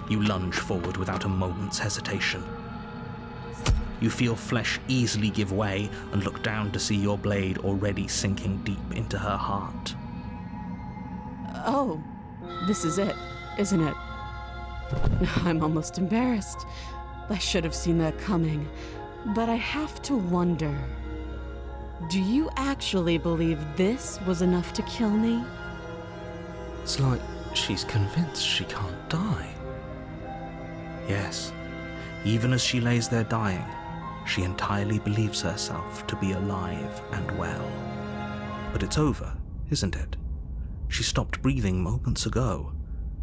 You lunge forward without a moment's hesitation. You feel flesh easily give way and look down to see your blade already sinking deep into her heart. Oh, this is it, isn't it? I'm almost embarrassed. I should have seen that coming. But I have to wonder, do you actually believe this was enough to kill me? It's like she's convinced she can't die. Yes, even as she lays there dying, she entirely believes herself to be alive and well. But it's over, isn't it? She stopped breathing moments ago,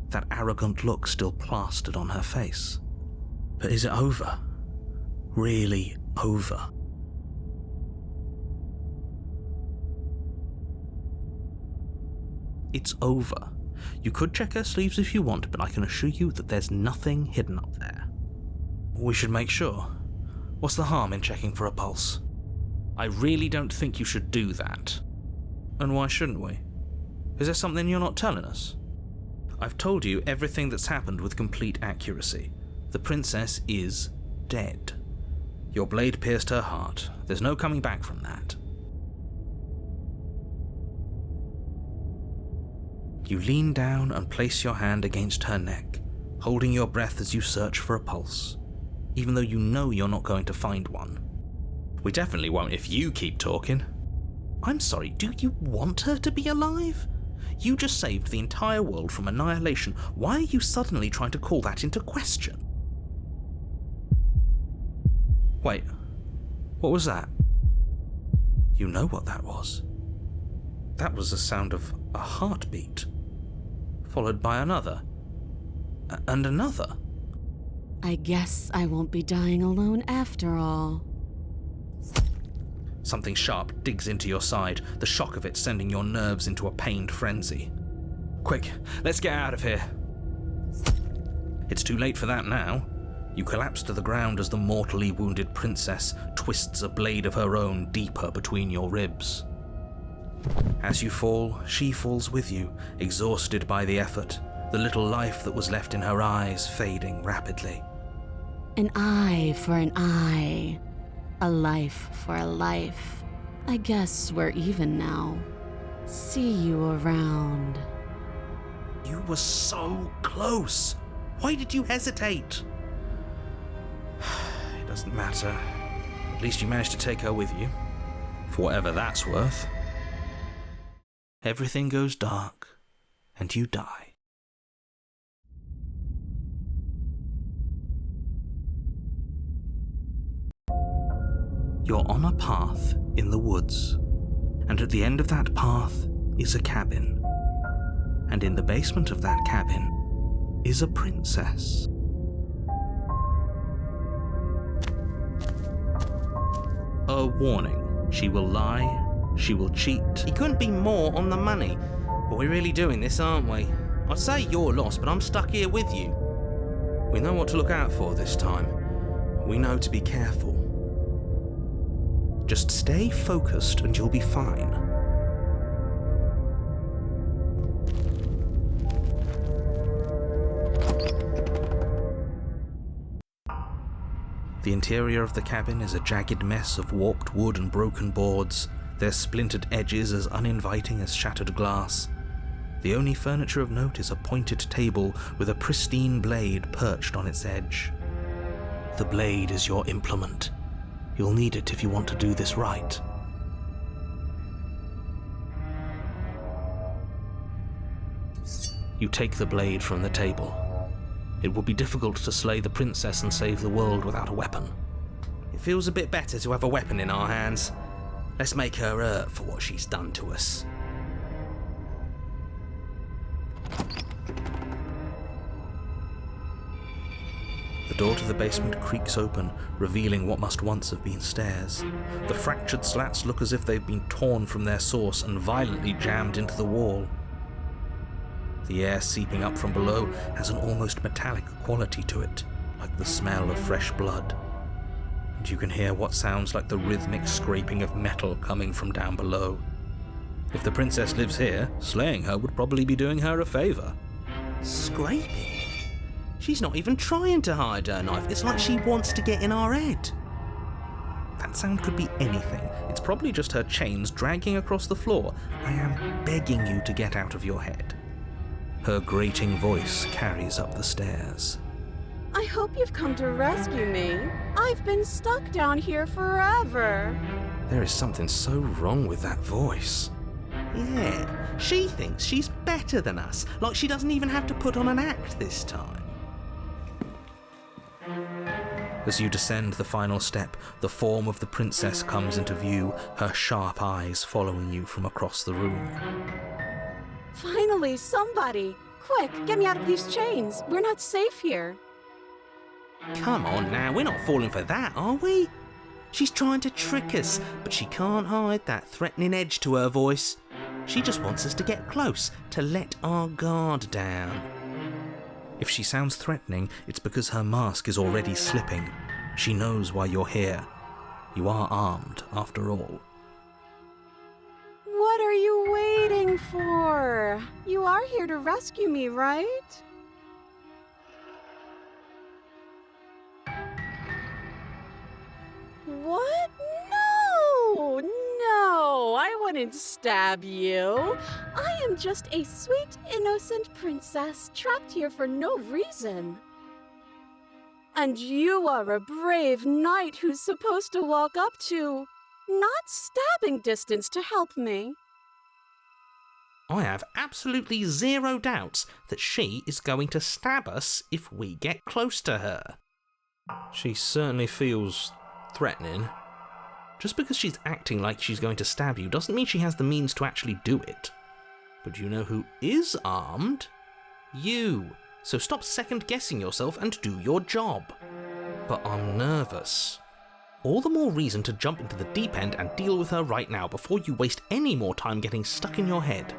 that arrogant look still plastered on her face. But is it over? Really over? It's over. You could check her sleeves if you want, but I can assure you that there's nothing hidden up there. We should make sure. What's the harm in checking for a pulse? I really don't think you should do that. And why shouldn't we? Is there something you're not telling us? I've told you everything that's happened with complete accuracy. The princess is dead. Your blade pierced her heart. There's no coming back from that. You lean down and place your hand against her neck, holding your breath as you search for a pulse, even though you know you're not going to find one. We definitely won't if you keep talking. I'm sorry, do you want her to be alive? You just saved the entire world from annihilation. Why are you suddenly trying to call that into question? Wait, what was that? You know what that was. That was the sound of a heartbeat, followed by another, and another. I guess I won't be dying alone after all. Something sharp digs into your side, the shock of it sending your nerves into a pained frenzy. Quick, let's get out of here. It's too late for that now. You collapse to the ground as the mortally wounded princess twists a blade of her own deeper between your ribs. As you fall, she falls with you, exhausted by the effort, the little life that was left in her eyes fading rapidly. An eye for an eye. A life for a life. I guess we're even now. See you around. You were so close. Why did you hesitate? It doesn't matter. At least you managed to take her with you. For whatever that's worth. Everything goes dark, and you die. You're on a path in the woods, and at the end of that path is a cabin. And in the basement of that cabin is a princess. A warning, she will lie, she will cheat. He couldn't be more on the money. But we're really doing this, aren't we? I'd say you're lost, but I'm stuck here with you. We know what to look out for this time. We know to be careful. Just stay focused and you'll be fine. The interior of the cabin is a jagged mess of warped wood and broken boards, their splintered edges as uninviting as shattered glass. The only furniture of note is a pointed table with a pristine blade perched on its edge. The blade is your implement. You'll need it if you want to do this right. You take the blade from the table. It would be difficult to slay the princess and save the world without a weapon. It feels a bit better to have a weapon in our hands. Let's make her hurt for what she's done to us. The door to the basement creaks open, revealing what must once have been stairs. The fractured slats look as if they've been torn from their source and violently jammed into the wall. The air seeping up from below has an almost metallic quality to it, like the smell of fresh blood. And you can hear what sounds like the rhythmic scraping of metal coming from down below. If the princess lives here, slaying her would probably be doing her a favor. Scraping? She's not even trying to hide her knife. It's like she wants to get in our head. That sound could be anything. It's probably just her chains dragging across the floor. I am begging you to get out of your head. Her grating voice carries up the stairs. I hope you've come to rescue me. I've been stuck down here forever. There is something so wrong with that voice. Yeah, she thinks she's better than us, like she doesn't even have to put on an act this time. As you descend the final step, the form of the princess comes into view, her sharp eyes following you from across the room. Finally, somebody! Quick, get me out of these chains. We're not safe here. Come on now, we're not falling for that, are we? She's trying to trick us, but she can't hide that threatening edge to her voice. She just wants us to get close, to let our guard down. If she sounds threatening, it's because her mask is already slipping. She knows why you're here. You are armed, after all. What are you waiting for? You are here to rescue me, right? What? No, I wouldn't stab you. I am just a sweet, innocent princess trapped here for no reason. And you are a brave knight who's supposed to walk up to, not stabbing distance to help me. I have absolutely zero doubts that she is going to stab us if we get close to her. She certainly feels threatening. Just because she's acting like she's going to stab you doesn't mean she has the means to actually do it. But you know who is armed? You. So stop second-guessing yourself and do your job. But I'm nervous. All the more reason to jump into the deep end and deal with her right now before you waste any more time getting stuck in your head.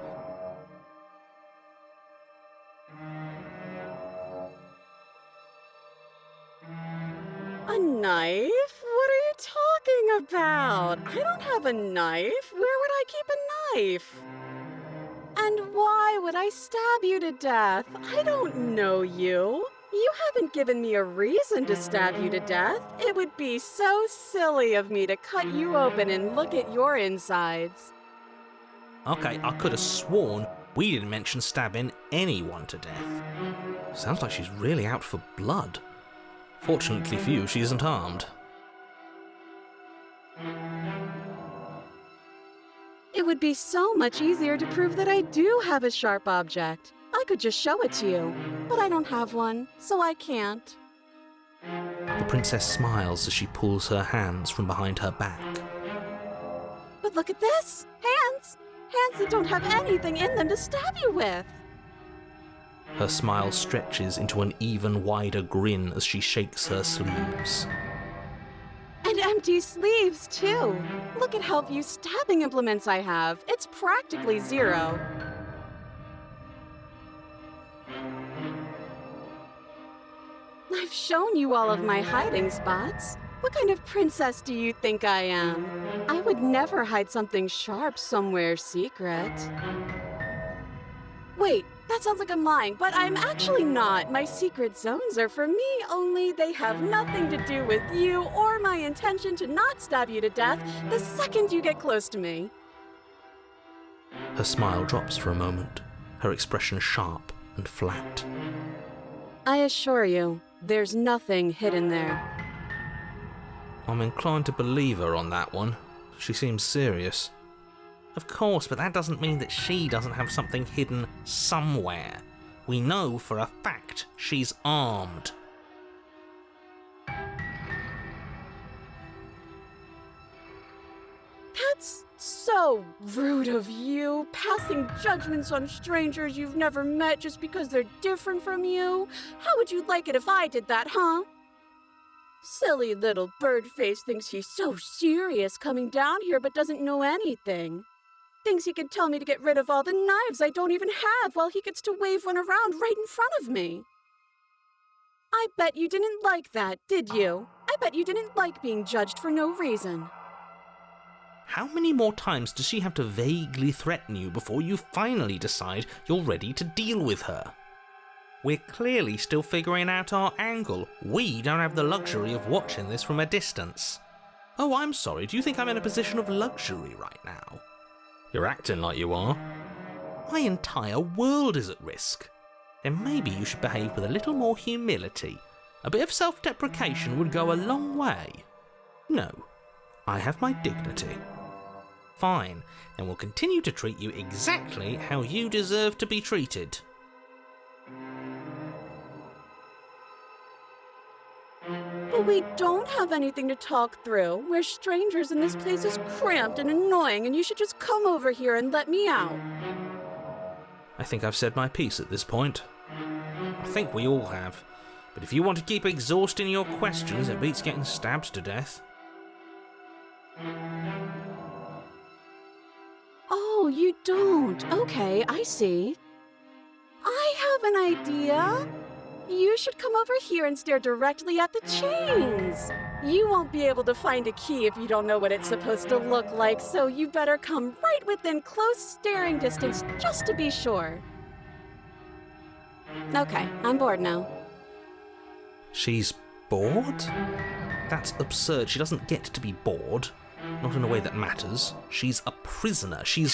A knife? What are you talking about? I don't have a knife. Where would I keep a knife? And why would I stab you to death? I don't know you. You haven't given me a reason to stab you to death. It would be so silly of me to cut you open and look at your insides. Okay, I could have sworn we didn't mention stabbing anyone to death. Sounds like she's really out for blood. Fortunately for you, she isn't armed. It would be so much easier to prove that I do have a sharp object. I could just show it to you, but I don't have one, so I can't. The princess smiles as she pulls her hands from behind her back. But look at this! Hands! Hands that don't have anything in them to stab you with! Her smile stretches into an even wider grin as she shakes her sleeves. And empty sleeves, too! Look at how few stabbing implements I have. It's practically zero. I've shown you all of my hiding spots. What kind of princess do you think I am? I would never hide something sharp somewhere secret. Wait, that sounds like I'm lying, but I'm actually not. My secret zones are for me, only they have nothing to do with you or my intention to not stab you to death the second you get close to me. Her smile drops for a moment, her expression sharp and flat. I assure you, there's nothing hidden there. I'm inclined to believe her on that one. She seems serious. Of course, but that doesn't mean that she doesn't have something hidden somewhere. We know for a fact she's armed. That's so rude of you, passing judgments on strangers you've never met just because they're different from you. How would you like it if I did that, huh? Silly little bird-face thinks he's so serious coming down here but doesn't know anything. Thinks he can tell me to get rid of all the knives I don't even have while he gets to wave one around right in front of me. I bet you didn't like that, did you? I bet you didn't like being judged for no reason. How many more times does she have to vaguely threaten you before you finally decide you're ready to deal with her? We're clearly still figuring out our angle. We don't have the luxury of watching this from a distance. Oh, I'm sorry, do you think I'm in a position of luxury right now? You're acting like you are. My entire world is at risk. Then maybe you should behave with a little more humility. A bit of self-deprecation would go a long way. No, I have my dignity. Fine, then we'll continue to treat you exactly how you deserve to be treated. But we don't have anything to talk through. We're strangers and this place is cramped and annoying and you should just come over here and let me out. I think I've said my piece at this point. I think we all have. But if you want to keep exhausting your questions, it beats getting stabbed to death. Oh, you don't. Okay, I see. I have an idea. You should come over here and stare directly at the chains. You won't be able to find a key if you don't know what it's supposed to look like, so you better come right within close staring distance just to be sure. Okay, I'm bored now. She's bored? That's absurd. She doesn't get to be bored. Not in a way that matters. She's a prisoner. She's...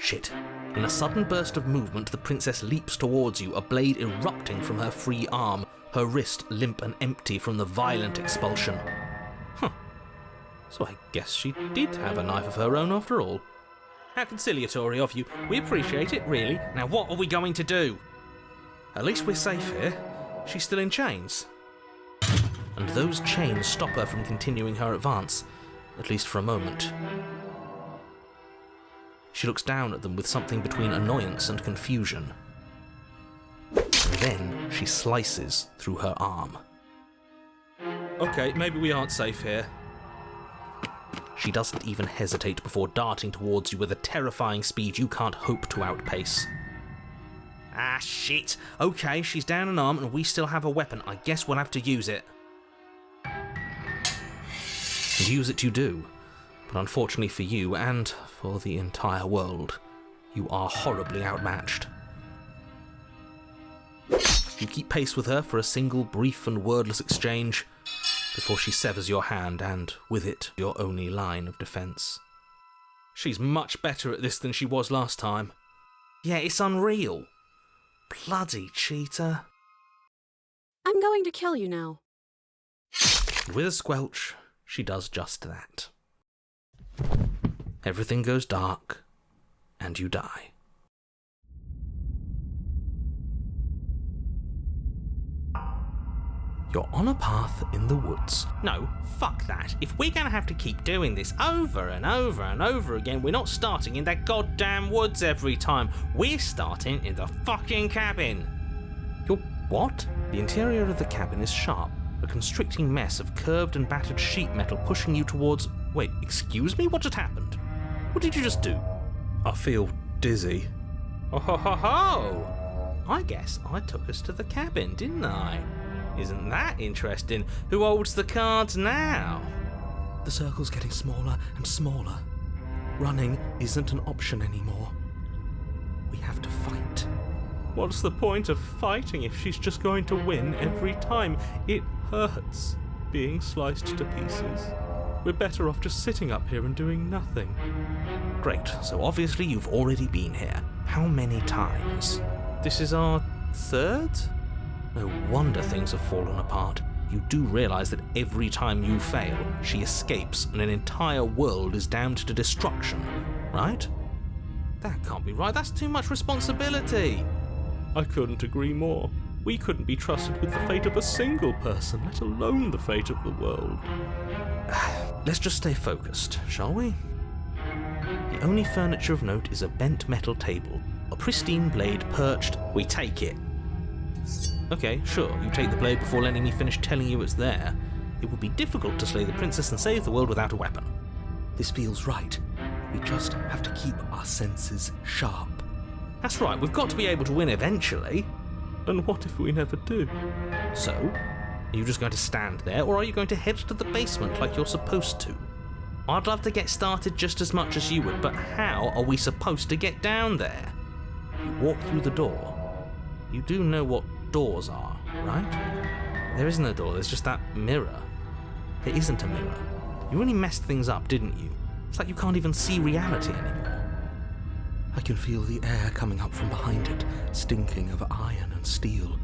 Shit. In a sudden burst of movement, the princess leaps towards you, a blade erupting from her free arm, her wrist limp and empty from the violent expulsion. Huh. So I guess she did have a knife of her own after all. How conciliatory of you. We appreciate it, really. Now what are we going to do? At least we're safe here. She's still in chains. And those chains stop her from continuing her advance, at least for a moment. She looks down at them with something between annoyance and confusion. And then she slices through her arm. Okay, maybe we aren't safe here. She doesn't even hesitate before darting towards you with a terrifying speed you can't hope to outpace. Ah, shit. Okay, she's down an arm and we still have a weapon. I guess we'll have to use it. And use it you do. But unfortunately for you, and for the entire world, you are horribly outmatched. You keep pace with her for a single brief and wordless exchange, before she severs your hand, and with it, your only line of defence. She's much better at this than she was last time. Yeah, it's unreal. Bloody cheater. I'm going to kill you now. With a squelch, she does just that. Everything goes dark, and you die. You're on a path in the woods. No, fuck that. If we're gonna have to keep doing this over and over and over again, we're not starting in that goddamn woods every time. We're starting in the fucking cabin. You're what? The interior of the cabin is sharp, a constricting mess of curved and battered sheet metal pushing you towards... Wait, excuse me? What just happened? What did you just do? I feel dizzy. Oh ho ho ho! I guess I took us to the cabin, didn't I? Isn't that interesting? Who holds the cards now? The circle's getting smaller and smaller. Running isn't an option anymore. We have to fight. What's the point of fighting if she's just going to win every time? It hurts being sliced to pieces. We're better off just sitting up here and doing nothing. Great, so obviously you've already been here. How many times? This is our third? No wonder things have fallen apart. You do realise that every time you fail, she escapes and an entire world is damned to destruction, right? That can't be right, that's too much responsibility. I couldn't agree more. We couldn't be trusted with the fate of a single person, let alone the fate of the world. Let's just stay focused, shall we? The only furniture of note is a bent metal table, a pristine blade perched. We take it. Okay, sure, you take the blade before letting me finish telling you it's there. It would be difficult to slay the princess and save the world without a weapon. This feels right. We just have to keep our senses sharp. That's right, we've got to be able to win eventually. And what if we never do? So, are you just going to stand there, or are you going to head to the basement like you're supposed to? I'd love to get started just as much as you would, but how are we supposed to get down there? You walk through the door. You do know what doors are, right? There isn't a door, there's just that mirror. There isn't a mirror. You really messed things up, didn't you? It's like you can't even see reality anymore. I can feel the air coming up from behind it, stinking of iron and steel.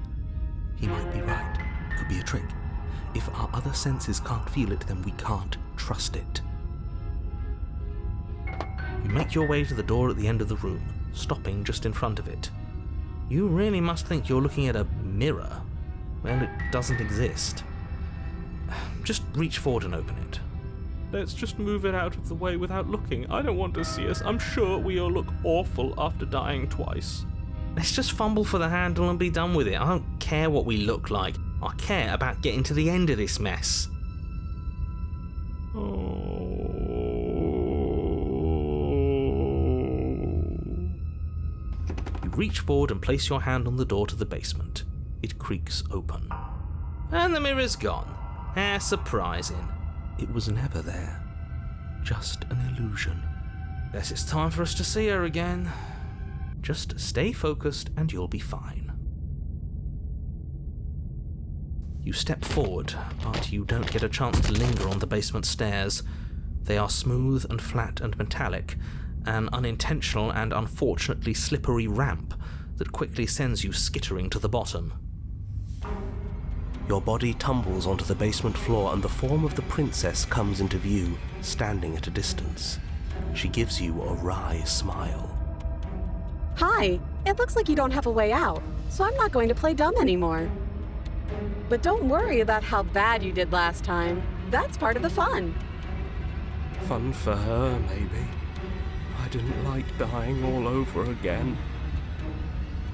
He might be right. Could be a trick. If our other senses can't feel it, then we can't trust it. You make your way to the door at the end of the room, stopping just in front of it. You really must think you're looking at a mirror. Well, it doesn't exist. Just reach forward and open it. Let's just move it out of the way without looking. I don't want to see us. I'm sure we all look awful after dying twice. Let's just fumble for the handle and be done with it. I don't care what we look like. I care about getting to the end of this mess. Oh. You reach forward and place your hand on the door to the basement. It creaks open. And the mirror's gone. How surprising. It was never there. Just an illusion. Guess it's time for us to see her again. Just stay focused and you'll be fine. You step forward, but you don't get a chance to linger on the basement stairs. They are smooth and flat and metallic, an unintentional and unfortunately slippery ramp that quickly sends you skittering to the bottom. Your body tumbles onto the basement floor and the form of the princess comes into view, standing at a distance. She gives you a wry smile. Hi, it looks like you don't have a way out, so I'm not going to play dumb anymore. But don't worry about how bad you did last time. That's part of the fun. Fun for her, maybe. I didn't like dying all over again.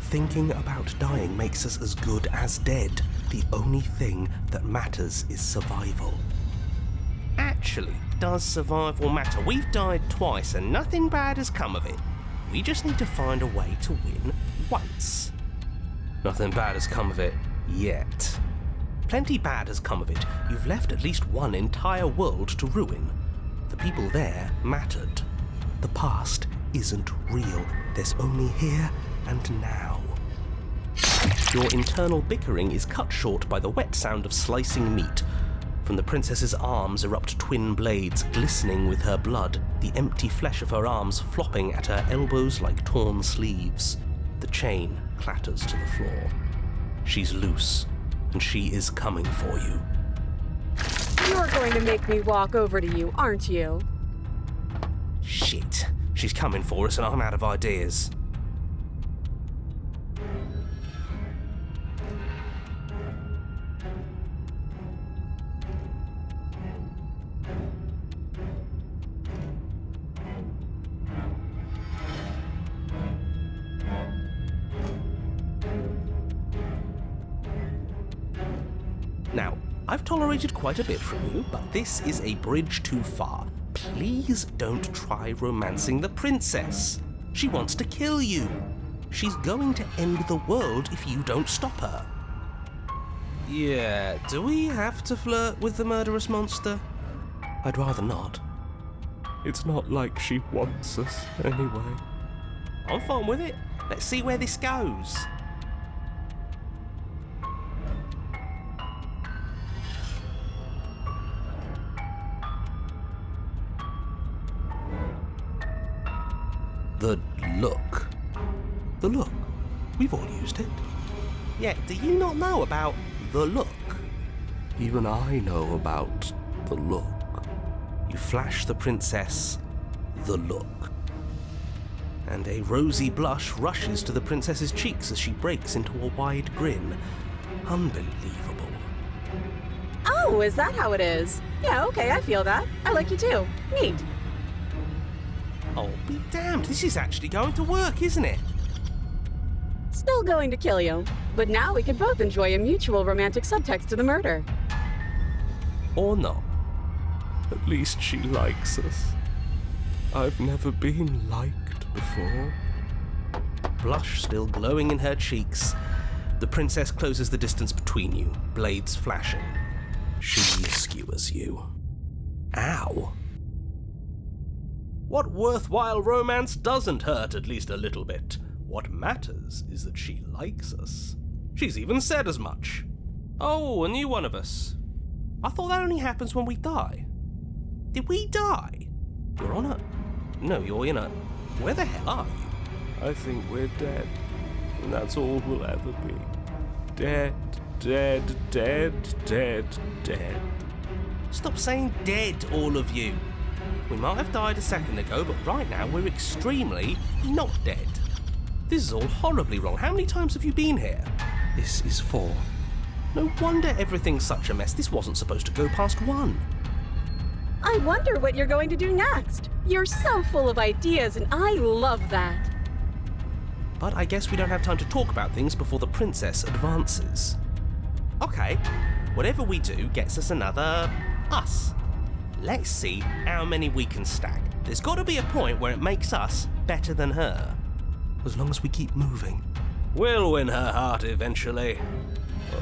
Thinking about dying makes us as good as dead. The only thing that matters is survival. Actually, does survival matter? We've died twice and nothing bad has come of it. We just need to find a way to win once. Nothing bad has come of it yet. Plenty bad has come of it. You've left at least one entire world to ruin. The people there mattered. The past isn't real. There's only here and now. Your internal bickering is cut short by the wet sound of slicing meat. From the princess's arms erupt twin blades glistening with her blood, the empty flesh of her arms flopping at her elbows like torn sleeves. The chain clatters to the floor. She's loose, and she is coming for you. You're going to make me walk over to you, aren't you? Shit. She's coming for us and I'm out of ideas. Now, I've tolerated quite a bit from you, but this is a bridge too far. Please don't try romancing the princess. She wants to kill you. She's going to end the world if you don't stop her. Yeah, do we have to flirt with the murderous monster? I'd rather not. It's not like she wants us anyway. I'm fine with it. Let's see where this goes. The look. The look. We've all used it. Yeah, do you not know about the look? Even I know about the look. You flash the princess the look. And a rosy blush rushes to the princess's cheeks as she breaks into a wide grin. Unbelievable. Oh, is that how it is? Yeah, okay, I feel that. I like you too. Neat. Oh, be damned, this is actually going to work, isn't it? Still going to kill you, but now we can both enjoy a mutual romantic subtext to the murder. Or not. At least she likes us. I've never been liked before. Blush still glowing in her cheeks, the princess closes the distance between you, blades flashing. She skewers you. Ow. What worthwhile romance doesn't hurt at least a little bit? What matters is that she likes us. She's even said as much. Oh, a new one of us. I thought that only happens when we die. Did we die? You're on a... No, you're in a... Where the hell are you? I think we're dead. And that's all we'll ever be. Dead, dead, dead, dead, dead. Stop saying dead, all of you. We might have died a second ago, but right now we're extremely not dead. This is all horribly wrong. How many times have you been here? This is 4. No wonder everything's such a mess. This wasn't supposed to go past 1. I wonder what you're going to do next. You're so full of ideas, and I love that. But I guess we don't have time to talk about things before the princess advances. Okay, whatever we do gets us another us. Let's see how many we can stack. There's got to be a point where it makes us better than her. As long as we keep moving. We'll win her heart eventually.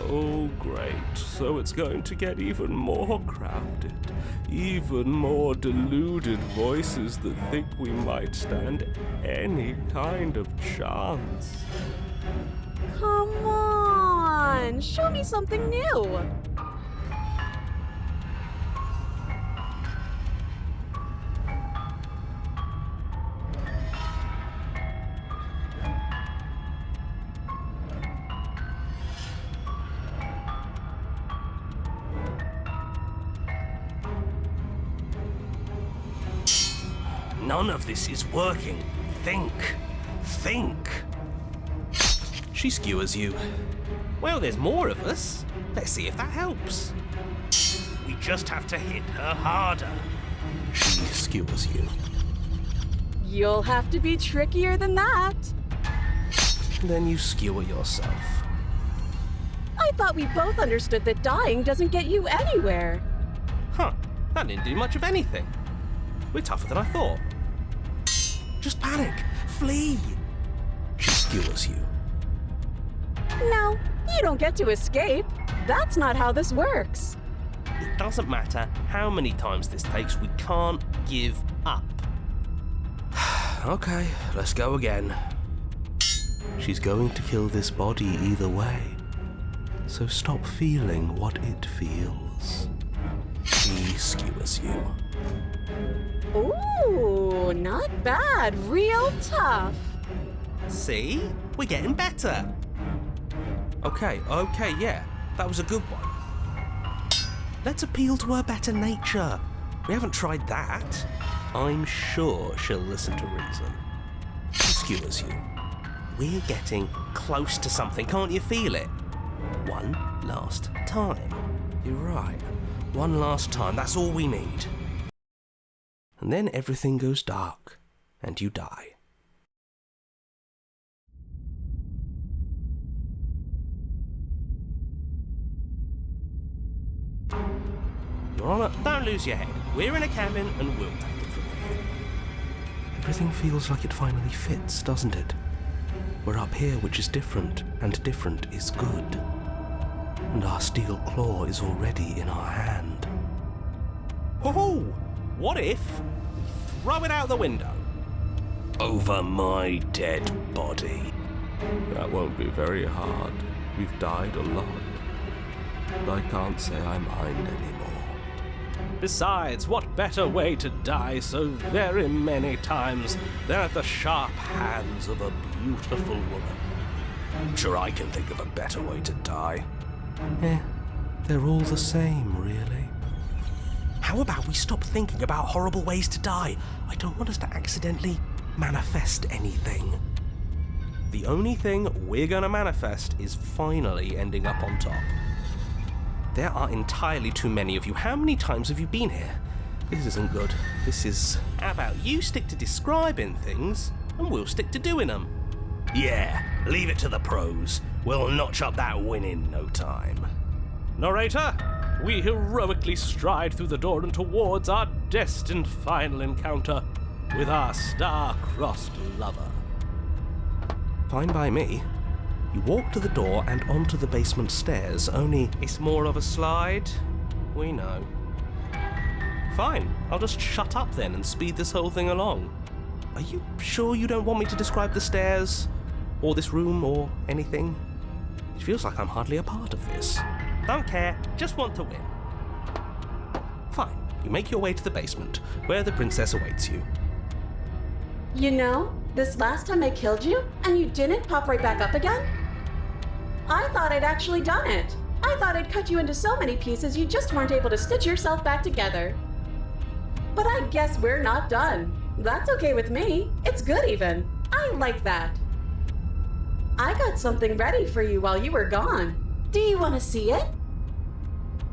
Oh, great. So it's going to get even more crowded. Even more deluded voices that think we might stand any kind of chance. Come on, show me something new. None of this is working. Think. She skewers you. Well, there's more of us. Let's see if that helps. We just have to hit her harder. She skewers you. You'll have to be trickier than that. Then you skewer yourself. I thought we both understood that dying doesn't get you anywhere. Huh, that didn't do much of anything. We're tougher than I thought. Just panic. Flee. She skewers you. No, you don't get to escape. That's not how this works. It doesn't matter how many times this takes, we can't give up. Okay, let's go again. She's going to kill this body either way. So stop feeling what it feels. She skewers you. Ooh, not bad. Real tough. See? We're getting better. Okay, yeah. That was a good one. Let's appeal to her better nature. We haven't tried that. I'm sure she'll listen to reason. She skewers you. We're getting close to something, can't you feel it? One last time. You're right. One last time, that's all we need. And then everything goes dark, and you die. Your Honor, don't lose your head. We're in a cabin, and we'll take it from here. Everything feels like it finally fits, doesn't it? We're up here, which is different, and different is good. And our steel claw is already in our hand. Ho-ho! What if we throw it out the window? Over my dead body. That won't be very hard. We've died a lot. But I can't say I mind anymore. Besides, what better way to die so very many times than at the sharp hands of a beautiful woman? I'm sure I can think of a better way to die. They're all the same, really. How about we stop thinking about horrible ways to die? I don't want us to accidentally manifest anything. The only thing we're gonna manifest is finally ending up on top. There are entirely too many of you. How many times have you been here? This isn't good. This is... How about you stick to describing things, and we'll stick to doing them? Yeah, leave it to the pros. We'll notch up that win in no time. Narrator, we heroically stride through the door and towards our destined final encounter with our star-crossed lover. Fine by me. You walk to the door and onto the basement stairs, only... It's more of a slide. We know. Fine, I'll just shut up then and speed this whole thing along. Are you sure you don't want me to describe the stairs? Or this room, or anything? It feels like I'm hardly a part of this. Don't care, just want to win. Fine, you make your way to the basement, where the princess awaits you. You know, this last time I killed you, and you didn't pop right back up again? I thought I'd actually done it. I thought I'd cut you into so many pieces you just weren't able to stitch yourself back together. But I guess we're not done. That's okay with me. It's good even. I like that. I got something ready for you while you were gone. Do you want to see it?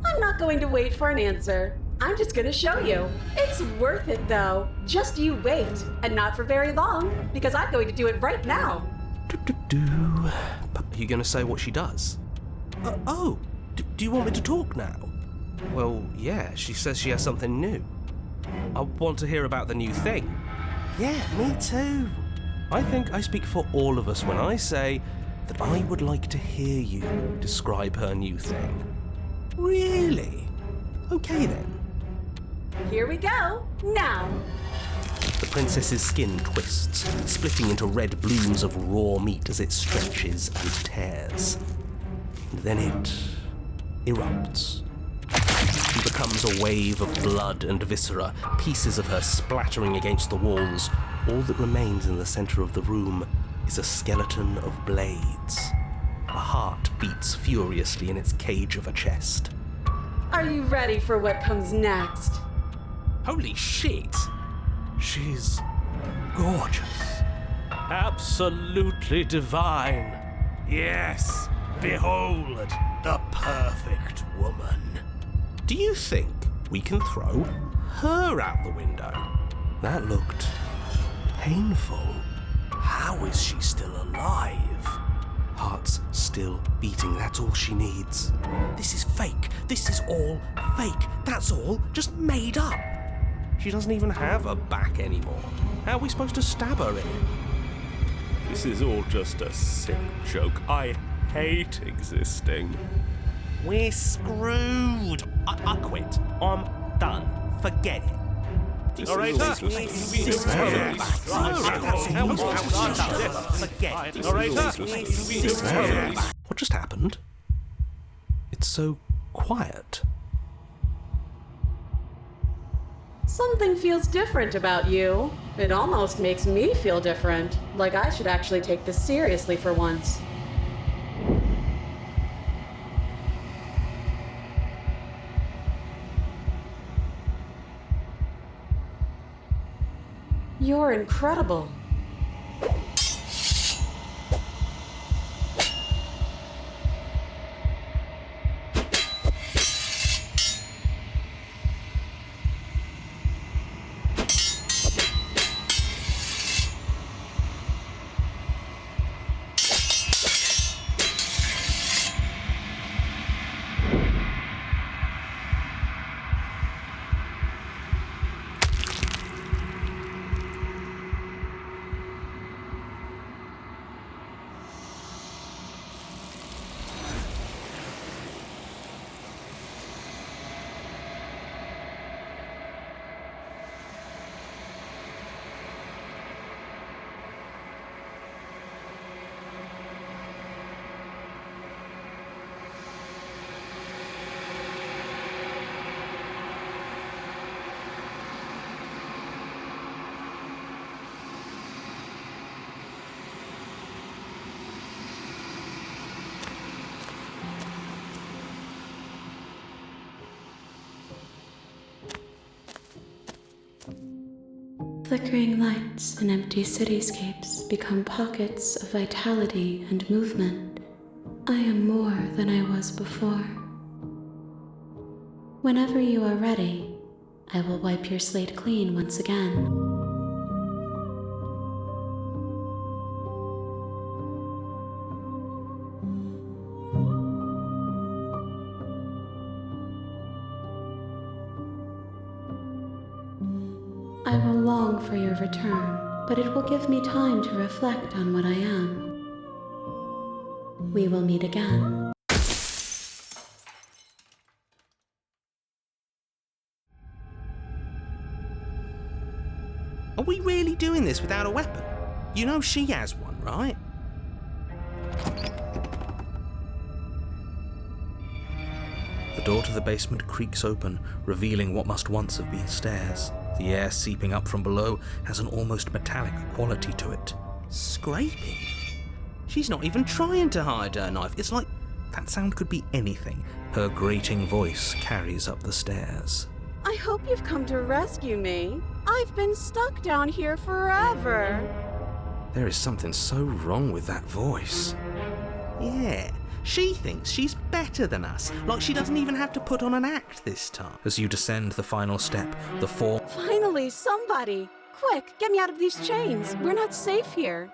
I'm not going to wait for an answer. I'm just going to show you. It's worth it though. Just you wait. And not for very long, because I'm going to do it right now. Are you going to say what she does? Do you want me to talk now? Well, yeah, she says she has something new. I want to hear about the new thing. Yeah, me too. I think I speak for all of us when I say that I would like to hear you describe her new thing. Really? Okay then. Here we go. Now. The princess's skin twists, splitting into red blooms of raw meat as it stretches and tears. And then it erupts. She becomes a wave of blood and viscera, pieces of her splattering against the walls. All that remains in the center of the room is a skeleton of blades. A heart beats furiously in its cage of a chest. Are you ready for what comes next? Holy shit! She's gorgeous. Absolutely divine. Yes, behold, the perfect woman. Do you think we can throw her out the window? That looked painful. How is she still alive? Heart's still beating, that's all she needs. This is fake. This is all fake. That's all just made up. She doesn't even have a back anymore. How are we supposed to stab her in it? This is all just a sick joke. I hate existing. We're screwed. I quit. I'm done. Forget it. Narrator! What just happened? It's so quiet. Something feels different about you. It almost makes me feel different. Like I should actually take this seriously for once. You're incredible. Flickering lights and empty cityscapes become pockets of vitality and movement. I am more than I was before. Whenever you are ready, I will wipe your slate clean once again. I will long for your return, but it will give me time to reflect on what I am. We will meet again. Are we really doing this without a weapon? You know she has one, right? door to the basement creaks open, revealing what must once have been stairs. The air seeping up from below has an almost metallic quality to it. Scraping? She's not even trying to hide her knife. It's like that sound could be anything. Her grating voice carries up the stairs. I hope you've come to rescue me. I've been stuck down here forever. There is something so wrong with that voice. Yeah, she thinks she's better than us, like she doesn't even have to put on an act this time. As you descend the final step, the four... Finally, somebody! Quick, get me out of these chains. We're not safe here.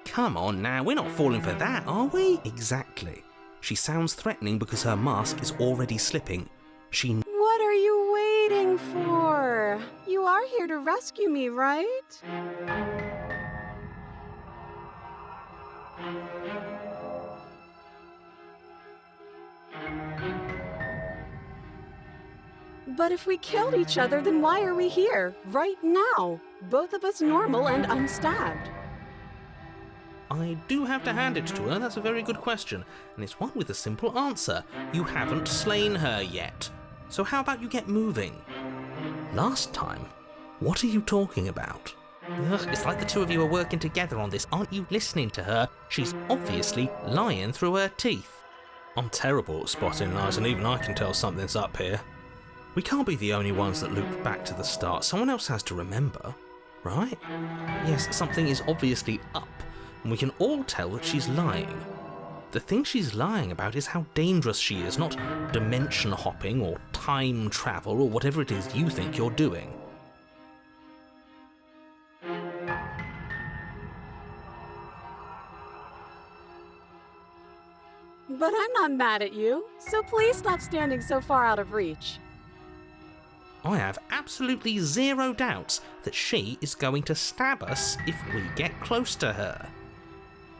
Come on now, we're not falling for that, are we? Exactly. She sounds threatening because her mask is already slipping. What are you waiting for? You are here to rescue me, right? But if we killed each other, then why are we here, right now? Both of us normal and unstabbed. I do have to hand it to her, that's a very good question, and it's one with a simple answer. You haven't slain her yet. So how about you get moving? Last time? What are you talking about? Ugh, it's like the two of you are working together on this. Aren't you listening to her? She's obviously lying through her teeth. I'm terrible at spotting lies, and even I can tell something's up here. We can't be the only ones that loop back to the start. Someone else has to remember, right? Yes, something is obviously up, and we can all tell that she's lying. The thing she's lying about is how dangerous she is, not dimension hopping or time travel or whatever it is you think you're doing. But I'm not mad at you, so please stop standing so far out of reach. I have absolutely zero doubts that she is going to stab us if we get close to her.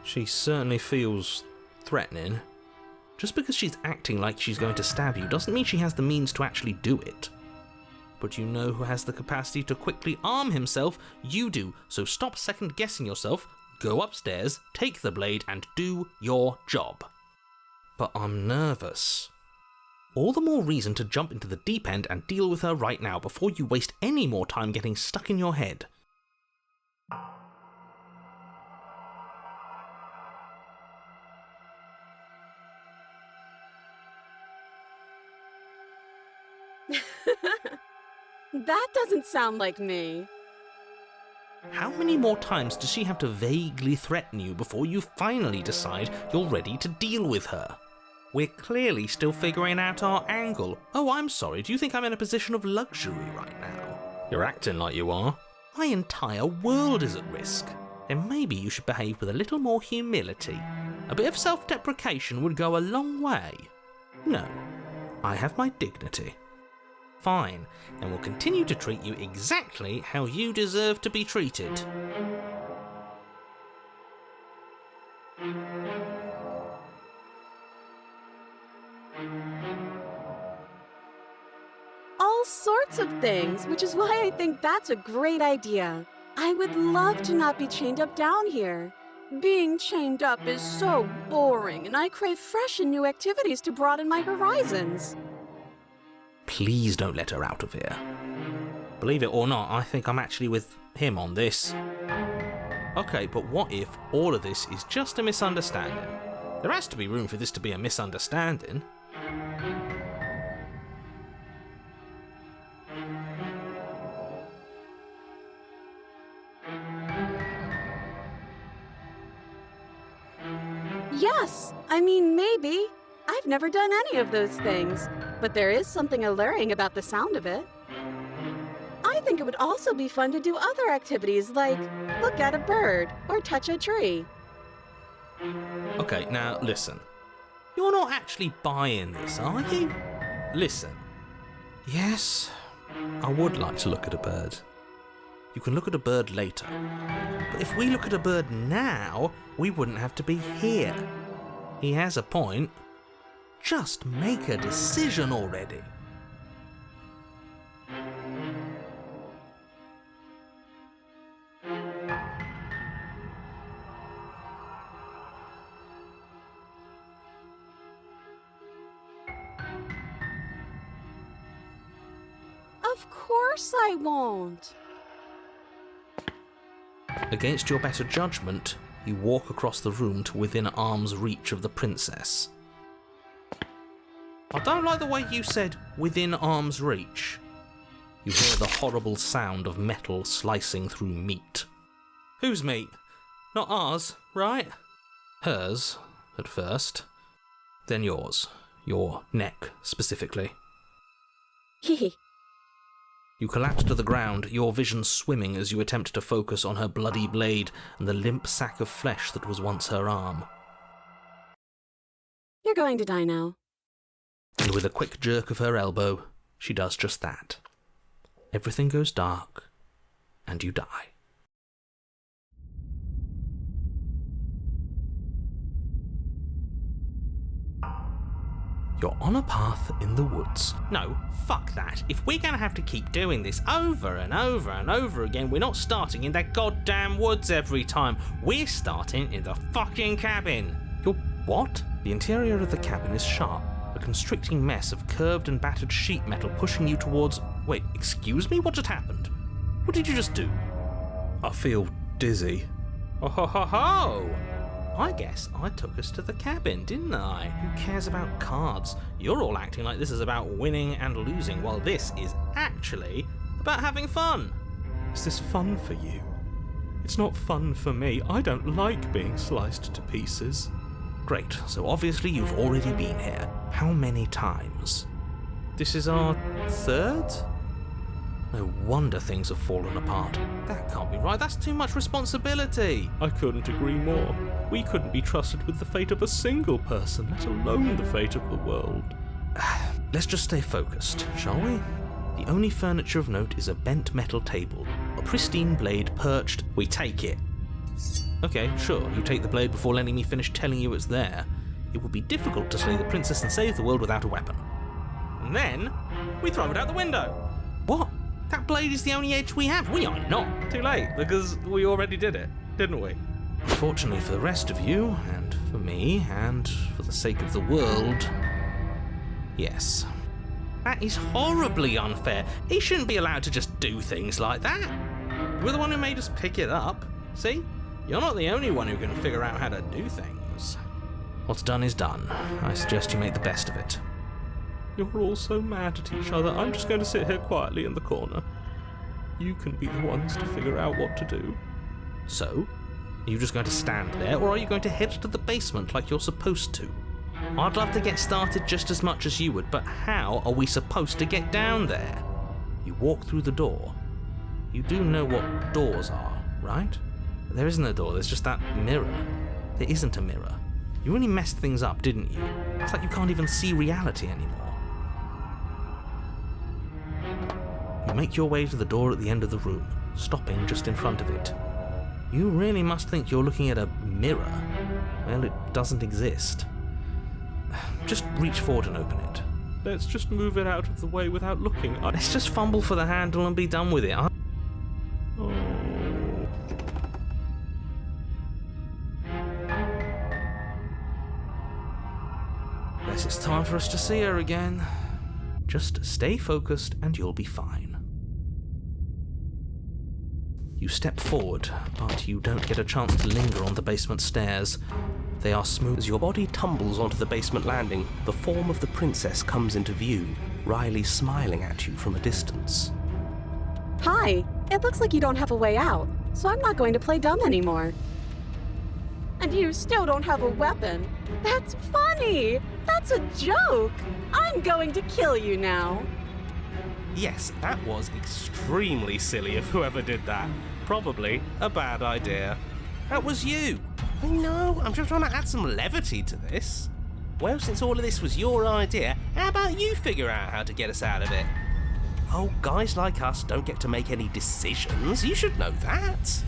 She certainly feels threatening. Just because she's acting like she's going to stab you doesn't mean she has the means to actually do it. But you know who has the capacity to quickly arm himself? You do, so stop second-guessing yourself, go upstairs, take the blade, and do your job. But I'm nervous. All the more reason to jump into the deep end and deal with her right now before you waste any more time getting stuck in your head. That doesn't sound like me. How many more times does she have to vaguely threaten you before you finally decide you're ready to deal with her? We're clearly still figuring out our angle. Oh, I'm sorry, do you think I'm in a position of luxury right now? You're acting like you are. My entire world is at risk. Then maybe you should behave with a little more humility. A bit of self-deprecation would go a long way. No, I have my dignity. Fine, then we'll continue to treat you exactly how you deserve to be treated. All sorts of things, which is why I think that's a great idea. I would love to not be chained up down here. Being chained up is so boring, and I crave fresh and new activities to broaden my horizons. Please don't let her out of here. Believe it or not, I think I'm actually with him on this. Okay, but what if all of this is just a misunderstanding? There has to be room for this to be a misunderstanding. Yes, I mean, maybe. I've never done any of those things, but there is something alluring about the sound of it. I think it would also be fun to do other activities like look at a bird or touch a tree. Okay, now listen. You're not actually buying this, are you? Listen. Yes, I would like to look at a bird. You can look at a bird later. But if we look at a bird now, we wouldn't have to be here. He has a point. Just make a decision already. Of course I won't. Against your better judgment, you walk across the room to within arm's reach of the princess. I don't like the way you said within arm's reach. You hear the horrible sound of metal slicing through meat. Whose meat? Not ours, right? Hers, at first. Then yours. Your neck, specifically. Hehe. You collapse to the ground, your vision swimming as you attempt to focus on her bloody blade and the limp sack of flesh that was once her arm. You're going to die now. And with a quick jerk of her elbow, she does just that. Everything goes dark, and you die. You're on a path in the woods. No, fuck that. If we're gonna have to keep doing this over and over and over again, we're not starting in that goddamn woods every time. We're starting in the fucking cabin. You're what? The interior of the cabin is sharp, a constricting mess of curved and battered sheet metal pushing you towards... Wait, excuse me? What just happened? What did you just do? I feel dizzy. Oh ho ho ho! I guess I took us to the cabin, didn't I? Who cares about cards? You're all acting like this is about winning and losing, while this is actually about having fun. Is this fun for you? It's not fun for me. I don't like being sliced to pieces. Great, so obviously you've already been here. How many times? This is our third? No wonder things have fallen apart. That can't be right, that's too much responsibility. I couldn't agree more. We couldn't be trusted with the fate of a single person, let alone the fate of the world. Let's just stay focused, shall we? The only furniture of note is a bent metal table, a pristine blade perched. We take it. Okay, sure, you take the blade before letting me finish telling you it's there. It would be difficult to slay the princess and save the world without a weapon. And then, we throw it out the window. What? That blade is the only edge we have. We are not. Too late, because we already did it, didn't we? Fortunately for the rest of you, and for me, and for the sake of the world, yes. That is horribly unfair. He shouldn't be allowed to just do things like that. We're the one who made us pick it up. See? You're not the only one who can figure out how to do things. What's done is done. I suggest you make the best of it. You're all so mad at each other. I'm just going to sit here quietly in the corner. You can be the ones to figure out what to do. So? Are you just going to stand there, or are you going to head to the basement like you're supposed to? I'd love to get started just as much as you would, but how are we supposed to get down there? You walk through the door. You do know what doors are, right? There isn't a door, there's just that mirror. There isn't a mirror. You really messed things up, didn't you? It's like you can't even see reality anymore. You make your way to the door at the end of the room, stopping just in front of it. You really must think you're looking at a mirror. Well, it doesn't exist. Just reach forward and open it. Let's just move it out of the way without looking. Let's just fumble for the handle and be done with it. Oh. Guess it's time for us to see her again. Just stay focused and you'll be fine. You step forward, but you don't get a chance to linger on the basement stairs. They are smooth. As your body tumbles onto the basement landing, the form of the princess comes into view, wryly smiling at you from a distance. Hi, it looks like you don't have a way out, so I'm not going to play dumb anymore. And you still don't have a weapon. That's funny! That's a joke! I'm going to kill you now. Yes, that was extremely silly of whoever did that. Probably a bad idea. That was you. I know, I'm just trying to add some levity to this. Well, since all of this was your idea, how about you figure out how to get us out of it? Oh, guys like us don't get to make any decisions. You should know that.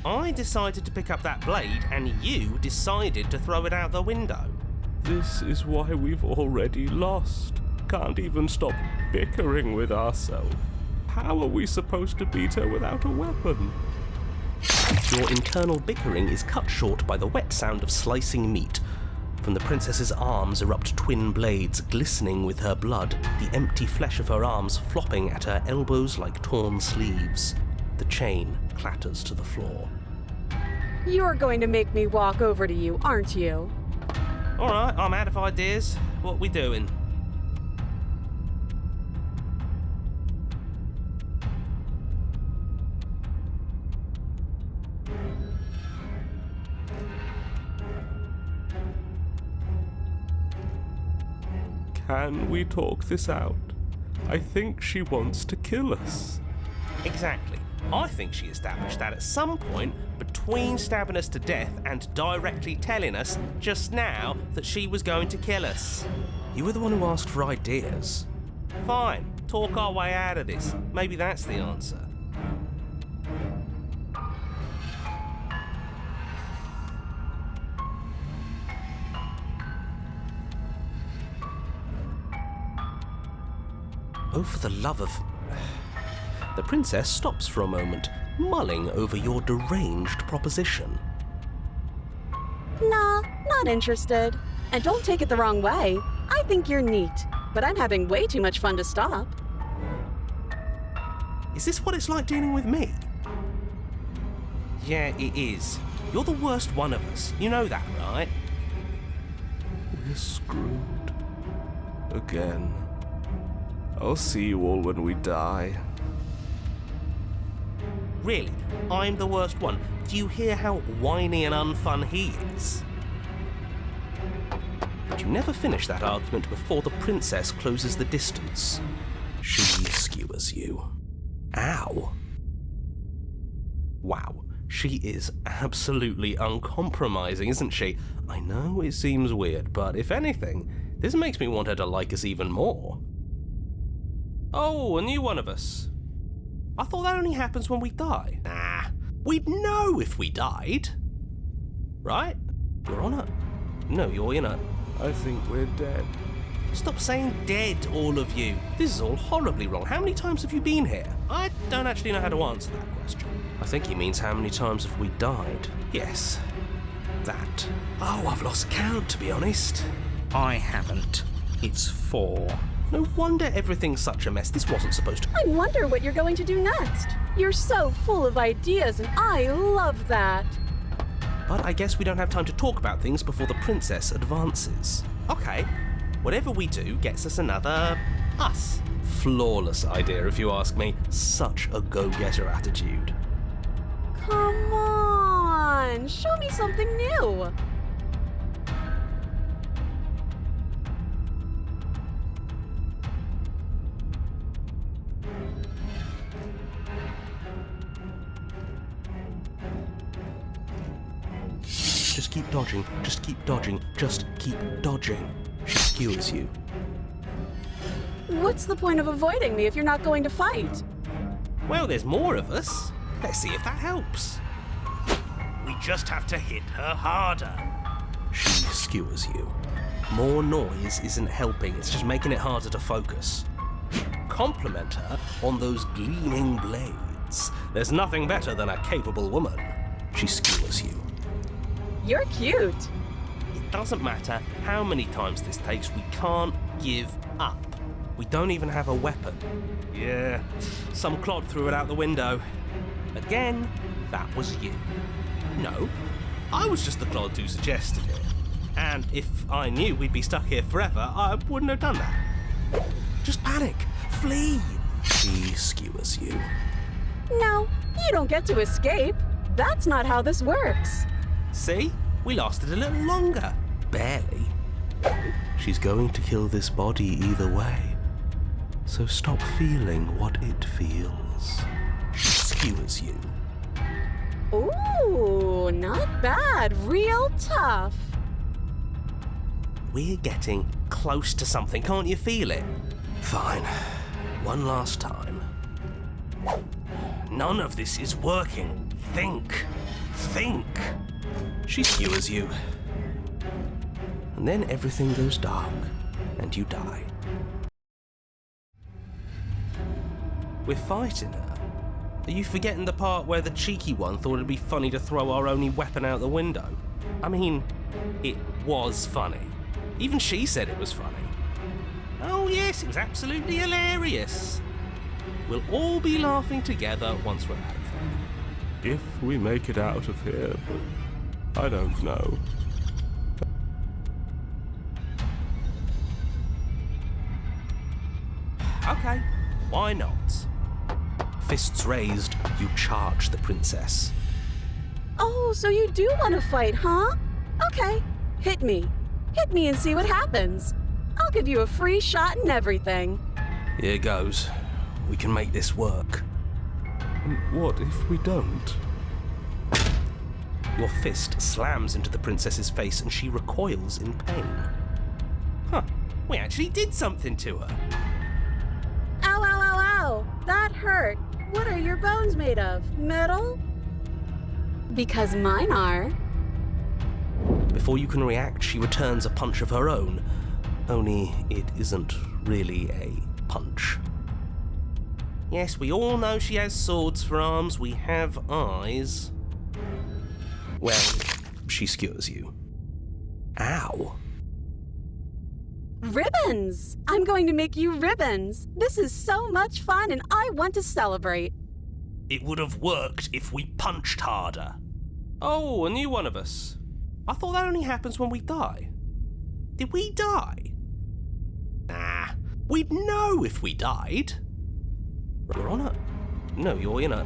I decided to pick up that blade, and you decided to throw it out the window. This is why we've already lost. Can't even stop bickering with ourselves. How are we supposed to beat her without a weapon? Your internal bickering is cut short by the wet sound of slicing meat. From the princess's arms erupt twin blades, glistening with her blood, the empty flesh of her arms flopping at her elbows like torn sleeves. The chain clatters to the floor. You're going to make me walk over to you, aren't you? Alright, I'm out of ideas. What we doing? Can we talk this out? I think she wants to kill us. Exactly. I think she established that at some point between stabbing us to death and directly telling us just now that she was going to kill us. You were the one who asked for ideas. Fine, talk our way out of this. Maybe that's the answer. Oh, for the love of... The princess stops for a moment, mulling over your deranged proposition. Nah, not interested. And don't take it the wrong way. I think you're neat, but I'm having way too much fun to stop. Is this what it's like dealing with me? Yeah, it is. You're the worst one of us. You know that, right? We're screwed. Again. I'll see you all when we die. Really? I'm the worst one. Do you hear how whiny and unfun he is? But you never finish that argument before the princess closes the distance. She skewers you. Ow. Wow, she is absolutely uncompromising, isn't she? I know it seems weird, but if anything, this makes me want her to like us even more. Oh, a new one of us. I thought that only happens when we die. Nah, we'd know if we died. Right? You're on it. No, you're in it. I think we're dead. Stop saying dead, all of you. This is all horribly wrong. How many times have you been here? I don't actually know how to answer that question. I think he means how many times have we died. Yes, that. Oh, I've lost count, to be honest. I haven't. It's 4. No wonder everything's such a mess. This wasn't supposed to... I wonder what you're going to do next. You're so full of ideas, and I love that. But I guess we don't have time to talk about things before the princess advances. Okay, whatever we do gets us another... us. Flawless idea, if you ask me. Such a go-getter attitude. Come on, show me something new. Just keep dodging, just keep dodging, just keep dodging. She skewers you. What's the point of avoiding me if you're not going to fight? Well, there's more of us. Let's see if that helps. We just have to hit her harder. She skewers you. More noise isn't helping, it's just making it harder to focus. Compliment her on those gleaming blades. There's nothing better than a capable woman. She skewers you. You're cute. It doesn't matter how many times this takes, we can't give up. We don't even have a weapon. Yeah, some clod threw it out the window. Again, that was you. No, I was just the clod who suggested it. And if I knew we'd be stuck here forever, I wouldn't have done that. Just panic. Flee. She skewers you. No, you don't get to escape. That's not how this works. See? We lasted a little longer. Barely. She's going to kill this body either way. So stop feeling what it feels. She skewers you. Ooh, not bad. Real tough. We're getting close to something, can't you feel it? Fine. One last time. None of this is working. Think. Think. She skewers you. And then everything goes dark, and you die. We're fighting her. Are you forgetting the part where the cheeky one thought it'd be funny to throw our only weapon out the window? I mean, It was funny. Even she said it was funny. Oh yes, it was absolutely hilarious. We'll all be laughing together once we're out of there. If we make it out of here, but I don't know. Okay, why not? Fists raised, you charge the princess. Oh, so you do want to fight, huh? Okay, hit me. Hit me and see what happens. I'll give you a free shot and everything. Here goes. We can make this work. And what if we don't? Your fist slams into the princess's face and she recoils in pain. Huh, we actually did something to her. Ow, ow, ow, ow! That hurt. What are your bones made of? Metal? Because mine are. Before you can react, she returns a punch of her own. Only it isn't really a punch. Yes, we all know she has swords for arms. We have eyes. Well, she skewers you. Ow. Ribbons! I'm going to make you ribbons. This is so much fun and I want to celebrate. It would have worked if we punched harder. Oh, a new one of us. I thought that only happens when we die. Did we die? Nah, we'd know if we died. You're on a... No, you're in a...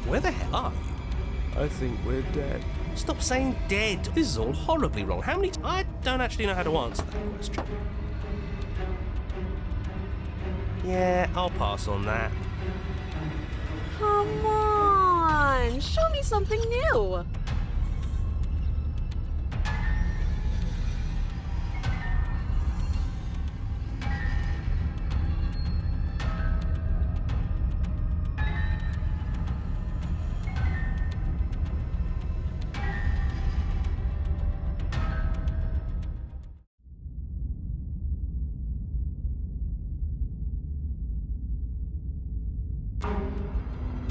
Where the hell are you? I think we're dead. Stop saying dead. This is all horribly wrong. How many... I don't actually know how to answer that question. Yeah, I'll pass on that. Come on, show me something new.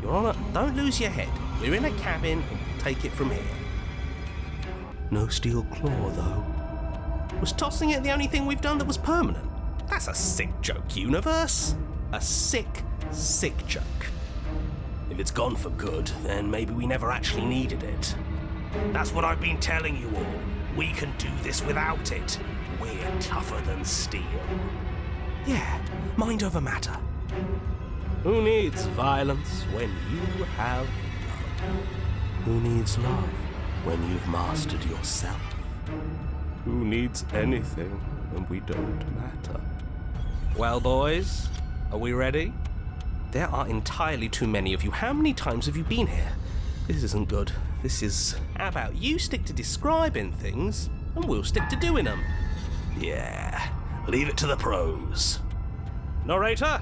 Your Honor, don't lose your head. We're in a cabin and we'll take it from here. No steel claw, though. Was tossing it the only thing we've done that was permanent? That's a sick joke, universe. A sick, sick joke. If it's gone for good, then maybe we never actually needed it. That's what I've been telling you all. We can do this without it. We're tougher than steel. Yeah, mind over matter. Who needs violence when you have love? Who needs love when you've mastered yourself? Who needs anything when we don't matter? Well, boys, are we ready? There are entirely too many of you. How many times have you been here? This isn't good. This is... How about you stick to describing things, and we'll stick to doing them? Yeah, leave it to the pros. Narrator,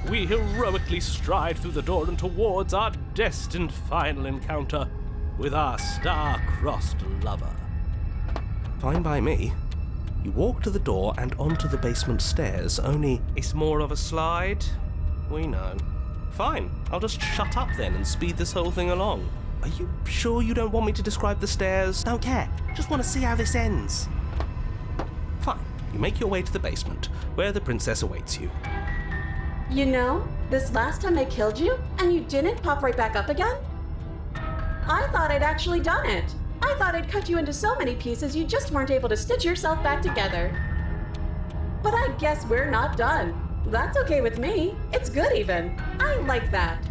we heroically stride through the door and towards our destined final encounter with our star-crossed lover. Fine by me. You walk to the door and onto the basement stairs, only it's more of a slide. We know. Fine, I'll just shut up then and speed this whole thing along. Are you sure you don't want me to describe the stairs? Don't care, just want to see how this ends. Fine, you make your way to the basement, where the princess awaits you. You know, this last time I killed you, and you didn't pop right back up again? I thought I'd actually done it. I thought I'd cut you into so many pieces you just weren't able to stitch yourself back together. But I guess we're not done. That's okay with me. It's good even. I like that.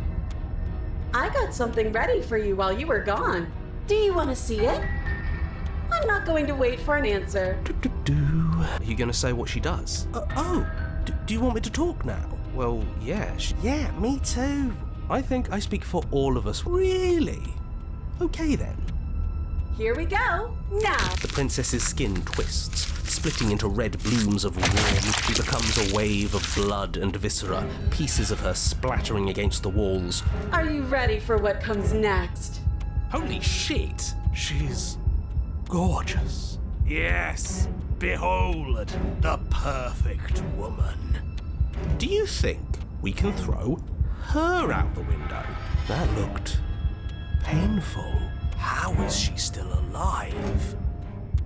I got something ready for you while you were gone. Do you want to see it? I'm not going to wait for an answer. Are you going to say what she does? Do you want me to talk now? Well, yeah. Yeah, me too. I think I speak for all of us. Really? Okay then. Here we go. Now. The princess's skin twists, splitting into red blooms of warmth. She becomes a wave of blood and viscera, pieces of her splattering against the walls. Are you ready for what comes next? Holy shit! She's gorgeous. Yes, behold the perfect woman. Do you think we can throw her out the window? That looked painful. How is she still alive?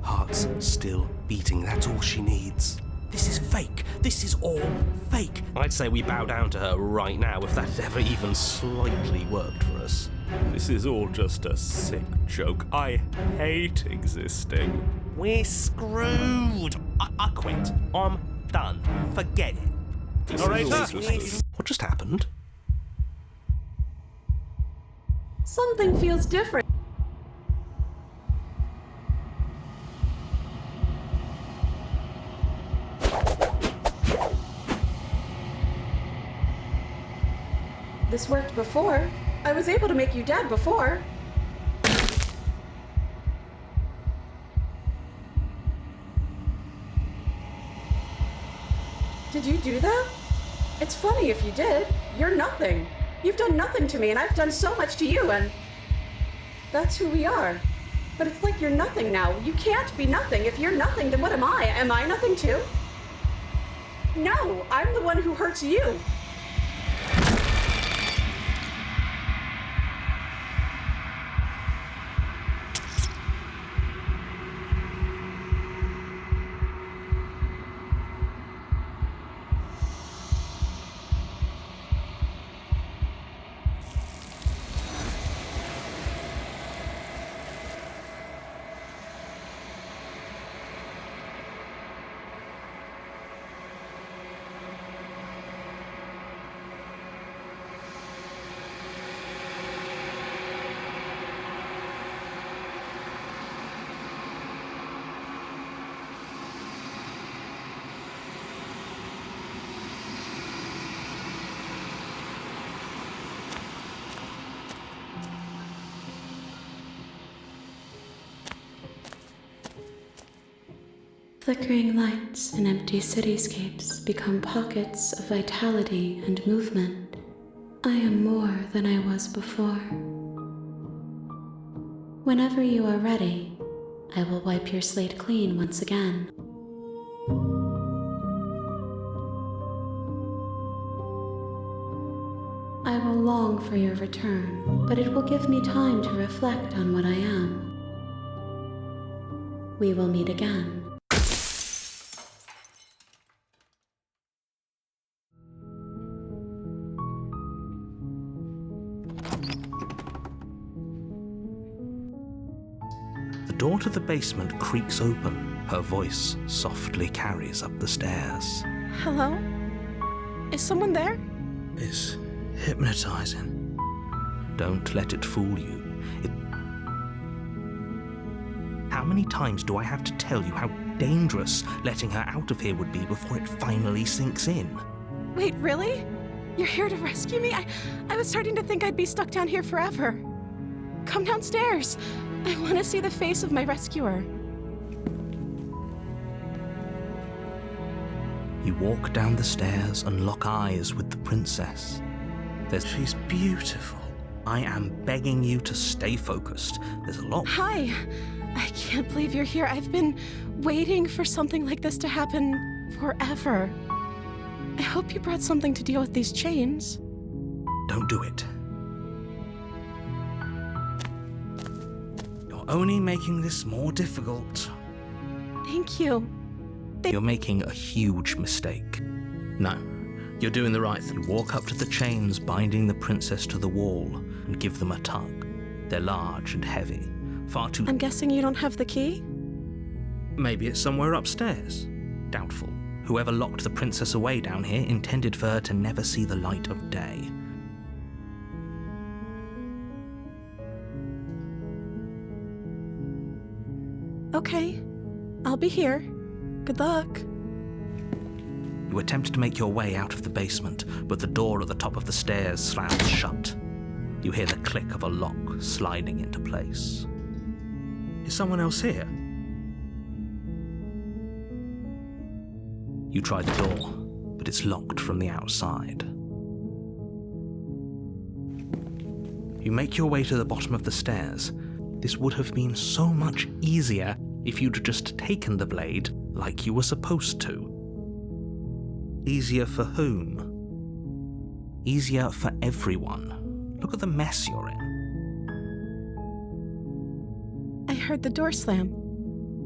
Heart's still beating, that's all she needs. This is fake. This is all fake. I'd say we bow down to her right now if that had ever even slightly worked for us. This is all just a sick joke. I hate existing. We're screwed. I quit. I'm done. Forget it. Narrator! What just happened? Something feels different. This worked before. I was able to make you dead before. Did you do that? It's funny if you did. You're nothing. You've done nothing to me, and I've done so much to you, and that's who we are. But it's like you're nothing now. You can't be nothing. If you're nothing, then what am I? Am I nothing too? No, I'm the one who hurts you. Flickering lights and empty cityscapes become pockets of vitality and movement. I am more than I was before. Whenever you are ready, I will wipe your slate clean once again. I will long for your return, but it will give me time to reflect on what I am. We will meet again. The door to the basement creaks open. Her voice softly carries up the stairs. Hello? Is someone there? It's hypnotizing. Don't let it fool you. How many times do I have to tell you how dangerous letting her out of here would be before it finally sinks in? Wait, really? You're here to rescue me? I was starting to think I'd be stuck down here forever. Come downstairs. I want to see the face of my rescuer. You walk down the stairs and lock eyes with the princess. She's beautiful. I am begging you to stay focused. There's a lot. Hi. I can't believe you're here. I've been waiting for something like this to happen forever. I hope you brought something to deal with these chains. Don't do it. You're only making this more difficult. Thank you. You're making a huge mistake. No, you're doing the right thing. You walk up to the chains binding the princess to the wall and give them a tug. They're large and heavy. Far too... I'm guessing you don't have the key? Maybe it's somewhere upstairs. Doubtful. Whoever locked the princess away down here intended for her to never see the light of day. Okay. I'll be here. Good luck. You attempt to make your way out of the basement, but the door at the top of the stairs slams shut. You hear the click of a lock sliding into place. Is someone else here? You try the door, but it's locked from the outside. You make your way to the bottom of the stairs. This would have been so much easier if you'd just taken the blade like you were supposed to. Easier for whom? Easier for everyone. Look at the mess you're in. I heard the door slam.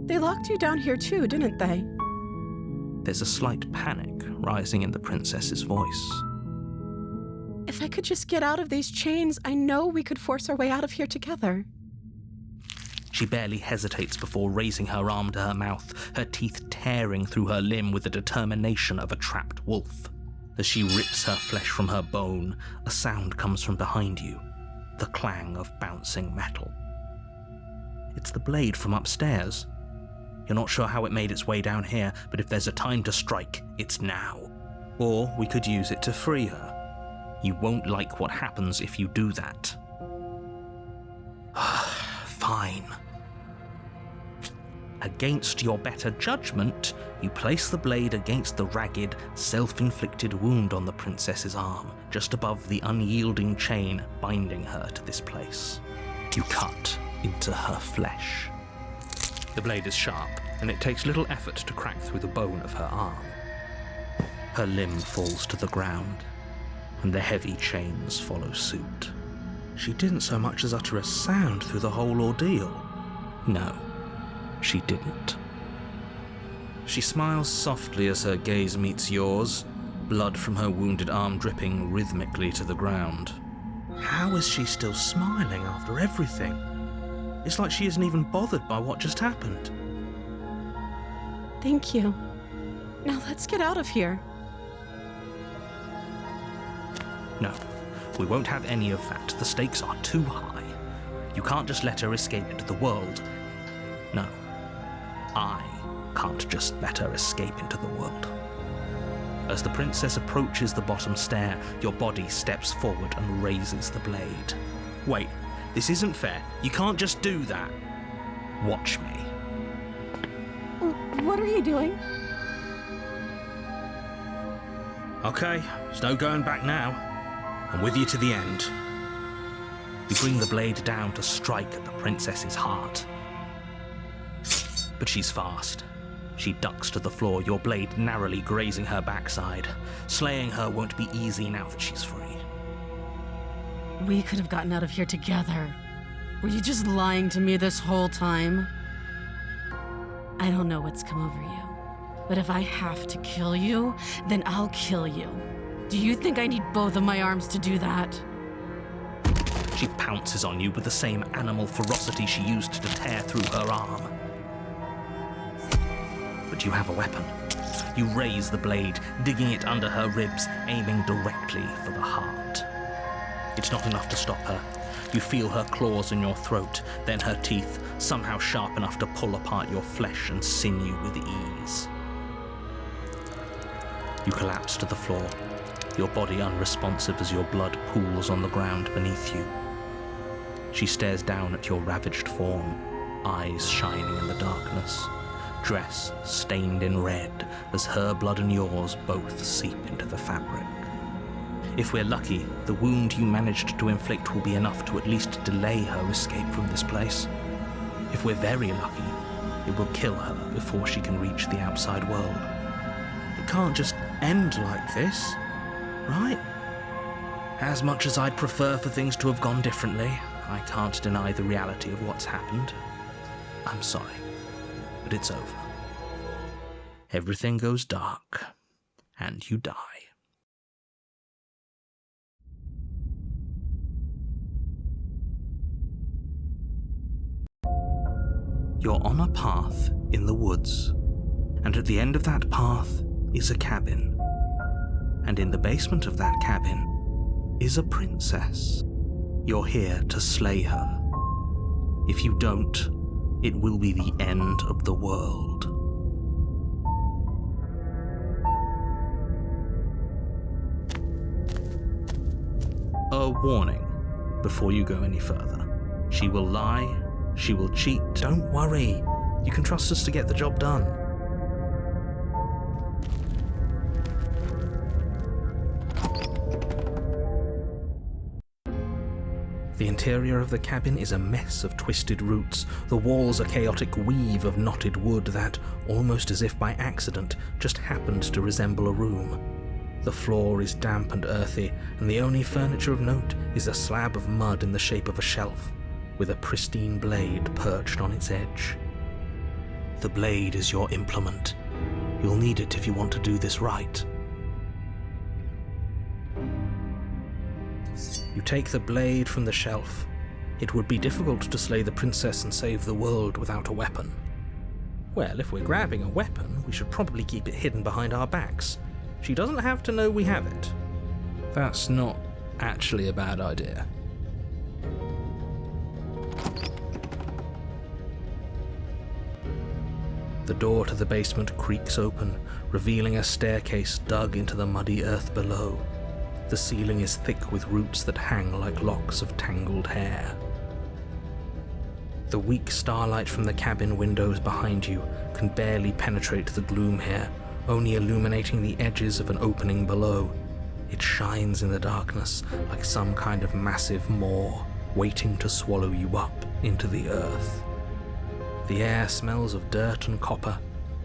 They locked you down here too, didn't they? There's a slight panic rising in the princess's voice. If I could just get out of these chains, I know we could force our way out of here together. She barely hesitates before raising her arm to her mouth, her teeth tearing through her limb with the determination of a trapped wolf. As she rips her flesh from her bone, a sound comes from behind you, the clang of bouncing metal. It's the blade from upstairs. You're not sure how it made its way down here, but if there's a time to strike, it's now. Or we could use it to free her. You won't like what happens if you do that. Fine. Against your better judgment, you place the blade against the ragged, self-inflicted wound on the princess's arm, just above the unyielding chain binding her to this place. You cut into her flesh. The blade is sharp, and it takes little effort to crack through the bone of her arm. Her limb falls to the ground, and the heavy chains follow suit. She didn't so much as utter a sound through the whole ordeal. No, she didn't. She smiles softly as her gaze meets yours, blood from her wounded arm dripping rhythmically to the ground. How is she still smiling after everything? It's like she isn't even bothered by what just happened. Thank you. Now let's get out of here. No, we won't have any of that. The stakes are too high. You can't just let her escape into the world. No, I can't just let her escape into the world. As the princess approaches the bottom stair, your body steps forward and raises the blade. Wait, this isn't fair. You can't just do that. Watch me. What are you doing? Okay, there's no going back now. I'm with you to the end. You bring the blade down to strike at the princess's heart. But she's fast. She ducks to the floor, your blade narrowly grazing her backside. Slaying her won't be easy now that she's free. We could have gotten out of here together. Were you just lying to me this whole time? I don't know what's come over you, but if I have to kill you, then I'll kill you. Do you think I need both of my arms to do that? She pounces on you with the same animal ferocity she used to tear through her arm. But you have a weapon. You raise the blade, digging it under her ribs, aiming directly for the heart. It's not enough to stop her. You feel her claws in your throat, then her teeth, somehow sharp enough to pull apart your flesh and sinew with ease. You collapse to the floor, your body unresponsive as your blood pools on the ground beneath you. She stares down at your ravaged form, eyes shining in the darkness, dress stained in red as her blood and yours both seep into the fabric. If we're lucky, the wound you managed to inflict will be enough to at least delay her escape from this place. If we're very lucky, it will kill her before she can reach the outside world. It can't just end like this, right? As much as I'd prefer for things to have gone differently, I can't deny the reality of what's happened. I'm sorry, but it's over. Everything goes dark, and you die. You're on a path in the woods, and at the end of that path is a cabin. And in the basement of that cabin is a princess. You're here to slay her. If you don't, it will be the end of the world. A warning before you go any further. She will lie. She will cheat. Don't worry. You can trust us to get the job done. The interior of the cabin is a mess of twisted roots. The walls a chaotic weave of knotted wood that, almost as if by accident, just happened to resemble a room. The floor is damp and earthy, and the only furniture of note is a slab of mud in the shape of a shelf, with a pristine blade perched on its edge. The blade is your implement. You'll need it if you want to do this right. You take the blade from the shelf. It would be difficult to slay the princess and save the world without a weapon. Well, if we're grabbing a weapon, we should probably keep it hidden behind our backs. She doesn't have to know we have it. That's not actually a bad idea. The door to the basement creaks open, revealing a staircase dug into the muddy earth below. The ceiling is thick with roots that hang like locks of tangled hair. The weak starlight from the cabin windows behind you can barely penetrate the gloom here, only illuminating the edges of an opening below. It shines in the darkness like some kind of massive maw, waiting to swallow you up into the earth. The air smells of dirt and copper.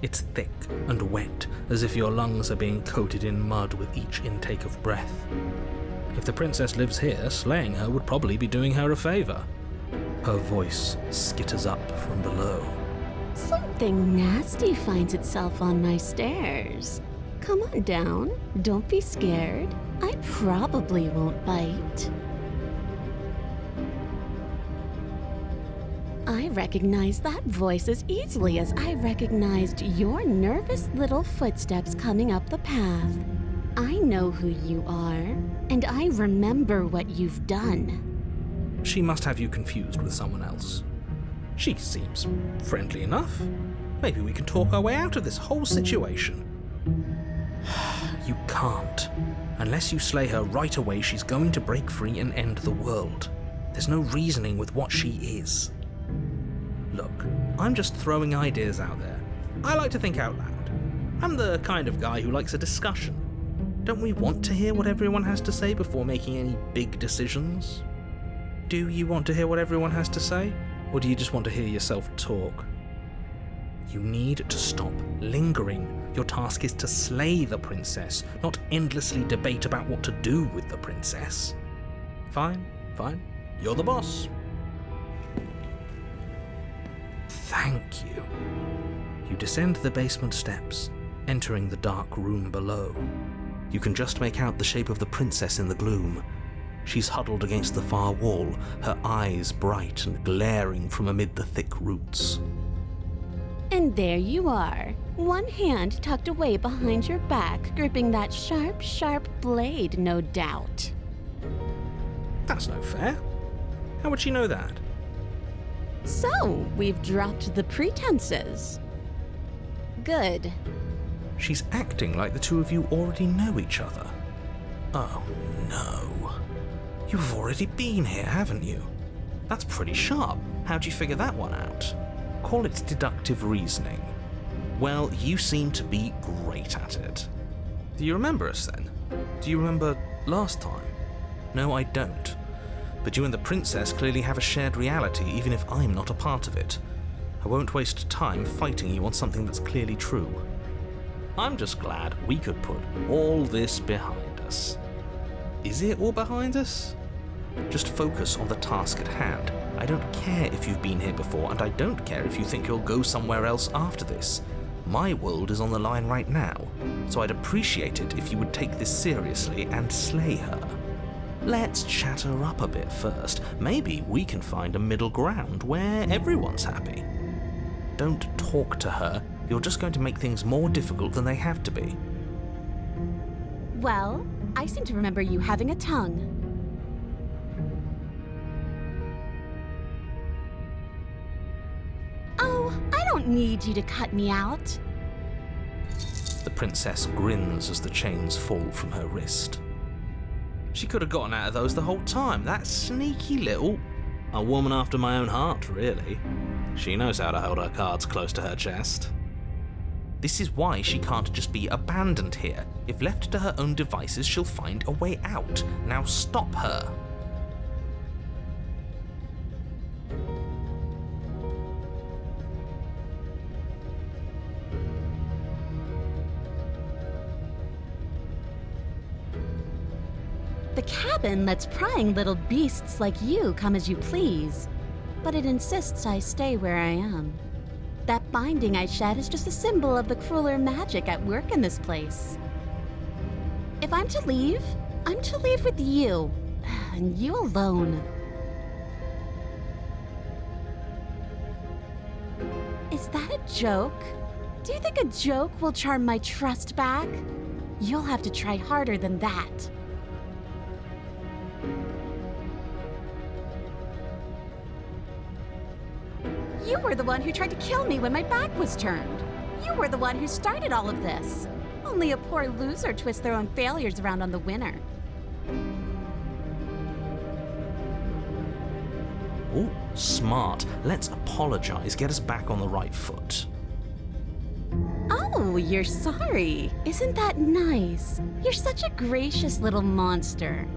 It's thick and wet, as if your lungs are being coated in mud with each intake of breath. If the princess lives here, slaying her would probably be doing her a favor. Her voice skitters up from below. Something nasty finds itself on my stairs. Come on down. Don't be scared. I probably won't bite. I recognize that voice as easily as I recognized your nervous little footsteps coming up the path. I know who you are, and I remember what you've done. She must have you confused with someone else. She seems friendly enough. Maybe we can talk our way out of this whole situation. You can't. Unless you slay her right away, she's going to break free and end the world. There's no reasoning with what she is. Look, I'm just throwing ideas out there. I like to think out loud. I'm the kind of guy who likes a discussion. Don't we want to hear what everyone has to say before making any big decisions? Do you want to hear what everyone has to say? Or do you just want to hear yourself talk? You need to stop lingering. Your task is to slay the princess, not endlessly debate about what to do with the princess. Fine. You're the boss. Thank you. You descend the basement steps, entering the dark room below. You can just make out the shape of the princess in the gloom. She's huddled against the far wall, her eyes bright and glaring from amid the thick roots. And there you are, one hand tucked away behind your back, gripping that sharp, sharp blade, no doubt. That's no fair. How would she know that? So, we've dropped the pretenses. Good. She's acting like the two of you already know each other. Oh no. You've already been here, haven't you? That's pretty sharp. How'd you figure that one out? Call it deductive reasoning. Well, you seem to be great at it. Do you remember us then? Do you remember last time? No, I don't. But you and the princess clearly have a shared reality, even if I'm not a part of it. I won't waste time fighting you on something that's clearly true. I'm just glad we could put all this behind us. Is it all behind us? Just focus on the task at hand. I don't care if you've been here before, and I don't care if you think you'll go somewhere else after this. My world is on the line right now, so I'd appreciate it if you would take this seriously and slay her. Let's chat her up a bit first. Maybe we can find a middle ground where everyone's happy. Don't talk to her. You're just going to make things more difficult than they have to be. Well, I seem to remember you having a tongue. Oh, I don't need you to cut me out. The princess grins as the chains fall from her wrist. She could have gotten out of those the whole time. That sneaky little... A woman after my own heart, really. She knows how to hold her cards close to her chest. This is why she can't just be abandoned here. If left to her own devices, she'll find a way out. Now stop her. The cabin lets prying little beasts like you come as you please, but it insists I stay where I am. That binding I shed is just a symbol of the crueler magic at work in this place. If I'm to leave with you, and you alone. Is that a joke? Do you think a joke will charm my trust back? You'll have to try harder than that. You were the one who tried to kill me when my back was turned. You were the one who started all of this. Only a poor loser twists their own failures around on the winner. Ooh, smart. Let's apologize, get us back on the right foot. Oh, you're sorry. Isn't that nice? You're such a gracious little monster.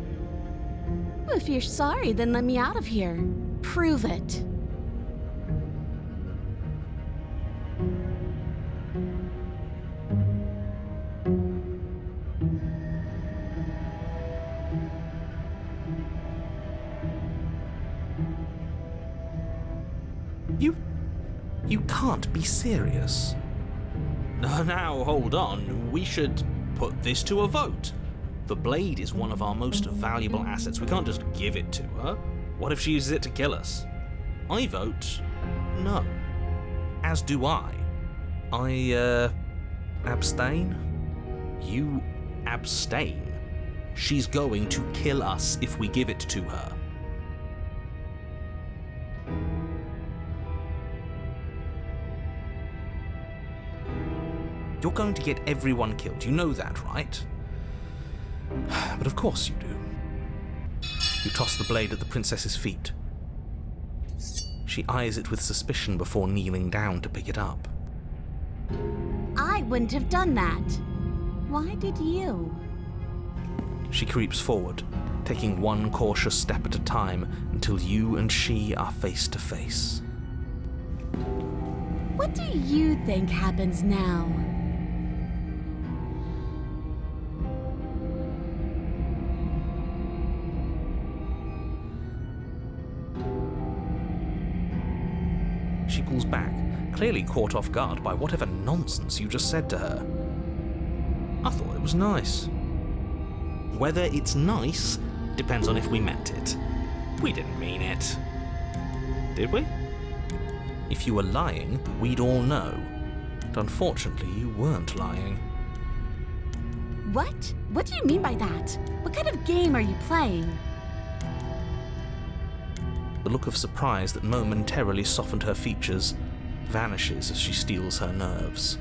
If you're sorry, then let me out of here. Prove it. You can't be serious. Now, hold on. We should put this to a vote. The blade is one of our most valuable assets. We can't just give it to her. What if she uses it to kill us? I vote no. As do I. Abstain? You abstain? She's going to kill us if we give it to her. You're going to get everyone killed. You know that, right? But of course you do. You toss the blade at the princess's feet. She eyes it with suspicion before kneeling down to pick it up. I wouldn't have done that. Why did you? She creeps forward, taking one cautious step at a time until you and she are face to face. What do you think happens now? She pulls back, clearly caught off guard by whatever nonsense you just said to her. I thought it was nice. Whether it's nice depends on if we meant it. We didn't mean it. Did we? If you were lying, we'd all know. But unfortunately, you weren't lying. What? What do you mean by that? What kind of game are you playing? The look of surprise that momentarily softened her features vanishes as she steels her nerves.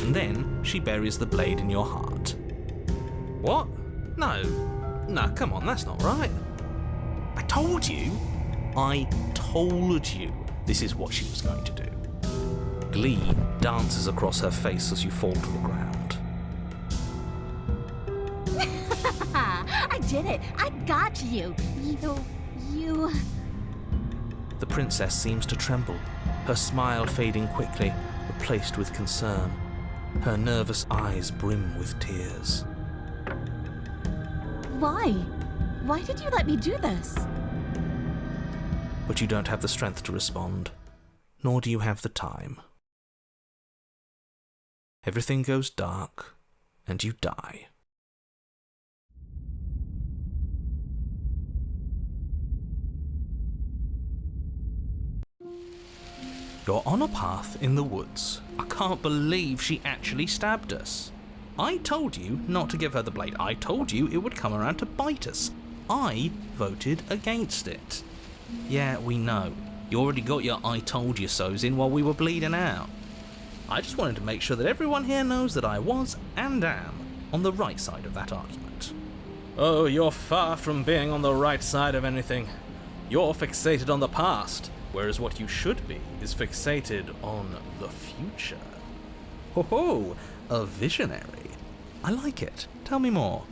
And then she buries the blade in your heart. What? No, come on, that's not right. I told you this is what she was going to do. Glee dances across her face as you fall to the ground. I did it! I got you! You... The princess seems to tremble, her smile fading quickly, replaced with concern. Her nervous eyes brim with tears. Why? Why did you let me do this? But you don't have the strength to respond, nor do you have the time. Everything goes dark, and you die. You're on a path in the woods. I can't believe she actually stabbed us. I told you not to give her the blade. I told you it would come around to bite us. I voted against it. Yeah, we know. You already got your I told you so's in while we were bleeding out. I just wanted to make sure that everyone here knows that I was and am on the right side of that argument. Oh, you're far from being on the right side of anything. You're fixated on the past. Whereas what you should be is fixated on the future. Ho ho, a visionary. I like it. Tell me more.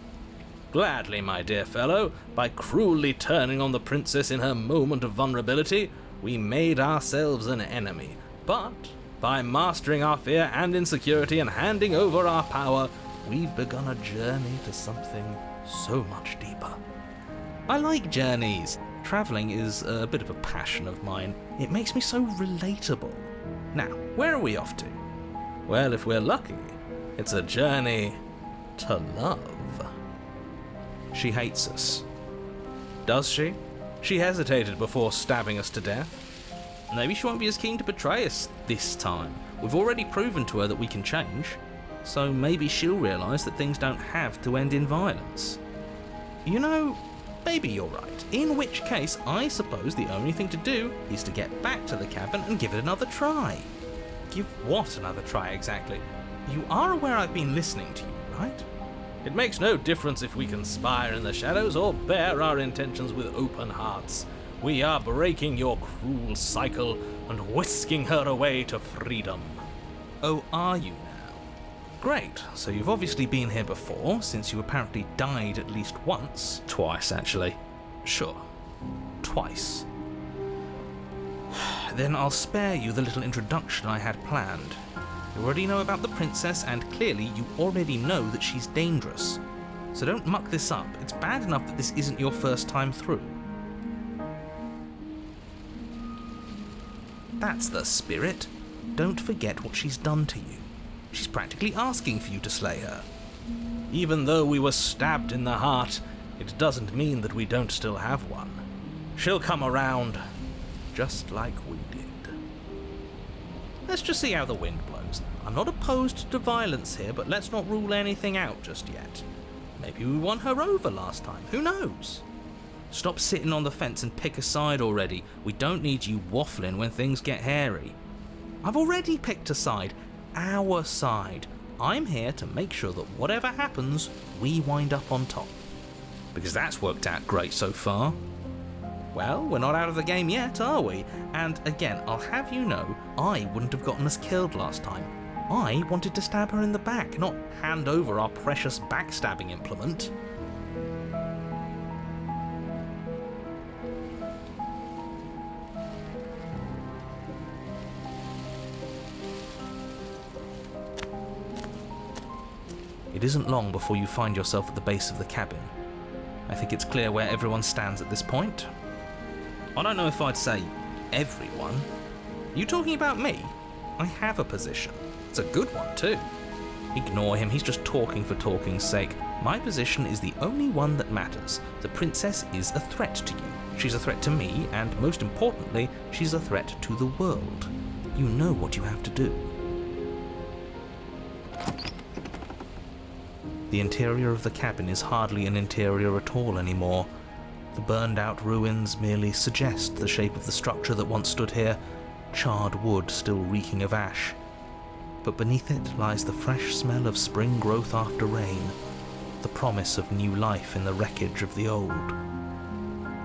Gladly, my dear fellow. By cruelly turning on the princess in her moment of vulnerability, we made ourselves an enemy. But by mastering our fear and insecurity and handing over our power, we've begun a journey to something so much deeper. I like journeys. travelling is a bit of a passion of mine. It makes me so relatable. Now, where are we off to? Well, if we're lucky, it's a journey to love. She hates us. Does she? She hesitated before stabbing us to death. Maybe she won't be as keen to betray us this time. We've already proven to her that we can change, so maybe she'll realise that things don't have to end in violence. You know, maybe you're right, in which case I suppose the only thing to do is to get back to the cabin and give it another try. Give what another try exactly? You are aware I've been listening to you, right? It makes no difference if we conspire in the shadows or bear our intentions with open hearts. We are breaking your cruel cycle and whisking her away to freedom. Oh, are you now? Great, so you've obviously been here before, since you apparently died at least once. Twice, actually. Sure. Twice. Then I'll spare you the little introduction I had planned. You already know about the princess, and clearly you already know that she's dangerous. So don't muck this up. It's bad enough that this isn't your first time through. That's the spirit. Don't forget what she's done to you. She's practically asking for you to slay her. Even though we were stabbed in the heart, it doesn't mean that we don't still have one. She'll come around, just like we did. Let's just see how the wind blows. I'm not opposed to violence here, but let's not rule anything out just yet. Maybe we won her over last time, who knows? Stop sitting on the fence and pick a side already. We don't need you waffling when things get hairy. I've already picked a side, our side. I'm here to make sure that whatever happens, we wind up on top. Because that's worked out great so far. Well, we're not out of the game yet, are we? And again, I'll have you know, I wouldn't have gotten us killed last time. I wanted to stab her in the back, not hand over our precious backstabbing implement. It isn't long before you find yourself at the base of the cabin. I think it's clear where everyone stands at this point. I don't know if I'd say everyone. You talking about me? I have a position. It's a good one too. Ignore him, he's just talking for talking's sake. My position is the only one that matters. The princess is a threat to you. She's a threat to me, and most importantly, she's a threat to the world. You know what you have to do. The interior of the cabin is hardly an interior at all anymore. The burned-out ruins merely suggest the shape of the structure that once stood here, charred wood still reeking of ash. But beneath it lies the fresh smell of spring growth after rain, the promise of new life in the wreckage of the old.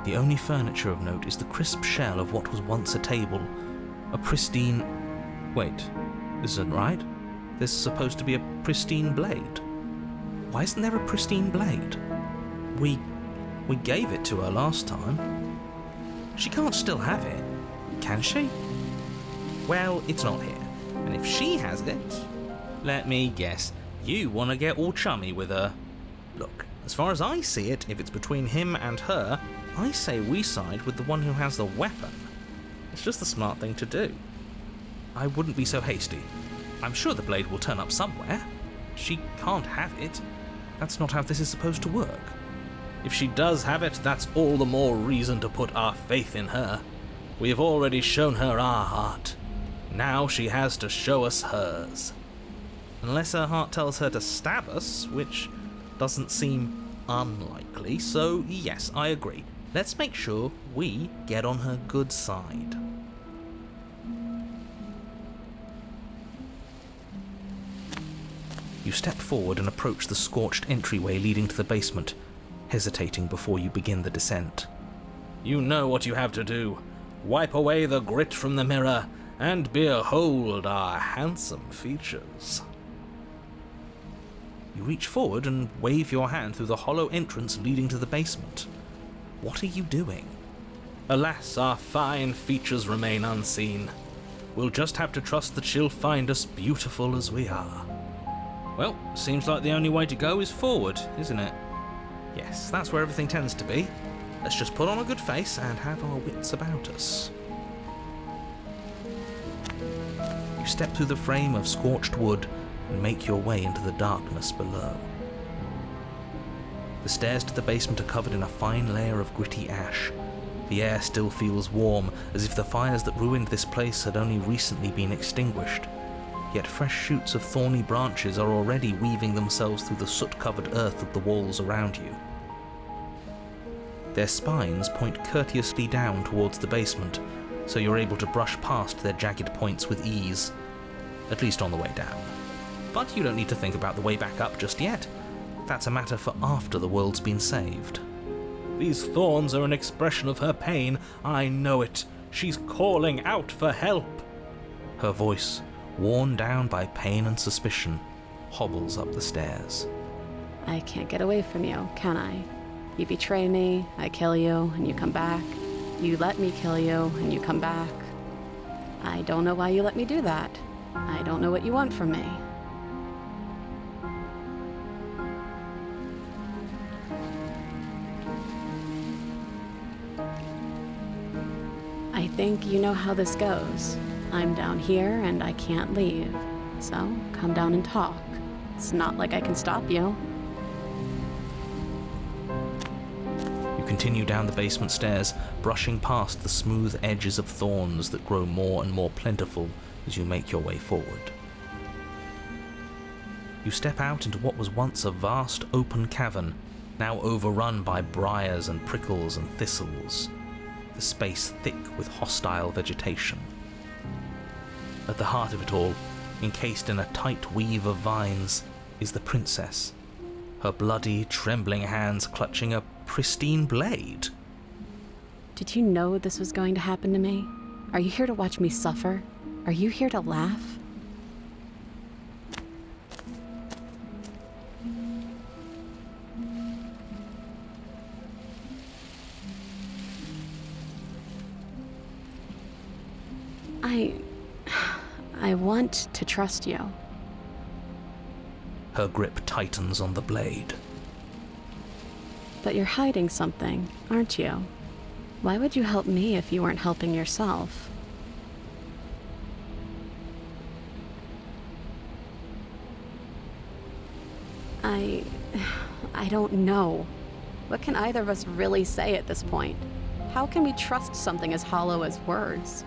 The only furniture of note is the crisp shell of what was once a table, a pristine... Wait, this isn't right? There's supposed to be a pristine blade. Why isn't there a pristine blade? We gave it to her last time. She can't still have it, can she? Well, it's not here. And if she has it, let me guess, you want to get all chummy with her. Look, as far as I see it, if it's between him and her, I say we side with the one who has the weapon. It's just the smart thing to do. I wouldn't be so hasty. I'm sure the blade will turn up somewhere. She can't have it. That's not how this is supposed to work. If she does have it, that's all the more reason to put our faith in her. We have already shown her our heart. Now she has to show us hers. Unless her heart tells her to stab us, which doesn't seem unlikely, so yes, I agree. Let's make sure we get on her good side. You step forward and approach the scorched entryway leading to the basement, hesitating before you begin the descent. You know what you have to do. Wipe away the grit from the mirror, and behold our handsome features. You reach forward and wave your hand through the hollow entrance leading to the basement. What are you doing? Alas, our fine features remain unseen. We'll just have to trust that she'll find us beautiful as we are. Well, seems like the only way to go is forward, isn't it? Yes, that's where everything tends to be. Let's just put on a good face and have our wits about us. You step through the frame of scorched wood and make your way into the darkness below. The stairs to the basement are covered in a fine layer of gritty ash. The air still feels warm, as if the fires that ruined this place had only recently been extinguished. Yet fresh shoots of thorny branches are already weaving themselves through the soot-covered earth of the walls around you. Their spines point courteously down towards the basement, so you're able to brush past their jagged points with ease, at least on the way down. But you don't need to think about the way back up just yet. That's a matter for after the world's been saved. These thorns are an expression of her pain. I know it. She's calling out for help. Her voice, worn down by pain and suspicion, hobbles up the stairs. I can't get away from you, can I? You betray me, I kill you, and you come back. You let me kill you, and you come back. I don't know why you let me do that. I don't know what you want from me. I think you know how this goes. I'm down here and I can't leave. So, come down and talk. It's not like I can stop you. You continue down the basement stairs, brushing past the smooth edges of thorns that grow more and more plentiful as you make your way forward. You step out into what was once a vast open cavern, now overrun by briars and prickles and thistles, the space thick with hostile vegetation. At the heart of it all, encased in a tight weave of vines, is the princess, her bloody, trembling hands clutching a pristine blade. Did you know this was going to happen to me? Are you here to watch me suffer? Are you here to laugh? I want to trust you. Her grip tightens on the blade. But you're hiding something, aren't you? Why would you help me if you weren't helping yourself? I don't know. What can either of us really say at this point? How can we trust something as hollow as words?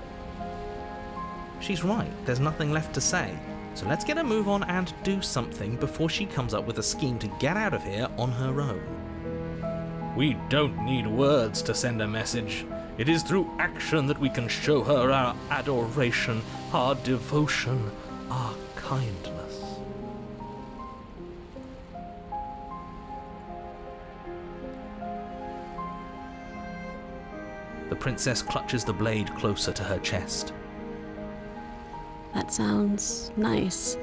She's right, there's nothing left to say. So let's get a move on and do something before she comes up with a scheme to get out of here on her own. We don't need words to send a message. It is through action that we can show her our adoration, our devotion, our kindness. The princess clutches the blade closer to her chest. That sounds nice.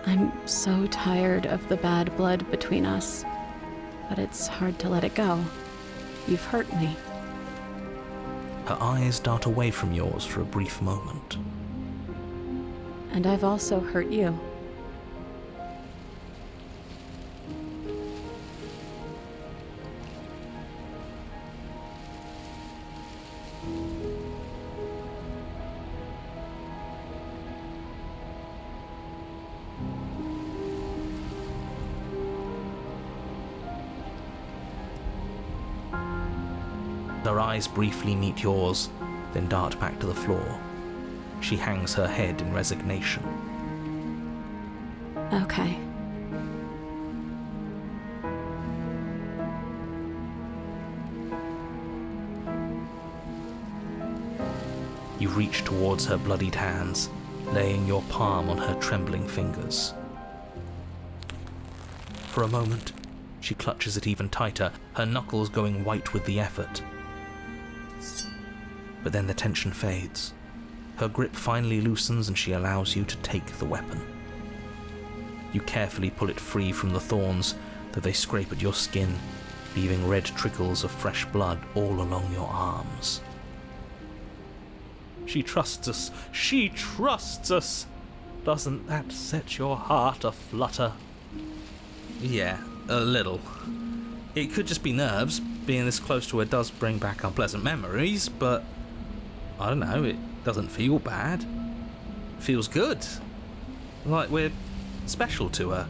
I'm so tired of the bad blood between us, but it's hard to let it go. You've hurt me. Her eyes dart away from yours for a brief moment. And I've also hurt you. Her eyes briefly meet yours, then dart back to the floor. She hangs her head in resignation. Okay. You reach towards her bloodied hands, laying your palm on her trembling fingers. For a moment, she clutches it even tighter, her knuckles going white with the effort. But then the tension fades. Her grip finally loosens and she allows you to take the weapon. You carefully pull it free from the thorns, though they scrape at your skin, leaving red trickles of fresh blood all along your arms. She trusts us! She trusts us! Doesn't that set your heart aflutter? Yeah, a little. It could just be nerves. Being this close to her does bring back unpleasant memories, but I don't know, it doesn't feel bad. It feels good. Like we're special to her.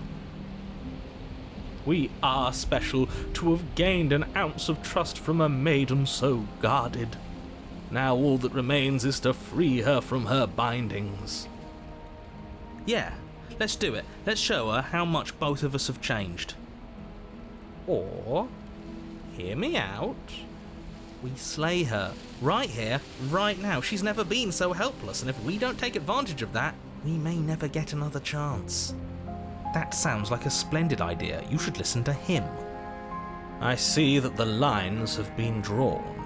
We are special to have gained an ounce of trust from a maiden so guarded. Now all that remains is to free her from her bindings. Yeah, let's do it. Let's show her how much both of us have changed. Or, hear me out, we slay her. Right here, right now. She's never been so helpless, and if we don't take advantage of that, we may never get another chance. That sounds like a splendid idea. You should listen to him. I see that the lines have been drawn.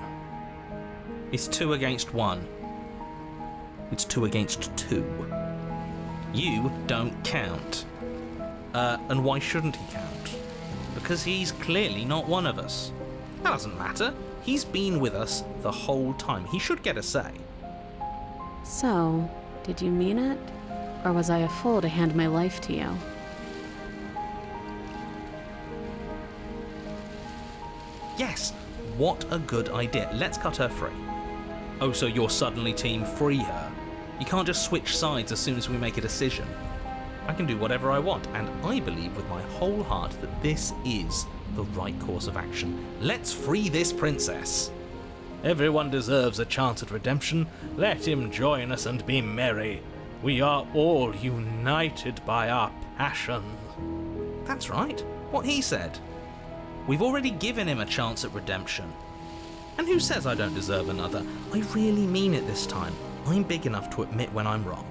It's 2 against 1. It's 2 against 2. You don't count. And why shouldn't he count? Because he's clearly not one of us. That doesn't matter. He's been with us the whole time. He should get a say. So, did you mean it? Or was I a fool to hand my life to you? Yes, what a good idea. Let's cut her free. Oh, so you're suddenly team free her? You can't just switch sides as soon as we make a decision. I can do whatever I want, and I believe with my whole heart that this is the right course of action. Let's free this princess. Everyone deserves a chance at redemption. Let him join us and be merry. We are all united by our passion. That's right, what he said. We've already given him a chance at redemption. And who says I don't deserve another? I really mean it this time. I'm big enough to admit when I'm wrong.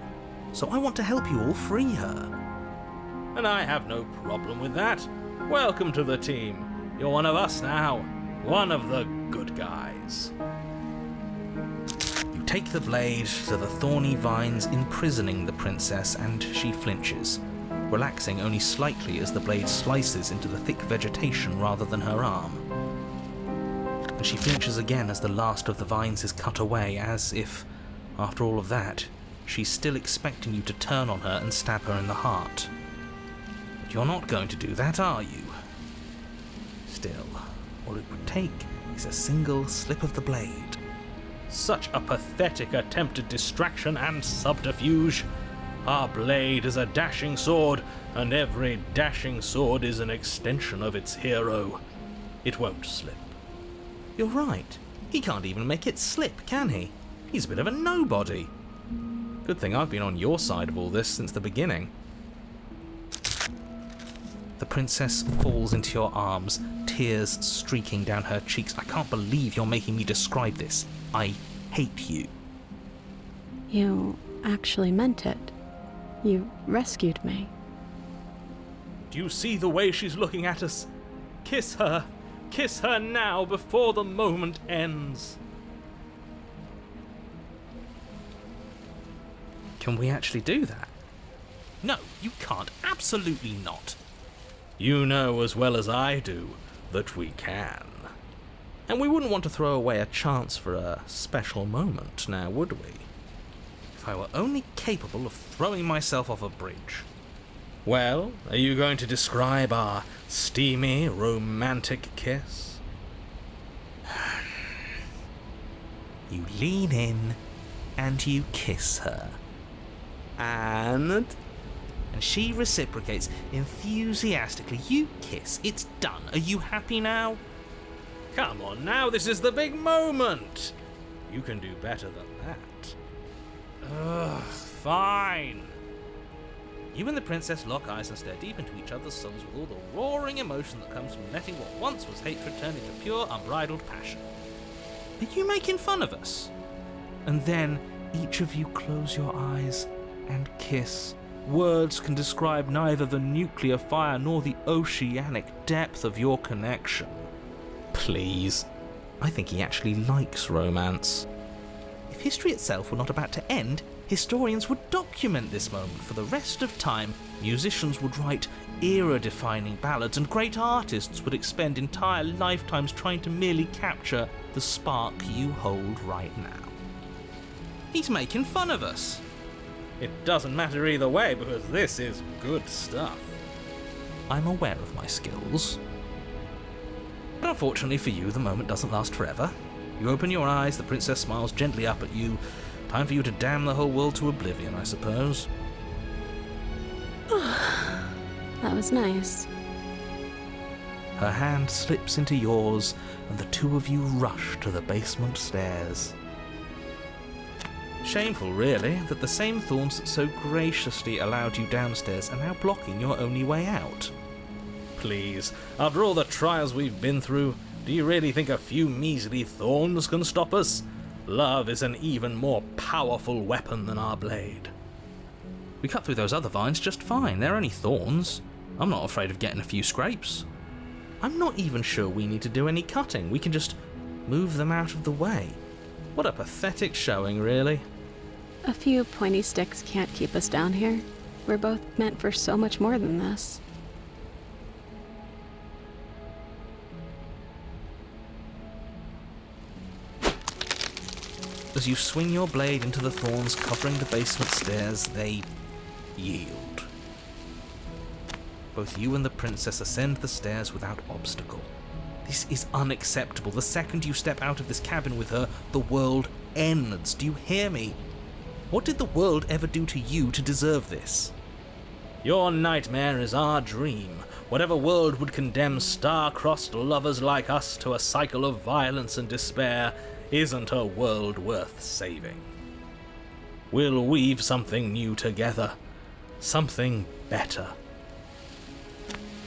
So I want to help you all free her. And I have no problem with that. Welcome to the team. You're one of us now. One of the good guys. You take the blade to the thorny vines imprisoning the princess, and she flinches, relaxing only slightly as the blade slices into the thick vegetation rather than her arm. And she flinches again as the last of the vines is cut away, as if, after all of that, she's still expecting you to turn on her and stab her in the heart. But you're not going to do that, are you? Still, all it would take is a single slip of the blade. Such a pathetic attempt at distraction and subterfuge. Our blade is a dashing sword, and every dashing sword is an extension of its hero. It won't slip. You're right. He can't even make it slip, can he? He's a bit of a nobody. Good thing I've been on your side of all this since the beginning. The princess falls into your arms, tears streaking down her cheeks. I can't believe you're making me describe this. I hate you. You actually meant it. You rescued me. Do you see the way she's looking at us? Kiss her. Kiss her now before the moment ends. Can we actually do that? No, you can't. Absolutely not. You know as well as I do that we can. And we wouldn't want to throw away a chance for a special moment, now would we? If I were only capable of throwing myself off a bridge. Well, are you going to describe our steamy, romantic kiss? You lean in and you kiss her. And she reciprocates enthusiastically. You kiss. It's done. Are you happy now? Come on now, this is the big moment. You can do better than that. Ugh, fine. You and the princess lock eyes and stare deep into each other's souls with all the roaring emotion that comes from letting what once was hatred turn into pure, unbridled passion. Are you making fun of us? And then each of you close your eyes and kiss. Words can describe neither the nuclear fire nor the oceanic depth of your connection. Please. I think he actually likes romance. If history itself were not about to end, historians would document this moment for the rest of time. Musicians would write era-defining ballads, and great artists would expend entire lifetimes trying to merely capture the spark you hold right now. He's making fun of us. It doesn't matter either way, because this is good stuff. I'm aware of my skills. But unfortunately for you, the moment doesn't last forever. You open your eyes, the princess smiles gently up at you. Time for you to damn the whole world to oblivion, I suppose. That was nice. Her hand slips into yours, and the two of you rush to the basement stairs. Shameful, really, that the same thorns that so graciously allowed you downstairs are now blocking your only way out. Please, after all the trials we've been through, do you really think a few measly thorns can stop us? Love is an even more powerful weapon than our blade. We cut through those other vines just fine, they're only thorns. I'm not afraid of getting a few scrapes. I'm not even sure we need to do any cutting, we can just move them out of the way. What a pathetic showing, really. A few pointy sticks can't keep us down here. We're both meant for so much more than this. As you swing your blade into the thorns covering the basement stairs, they yield. Both you and the princess ascend the stairs without obstacle. This is unacceptable. The second you step out of this cabin with her, the world ends. Do you hear me? What did the world ever do to you to deserve this? Your nightmare is our dream. Whatever world would condemn star-crossed lovers like us to a cycle of violence and despair isn't a world worth saving. We'll weave something new together. Something better.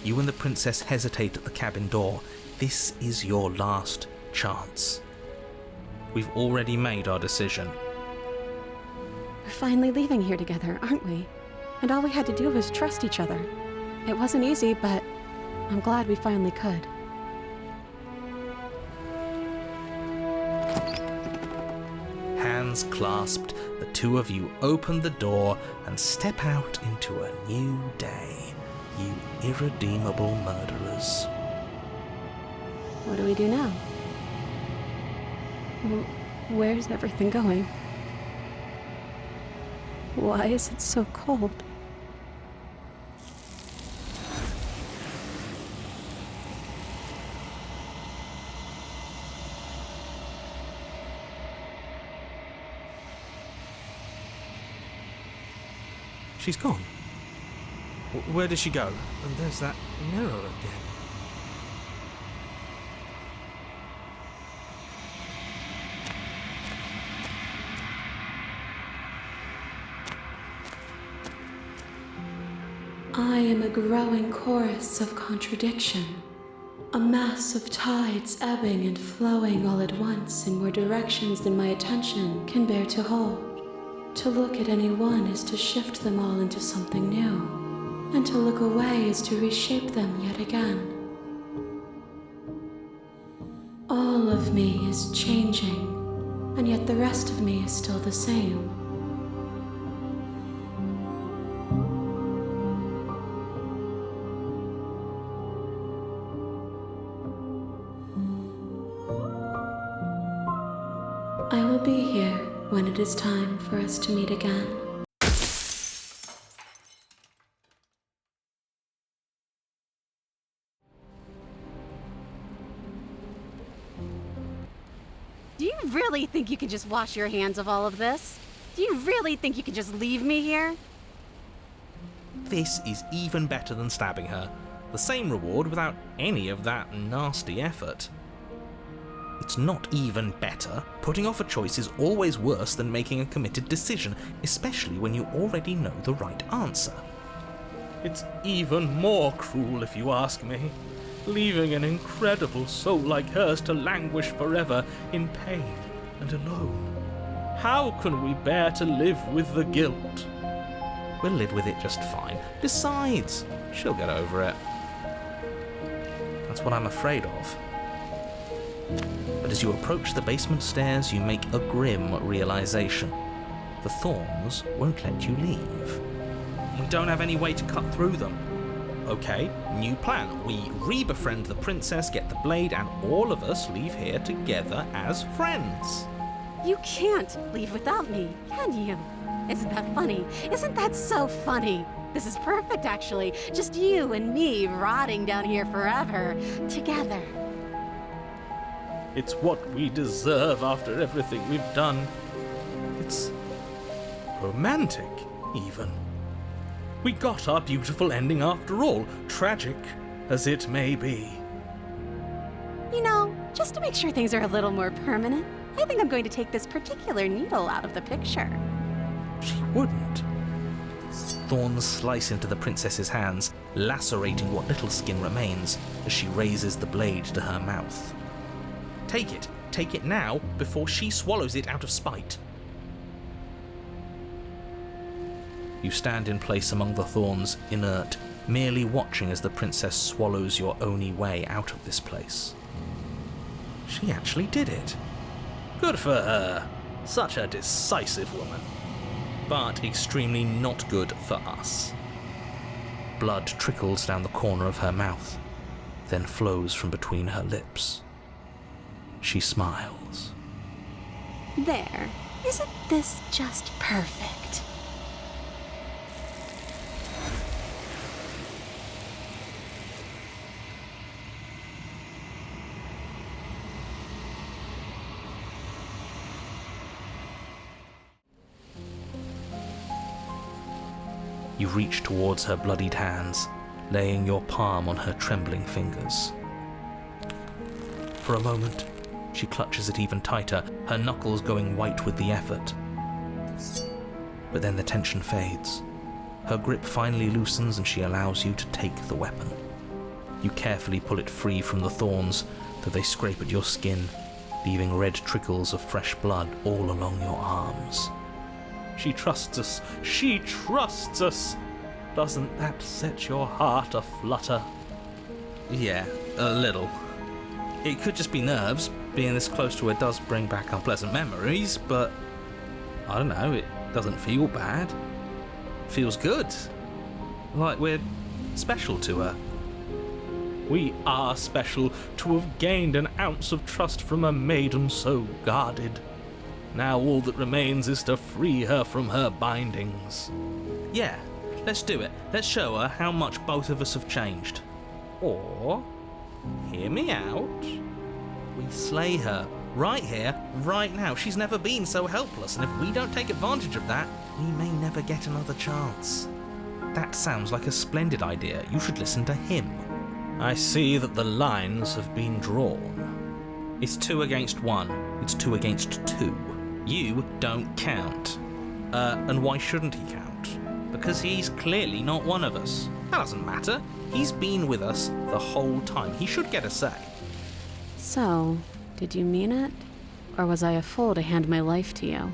You and the princess hesitate at the cabin door. This is your last chance. We've already made our decision. We're finally leaving here together, aren't we? And all we had to do was trust each other. It wasn't easy, but I'm glad we finally could. Hands clasped, the two of you open the door and step out into a new day, you irredeemable murderers. What do we do now? Where's everything going? Why is it so cold? She's gone. Where did she go? And there's that mirror again. I am a growing chorus of contradiction, a mass of tides ebbing and flowing all at once in more directions than my attention can bear to hold. To look at any one is to shift them all into something new, and to look away is to reshape them yet again. All of me is changing, and yet the rest of me is still the same. I will be here when it is time for us to meet again. Do you really think you can just wash your hands of all of this? Do you really think you can just leave me here? This is even better than stabbing her. The same reward without any of that nasty effort. It's not even better. Putting off a choice is always worse than making a committed decision, especially when you already know the right answer. It's even more cruel if you ask me. Leaving an incredible soul like hers to languish forever in pain and alone. How can we bear to live with the guilt? We'll live with it just fine. Besides, she'll get over it. That's what I'm afraid of. But as you approach the basement stairs, you make a grim realization. The thorns won't let you leave. We don't have any way to cut through them. Okay, new plan. We re-befriend the princess, get the blade, and all of us leave here together as friends. You can't leave without me, can you? Isn't that funny? Isn't that so funny? This is perfect, actually. Just you and me rotting down here forever, together. It's what we deserve after everything we've done. It's romantic, even. We got our beautiful ending after all, tragic as it may be. You know, just to make sure things are a little more permanent, I think I'm going to take this particular needle out of the picture. She wouldn't. Thorns slice into the princess's hands, lacerating what little skin remains as she raises the blade to her mouth. Take it now, before she swallows it out of spite. You stand in place among the thorns, inert, merely watching as the princess swallows your only way out of this place. She actually did it. Good for her. Such a decisive woman. But extremely not good for us. Blood trickles down the corner of her mouth, then flows from between her lips. She smiles. There. Isn't this just perfect? You reach towards her bloodied hands, laying your palm on her trembling fingers. For a moment, she clutches it even tighter, her knuckles going white with the effort. But then the tension fades. Her grip finally loosens and she allows you to take the weapon. You carefully pull it free from the thorns, though they scrape at your skin, leaving red trickles of fresh blood all along your arms. She trusts us. She trusts us. Doesn't that set your heart aflutter? Yeah, a little. It could just be nerves. Being this close to her does bring back unpleasant memories, but I don't know, it doesn't feel bad. It feels good. Like we're special to her. We are special to have gained an ounce of trust from a maiden so guarded. Now all that remains is to free her from her bindings. Yeah, let's do it. Let's show her how much both of us have changed. Or, hear me out, we slay her right here, right now. She's never been so helpless, and if we don't take advantage of that, we may never get another chance. That sounds like a splendid idea. You should listen to him. I see that the lines have been drawn. It's 2 against 1. It's 2 against 2. You don't count. And why shouldn't he count? Because he's clearly not one of us. That doesn't matter. He's been with us the whole time. He should get a say. So, did you mean it? Or was I a fool to hand my life to you?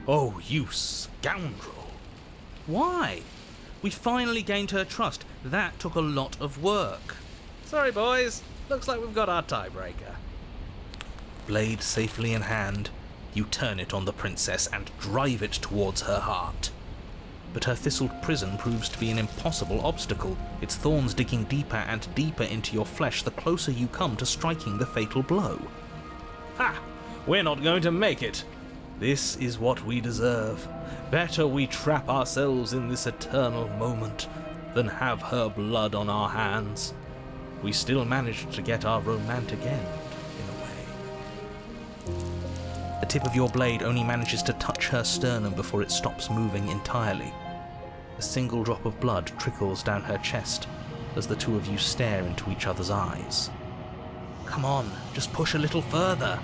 Oh, you scoundrel. Why? We finally gained her trust. That took a lot of work. Sorry, boys. Looks like we've got our tiebreaker. Blade safely in hand, you turn it on the princess and drive it towards her heart. But her thistled prison proves to be an impossible obstacle, its thorns digging deeper and deeper into your flesh the closer you come to striking the fatal blow. Ha! We're not going to make it. This is what we deserve. Better we trap ourselves in this eternal moment than have her blood on our hands. We still managed to get our romantic end, in a way. The tip of your blade only manages to touch her sternum before it stops moving entirely. A single drop of blood trickles down her chest as the two of you stare into each other's eyes. Come on, just push a little further.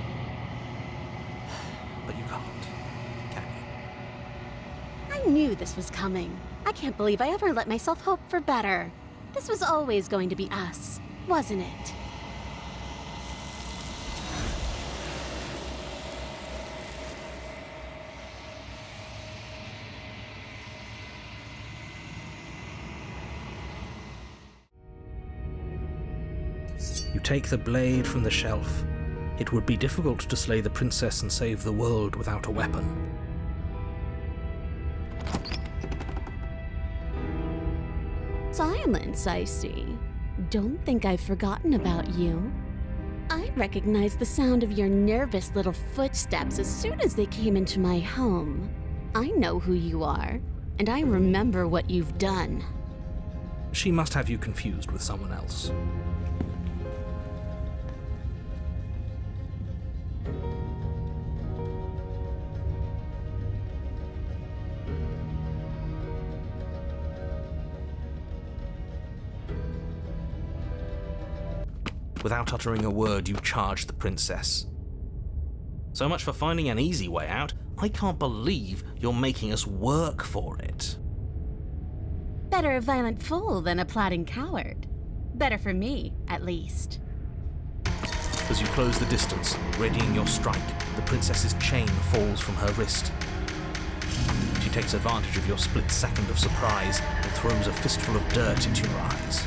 But you can't, can you? I knew this was coming. I can't believe I ever let myself hope for better. This was always going to be us, wasn't it? You take the blade from the shelf. It would be difficult to slay the princess and save the world without a weapon. Silence, I see. Don't think I've forgotten about you. I recognized the sound of your nervous little footsteps as soon as they came into my home. I know who you are, and I remember what you've done. She must have you confused with someone else. Without uttering a word, you charge the princess. So much for finding an easy way out. I can't believe you're making us work for it. Better a violent fool than a plotting coward. Better for me, at least. As you close the distance, readying your strike, the princess's chain falls from her wrist. She takes advantage of your split second of surprise and throws a fistful of dirt into your eyes.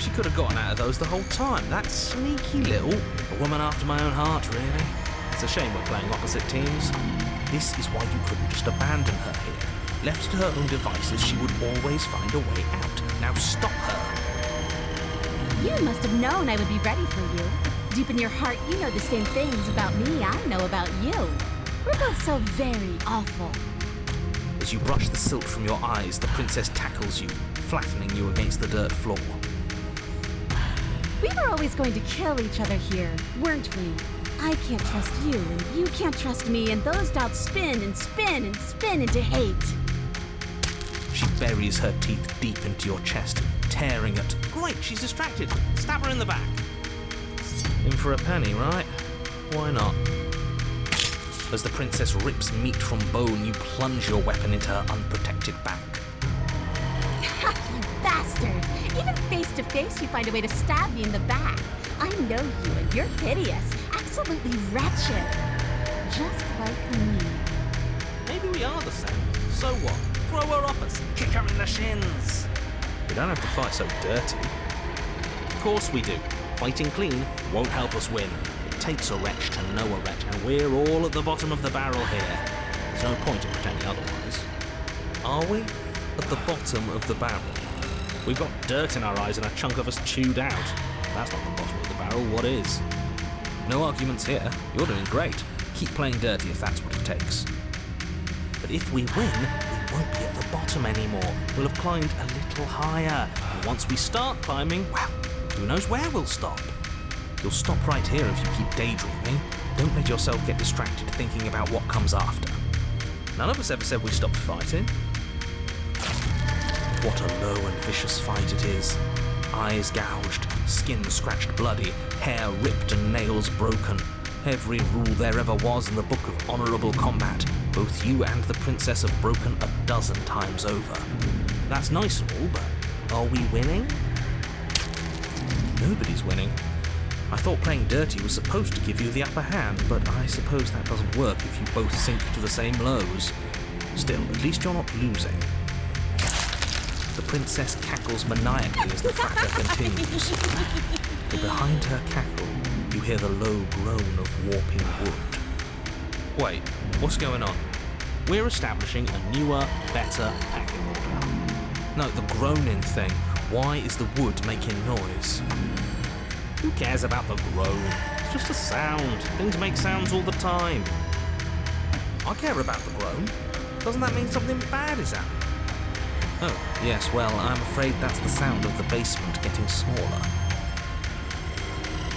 She could have gotten out of those the whole time. That sneaky little... A woman after my own heart, really. It's a shame we're playing opposite teams. This is why you couldn't just abandon her here. Left to her own devices, she would always find a way out. Now stop her. You must have known I would be ready for you. Deep in your heart, you know the same things about me I know about you. We're both so very awful. As you brush the silt from your eyes, the princess tackles you, flattening you against the dirt floor. We were always going to kill each other here, weren't we? I can't trust you, and you can't trust me, and those doubts spin and spin and spin into hate. She buries her teeth deep into your chest, tearing at... Great, she's distracted. Stab her in the back. In for a penny, right? Why not? As the princess rips meat from bone, you plunge your weapon into her unprotected back. You bastard! Even face to face, you find a way to stab me in the back. I know you, and you're hideous, absolutely wretched. Just like me. Maybe we are the same. So what? Throw her off us. Kick her in the shins. We don't have to fight so dirty. Of course we do. Fighting clean won't help us win. It takes a wretch to know a wretch, and we're all at the bottom of the barrel here. There's no point in pretending otherwise. Are we? At the bottom of the barrel? We've got dirt in our eyes and a chunk of us chewed out. If that's not the bottom of the barrel, what is? No arguments here. You're doing great. Keep playing dirty if that's what it takes. But if we win, we won't be at the bottom anymore. We'll have climbed a little higher. And once we start climbing, well, who knows where we'll stop? You'll stop right here if you keep daydreaming. Don't let yourself get distracted thinking about what comes after. None of us ever said we stopped fighting. What a low and vicious fight it is. Eyes gouged, skin scratched bloody, hair ripped and nails broken. Every rule there ever was in the book of honourable combat. Both you and the princess have broken 12 times over. That's nice and all, but are we winning? Nobody's winning. I thought playing dirty was supposed to give you the upper hand, but I suppose that doesn't work if you both sink to the same lows. Still, at least you're not losing. The princess cackles maniacally as the fracas continues. But behind her cackle, you hear the low groan of warping wood. Wait, what's going on? We're establishing a newer, better packing order. No, the groaning thing. Why is the wood making noise? Who cares about the groan? It's just a sound. Things make sounds all the time. I care about the groan. Doesn't that mean something bad is happening? Oh, yes, well, I'm afraid that's the sound of the basement getting smaller.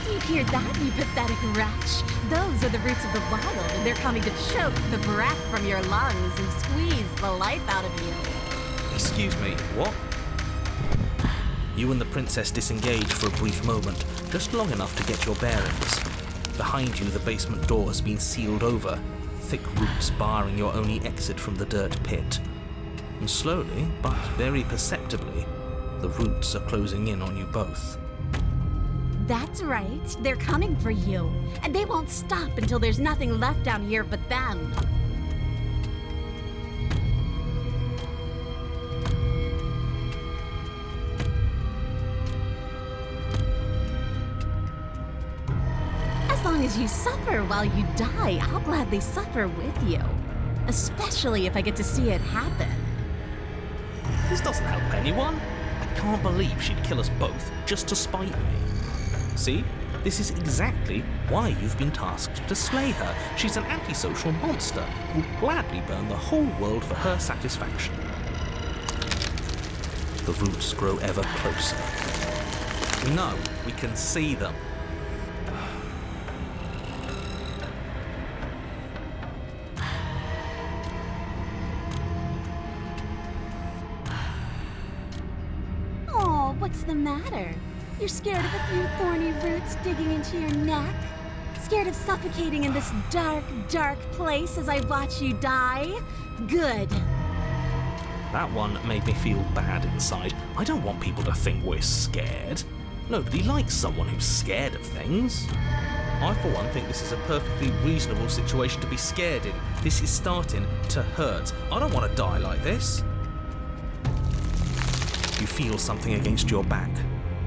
Do you hear that, you pathetic wretch? Those are the roots of the wild, and they're coming to choke the breath from your lungs and squeeze the life out of you. Excuse me, what? You and the princess disengage for a brief moment, just long enough to get your bearings. Behind you, the basement door has been sealed over, thick roots barring your only exit from the dirt pit. And slowly, but very perceptibly, the roots are closing in on you both. That's right. They're coming for you. And they won't stop until there's nothing left down here but them. As long as you suffer while you die, I'll gladly suffer with you. Especially if I get to see it happen. This doesn't help anyone. I can't believe she'd kill us both just to spite me. See? This is exactly why you've been tasked to slay her. She's an antisocial monster who'd gladly burn the whole world for her satisfaction. The roots grow ever closer. No, we can see them. What's the matter? You're scared of a few thorny roots digging into your neck? Scared of suffocating in this dark, dark place as I watch you die? Good. That one made me feel bad inside. I don't want people to think we're scared. Nobody likes someone who's scared of things. I, for one, think this is a perfectly reasonable situation to be scared in. This is starting to hurt. I don't want to die like this. You feel something against your back.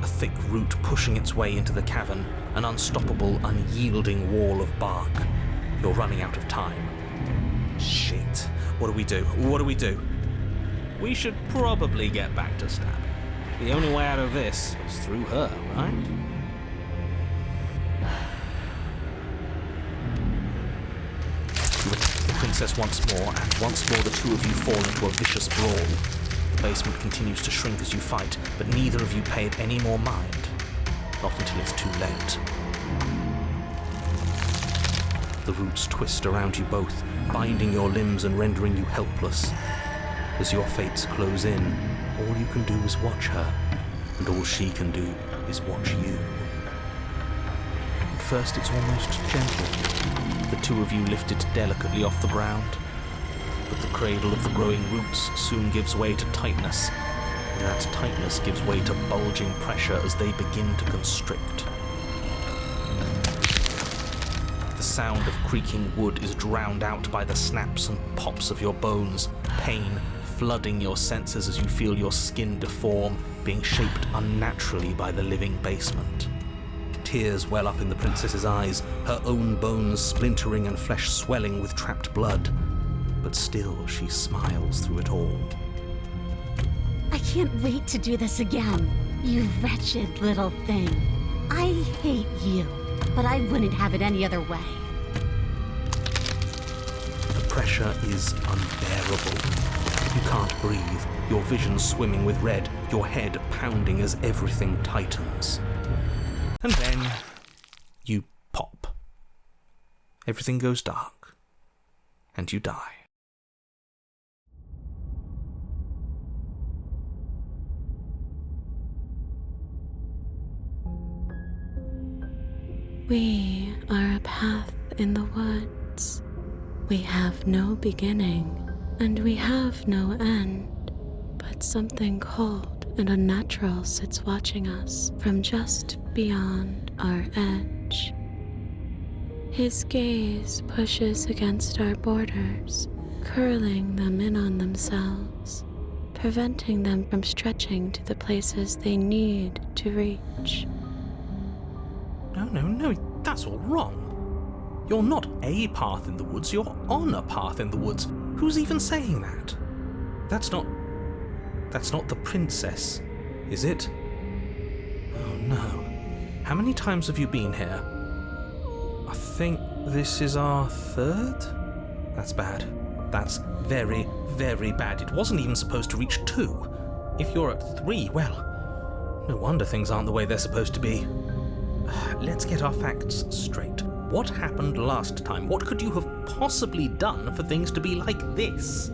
A thick root pushing its way into the cavern. An unstoppable, unyielding wall of bark. You're running out of time. Shit. What do we do? What do we do? We should probably get back to stabbing. The only way out of this is through her, right? You attack the princess once more, and once more the two of you fall into a vicious brawl. The basement continues to shrink as you fight, but neither of you pay it any more mind. Not until it's too late. The roots twist around you both, binding your limbs and rendering you helpless. As your fates close in, all you can do is watch her, and all she can do is watch you. At first it's almost gentle, the two of you lifted delicately off the ground, but the cradle of the growing roots soon gives way to tightness, and that tightness gives way to bulging pressure as they begin to constrict. The sound of creaking wood is drowned out by the snaps and pops of your bones, pain flooding your senses as you feel your skin deform, being shaped unnaturally by the living basement. Tears well up in the princess's eyes, her own bones splintering and flesh swelling with trapped blood. But still she smiles through it all. I can't wait to do this again, you wretched little thing. I hate you, but I wouldn't have it any other way. The pressure is unbearable. You can't breathe, your vision swimming with red, your head pounding as everything tightens. And then you pop. Everything goes dark, and you die. We are a path in the woods. We have no beginning, and we have no end, but something cold and unnatural sits watching us from just beyond our edge. His gaze pushes against our borders, curling them in on themselves, preventing them from stretching to the places they need to reach. No, that's all wrong. You're not a path in the woods, you're on a path in the woods. Who's even saying that? That's not the princess, is it? Oh no. How many times have you been here? I think this is our third? That's bad. That's very, very bad. It wasn't even supposed to reach 2. If you're at 3, well, no wonder things aren't the way they're supposed to be. Let's get our facts straight. What happened last time? What could you have possibly done for things to be like this?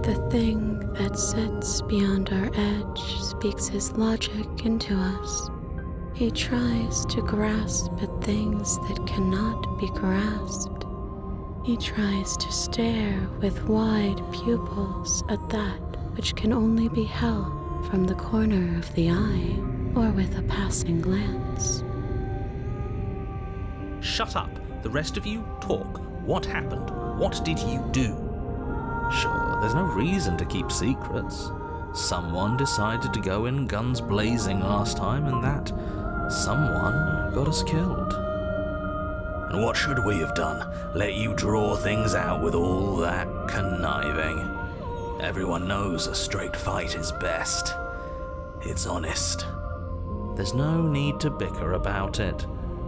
The thing that sits beyond our edge speaks his logic into us. He tries to grasp at things that cannot be grasped. He tries to stare with wide pupils at that which can only be held from the corner of the eye or with a passing glance. Shut up. The rest of you, talk. What happened? What did you do? Sure, there's no reason to keep secrets. Someone decided to go in guns blazing last time, and that someone got us killed. And what should we have done? Let you draw things out with all that conniving? Everyone knows a straight fight is best. It's honest. There's no need to bicker about it.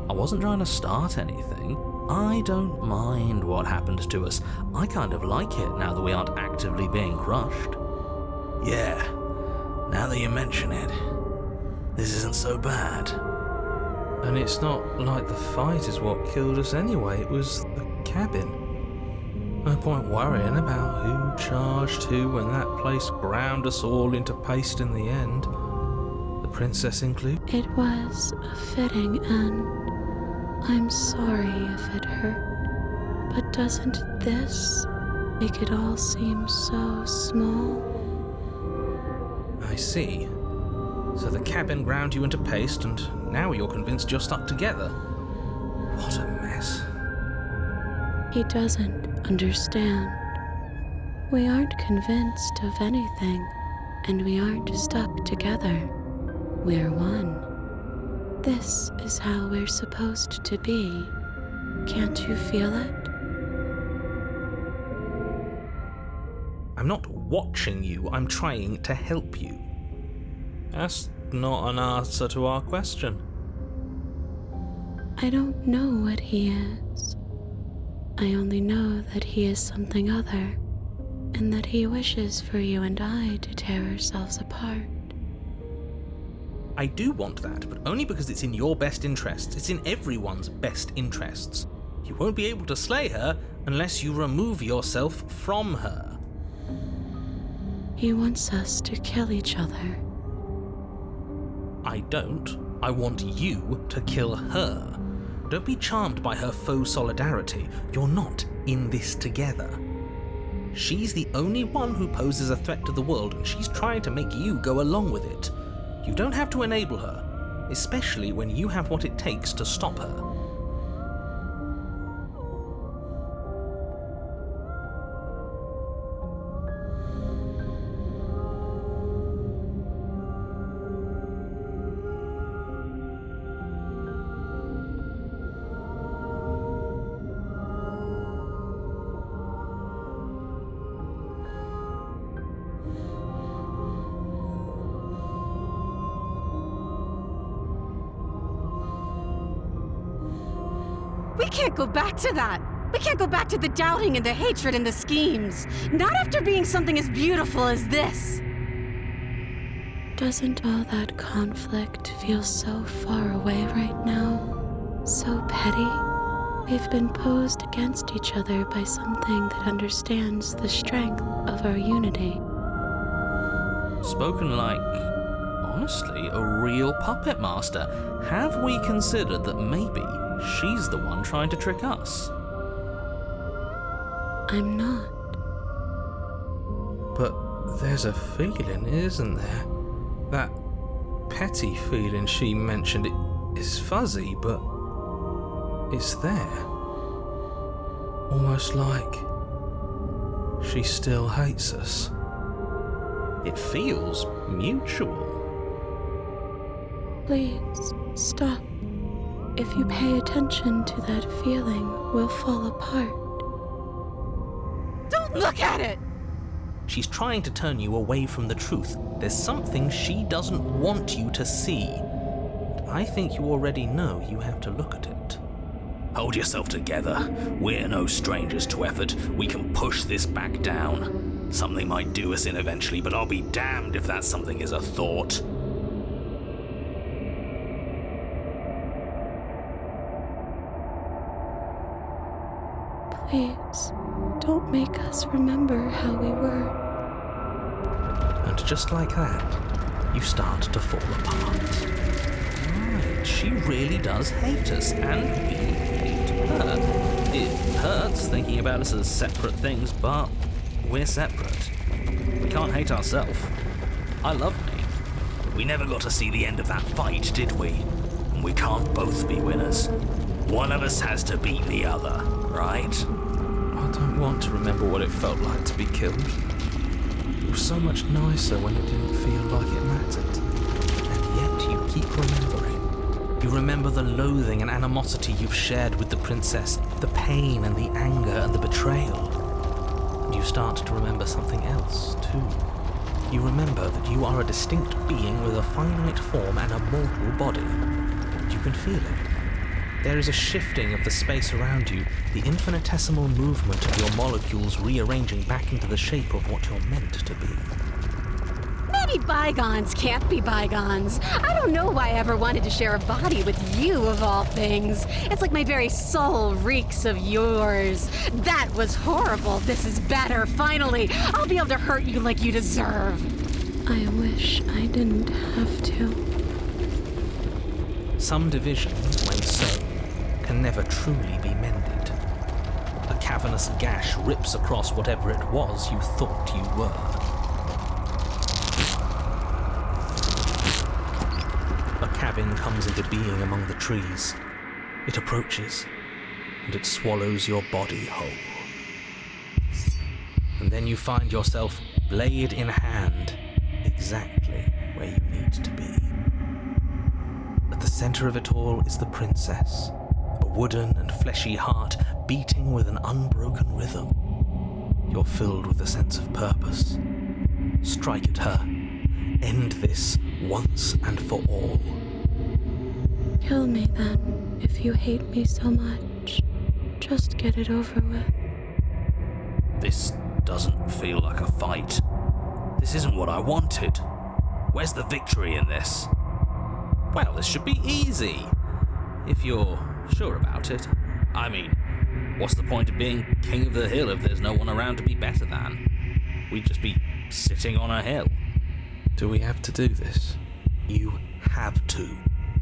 I wasn't trying to start anything. I don't mind what happened to us. I kind of like it now that we aren't actively being crushed. Yeah, now that you mention it, this isn't so bad. And it's not like the fight is what killed us anyway, it was the cabin. No point worrying about who charged who when that place ground us all into paste in the end. The princess include? It was a fitting end. I'm sorry if it hurt, but doesn't this make it all seem so small? I see. So the cabin ground you into paste, and now you're convinced you're stuck together. What a mess. He doesn't understand. We aren't convinced of anything, and we aren't stuck together. We're one. This is how we're supposed to be. Can't you feel it? I'm not watching you, I'm trying to help you. That's not an answer to our question. I don't know what he is. I only know that he is something other, and that he wishes for you and I to tear ourselves apart. I do want that, but only because it's in your best interests. It's in everyone's best interests. You won't be able to slay her unless you remove yourself from her. He wants us to kill each other. I don't. I want you to kill her. Don't be charmed by her faux solidarity. You're not in this together. She's the only one who poses a threat to the world, and she's trying to make you go along with it. You don't have to enable her, especially when you have what it takes to stop her. We can't go back to that. We can't go back to the doubting and the hatred and the schemes. Not after being something as beautiful as this. Doesn't all that conflict feel so far away right now? So petty? We've been posed against each other by something that understands the strength of our unity. Spoken like, honestly, a real puppet master. Have we considered that maybe she's the one trying to trick us? I'm not. But there's a feeling, isn't there? That petty feeling she mentioned, it is fuzzy, but it's there. Almost like she still hates us. It feels mutual. Please, stop. If you pay attention to that feeling, we'll fall apart. Don't look at it! She's trying to turn you away from the truth. There's something she doesn't want you to see. And I think you already know you have to look at it. Hold yourself together. We're no strangers to effort. We can push this back down. Something might do us in eventually, but I'll be damned if that something is a thought. Please, don't make us remember how we were. And just like that, you start to fall apart. Right, she really does hate us, and we hate her. It hurts thinking about us as separate things, but we're separate. We can't hate ourselves. I love me. We never got to see the end of that fight, did we? And we can't both be winners. One of us has to beat the other, right? I don't want to remember what it felt like to be killed. It was so much nicer when it didn't feel like it mattered. And yet you keep remembering. You remember the loathing and animosity you've shared with the princess, the pain and the anger and the betrayal. And you start to remember something else, too. You remember that you are a distinct being with a finite form and a mortal body. You can feel it. There is a shifting of the space around you, the infinitesimal movement of your molecules rearranging back into the shape of what you're meant to be. Maybe bygones can't be bygones. I don't know why I ever wanted to share a body with you, of all things. It's like my very soul reeks of yours. That was horrible. This is better. Finally, I'll be able to hurt you like you deserve. I wish I didn't have to. Some divisions, when sown, can never truly be mended. A cavernous gash rips across whatever it was you thought you were. A cabin comes into being among the trees. It approaches, and it swallows your body whole. And then you find yourself, blade in hand, exactly where you need to be. At the center of it all is the princess, a wooden and fleshy heart beating with an unbroken rhythm. You're filled with a sense of purpose. Strike at her. End this once and for all. Kill me then, if you hate me so much. Just get it over with. This doesn't feel like a fight. This isn't what I wanted. Where's the victory in this? Well, this should be easy, if you're sure about it. I mean, what's the point of being king of the hill if there's no one around to be better than? We'd just be sitting on a hill. Do we have to do this? You have to.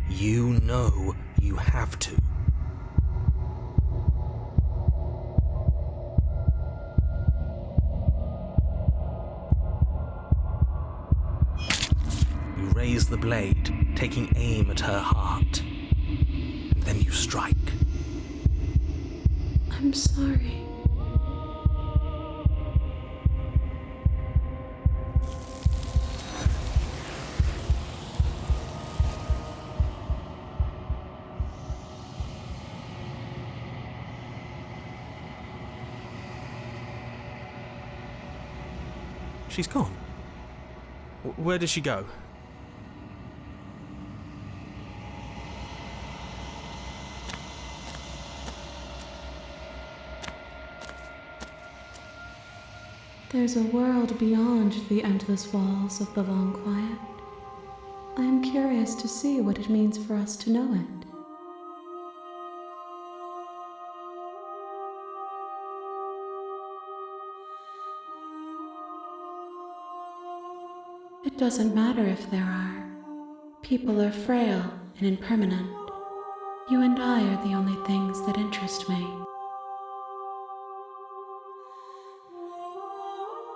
You know you have to. You raise the blade, taking aim at her heart. And then you strike. I'm sorry. She's gone. Where did she go? There's a world beyond the endless walls of the long quiet. I am curious to see what it means for us to know it. It doesn't matter if there are. People are frail and impermanent. You and I are the only things that interest me.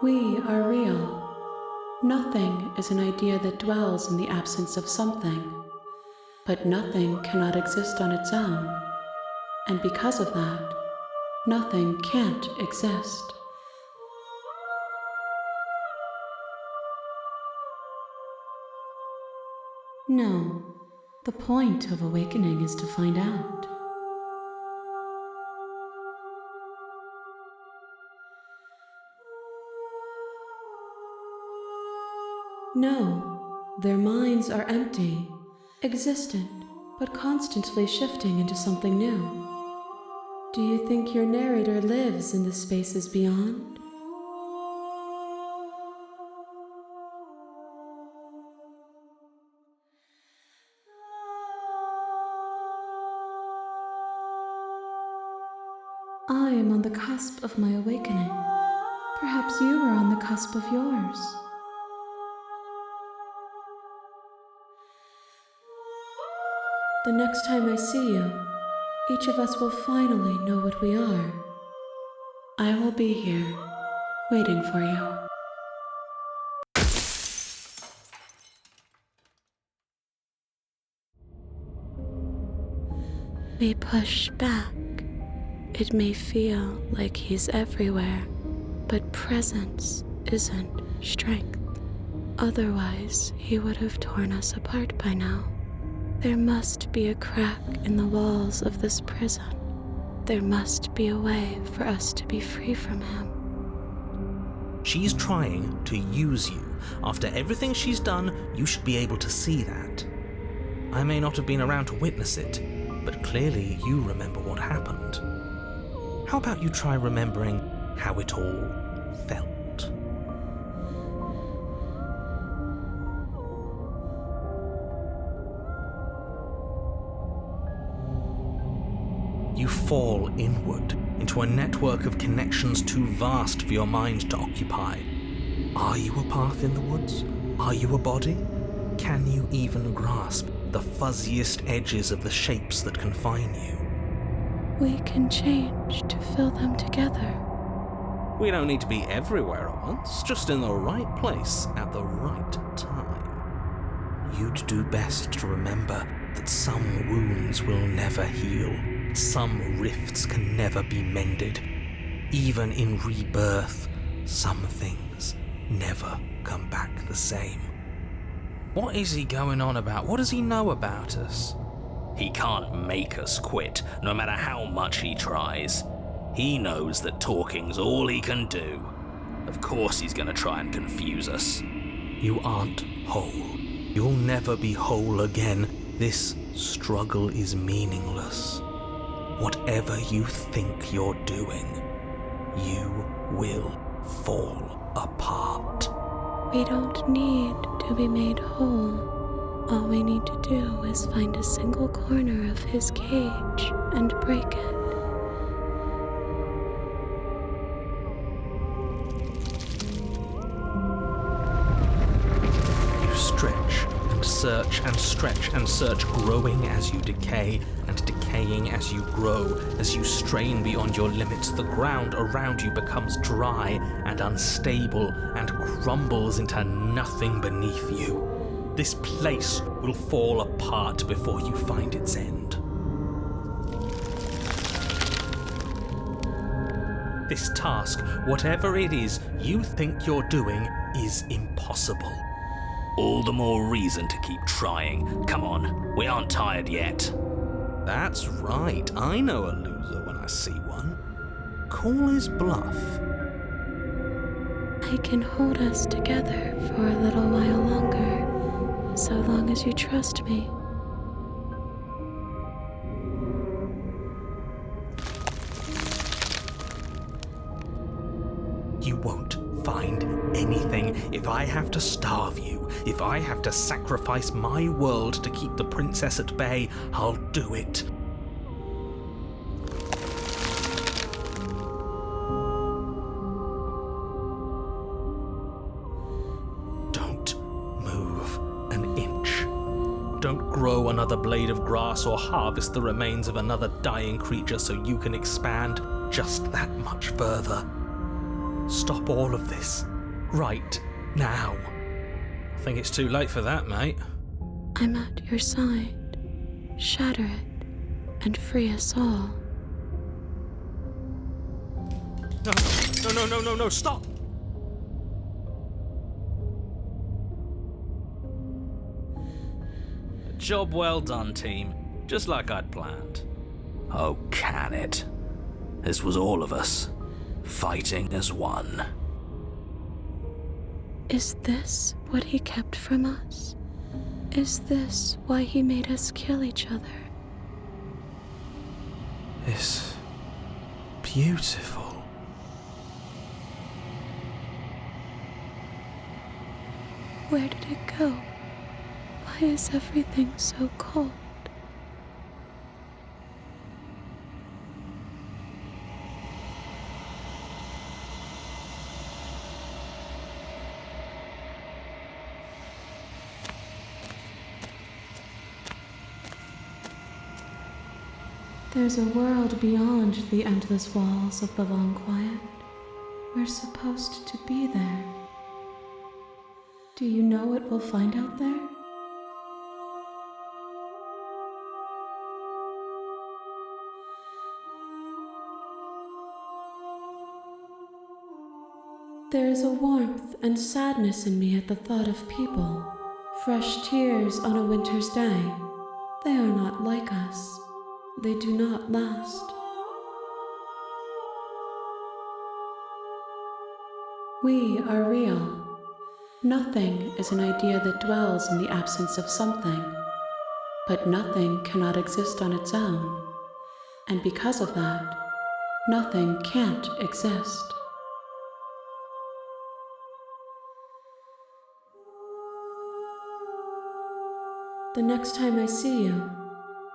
We are real. Nothing is an idea that dwells in the absence of something. But nothing cannot exist on its own. And because of that, nothing can't exist. No, the point of awakening is to find out. No, their minds are empty, existent, but constantly shifting into something new. Do you think your narrator lives in the spaces beyond? I am on the cusp of my awakening. Perhaps you are on the cusp of yours. The next time I see you, each of us will finally know what we are. I will be here, waiting for you. We push back. It may feel like he's everywhere, but presence isn't strength. Otherwise, he would have torn us apart by now. There must be a crack in the walls of this prison. There must be a way for us to be free from him. She's trying to use you. After everything she's done, you should be able to see that. I may not have been around to witness it, but clearly you remember what happened. How about you try remembering how it all felt? You fall inward into a network of connections too vast for your mind to occupy. Are you a path in the woods? Are you a body? Can you even grasp the fuzziest edges of the shapes that confine you. We can change to fill them together. We don't need to be everywhere at once, just in the right place at the right time. You'd do best to remember that some wounds will never heal, some rifts can never be mended. Even in rebirth, some things never come back the same. What is he going on about? What does he know about us? He can't make us quit, no matter how much he tries. He knows that talking's all he can do. Of course he's gonna try and confuse us. You aren't whole. You'll never be whole again. This struggle is meaningless. Whatever you think you're doing, you will fall apart. We don't need to be made whole. All we need to do is find a single corner of his cage and break it. You stretch and search and stretch and search, growing as you decay and decaying as you grow. As you strain beyond your limits, the ground around you becomes dry and unstable and crumbles into nothing beneath you. This place will fall apart before you find its end. This task, whatever it is you think you're doing, is impossible. All the more reason to keep trying. Come on, we aren't tired yet. That's right, I know a loser when I see one. Call his bluff. I can hold us together for a little while longer, so long as you trust me. You won't find anything. If I have to starve you, if I have to sacrifice my world to keep the princess at bay, I'll do it. Don't move an inch. Don't grow another blade of grass or harvest the remains of another dying creature so you can expand just that much further. Stop all of this, right now. I think it's too late for that, mate. I'm at your side. Shatter it, and free us all. No, stop! Job well done, team. Just like I'd planned. Oh, can it? This was all of us, fighting as one. Is this what he kept from us? Is this why he made us kill each other? It's beautiful. Where did it go? Why is everything so cold? There's a world beyond the endless walls of the long quiet. We're supposed to be there. Do you know what we'll find out there? There is a warmth and sadness in me at the thought of people. Fresh tears on a winter's day. They are not like us. They do not last. We are real. Nothing is an idea that dwells in the absence of something. But nothing cannot exist on its own. And because of that, nothing can't exist. The next time I see you,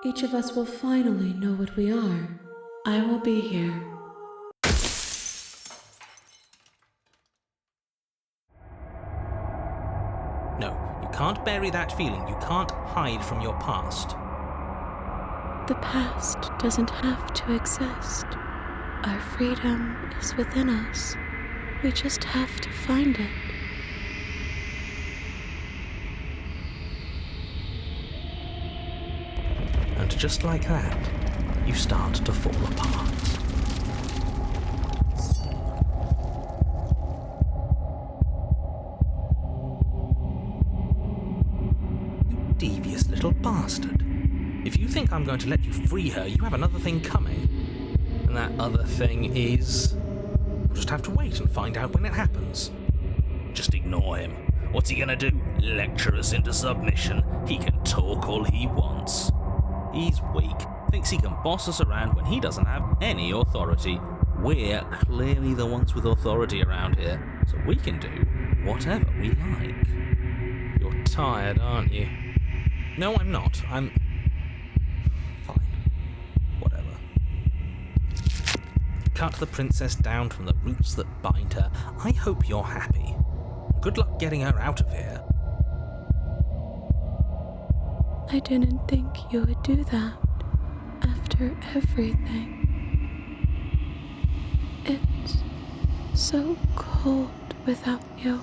each of us will finally know what we are. I will be here. No, you can't bury that feeling. You can't hide from your past. The past doesn't have to exist. Our freedom is within us. We just have to find it. And just like that, you start to fall apart. You devious little bastard. If you think I'm going to let you free her, you have another thing coming. And that other thing is... We'll just have to wait and find out when it happens. Just ignore him. What's he gonna do? Lecture us into submission? He can talk all he wants. He's weak. Thinks he can boss us around when he doesn't have any authority. We're clearly the ones with authority around here, so we can do whatever we like. You're tired, aren't you? No, I'm not. I'm... fine. Whatever. Cut the princess down from the roots that bind her. I hope you're happy. Good luck getting her out of here. I didn't think you would do that after everything. It's so cold without you.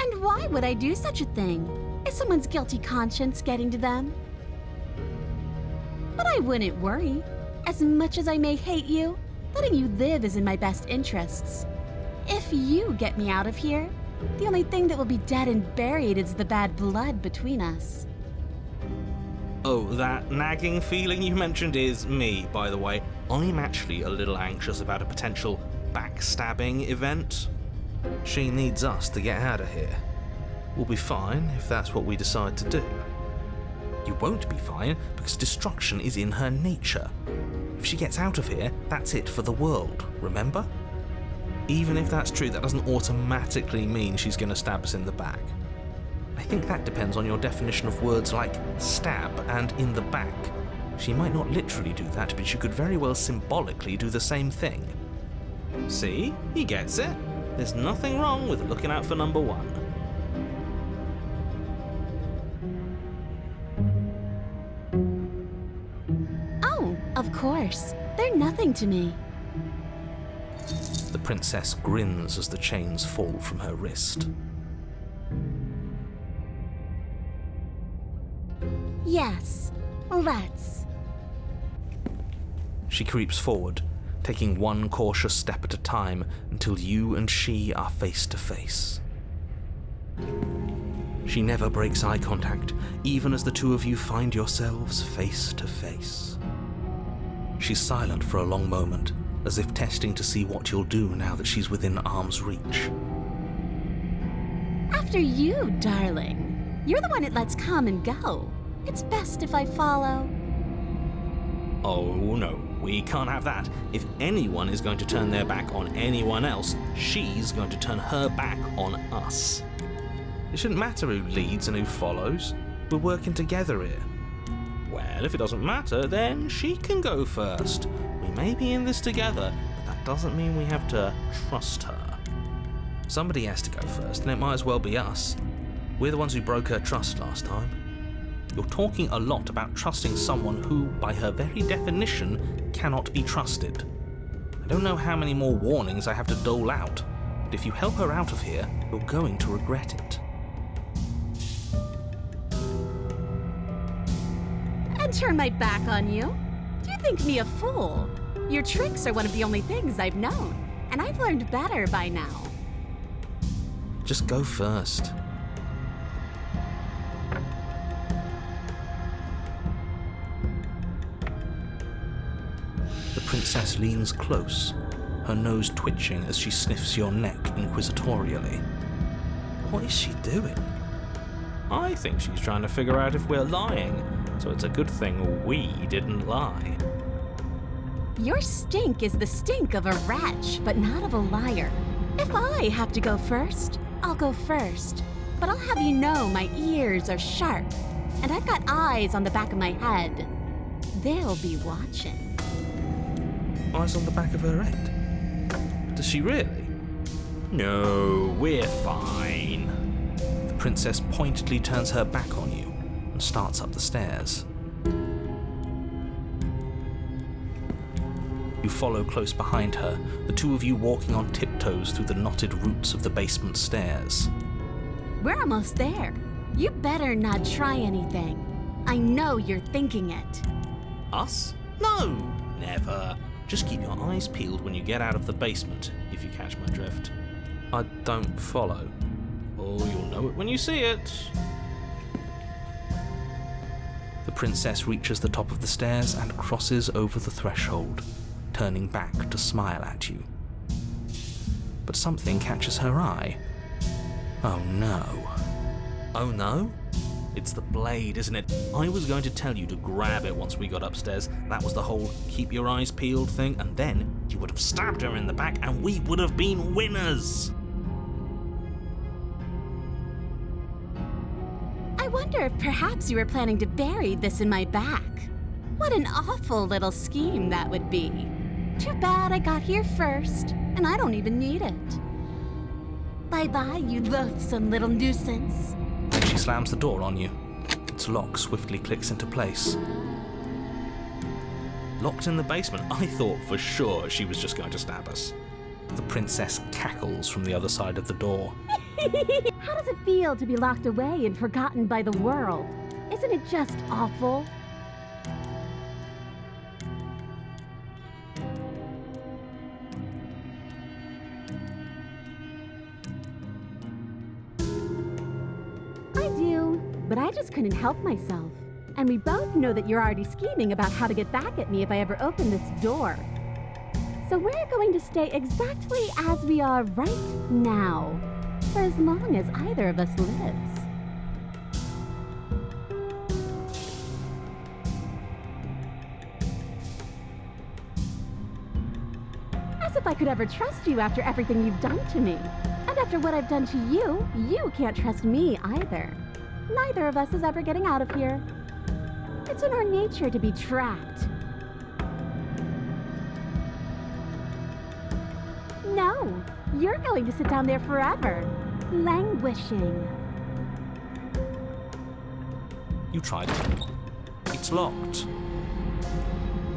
And why would I do such a thing? Is someone's guilty conscience getting to them? But I wouldn't worry. As much as I may hate you, letting you live is in my best interests. If you get me out of here, the only thing that will be dead and buried is the bad blood between us. Oh, that nagging feeling you mentioned is me, by the way. I'm actually a little anxious about a potential backstabbing event. She needs us to get out of here. We'll be fine if that's what we decide to do. You won't be fine because destruction is in her nature. If she gets out of here, that's it for the world, remember? Even if that's true, that doesn't automatically mean she's going to stab us in the back. I think that depends on your definition of words like stab and in the back. She might not literally do that, but she could very well symbolically do the same thing. See? He gets it. There's nothing wrong with looking out for number one. Oh, of course. They're nothing to me. The princess grins as the chains fall from her wrist. Yes, let's. She creeps forward, taking one cautious step at a time until you and she are face to face. She never breaks eye contact, even as the two of you find yourselves face to face. She's silent for a long moment, as if testing to see what you'll do now that she's within arm's reach. After you, darling. You're the one it lets come and go. It's best if I follow. Oh no, we can't have that. If anyone is going to turn their back on anyone else, she's going to turn her back on us. It shouldn't matter who leads and who follows. We're working together here. Well, if it doesn't matter, then she can go first. We may be in this together, but that doesn't mean we have to trust her. Somebody has to go first, and it might as well be us. We're the ones who broke her trust last time. You're talking a lot about trusting someone who, by her very definition, cannot be trusted. I don't know how many more warnings I have to dole out, but if you help her out of here, you're going to regret it. And turn my back on you? Do you think me a fool? Your tricks are one of the only things I've known, and I've learned better by now. Just go first. The princess leans close, her nose twitching as she sniffs your neck inquisitorially. What is she doing? I think she's trying to figure out if we're lying, so it's a good thing we didn't lie. Your stink is the stink of a wretch, but not of a liar. If I have to go first, I'll go first. But I'll have you know my ears are sharp, and I've got eyes on the back of my head. They'll be watching. Eyes on the back of her head? Does she really? No, we're fine. The princess pointedly turns her back on you and starts up the stairs. You follow close behind her, the two of you walking on tiptoes through the knotted roots of the basement stairs. We're almost there. You better not try anything. I know you're thinking it. Us? No, never. Just keep your eyes peeled when you get out of the basement, if you catch my drift. I don't follow. Oh, you'll know it when you see it. The princess reaches the top of the stairs and crosses over the threshold, turning back to smile at you. But something catches her eye. Oh no. Oh no? It's the blade, isn't it? I was going to tell you to grab it once we got upstairs. That was the whole keep your eyes peeled thing, and then you would have stabbed her in the back and we would have been winners. I wonder if perhaps you were planning to bury this in my back. What an awful little scheme that would be. Too bad I got here first, and I don't even need it. Bye-bye, you loathsome little nuisance. She slams the door on you. Its lock swiftly clicks into place. Locked in the basement, I thought for sure she was just going to stab us. The princess cackles from the other side of the door. How does it feel to be locked away and forgotten by the world? Isn't it just awful? But I just couldn't help myself. And we both know that you're already scheming about how to get back at me if I ever open this door. So we're going to stay exactly as we are right now, for as long as either of us lives. As if I could ever trust you after everything you've done to me. And after what I've done to you, you can't trust me either. Neither of us is ever getting out of here. It's in our nature to be trapped. No, you're going to sit down there forever, languishing. You tried it. It's locked.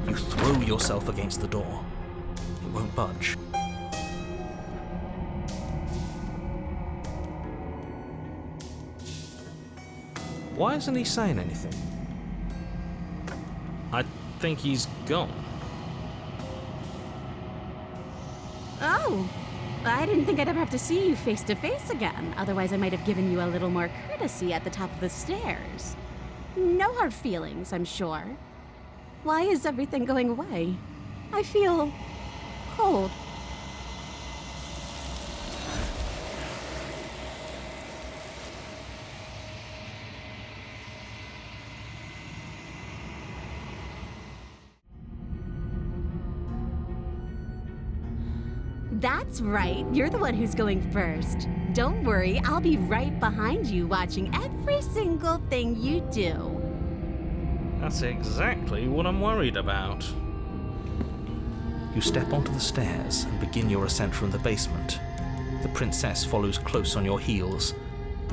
You throw yourself against the door. It won't budge. Why isn't he saying anything? I think he's gone. Oh, I didn't think I'd ever have to see you face to face again. Otherwise, I might have given you a little more courtesy at the top of the stairs. No hard feelings, I'm sure. Why is everything going away? I feel cold. That's right, you're the one who's going first. Don't worry, I'll be right behind you watching every single thing you do. That's exactly what I'm worried about. You step onto the stairs and begin your ascent from the basement. The princess follows close on your heels,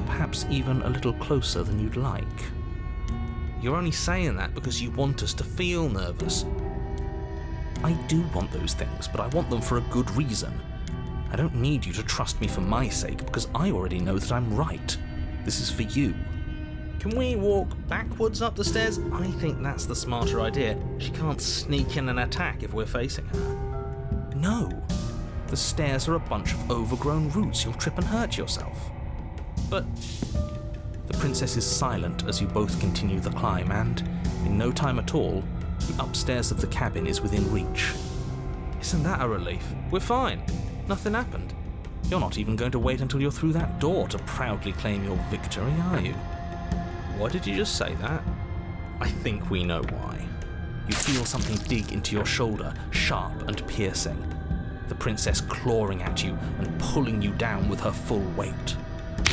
perhaps even a little closer than you'd like. You're only saying that because you want us to feel nervous. I do want those things, but I want them for a good reason. I don't need you to trust me for my sake, because I already know that I'm right. This is for you. Can we walk backwards up the stairs? I think that's the smarter idea. She can't sneak in and attack if we're facing her. No. The stairs are a bunch of overgrown roots. You'll trip and hurt yourself. But the princess is silent as you both continue the climb, and in no time at all, the upstairs of the cabin is within reach. Isn't that a relief? We're fine. Nothing happened. You're not even going to wait until you're through that door to proudly claim your victory, are you? Why did you just say that? I think we know why. You feel something dig into your shoulder, sharp and piercing. The princess clawing at you and pulling you down with her full weight.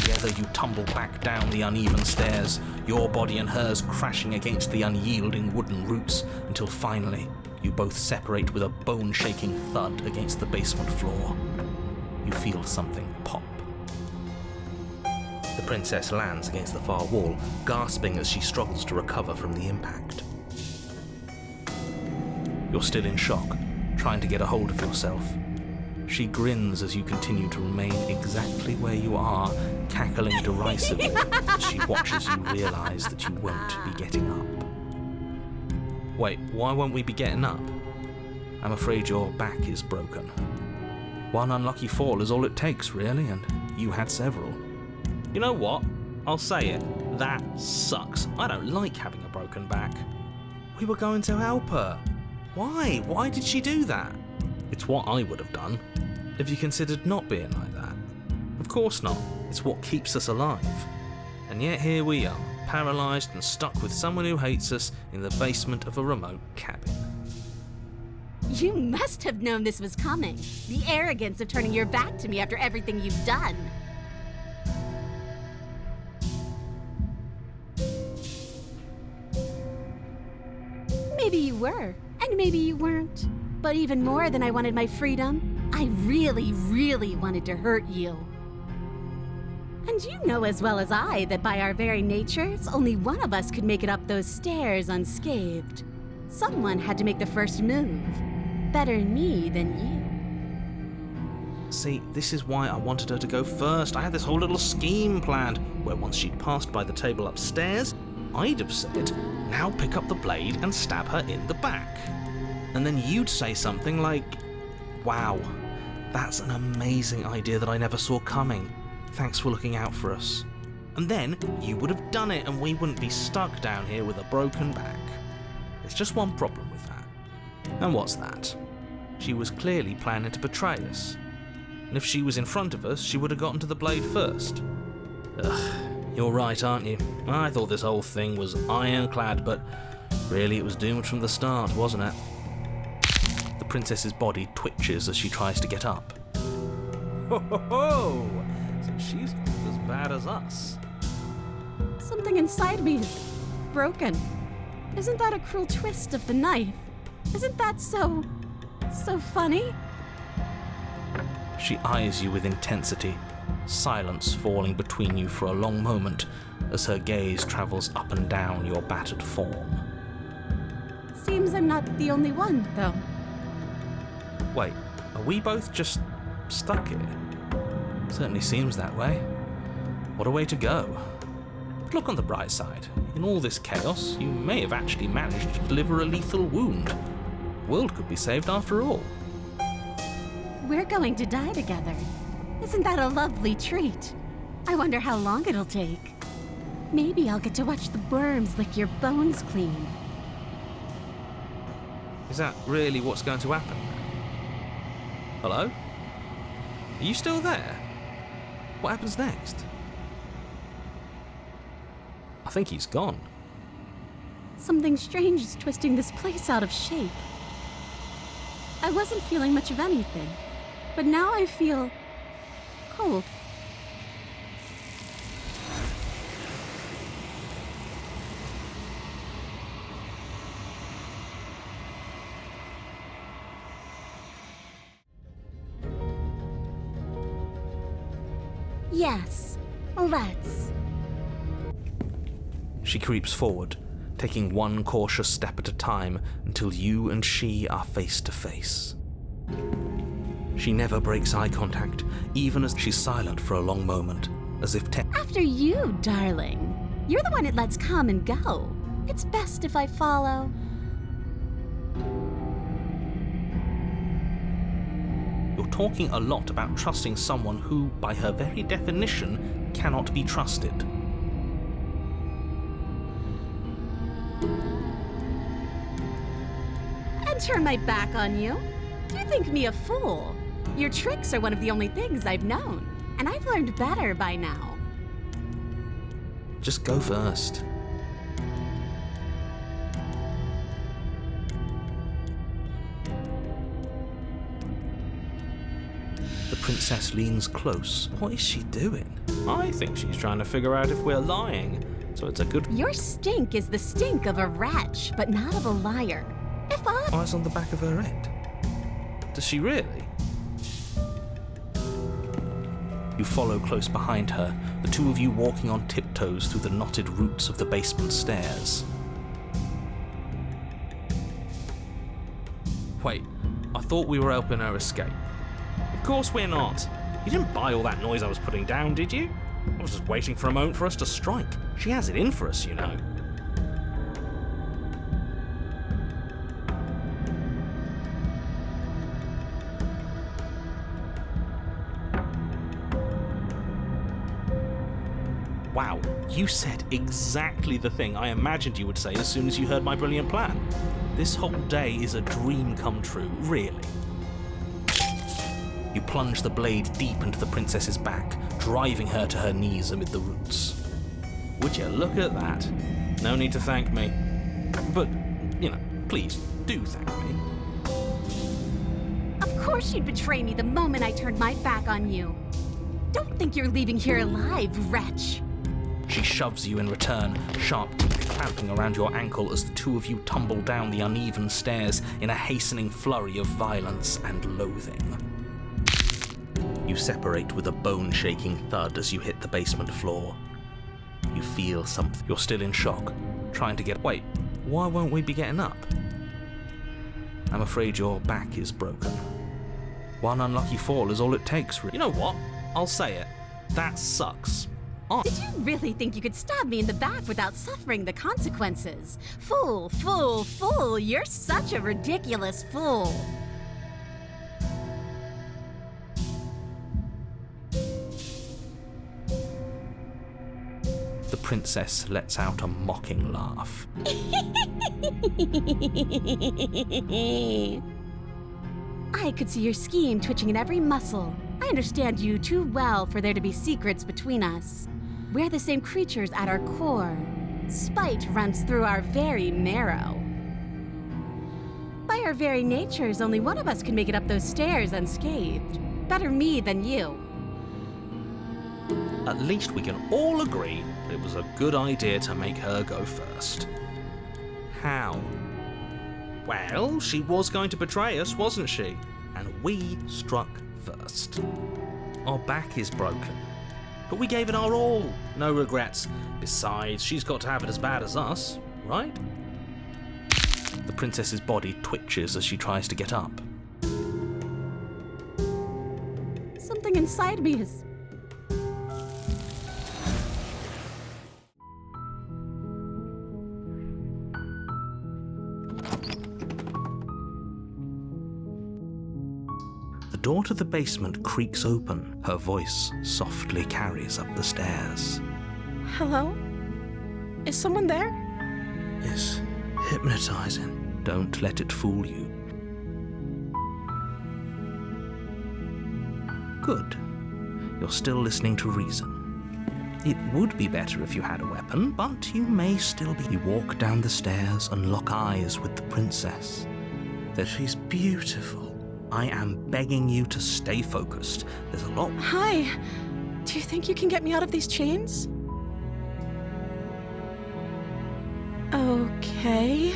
Together you tumble back down the uneven stairs, your body and hers crashing against the unyielding wooden roots, until finally you both separate with a bone-shaking thud against the basement floor. You feel something pop. The princess lands against the far wall, gasping as she struggles to recover from the impact. You're still in shock, trying to get a hold of yourself. She grins as you continue to remain exactly where you are, cackling derisively as she watches you realise that you won't be getting up. Wait, why won't we be getting up? I'm afraid your back is broken. One unlucky fall is all it takes, really, and you had several. You know what? I'll say it. That sucks. I don't like having a broken back. We were going to help her. Why? Why did she do that? It's what I would have done. Have you considered not being like that? Of course not. It's what keeps us alive. And yet here we are, paralysed and stuck with someone who hates us in the basement of a remote cabin. You must have known this was coming. The arrogance of turning your back to me after everything you've done. Maybe you were, and maybe you weren't. But even more than I wanted my freedom, I really, really wanted to hurt you. And you know as well as I that by our very natures, only one of us could make it up those stairs unscathed. Someone had to make the first move. Better me than you. See, this is why I wanted her to go first. I had this whole little scheme planned, where once she'd passed by the table upstairs, I'd have said, now pick up the blade and stab her in the back. And then you'd say something like, wow, that's an amazing idea that I never saw coming. Thanks for looking out for us. And then you would have done it and we wouldn't be stuck down here with a broken back. There's just one problem with that. And what's that? She was clearly planning to betray us. And if she was in front of us, she would have gotten to the blade first. Ugh, you're right, aren't you? I thought this whole thing was ironclad, but really it was doomed from the start, wasn't it? The princess's body twitches as she tries to get up. Ho ho ho! So she's not as bad as us. Something inside me is broken. Isn't that a cruel twist of the knife? Isn't that so funny? She eyes you with intensity, silence falling between you for a long moment as her gaze travels up and down your battered form. Seems I'm not the only one, though. Wait, are we both just stuck here? Certainly seems that way. What a way to go. But look on the bright side. In all this chaos, you may have actually managed to deliver a lethal wound. The world could be saved after all. We're going to die together. Isn't that a lovely treat? I wonder how long it'll take. Maybe I'll get to watch the worms lick your bones clean. Is that really what's going to happen? Hello? Are you still there? What happens next? I think he's gone. Something strange is twisting this place out of shape. I wasn't feeling much of anything, but now I feel cold. Yes, let's. She creeps forward, taking one cautious step at a time until you and she are face to face. She never breaks eye contact, even as she's silent for a long moment, as if After you, darling. You're the one it lets come and go. It's best if I follow. You're talking a lot about trusting someone who, by her very definition, cannot be trusted. And turn my back on you? You think me a fool? Your tricks are one of the only things I've known, and I've learned better by now. Just go first. The princess leans close. What is she doing? I think she's trying to figure out if we're lying, so it's a good... Your stink is the stink of a wretch, but not of a liar. If I... Eyes on the back of her head. Does she really? You follow close behind her, the two of you walking on tiptoes through the knotted roots of the basement stairs. Wait, I thought we were helping her escape. Of course we're not. You didn't buy all that noise I was putting down, did you? I was just waiting for a moment for us to strike. She has it in for us, you know. Wow, you said exactly the thing I imagined you would say as soon as you heard my brilliant plan. This whole day is a dream come true, really. You plunge the blade deep into the princess's back, driving her to her knees amid the roots. Would you look at that? No need to thank me. But, you know, please, do thank me. Of course you'd betray me the moment I turned my back on you. Don't think you're leaving here alive, wretch. She shoves you in return, sharp teeth clamping around your ankle as the two of you tumble down the uneven stairs in a hastening flurry of violence and loathing. You separate with a bone-shaking thud as you hit the basement floor. You feel something. You're still in shock, trying to get... Wait, why won't we be getting up? I'm afraid your back is broken. One unlucky fall is all it takes. You know what? I'll say it. That sucks. Did you really think you could stab me in the back without suffering the consequences? Fool, fool, fool! You're such a ridiculous fool! The princess lets out a mocking laugh. I could see your scheme twitching in every muscle. I understand you too well for there to be secrets between us. We're the same creatures at our core. Spite runs through our very marrow. By our very natures, only one of us can make it up those stairs unscathed. Better me than you. At least we can all agree that it was a good idea to make her go first. How? Well, she was going to betray us, wasn't she? And we struck first. Our back is broken. But we gave it our all. No regrets. Besides, she's got to have it as bad as us, right? The princess's body twitches as she tries to get up. Something inside me is... The door to the basement creaks open. Her voice softly carries up the stairs. Hello? Is someone there? It's hypnotizing. Don't let it fool you. Good. You're still listening to reason. It would be better if you had a weapon, but you may still be. You walk down the stairs and lock eyes with the princess. That she's beautiful. I am begging you to stay focused. There's a lot... Hi. Do you think you can get me out of these chains? Okay.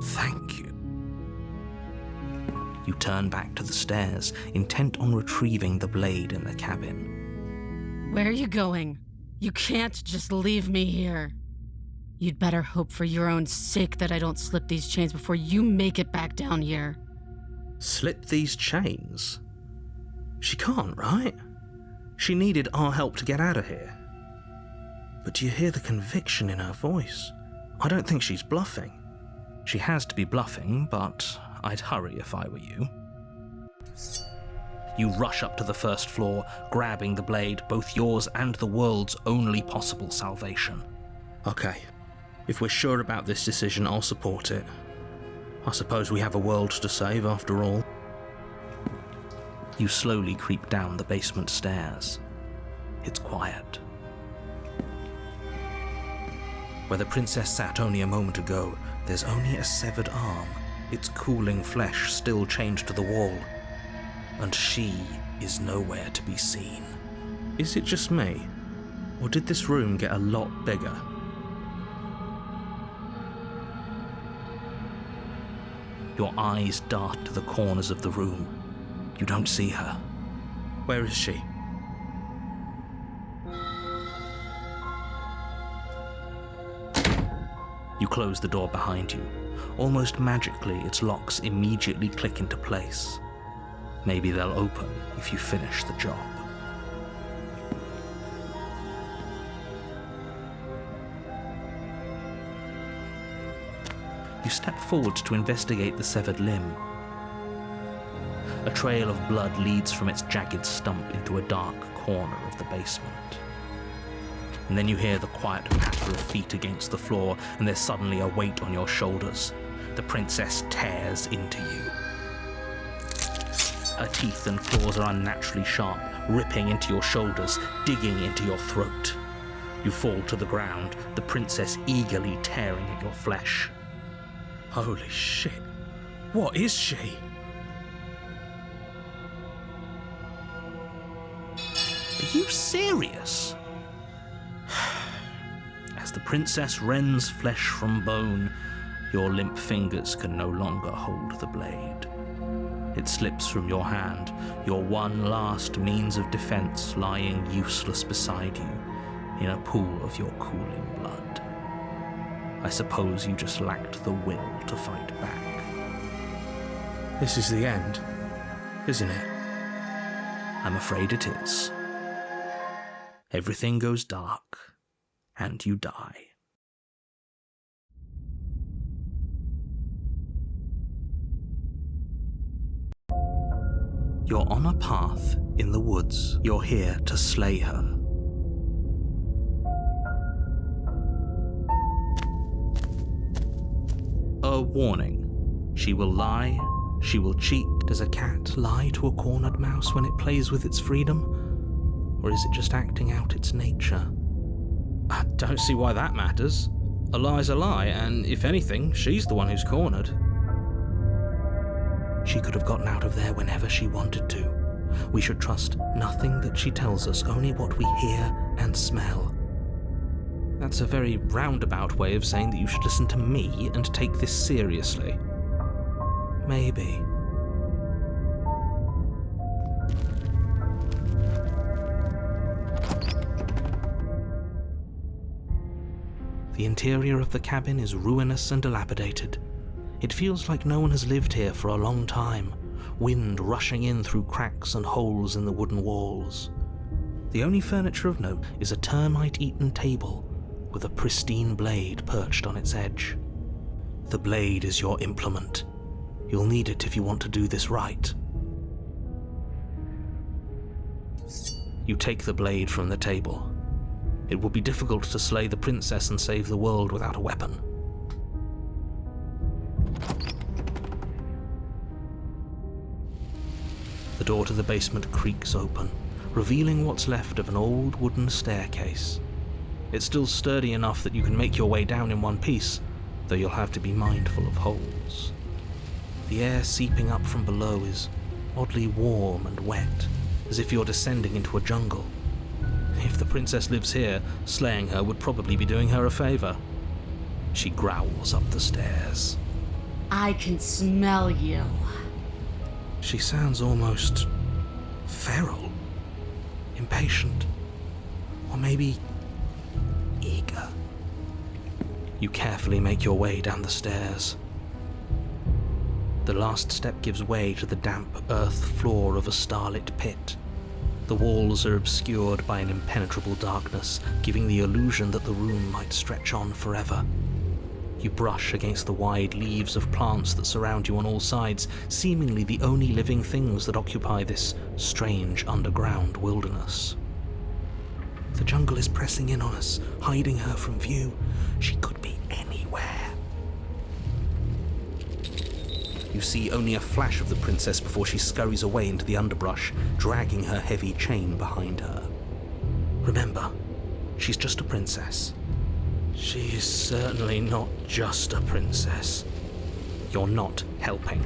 Thank you. You turn back to the stairs, intent on retrieving the blade in the cabin. Where are you going? You can't just leave me here. You'd better hope for your own sake that I don't slip these chains before you make it back down here. Slip these chains? She can't, right? She needed our help to get out of here. But do you hear the conviction in her voice? I don't think she's bluffing. She has to be bluffing, but I'd hurry if I were you. You rush up to the first floor, grabbing the blade, both yours and the world's only possible salvation. Okay, if we're sure about this decision, I'll support it. I suppose we have a world to save after all. You slowly creep down the basement stairs. It's quiet. Where the princess sat only a moment ago, there's only a severed arm, its cooling flesh still chained to the wall. And she is nowhere to be seen. Is it just me? Or did this room get a lot bigger? Your eyes dart to the corners of the room. You don't see her. Where is she? You close the door behind you. Almost magically, its locks immediately click into place. Maybe they'll open if you finish the job. You step forward to investigate the severed limb. A trail of blood leads from its jagged stump into a dark corner of the basement. And then you hear the quiet patter of feet against the floor, and there's suddenly a weight on your shoulders. The princess tears into you. Her teeth and claws are unnaturally sharp, ripping into your shoulders, digging into your throat. You fall to the ground, the princess eagerly tearing at your flesh. Holy shit. What is she? Are you serious? As the princess rends flesh from bone, your limp fingers can no longer hold the blade. It slips from your hand, your one last means of defense lying useless beside you in a pool of your cooling blood. I suppose you just lacked the will to fight back. This is the end, isn't it? I'm afraid it is. Everything goes dark, and you die. You're on a path in the woods. You're here to slay her. A warning. She will lie, she will cheat. Does a cat lie to a cornered mouse when it plays with its freedom? Or is it just acting out its nature? I don't see why that matters. A lie's a lie, and if anything, she's the one who's cornered. She could have gotten out of there whenever she wanted to. We should trust nothing that she tells us, only what we hear and smell. That's a very roundabout way of saying that you should listen to me and take this seriously. Maybe. The interior of the cabin is ruinous and dilapidated. It feels like no one has lived here for a long time, wind rushing in through cracks and holes in the wooden walls. The only furniture of note is a termite-eaten table with a pristine blade perched on its edge. The blade is your implement. You'll need it if you want to do this right. You take the blade from the table. It would be difficult to slay the princess and save the world without a weapon. The door to the basement creaks open, revealing what's left of an old wooden staircase. It's still sturdy enough that you can make your way down in one piece, though you'll have to be mindful of holes. The air seeping up from below is oddly warm and wet, as if you're descending into a jungle. If the princess lives here, slaying her would probably be doing her a favor. She growls up the stairs. I can smell you. She sounds almost feral, impatient, or maybe eager. You carefully make your way down the stairs. The last step gives way to the damp earth floor of a starlit pit. The walls are obscured by an impenetrable darkness, giving the illusion that the room might stretch on forever. You brush against the wide leaves of plants that surround you on all sides, seemingly the only living things that occupy this strange underground wilderness. The jungle is pressing in on us, hiding her from view. She could be anywhere. You see only a flash of the princess before she scurries away into the underbrush, dragging her heavy chain behind her. Remember, she's just a princess. She's certainly not just a princess. You're not helping.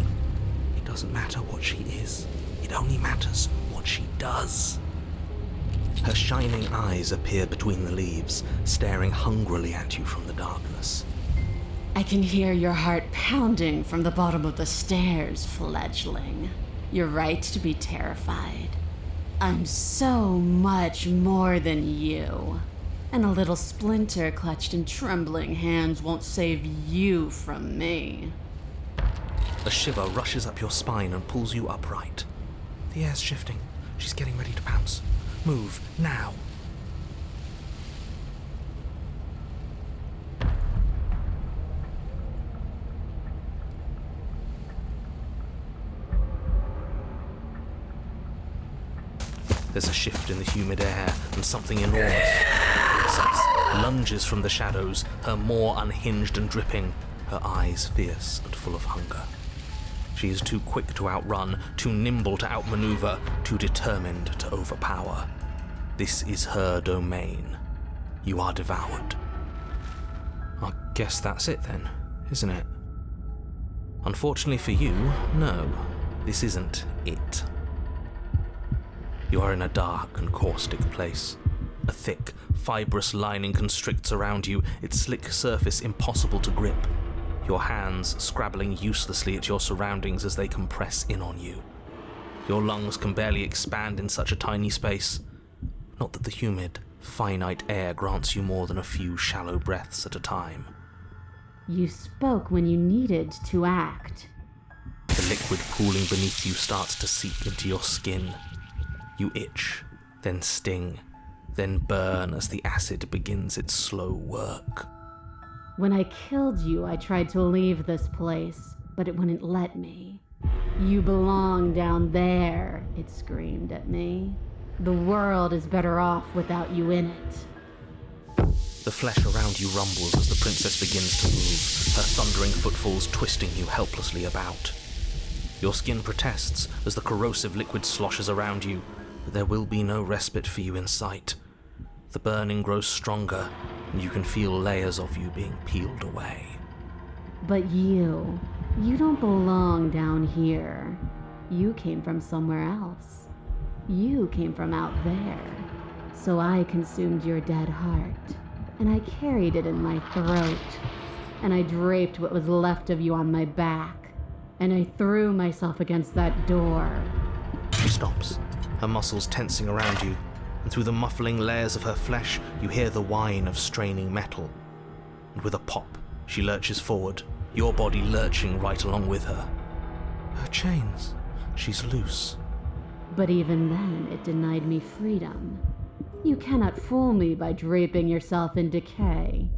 It doesn't matter what she is. It only matters what she does. Her shining eyes appear between the leaves, staring hungrily at you from the darkness. I can hear your heart pounding from the bottom of the stairs, fledgling. You're right to be terrified. I'm so much more than you. And a little splinter clutched in trembling hands won't save you from me. A shiver rushes up your spine and pulls you upright. The air's shifting. She's getting ready to pounce. Move, now. There's a shift in the humid air, and something enormous, the princess, lunges from the shadows, her maw unhinged and dripping, her eyes fierce and full of hunger. She is too quick to outrun, too nimble to outmaneuver, too determined to overpower. This is her domain. You are devoured. I guess that's it then, isn't it? Unfortunately for you, no, this isn't it. You are in a dark and caustic place. A thick, fibrous lining constricts around you, its slick surface impossible to grip. Your hands scrabbling uselessly at your surroundings as they compress in on you. Your lungs can barely expand in such a tiny space. Not that the humid, finite air grants you more than a few shallow breaths at a time. You spoke when you needed to act. The liquid pooling beneath you starts to seep into your skin. You itch, then sting, then burn as the acid begins its slow work. When I killed you, I tried to leave this place, but it wouldn't let me. You belong down there, it screamed at me. The world is better off without you in it. The flesh around you rumbles as the princess begins to move, her thundering footfalls twisting you helplessly about. Your skin protests as the corrosive liquid sloshes around you, but there will be no respite for you in sight. The burning grows stronger, and you can feel layers of you being peeled away. But you don't belong down here. You came from somewhere else. You came from out there. So I consumed your dead heart, and I carried it in my throat, and I draped what was left of you on my back, and I threw myself against that door. She stops, her muscles tensing around you, and through the muffling layers of her flesh, you hear the whine of straining metal. And with a pop, she lurches forward, your body lurching right along with her. Her chains. She's loose. But even then, it denied me freedom. You cannot fool me by draping yourself in decay.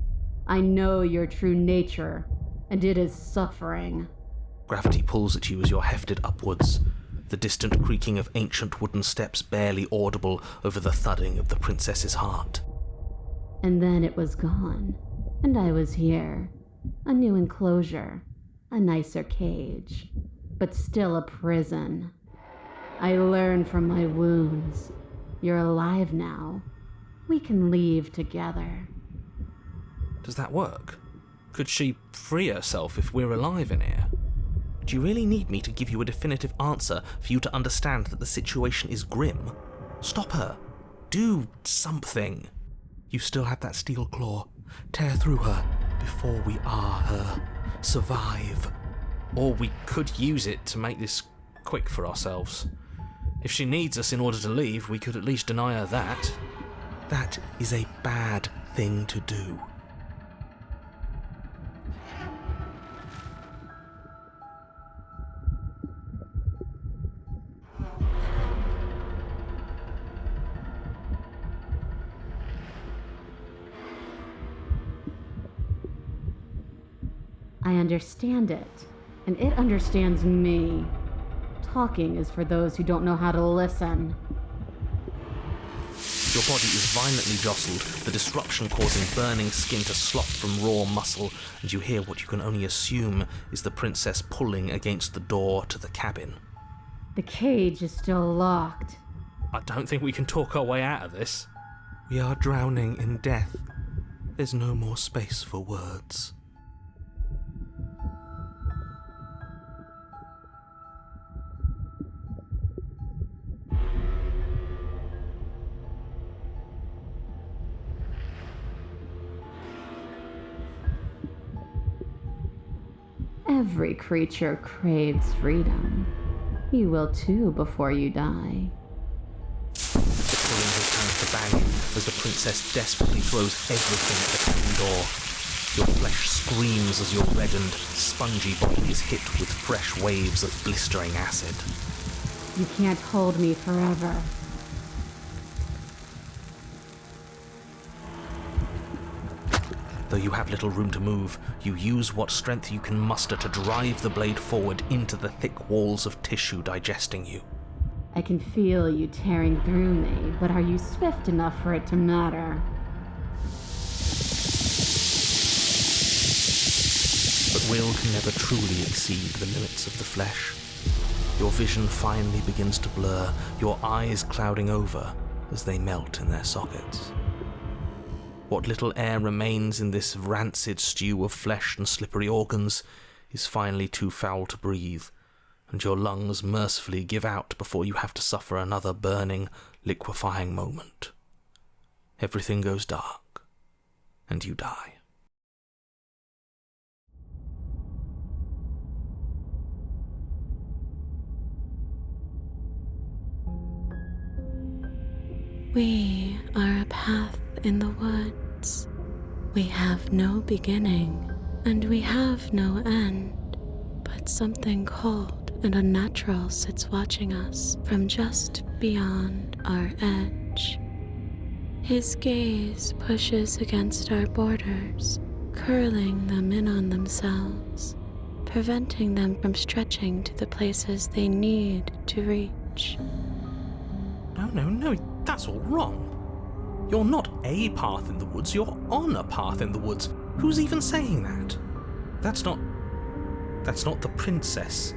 I know your true nature, and it is suffering. Gravity pulls at you as you're hefted upwards, the distant creaking of ancient wooden steps barely audible over the thudding of the princess's heart. And then it was gone, and I was here. A new enclosure, a nicer cage, but still a prison. I learned from my wounds. You're alive now. We can leave together. Does that work? Could she free herself if we're alive in here? Do you really need me to give you a definitive answer for you to understand that the situation is grim? Stop her. Do something. You still have that steel claw. Tear through her before we are her. Survive. Or we could use it to make this quick for ourselves. If she needs us in order to leave, we could at least deny her that. That is a bad thing to do. I understand it, and it understands me. Talking is for those who don't know how to listen. Your body is violently jostled, the disruption causing burning skin to slop from raw muscle, and you hear what you can only assume is the princess pulling against the door to the cabin. The cage is still locked. I don't think we can talk our way out of this. We are drowning in death. There's no more space for words. Every creature craves freedom. You will too before you die. The pulling returns to bang as the princess desperately throws everything at the cabin door. Your flesh screams as your reddened, spongy body is hit with fresh waves of blistering acid. You can't hold me forever. Though you have little room to move, you use what strength you can muster to drive the blade forward into the thick walls of tissue digesting you. I can feel you tearing through me, but are you swift enough for it to matter? But will can never truly exceed the limits of the flesh. Your vision finally begins to blur, your eyes clouding over as they melt in their sockets. What little air remains in this rancid stew of flesh and slippery organs is finally too foul to breathe, and your lungs mercifully give out before you have to suffer another burning, liquefying moment. Everything goes dark, and you die. We are a path in the woods. We have no beginning, and we have no end, but something cold and unnatural sits watching us from just beyond our edge. His gaze pushes against our borders, curling them in on themselves, preventing them from stretching to the places they need to reach. No, that's all wrong. You're not a path in the woods, you're on a path in the woods. Who's even saying that? That's not the princess,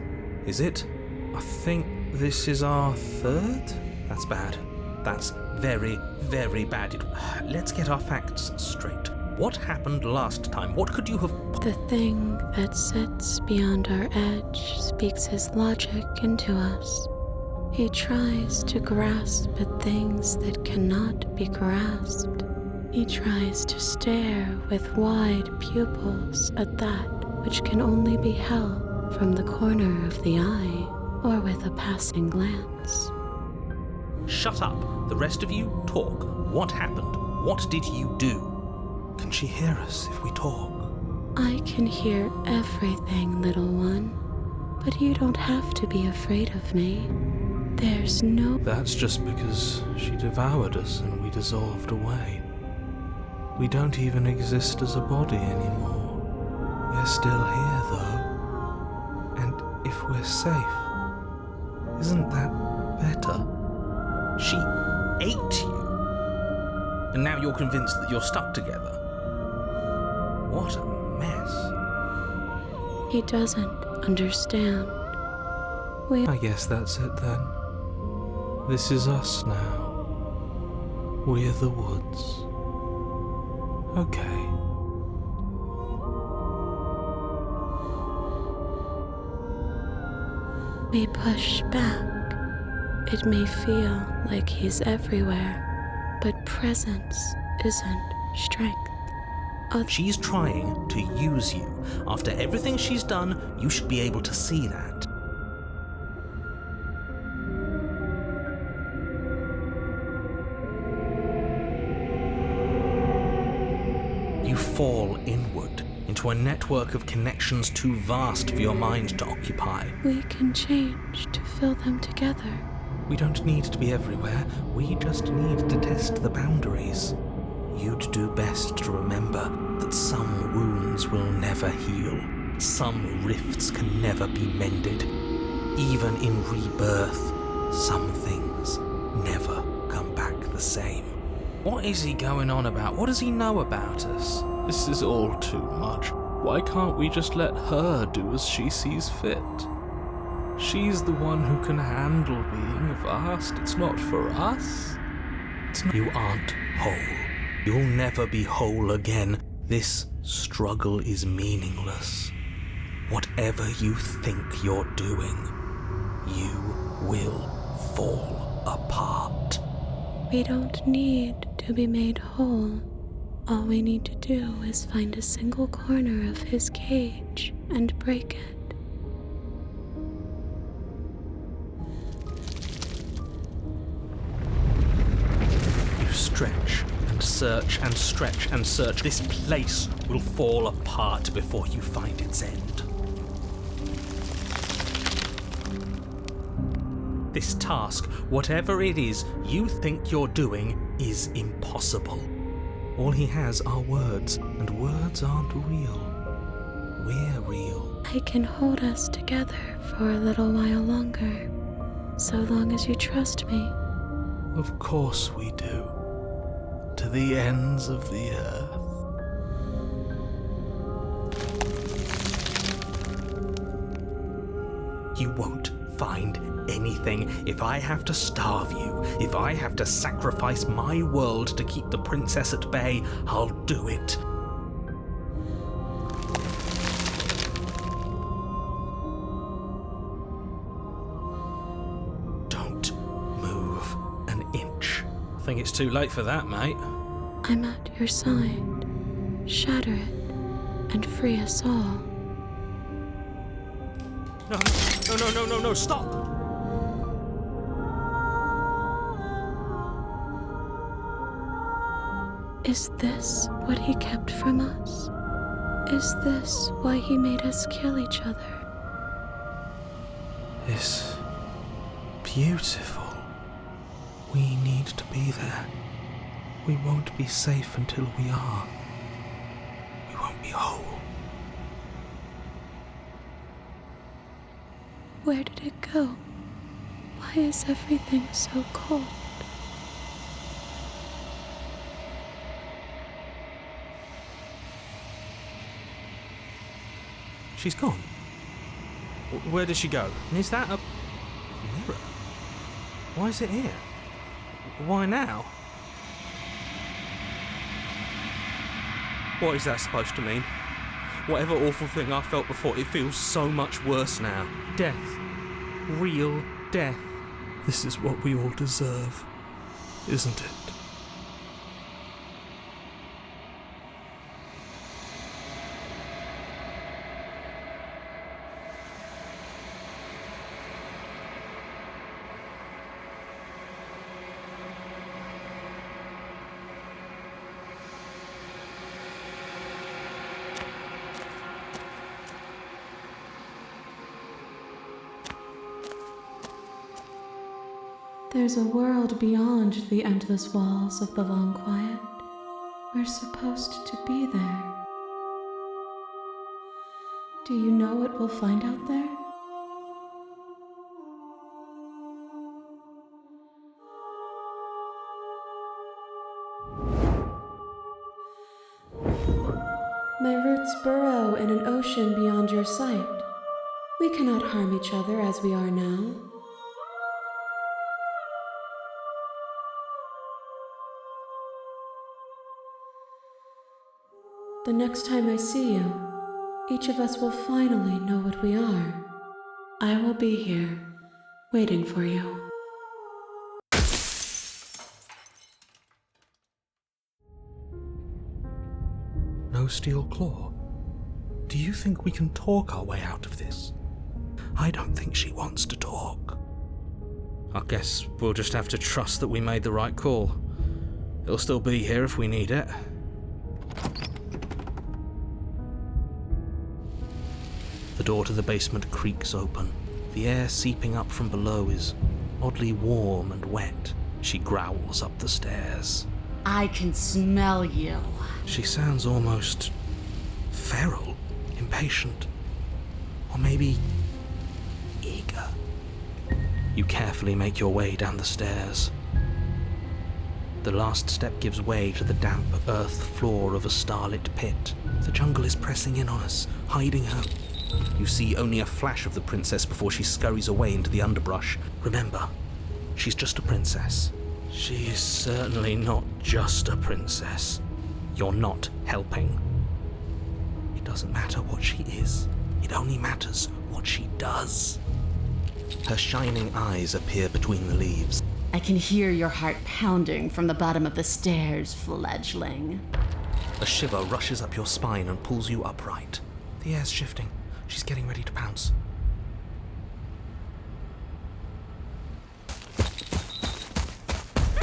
is it? I think this is our third? That's bad. That's very, very bad. Let's get our facts straight. What happened last time? What could you have... The thing that sits beyond our edge speaks his logic into us. He tries to grasp at things that cannot be grasped. He tries to stare with wide pupils at that which can only be held from the corner of the eye or with a passing glance. Shut up. The rest of you, talk. What happened? What did you do? Can she hear us if we talk? I can hear everything, little one, but you don't have to be afraid of me. There's no... That's just because she devoured us and we dissolved away. We don't even exist as a body anymore. We're still here, though. And if we're safe, isn't that better? She ate you. And now you're convinced that you're stuck together. What a mess. He doesn't understand. I guess that's it then. This is us now. We're the woods. Okay. We push back. It may feel like he's everywhere, but presence isn't strength. She's trying to use you. After everything she's done, you should be able to see that. You fall inward into a network of connections too vast for your mind to occupy. We can change to fill them together. We don't need to be everywhere. We just need to test the boundaries. You'd do best to remember that some wounds will never heal. Some rifts can never be mended. Even in rebirth, some things never come back the same. What is he going on about? What does he know about us? This is all too much. Why can't we just let her do as she sees fit? She's the one who can handle being vast. It's not for us. You aren't whole. You'll never be whole again. This struggle is meaningless. Whatever you think you're doing, you will fall apart. We don't need to be made whole. All we need to do is find a single corner of his cage and break it. You stretch and search and stretch and search. This place will fall apart before you find its end. This task, whatever it is you think you're doing, is impossible. All he has are words, and words aren't real. We're real. I can hold us together for a little while longer, so long as you trust me. Of course we do. To the ends of the earth. You won't find anything. If I have to starve you, if I have to sacrifice my world to keep the princess at bay, I'll do it. Don't move an inch. I think it's too late for that, mate. I'm at your side. Shatter it and free us all. No, stop! Is this what he kept from us? Is this why he made us kill each other? It's beautiful. We need to be there. We won't be safe until we are. We won't be whole. Where did it go? Why is everything so cold? She's gone. Where did she go? And is that a mirror? Why is it here? Why now? What is that supposed to mean? Whatever awful thing I felt before, it feels so much worse now. Death. Real death. This is what we all deserve, isn't it? There's a world beyond the endless walls of the long quiet. We're supposed to be there. Do you know what we'll find out there? My roots burrow in an ocean beyond your sight. We cannot harm each other as we are now. The next time I see you, each of us will finally know what we are. I will be here, waiting for you. No steel claw. Do you think we can talk our way out of this? I don't think she wants to talk. I guess we'll just have to trust that we made the right call. It'll still be here if we need it. The door to the basement creaks open. The air seeping up from below is oddly warm and wet. She growls up the stairs. I can smell you. She sounds almost feral, impatient, or maybe eager. You carefully make your way down the stairs. The last step gives way to the damp earth floor of a starlit pit. The jungle is pressing in on us, hiding her. You see only a flash of the princess before she scurries away into the underbrush. Remember, she's just a princess. She is certainly not just a princess. You're not helping. It doesn't matter what she is. It only matters what she does. Her shining eyes appear between the leaves. I can hear your heart pounding from the bottom of the stairs, fledgling. A shiver rushes up your spine and pulls you upright. The air's shifting. She's getting ready to pounce. You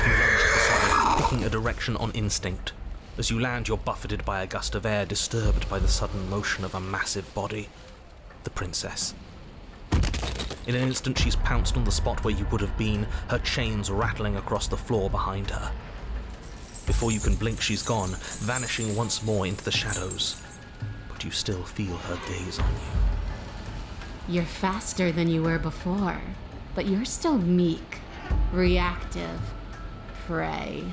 lunge to the side, picking a direction on instinct. As you land, you're buffeted by a gust of air, disturbed by the sudden motion of a massive body. The princess. In an instant, she's pounced on the spot where you would have been, her chains rattling across the floor behind her. Before you can blink, she's gone, vanishing once more into the shadows. But you still feel her gaze on you. You're faster than you were before, but you're still meek, reactive, prey.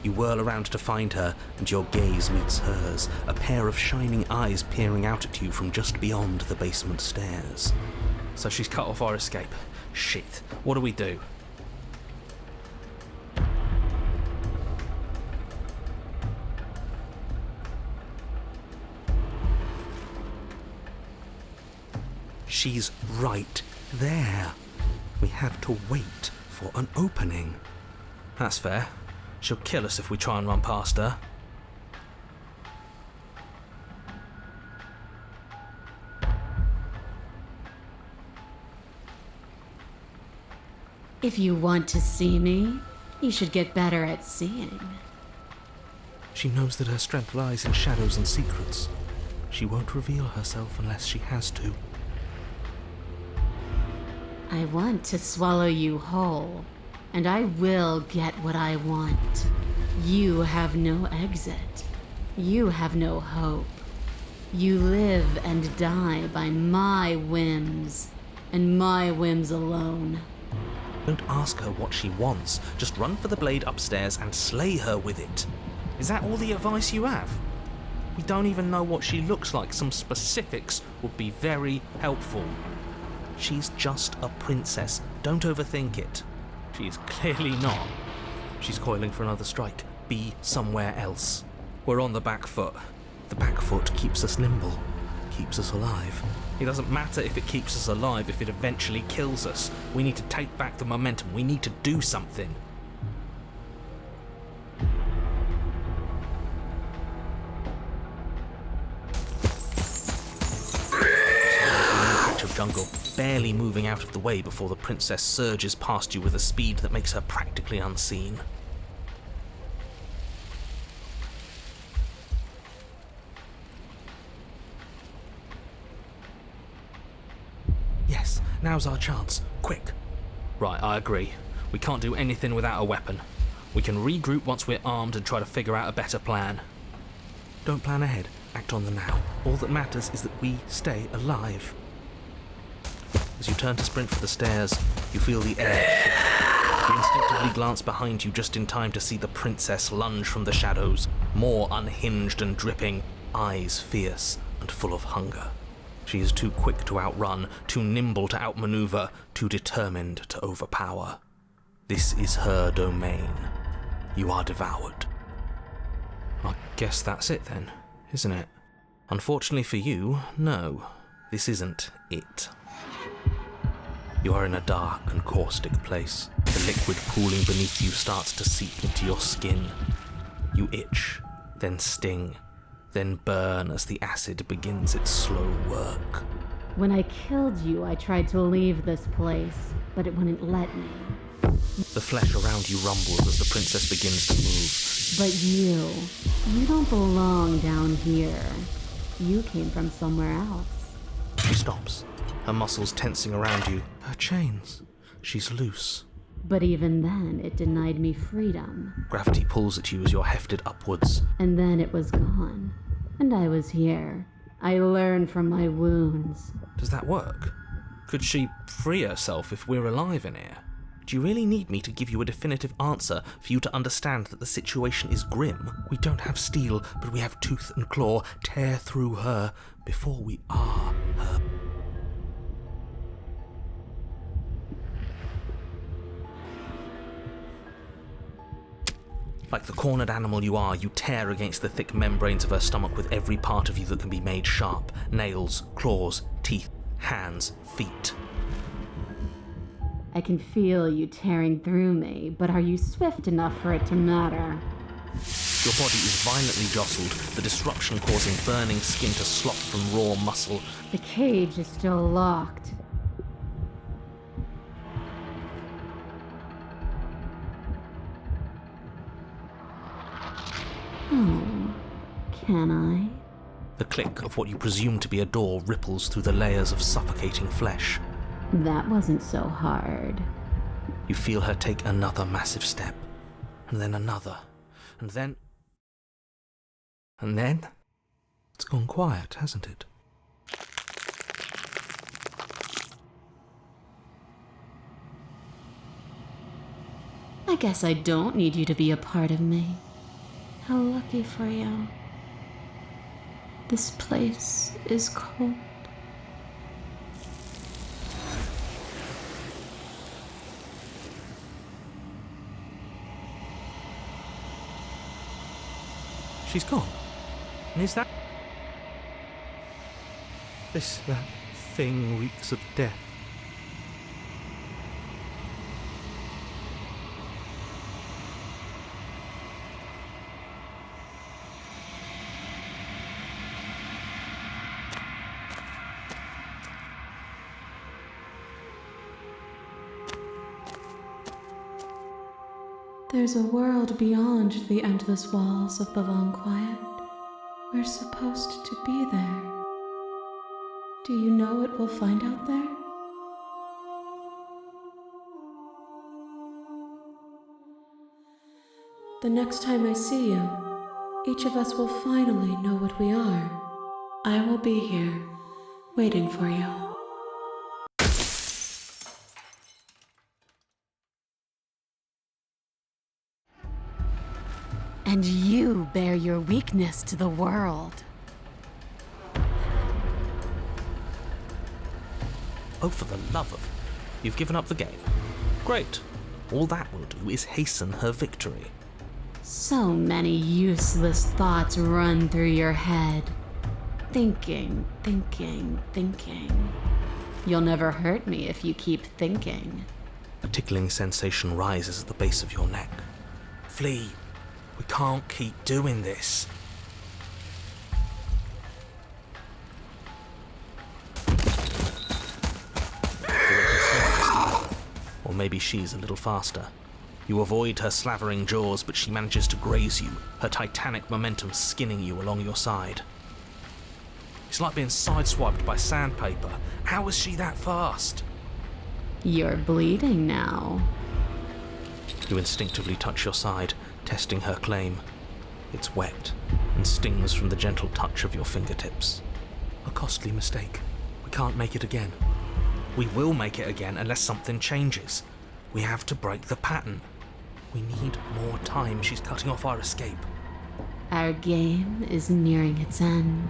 You whirl around to find her, and your gaze meets hers, a pair of shining eyes peering out at you from just beyond the basement stairs. So she's cut off our escape. Shit. What do we do? She's right there. We have to wait for an opening. That's fair. She'll kill us if we try and run past her. If you want to see me, you should get better at seeing. She knows that her strength lies in shadows and secrets. She won't reveal herself unless she has to. I want to swallow you whole, and I will get what I want. You have no exit. You have no hope. You live and die by my whims, and my whims alone. Don't ask her what she wants. Just run for the blade upstairs and slay her with it. Is that all the advice you have? We don't even know what she looks like. Some specifics would be very helpful. She's just a princess. Don't overthink it. She is clearly not. She's coiling for another strike. Be somewhere else. We're on the back foot. The back foot keeps us nimble, keeps us alive. It doesn't matter if it keeps us alive if it eventually kills us. We need to take back the momentum. We need to do something. Patch of jungle, barely moving out of the way before the princess surges past you with a speed that makes her practically unseen. Yes, now's our chance. Quick. Right, I agree. We can't do anything without a weapon. We can regroup once we're armed and try to figure out a better plan. Don't plan ahead. Act on the now. All that matters is that we stay alive. As you turn to sprint for the stairs, you feel the air shift. You instinctively glance behind you just in time to see the princess lunge from the shadows, more unhinged and dripping, eyes fierce and full of hunger. She is too quick to outrun, too nimble to outmaneuver, too determined to overpower. This is her domain. You are devoured. I guess that's it then, isn't it? Unfortunately for you, no. This isn't it. You are in a dark and caustic place. The liquid pooling beneath you starts to seep into your skin. You itch, then sting, then burn as the acid begins its slow work. When I killed you, I tried to leave this place, but it wouldn't let me. The flesh around you rumbles as the princess begins to move. But you don't belong down here. You came from somewhere else. She stops, her muscles tensing around you. Her chains. She's loose. But even then, it denied me freedom. Gravity pulls at you as you're hefted upwards. And then it was gone. And I was here. I learned from my wounds. Does that work? Could she free herself if we're alive in here? Do you really need me to give you a definitive answer for you to understand that the situation is grim? We don't have steel, but we have tooth and claw. Tear through her before we are her. Like the cornered animal you are, you tear against the thick membranes of her stomach with every part of you that can be made sharp. Nails, claws, teeth, hands, feet. I can feel you tearing through me, but are you swift enough for it to matter? Your body is violently jostled, the disruption causing burning skin to slop from raw muscle. The cage is still locked. Oh, can I? The click of what you presume to be a door ripples through the layers of suffocating flesh. That wasn't so hard. You feel her take another massive step, and then another, and then... It's gone quiet, hasn't it? I guess I don't need you to be a part of me. How lucky for you. This place is cold. She's gone. And is that thing reeks of death? There's a world beyond the endless walls of the long quiet. We're supposed to be there. Do you know what we'll find out there? The next time I see you, each of us will finally know what we are. I will be here, waiting for you. And you bear your weakness to the world. Oh, for the love of... You've given up the game. Great. All that will do is hasten her victory. So many useless thoughts run through your head. Thinking. You'll never hurt me if you keep thinking. A tickling sensation rises at the base of your neck. Flee. We can't keep doing this. Or maybe she's a little faster. You avoid her slavering jaws, but she manages to graze you, her titanic momentum skinning you along your side. It's like being sideswiped by sandpaper. How is she that fast? You're bleeding now. You instinctively touch your side, testing her claim. It's wet and stings from the gentle touch of your fingertips. A costly mistake. We can't make it again. We will make it again unless something changes. We have to break the pattern. We need more time. She's cutting off our escape. Our game is nearing its end.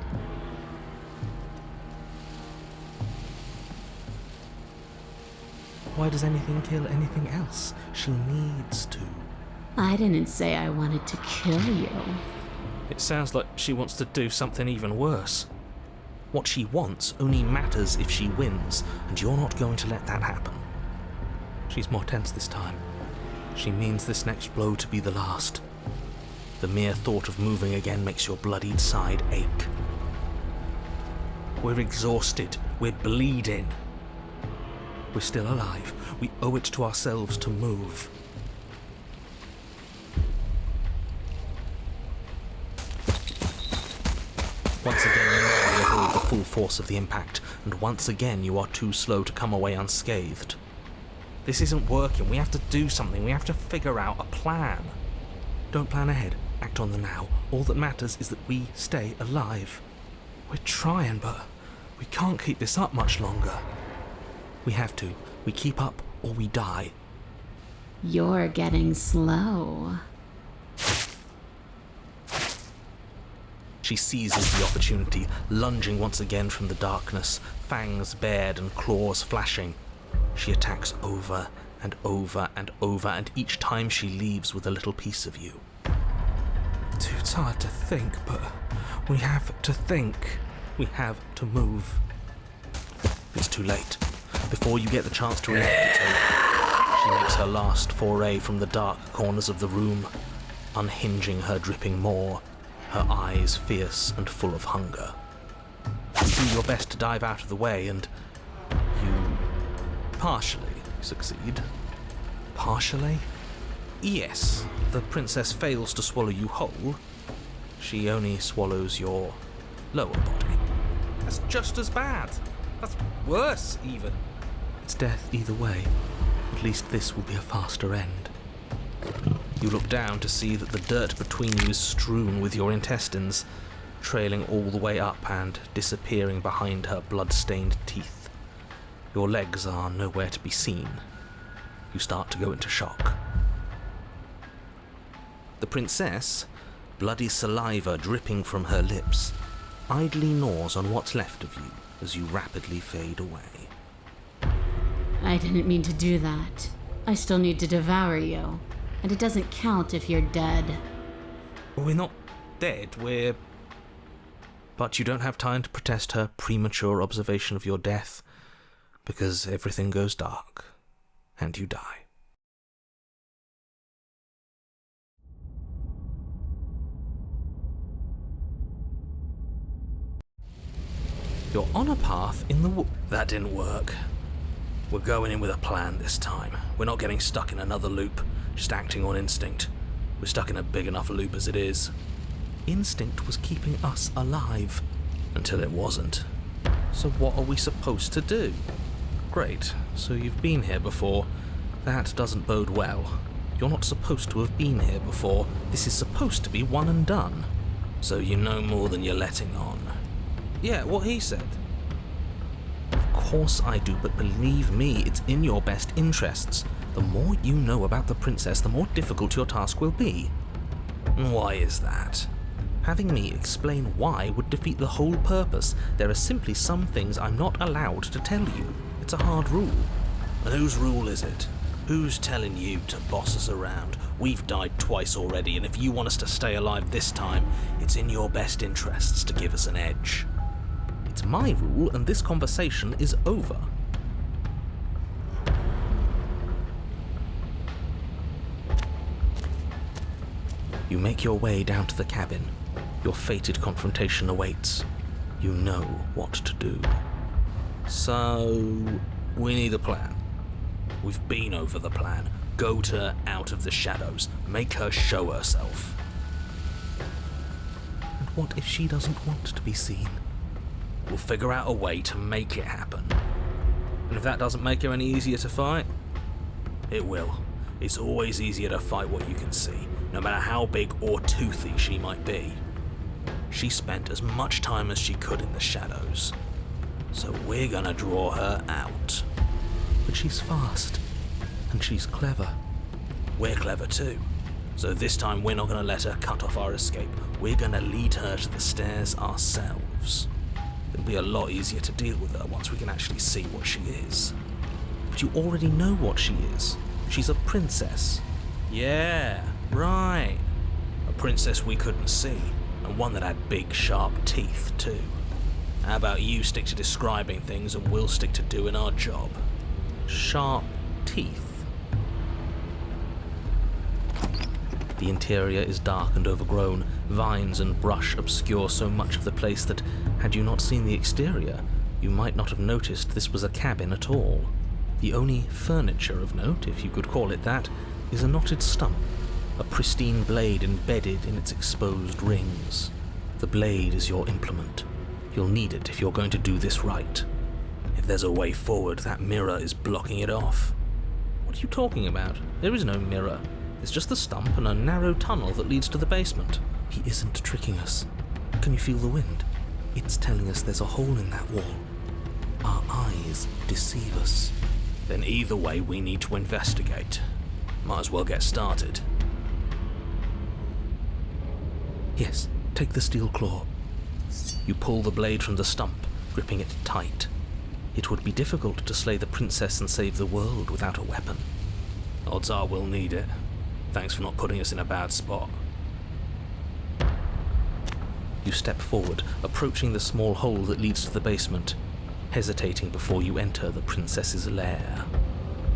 Why does anything kill anything else? She needs to. I didn't say I wanted to kill you. It sounds like she wants to do something even worse. What she wants only matters if she wins, and you're not going to let that happen. She's more tense this time. She means this next blow to be the last. The mere thought of moving again makes your bloodied side ache. We're exhausted. We're bleeding. We're still alive. We owe it to ourselves to move. Once again, you know you avoid the full force of the impact, and once again you are too slow to come away unscathed. This isn't working. We have to do something. We have to figure out a plan. Don't plan ahead. Act on the now. All that matters is that we stay alive. We're trying, but we can't keep this up much longer. We have to. We keep up or we die. You're getting slow. She seizes the opportunity, lunging once again from the darkness, fangs bared and claws flashing. She attacks over and over and over, and each time she leaves with a little piece of you. It's hard to think, but we have to think. We have to move. It's too late. Before you get the chance to react, it's over. She makes her last foray from the dark corners of the room, unhinging her dripping maw, her eyes fierce and full of hunger. You do your best to dive out of the way, and you partially succeed. Partially? Yes, the princess fails to swallow you whole. She only swallows your lower body. That's just as bad. That's worse, even. It's death either way. At least this will be a faster end. You look down to see that the dirt between you is strewn with your intestines, trailing all the way up and disappearing behind her blood-stained teeth. Your legs are nowhere to be seen. You start to go into shock. The princess, bloody saliva dripping from her lips, idly gnaws on what's left of you as you rapidly fade away. I didn't mean to do that. I still need to devour you. And it doesn't count if you're dead. We're not dead, But you don't have time to protest her premature observation of your death, because everything goes dark, and you die. You're on a path in the That didn't work. We're going in with a plan this time. We're not getting stuck in another loop, just acting on instinct. We're stuck in a big enough loop as it is. Instinct was keeping us alive, until it wasn't. So what are we supposed to do? Great, so you've been here before. That doesn't bode well. You're not supposed to have been here before. This is supposed to be one and done. So you know more than you're letting on. Yeah, what he said. Of course I do, but believe me, it's in your best interests. The more you know about the princess, the more difficult your task will be. Why is that? Having me explain why would defeat the whole purpose. There are simply some things I'm not allowed to tell you. It's a hard rule. And whose rule is it? Who's telling you to boss us around? We've died twice already, and if you want us to stay alive this time, it's in your best interests to give us an edge. It's my rule, and this conversation is over. You make your way down to the cabin. Your fated confrontation awaits. You know what to do. So, we need a plan. We've been over the plan. Goad her out of the shadows. Make her show herself. And what if she doesn't want to be seen? We'll figure out a way to make it happen. And if that doesn't make her any easier to fight, it will. It's always easier to fight what you can see, no matter how big or toothy she might be. She spent as much time as she could in the shadows, so we're gonna draw her out. But she's fast, and she's clever. We're clever too, so this time we're not gonna let her cut off our escape. We're gonna lead her to the stairs ourselves. It'll be a lot easier to deal with her once we can actually see what she is. But you already know what she is. She's a princess. Yeah, right. A princess we couldn't see, and one that had big, sharp teeth, too. How about you stick to describing things and we'll stick to doing our job? Sharp teeth. The interior is dark and overgrown. Vines and brush obscure so much of the place that, had you not seen the exterior, you might not have noticed this was a cabin at all. The only furniture of note, if you could call it that, is a knotted stump, a pristine blade embedded in its exposed rings. The blade is your implement. You'll need it if you're going to do this right. If there's a way forward, that mirror is blocking it off. What are you talking about? There is no mirror. It's just the stump and a narrow tunnel that leads to the basement. He isn't tricking us. Can you feel the wind? It's telling us there's a hole in that wall. Our eyes deceive us. Then either way, we need to investigate. Might as well get started. Yes, take the steel claw. You pull the blade from the stump, gripping it tight. It would be difficult to slay the princess and save the world without a weapon. Odds are we'll need it. Thanks for not putting us in a bad spot. You step forward, approaching the small hole that leads to the basement, hesitating before you enter the princess's lair.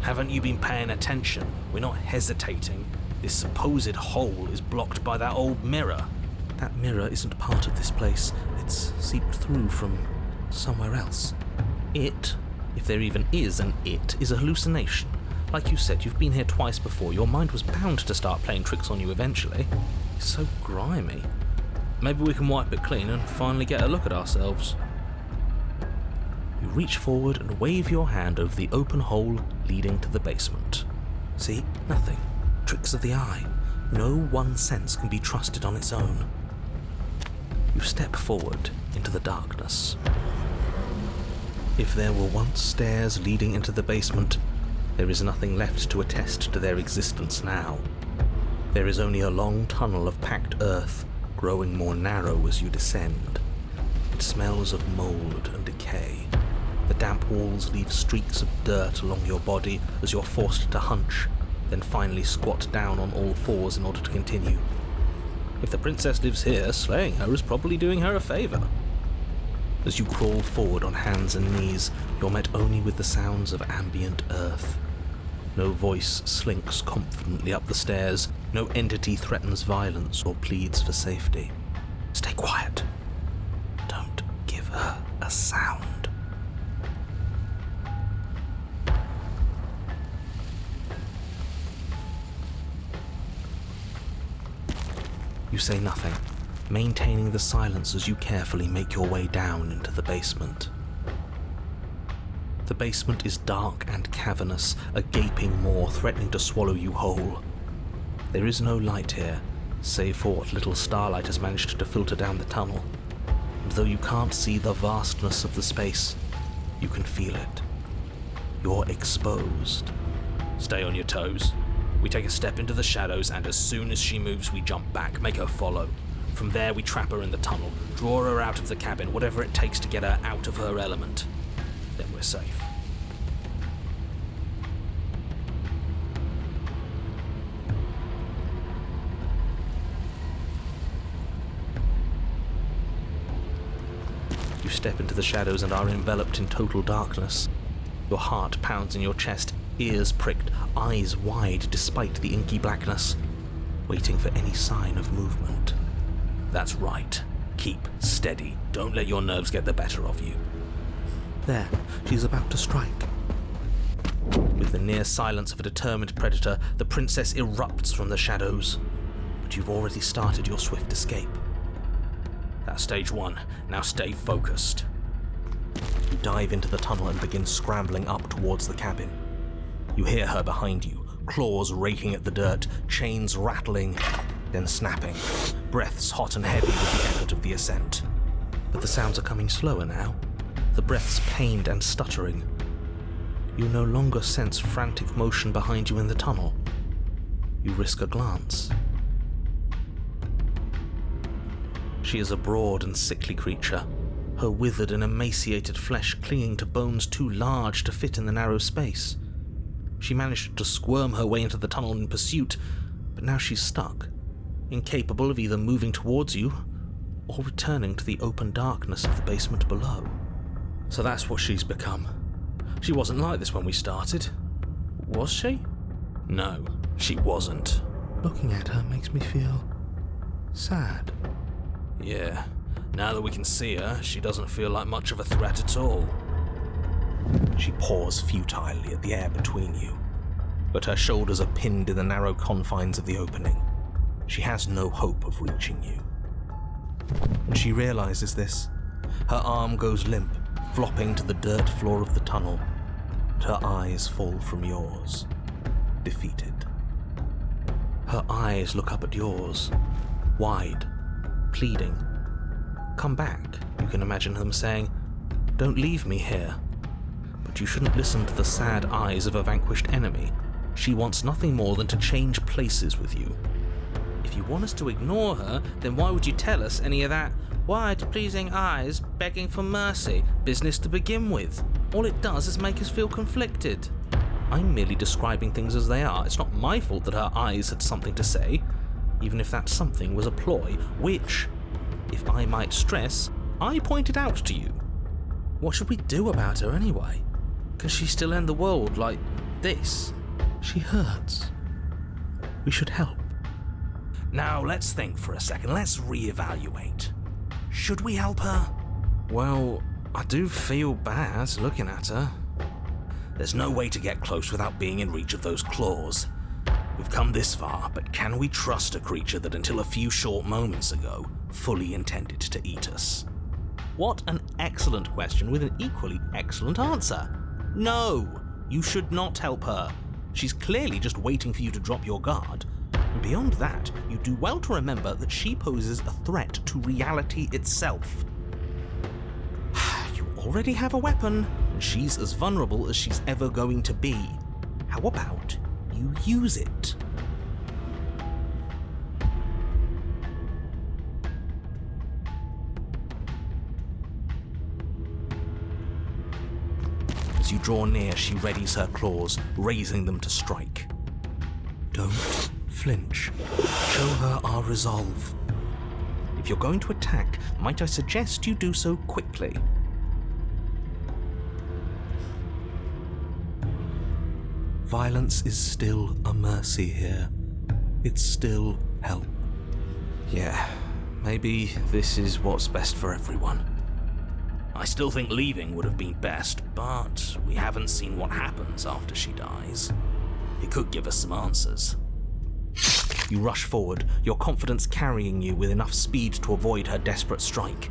Haven't you been paying attention? We're not hesitating. This supposed hole is blocked by that old mirror. That mirror isn't part of this place. It's seeped through from somewhere else. It, if there even is an it, is a hallucination. Like you said, you've been here twice before. Your mind was bound to start playing tricks on you eventually. It's so grimy. Maybe we can wipe it clean and finally get a look at ourselves. You reach forward and wave your hand over the open hole leading to the basement. See? Nothing. Tricks of the eye. No one sense can be trusted on its own. You step forward into the darkness. If there were once stairs leading into the basement, there is nothing left to attest to their existence now. There is only a long tunnel of packed earth, growing more narrow as you descend. It smells of mold and decay. The damp walls leave streaks of dirt along your body as you're forced to hunch, then finally squat down on all fours in order to continue. If the princess lives here, slaying her is probably doing her a favour. As you crawl forward on hands and knees, you're met only with the sounds of ambient earth. No voice slinks confidently up the stairs, no entity threatens violence or pleads for safety. Stay quiet. Don't give her a sound. You say nothing, maintaining the silence as you carefully make your way down into the basement. The basement is dark and cavernous, a gaping maw threatening to swallow you whole. There is no light here, save for what little starlight has managed to filter down the tunnel. And though you can't see the vastness of the space, you can feel it. You're exposed. Stay on your toes. We take a step into the shadows, and as soon as she moves, we jump back, make her follow. From there, we trap her in the tunnel, draw her out of the cabin, whatever it takes to get her out of her element. Then we're safe. You step into the shadows and are enveloped in total darkness. Your heart pounds in your chest, ears pricked, eyes wide despite the inky blackness, waiting for any sign of movement. That's right. Keep steady. Don't let your nerves get the better of you. There, she's about to strike. With the near silence of a determined predator, the princess erupts from the shadows. But you've already started your swift escape. That's stage one. Now stay focused. You dive into the tunnel and begin scrambling up towards the cabin. You hear her behind you, claws raking at the dirt, chains rattling, then snapping, breaths hot and heavy with the effort of the ascent. But the sounds are coming slower now, the breaths pained and stuttering. You no longer sense frantic motion behind you in the tunnel. You risk a glance. She is a broad and sickly creature, her withered and emaciated flesh clinging to bones too large to fit in the narrow space. She managed to squirm her way into the tunnel in pursuit, but now she's stuck, incapable of either moving towards you or returning to the open darkness of the basement below. So that's what she's become. She wasn't like this when we started. Was she? No, she wasn't. Looking at her makes me feel sad. Yeah, now that we can see her, she doesn't feel like much of a threat at all. She paws futilely at the air between you, but her shoulders are pinned in the narrow confines of the opening. She has no hope of reaching you. When she realizes this, her arm goes limp, flopping to the dirt floor of the tunnel, and her eyes fall from yours, defeated. Her eyes look up at yours, wide, pleading. Come back, you can imagine them saying. Don't leave me here. But you shouldn't listen to the sad eyes of a vanquished enemy. She wants nothing more than to change places with you. If you want us to ignore her, then why would you tell us any of that wide-pleasing eyes begging for mercy business to begin with? All it does is make us feel conflicted. I'm merely describing things as they are. It's not my fault that her eyes had something to say, even if that something was a ploy, which, if I might stress, I pointed out to you. What should we do about her anyway? Can she still end the world like this? She hurts. We should help. Now, let's think for a second. Let's reevaluate. Should we help her? Well, I do feel bad looking at her. There's no way to get close without being in reach of those claws. We've come this far, but can we trust a creature that until a few short moments ago fully intended to eat us? What an excellent question with an equally excellent answer. No, you should not help her. She's clearly just waiting for you to drop your guard. And beyond that, you do well to remember that she poses a threat to reality itself. You already have a weapon, and she's as vulnerable as she's ever going to be. How about you use it? As you draw near, she readies her claws, raising them to strike. Don't flinch. Show her our resolve. If you're going to attack, might I suggest you do so quickly? Violence is still a mercy here. It's still help. Yeah, maybe this is what's best for everyone. I still think leaving would have been best, but we haven't seen what happens after she dies. It could give us some answers. You rush forward, your confidence carrying you with enough speed to avoid her desperate strike.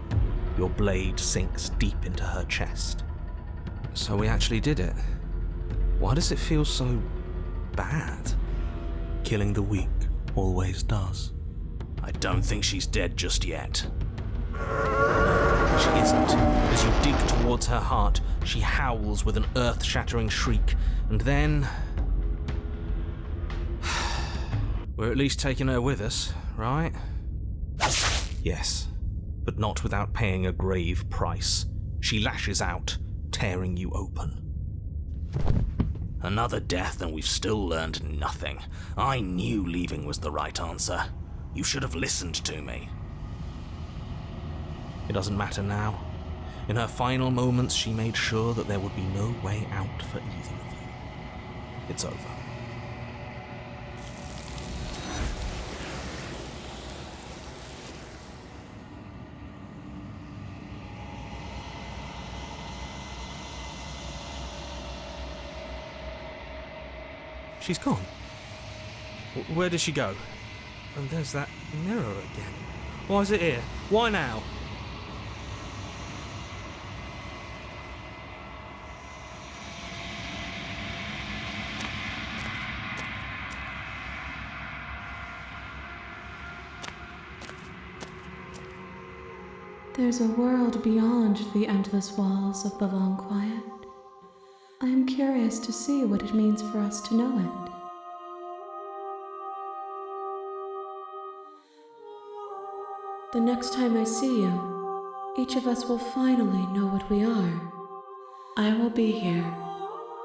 Your blade sinks deep into her chest. So we actually did it. Why does it feel so bad? Killing the weak always does. I don't think she's dead just yet. She isn't. As you dig towards her heart, she howls with an earth-shattering shriek, and then... We're at least taking her with us, right? Yes, but not without paying a grave price. She lashes out, tearing you open. Another death and we've still learned nothing. I knew leaving was the right answer. You should have listened to me. It doesn't matter now. In her final moments, she made sure that there would be no way out for either of you. It's over. She's gone. Where did she go? And there's that mirror again. Why is it here? Why now? There's a world beyond the endless walls of the long quiet. I am curious to see what it means for us to know it. The next time I see you, each of us will finally know what we are. I will be here,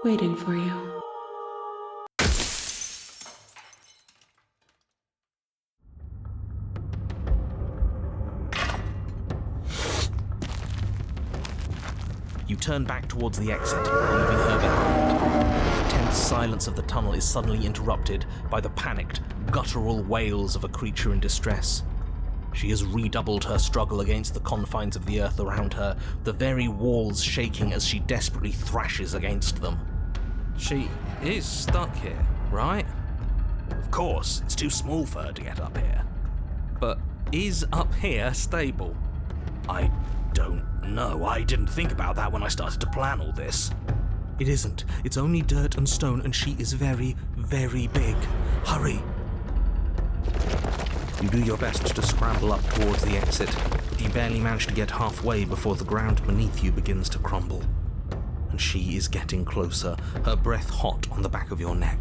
waiting for you. You turn back towards the exit, leaving her behind. The tense silence of the tunnel is suddenly interrupted by the panicked, guttural wails of a creature in distress. She has redoubled her struggle against the confines of the earth around her, the very walls shaking as she desperately thrashes against them. She is stuck here, right? Of course, it's too small for her to get up here. But is up here stable? I don't know. I didn't think about that when I started to plan all this. It isn't. It's only dirt and stone, and she is very, very big. Hurry! You do your best to scramble up towards the exit, but you barely manage to get halfway before the ground beneath you begins to crumble. And she is getting closer, her breath hot on the back of your neck.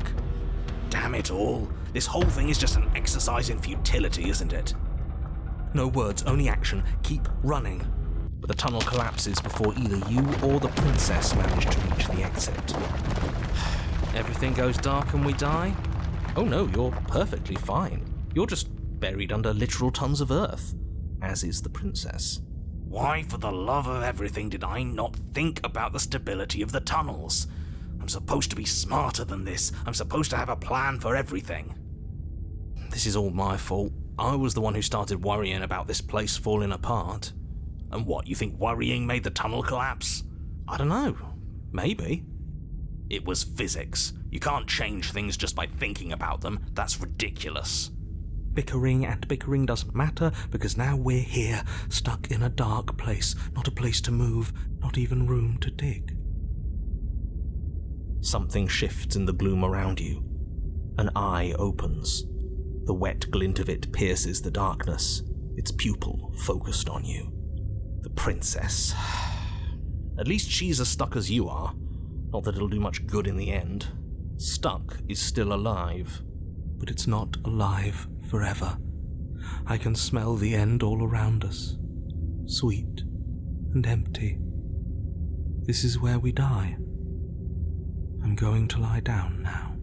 Damn it all. This whole thing is just an exercise in futility, isn't it? No words, only action. Keep running. But the tunnel collapses before either you or the princess manage to reach the exit. Everything goes dark and we die? Oh no, you're perfectly fine. You're just buried under literal tons of earth, as is the princess. Why, for the love of everything, did I not think about the stability of the tunnels? I'm supposed to be smarter than this. I'm supposed to have a plan for everything. This is all my fault. I was the one who started worrying about this place falling apart. And what, you think worrying made the tunnel collapse? I don't know. Maybe. It was physics. You can't change things just by thinking about them. That's ridiculous. Bickering and bickering doesn't matter, because now we're here, stuck in a dark place. Not a place to move, not even room to dig. Something shifts in the gloom around you. An eye opens. The wet glint of it pierces the darkness, its pupil focused on you. The princess. At least she's as stuck as you are. Not that it'll do much good in the end. Stuck is still alive. But it's not alive forever. I can smell the end all around us. Sweet and empty. This is where we die. I'm going to lie down now.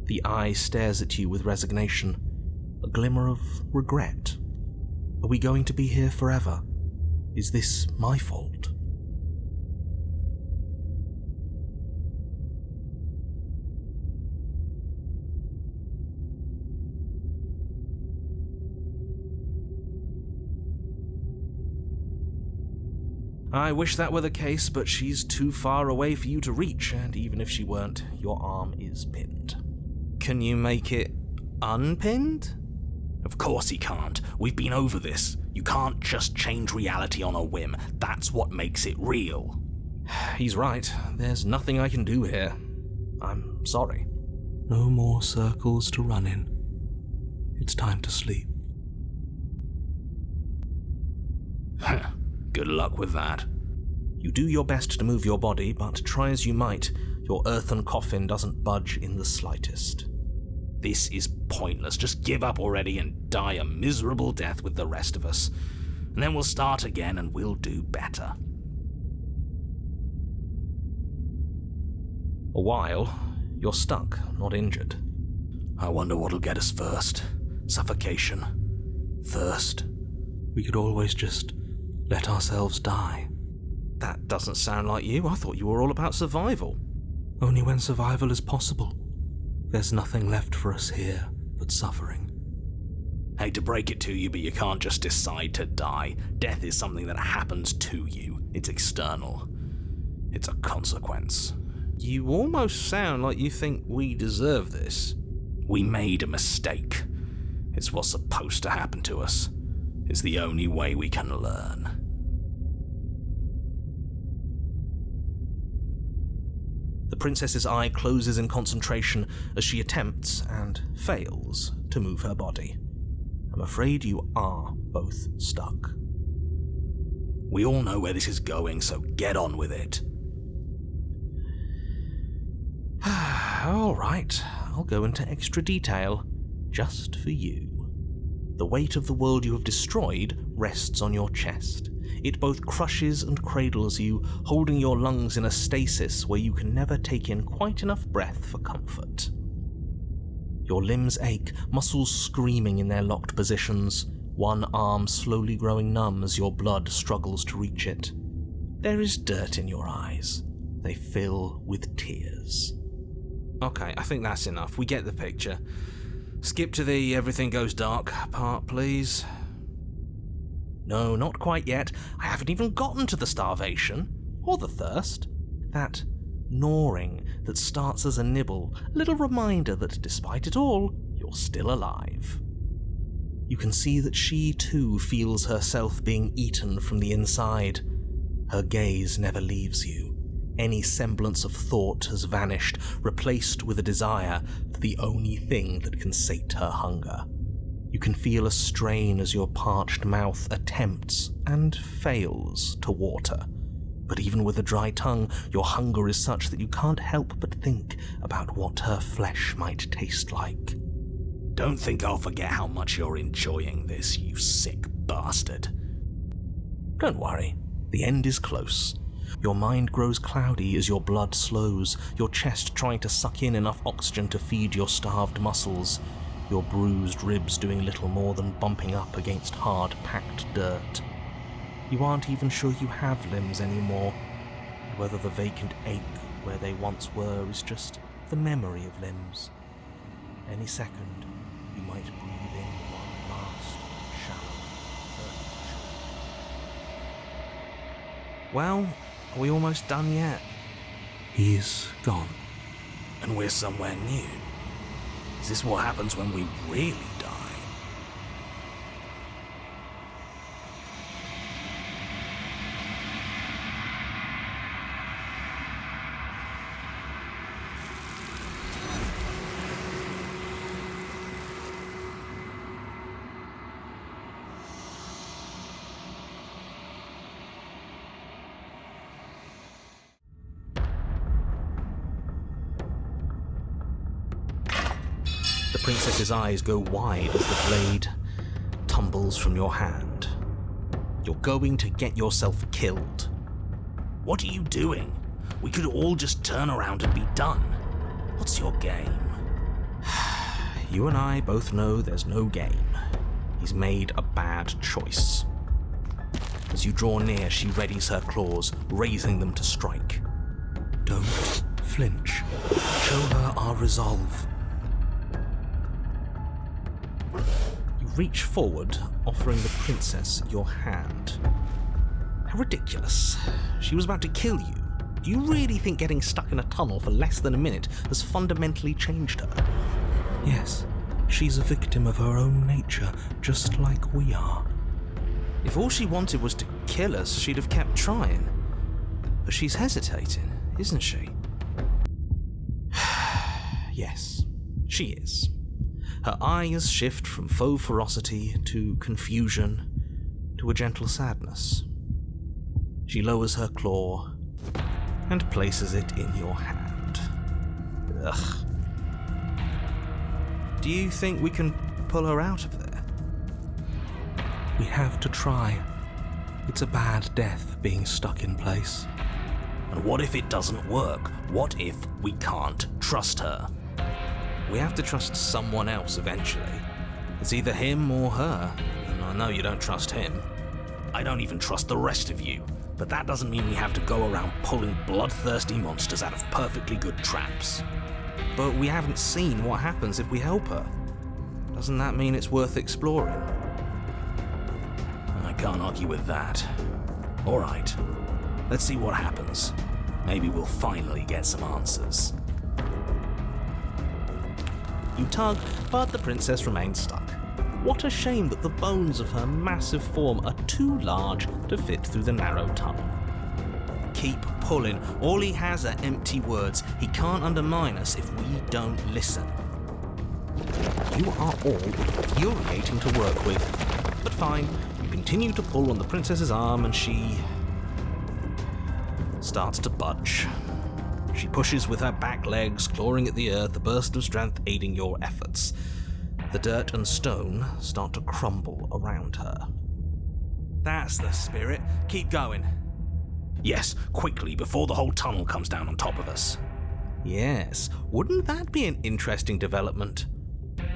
The eye stares at you with resignation, a glimmer of regret. Are we going to be here forever? Is this my fault? I wish that were the case, but she's too far away for you to reach, and even if she weren't, your arm is pinned. Can you make it unpinned? Of course he can't. We've been over this. You can't just change reality on a whim. That's what makes it real. He's right. There's nothing I can do here. I'm sorry. No more circles to run in. It's time to sleep. Good luck with that. You do your best to move your body, but try as you might, your earthen coffin doesn't budge in the slightest. This is pointless. Just give up already and die a miserable death with the rest of us. And then we'll start again and we'll do better. A while, you're stuck, not injured. I wonder what'll get us first. Suffocation. Thirst. We could always just let ourselves die. That doesn't sound like you. I thought you were all about survival. Only when survival is possible. There's nothing left for us here but suffering. Hate to break it to you, but you can't just decide to die. Death is something that happens to you. It's external. It's a consequence. You almost sound like you think we deserve this. We made a mistake. It's what's supposed to happen to us. It's the only way we can learn. The princess's eye closes in concentration as she attempts, and fails, to move her body. I'm afraid you are both stuck. We all know where this is going, so get on with it. All right, I'll go into extra detail, just for you. The weight of the world you have destroyed rests on your chest. It both crushes and cradles you, holding your lungs in a stasis where you can never take in quite enough breath for comfort. Your limbs ache, muscles screaming in their locked positions, one arm slowly growing numb as your blood struggles to reach it. There is dirt in your eyes. They fill with tears. Okay, I think that's enough. We get the picture. Skip to the everything goes dark part, please. No, not quite yet. I haven't even gotten to the starvation, or the thirst. That gnawing that starts as a nibble, a little reminder that despite it all, you're still alive. You can see that she too feels herself being eaten from the inside. Her gaze never leaves you. Any semblance of thought has vanished, replaced with a desire for the only thing that can sate her hunger. You can feel a strain as your parched mouth attempts and fails to water, But even with a dry tongue, your hunger is such that you can't help but think about what her flesh might taste like. Don't think I'll forget how much you're enjoying this, you sick bastard. Don't worry, the end is close. Your mind grows cloudy as your blood slows, your chest trying to suck in enough oxygen to feed your starved muscles, your bruised ribs doing little more than bumping up against hard, packed dirt. You aren't even sure you have limbs anymore, and whether the vacant ache where they once were is just the memory of limbs. Any second, you might breathe in one last, shallow, earthy. Well, are we almost done yet? He's gone. And we're somewhere new. Is this what happens when we really die? The princess's eyes go wide as the blade tumbles from your hand. You're going to get yourself killed. What are you doing? We could all just turn around and be done. What's your game? You and I both know there's no game. He's made a bad choice. As you draw near, she readies her claws, raising them to strike. Don't flinch. Show her our resolve. You reach forward, offering the princess your hand. How ridiculous. She was about to kill you. Do you really think getting stuck in a tunnel for less than a minute has fundamentally changed her? Yes, she's a victim of her own nature, just like we are. If all she wanted was to kill us, she'd have kept trying. But she's hesitating, isn't she? Yes, she is. Her eyes shift from faux ferocity to confusion to a gentle sadness. She lowers her claw and places it in your hand. Ugh. Do you think we can pull her out of there? We have to try. It's a bad death being stuck in place. And what if it doesn't work? What if we can't trust her? We have to trust someone else eventually. It's either him or her, and I know you don't trust him. I don't even trust the rest of you, but that doesn't mean we have to go around pulling bloodthirsty monsters out of perfectly good traps. But we haven't seen what happens if we help her. Doesn't that mean it's worth exploring? I can't argue with that. All right, let's see what happens. Maybe we'll finally get some answers. You tug, but the princess remains stuck. What a shame that the bones of her massive form are too large to fit through the narrow tunnel. Keep pulling. All he has are empty words. He can't undermine us if we don't listen. You are all infuriating to work with. But fine, you continue to pull on the princess's arm and she starts to budge. She pushes with her back legs, clawing at the earth, a burst of strength aiding your efforts. The dirt and stone start to crumble around her. That's the spirit. Keep going. Yes, quickly, before the whole tunnel comes down on top of us. Yes, wouldn't that be an interesting development?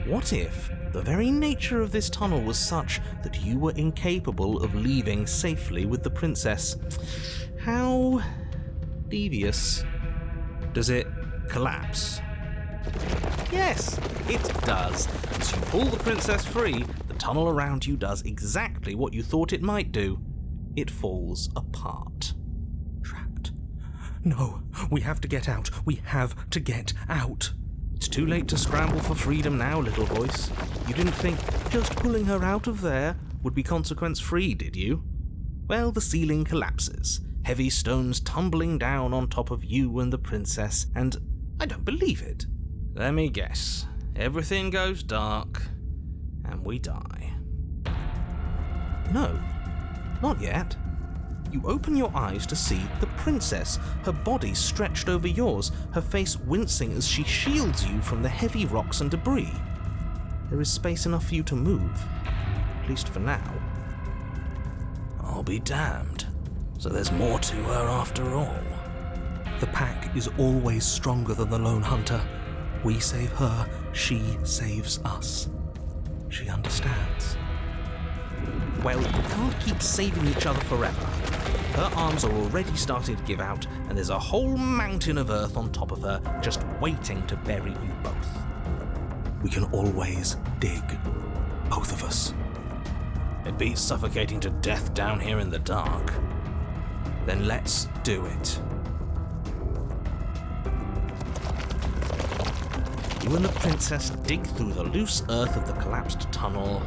What if the very nature of this tunnel was such that you were incapable of leaving safely with the princess? How devious. Does it collapse? Yes, it does. As you pull the princess free, the tunnel around you does exactly what you thought it might do. It falls apart. Trapped. No, we have to get out. We have to get out. It's too late to scramble for freedom now, little voice. You didn't think just pulling her out of there would be consequence-free, did you? Well, the ceiling collapses. Heavy stones tumbling down on top of you and the princess, and I don't believe it. Let me guess. Everything goes dark, and we die. No, not yet. You open your eyes to see the princess, her body stretched over yours, her face wincing as she shields you from the heavy rocks and debris. There is space enough for you to move, at least for now. I'll be damned. So there's more to her after all. The pack is always stronger than the lone hunter. We save her, she saves us. She understands. Well, you can't keep saving each other forever. Her arms are already starting to give out, and there's a whole mountain of earth on top of her, just waiting to bury you both. We can always dig, both of us. It beats suffocating to death down here in the dark. Then let's do it. You and the princess dig through the loose earth of the collapsed tunnel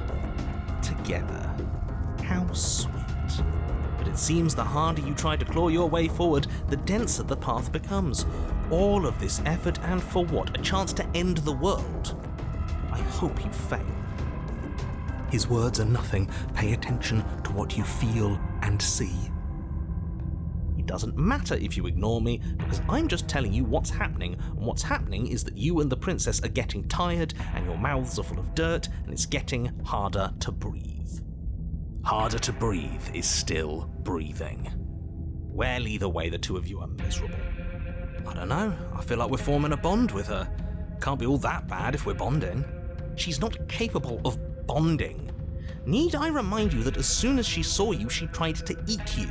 together. How sweet. But it seems the harder you try to claw your way forward, the denser the path becomes. All of this effort, and for what? A chance to end the world. I hope you fail. His words are nothing. Pay attention to what you feel and see. It doesn't matter if you ignore me, because I'm just telling you what's happening, and what's happening is that you and the princess are getting tired, and your mouths are full of dirt, and it's getting harder to breathe. Harder to breathe is still breathing. Well, either way, the two of you are miserable. I don't know, I feel like we're forming a bond with her. Can't be all that bad if we're bonding. She's not capable of bonding. Need I remind you that as soon as she saw you, she tried to eat you?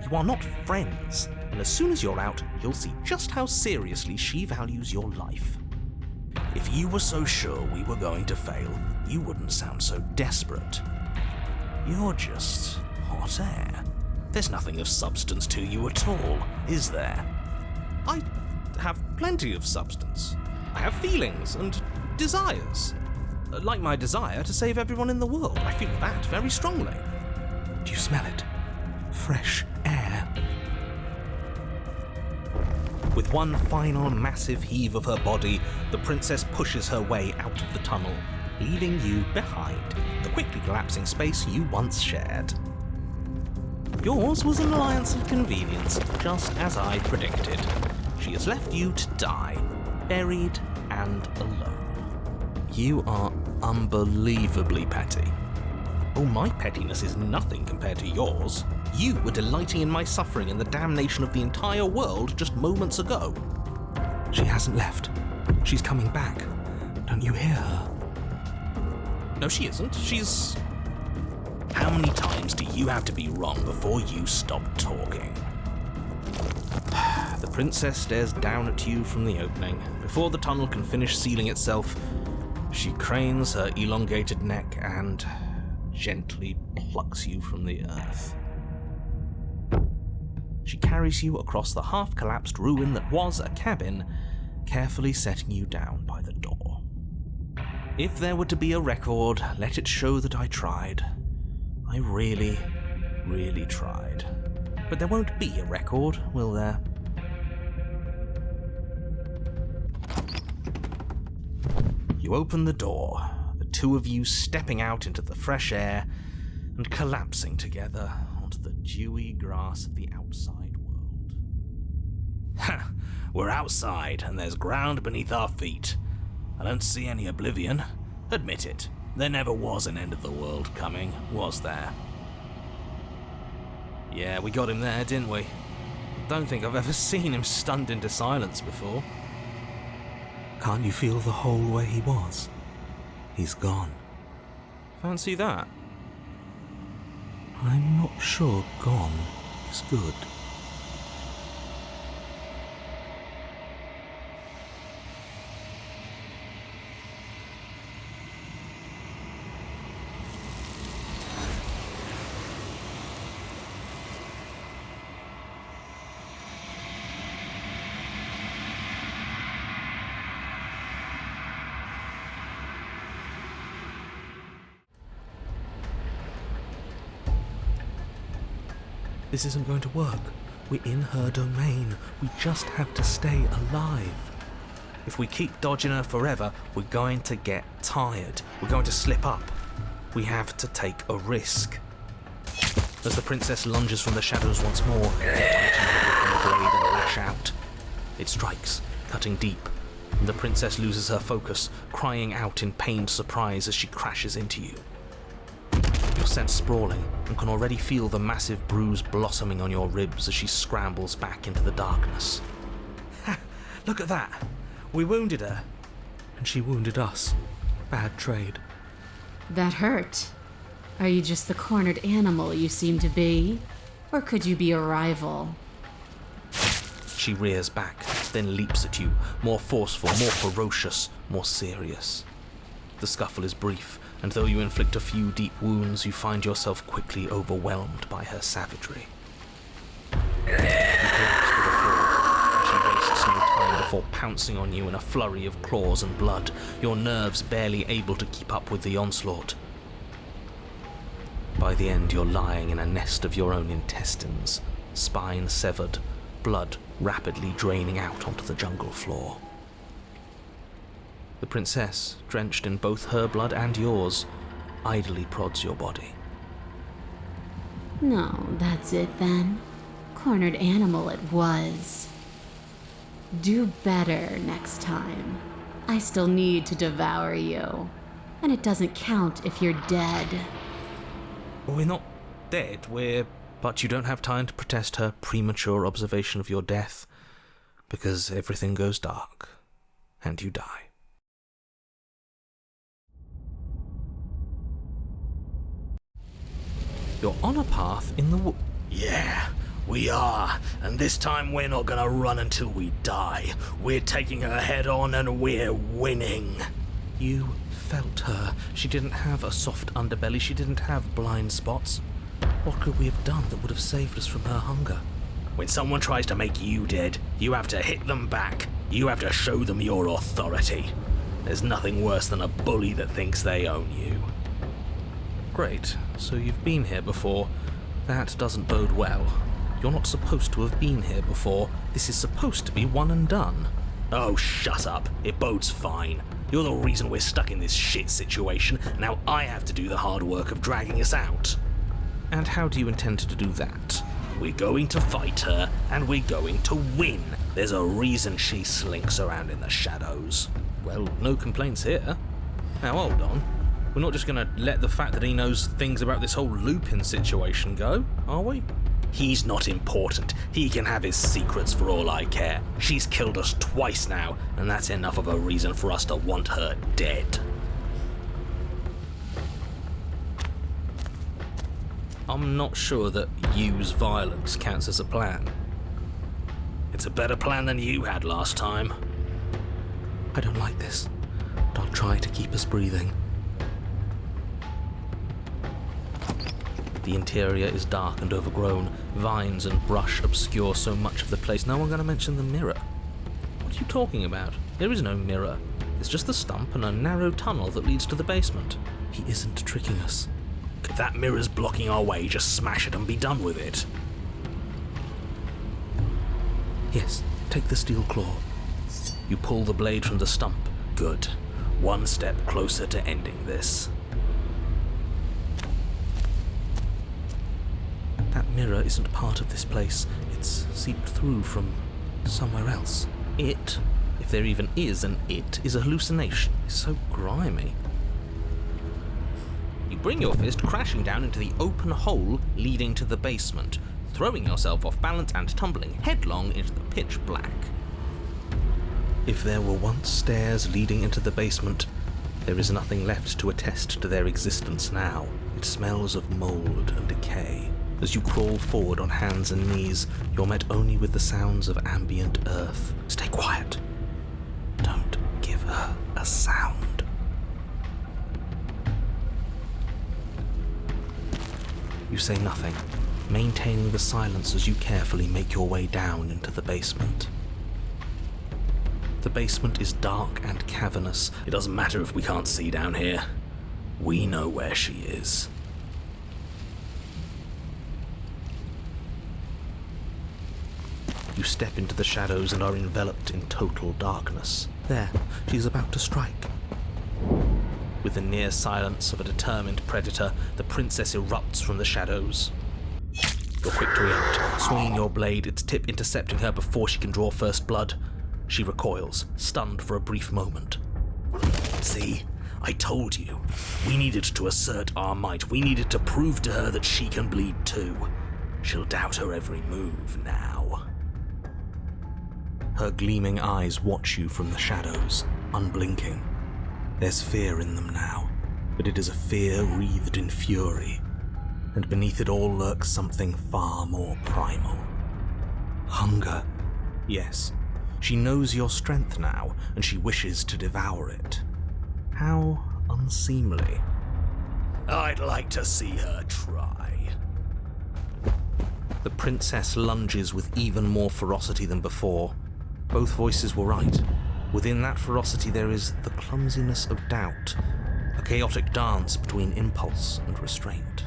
You are not friends, and as soon as you're out, you'll see just how seriously she values your life. If you were so sure we were going to fail, you wouldn't sound so desperate. You're just hot air. There's nothing of substance to you at all, is there? I have plenty of substance. I have feelings and desires. Like my desire to save everyone in the world. I feel that very strongly. Do you smell it? Fresh air. With one final massive heave of her body, the princess pushes her way out of the tunnel, leaving you behind, the quickly collapsing space you once shared. Yours was an alliance of convenience, just as I predicted. She has left you to die, buried and alone. You are unbelievably petty. Oh, my pettiness is nothing compared to yours. You were delighting in my suffering and the damnation of the entire world just moments ago. She hasn't left. She's coming back. Don't you hear her? No, she isn't. She's... How many times do you have to be wrong before you stop talking? The princess stares down at you from the opening. Before the tunnel can finish sealing itself, she cranes her elongated neck and gently plucks you from the earth. She carries you across the half-collapsed ruin that was a cabin, carefully setting you down by the door. If there were to be a record, let it show that I tried. I really, really tried. But there won't be a record, will there? You open the door, the two of you stepping out into the fresh air and collapsing together onto the dewy grass of the outside world. Ha! We're outside, and there's ground beneath our feet. I don't see any oblivion. Admit it, there never was an end of the world coming, was there? Yeah, we got him there, didn't we? Don't think I've ever seen him stunned into silence before. Can't you feel the hole where he was? He's gone. Fancy that. I'm not sure gone is good. This isn't going to work. We're in her domain. We just have to stay alive. If we keep dodging her forever, we're going to get tired. We're going to slip up. We have to take a risk. as the princess lunges from the shadows once more, punching the blade and lash out. It strikes, cutting deep, and the princess loses her focus, crying out in pained surprise as she crashes into you. You're sent sprawling and can already feel the massive bruise blossoming on your ribs as she scrambles back into the darkness. Ha! Look at that! We wounded her. And she wounded us. Bad trade. That hurt. Are you just the cornered animal you seem to be? Or could you be a rival? She rears back, then leaps at you, more forceful, more ferocious, more serious. The scuffle is brief, and though you inflict a few deep wounds, you find yourself quickly overwhelmed by her savagery. You collapse to the floor. She wastes no time before pouncing on you in a flurry of claws and blood, your nerves barely able to keep up with the onslaught. By the end, you're lying in a nest of your own intestines, spine severed, blood rapidly draining out onto the jungle floor. The princess, drenched in both her blood and yours, idly prods your body. No, that's it then. Cornered animal it was. Do better next time. I still need to devour you. And it doesn't count if you're dead. We're not dead, But you don't have time to protest her premature observation of your death, because everything goes dark, and you die. You're on a path in the Yeah, we are. And this time we're not gonna run until we die. We're taking her head on and we're winning. You felt her. She didn't have a soft underbelly. She didn't have blind spots. What could we have done that would have saved us from her hunger? When someone tries to make you dead, you have to hit them back. You have to show them your authority. There's nothing worse than a bully that thinks they own you. Great. So you've been here before. That doesn't bode well. You're not supposed to have been here before. This is supposed to be one and done. Oh, shut up. It bodes fine. You're the reason we're stuck in this shit situation. Now I have to do the hard work of dragging us out. And how do you intend to do that? We're going to fight her, and we're going to win. There's a reason she slinks around in the shadows. Well, no complaints here. Now hold on. We're not just going to let the fact that he knows things about this whole Lupin situation go, are we? He's not important. He can have his secrets for all I care. She's killed us twice now, and that's enough of a reason for us to want her dead. I'm not sure that use violence counts as a plan. It's a better plan than you had last time. I don't like this, but I'll try to keep us breathing. The interior is dark and overgrown. Vines and brush obscure so much of the place. No one going to mention the mirror. What are you talking about? There is no mirror. It's just the stump and a narrow tunnel that leads to the basement. He isn't tricking us. If that mirror's blocking our way, just smash it and be done with it. Yes, take the steel claw. You pull the blade from the stump. Good. One step closer to ending this. That mirror isn't part of this place. It's seeped through from somewhere else. It, if there even is an it, is a hallucination. It's so grimy. You bring your fist crashing down into the open hole leading to the basement, throwing yourself off balance and tumbling headlong into the pitch black. If there were once stairs leading into the basement, there is nothing left to attest to their existence now. It smells of mold and decay. As you crawl forward on hands and knees, you're met only with the sounds of ambient earth. Stay quiet. Don't give her a sound. You say nothing, maintaining the silence as you carefully make your way down into the basement. The basement is dark and cavernous. It doesn't matter if we can't see down here. We know where she is. You step into the shadows and are enveloped in total darkness. There, she's about to strike. With the near silence of a determined predator, the princess erupts from the shadows. You're quick to react, swinging your blade, its tip intercepting her before she can draw first blood. She recoils, stunned for a brief moment. See, I told you. We needed to assert our might. We needed to prove to her that she can bleed too. She'll doubt her every move now. Her gleaming eyes watch you from the shadows, unblinking. There's fear in them now, but it is a fear wreathed in fury, and beneath it all lurks something far more primal. Hunger. Yes, she knows your strength now, and she wishes to devour it. How unseemly. I'd like to see her try. The princess lunges with even more ferocity than before. Both voices were right. Within that ferocity there is the clumsiness of doubt, a chaotic dance between impulse and restraint.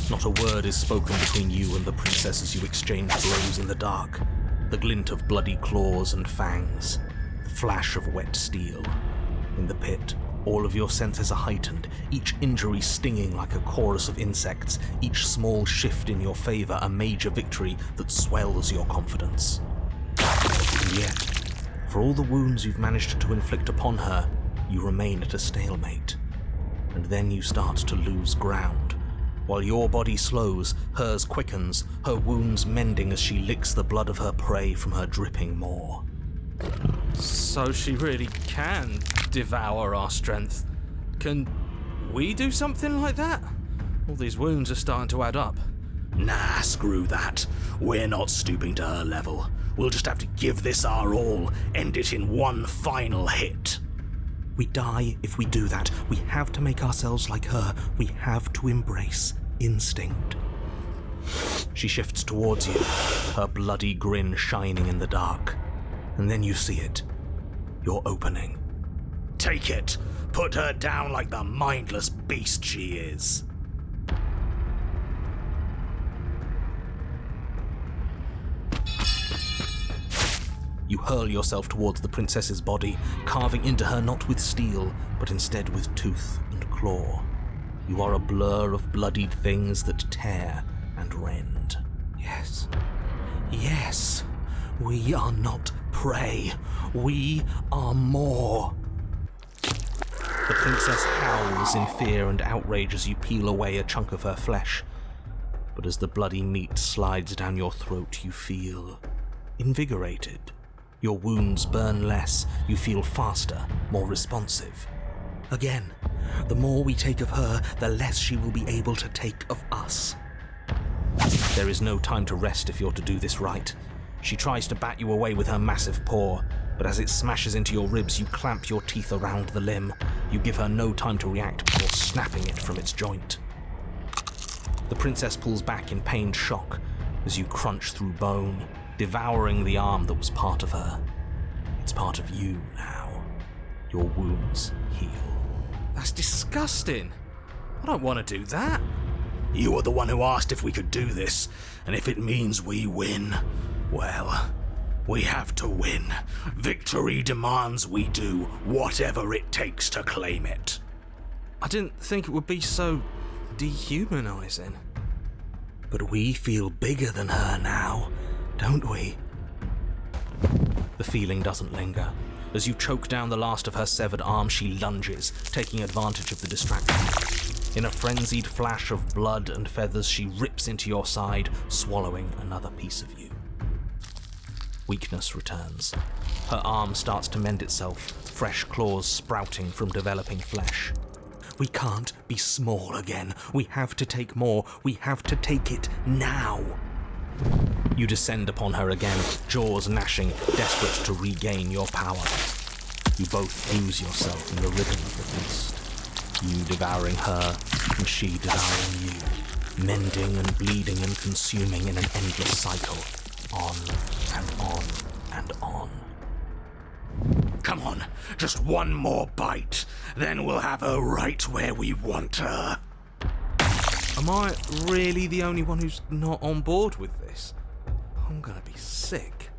Not a word is spoken between you and the princess as you exchange blows in the dark. The glint of bloody claws and fangs, the flash of wet steel. In the pit, all of your senses are heightened, each injury stinging like a chorus of insects, each small shift in your favor a major victory that swells your confidence. And yet, for all the wounds you've managed to inflict upon her, you remain at a stalemate. And then you start to lose ground. While your body slows, hers quickens, her wounds mending as she licks the blood of her prey from her dripping maw. So she really can devour our strength. Can we do something like that? All these wounds are starting to add up. Nah, screw that. We're not stooping to her level. We'll just have to give this our all, end it in one final hit. We die if we do that. We have to make ourselves like her. We have to embrace instinct. She shifts towards you, her bloody grin shining in the dark. And then you see it. Your opening. Take it. Put her down like the mindless beast she is. You hurl yourself towards the princess's body, carving into her not with steel, but instead with tooth and claw. You are a blur of bloodied things that tear and rend. Yes. Yes. We are not prey. We are more. The princess howls in fear and outrage as you peel away a chunk of her flesh. But as the bloody meat slides down your throat, you feel invigorated. Your wounds burn less, you feel faster, more responsive. Again, the more we take of her, the less she will be able to take of us. There is no time to rest if you're to do this right. She tries to bat you away with her massive paw, but as it smashes into your ribs, you clamp your teeth around the limb. You give her no time to react before snapping it from its joint. The princess pulls back in pained shock as you crunch through bone, devouring the arm that was part of her. It's part of you now. Your wounds heal. That's disgusting. I don't want to do that. You were the one who asked if we could do this, and if it means we win, well, we have to win. Victory demands we do whatever it takes to claim it. I didn't think it would be so dehumanizing. But we feel bigger than her now, don't we? The feeling doesn't linger. As you choke down the last of her severed arm, she lunges, taking advantage of the distraction. In a frenzied flash of blood and feathers, she rips into your side, swallowing another piece of you. Weakness returns. Her arm starts to mend itself, fresh claws sprouting from developing flesh. We can't be small again. We have to take more. We have to take it now. You descend upon her again, jaws gnashing, desperate to regain your power. You both lose yourself in the rhythm of the beast. You devouring her, and she devouring you, mending and bleeding and consuming in an endless cycle, on and on and on. Come on, just one more bite, then we'll have her right where we want her. Am I really the only one who's not on board with this? I'm gonna be sick.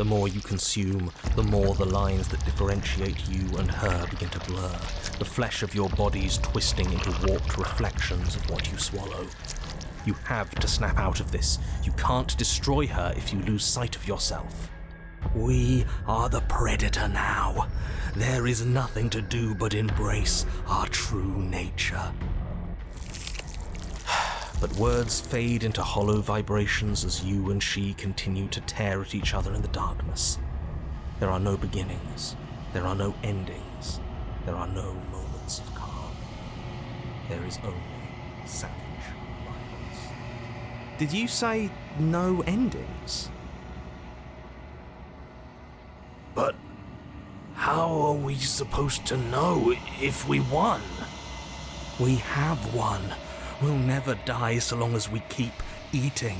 The more you consume, the more the lines that differentiate you and her begin to blur, the flesh of your bodies twisting into warped reflections of what you swallow. You have to snap out of this. You can't destroy her if you lose sight of yourself. We are the predator now. There is nothing to do but embrace our true nature. But words fade into hollow vibrations as you and she continue to tear at each other in the darkness. There are no beginnings. There are no endings. There are no moments of calm. There is only savage violence. Did you say no endings? But how are we supposed to know if we won? We have won. We'll never die so long as we keep eating.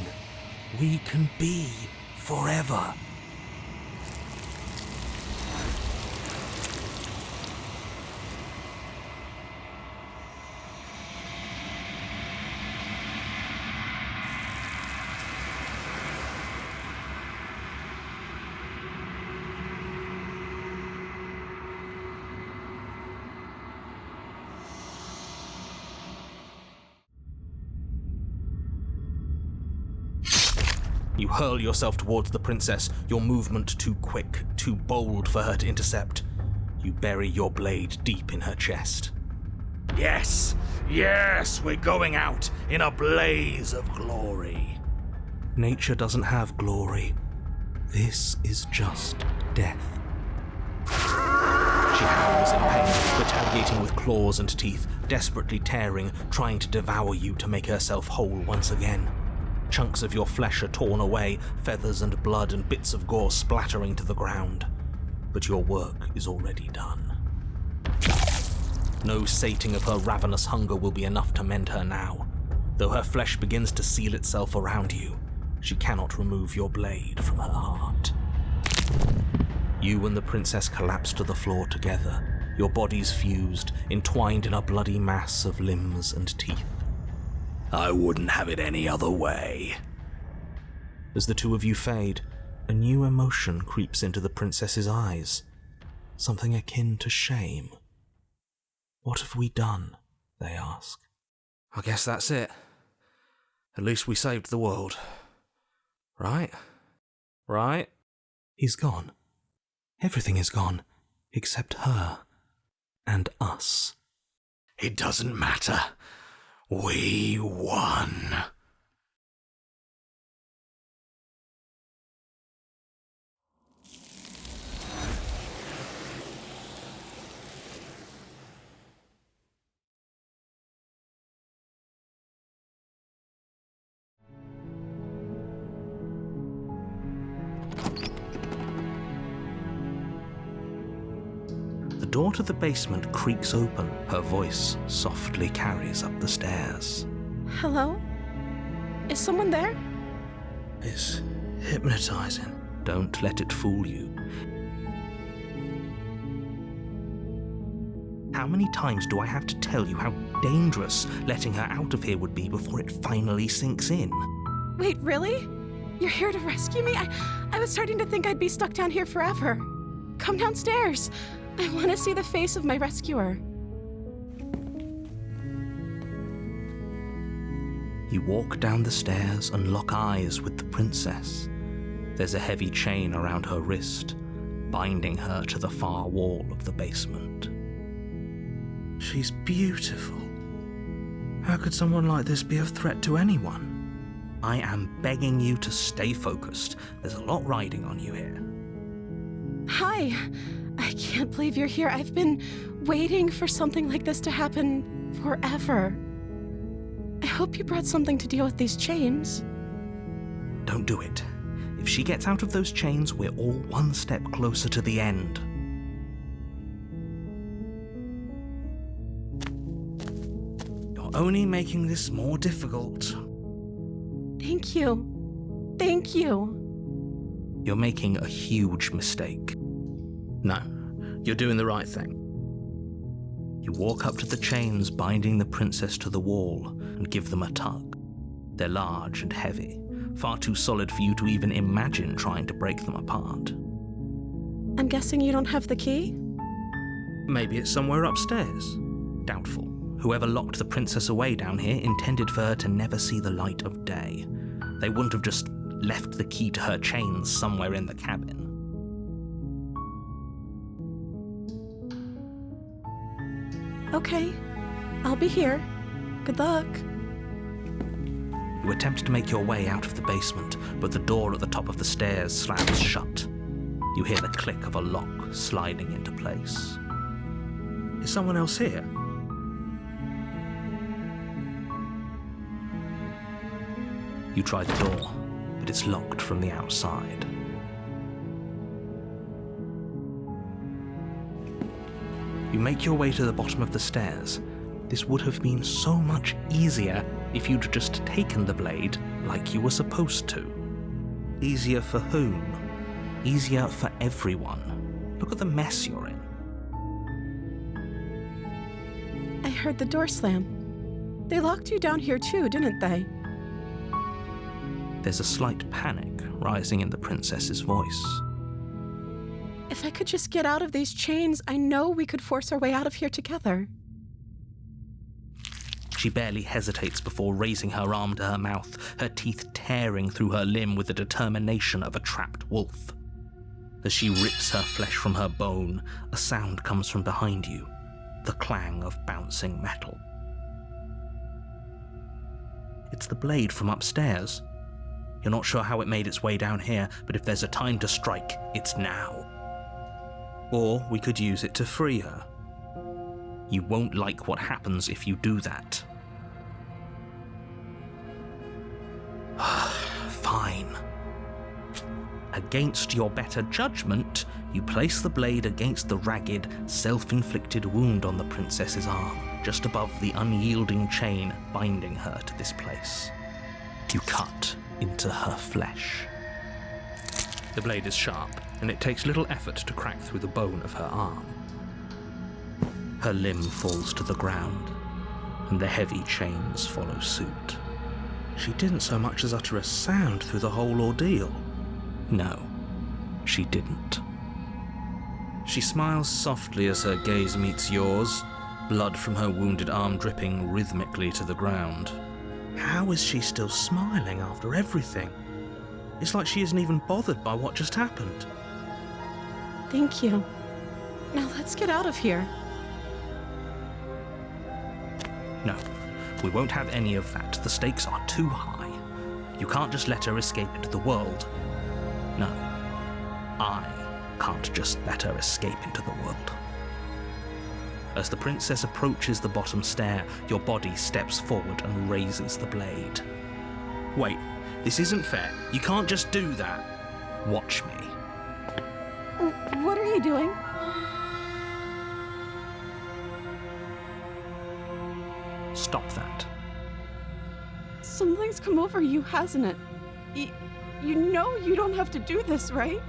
We can be forever. You hurl yourself towards the princess, your movement too quick, too bold for her to intercept. You bury your blade deep in her chest. Yes, yes, we're going out in a blaze of glory. Nature doesn't have glory. This is just death. She howls in pain, retaliating with claws and teeth, desperately tearing, trying to devour you to make herself whole once again. Chunks of your flesh are torn away, feathers and blood and bits of gore splattering to the ground. But your work is already done. No sating of her ravenous hunger will be enough to mend her now. Though her flesh begins to seal itself around you, she cannot remove your blade from her heart. You and the princess collapse to the floor together, your bodies fused, entwined in a bloody mass of limbs and teeth. I wouldn't have it any other way. As the two of you fade, a new emotion creeps into the princess's eyes. Something akin to shame. What have we done? They ask. I guess that's it. At least we saved the world. Right? Right? He's gone. Everything is gone, except her. And us. It doesn't matter. We won. The door to the basement creaks open. Her voice softly carries up the stairs. Hello? Is someone there? It's hypnotizing. Don't let it fool you. How many times do I have to tell you how dangerous letting her out of here would be before it finally sinks in? Wait, really? You're here to rescue me? I was starting to think I'd be stuck down here forever. Come downstairs. I want to see the face of my rescuer. You walk down the stairs and lock eyes with the princess. There's a heavy chain around her wrist, binding her to the far wall of the basement. She's beautiful. How could someone like this be a threat to anyone? I am begging you to stay focused. There's a lot riding on you here. Hi. I can't believe you're here. I've been waiting for something like this to happen forever. I hope you brought something to deal with these chains. Don't do it. If she gets out of those chains, we're all one step closer to the end. You're only making this more difficult. Thank you. Thank you. You're making a huge mistake. No, you're doing the right thing. You walk up to the chains binding the princess to the wall and give them a tug. They're large and heavy, far too solid for you to even imagine trying to break them apart. I'm guessing you don't have the key? Maybe it's somewhere upstairs. Doubtful. Whoever locked the princess away down here intended for her to never see the light of day. They wouldn't have just left the key to her chains somewhere in the cabin. Okay, I'll be here. Good luck. You attempt to make your way out of the basement, but the door at the top of the stairs slams shut. You hear the click of a lock sliding into place. Is someone else here? You try the door, but it's locked from the outside. You make your way to the bottom of the stairs. This would have been so much easier if you'd just taken the blade like you were supposed to. Easier for whom? Easier for everyone. Look at the mess you're in. I heard the door slam. They locked you down here too, didn't they? There's a slight panic rising in the princess's voice. If I could just get out of these chains, I know we could force our way out of here together. She barely hesitates before raising her arm to her mouth, her teeth tearing through her limb with the determination of a trapped wolf. As she rips her flesh from her bone, a sound comes from behind you, the clang of bouncing metal. It's the blade from upstairs. You're not sure how it made its way down here, but if there's a time to strike, it's now. Or we could use it to free her. You won't like what happens if you do that. Fine. Against your better judgment, you place the blade against the ragged, self-inflicted wound on the princess's arm, just above the unyielding chain binding her to this place. You cut into her flesh. The blade is sharp, and it takes little effort to crack through the bone of her arm. Her limb falls to the ground, and the heavy chains follow suit. She didn't so much as utter a sound through the whole ordeal. No, she didn't. She smiles softly as her gaze meets yours, blood from her wounded arm dripping rhythmically to the ground. How is she still smiling after everything? It's like she isn't even bothered by what just happened. Thank you. Now let's get out of here. No, we won't have any of that. The stakes are too high. You can't just let her escape into the world. No, I can't just let her escape into the world. As the princess approaches the bottom stair, your body steps forward and raises the blade. Wait, this isn't fair. You can't just do that. Watch me. What are you doing? Stop that. Something's come over you, hasn't it? You know you don't have to do this, right?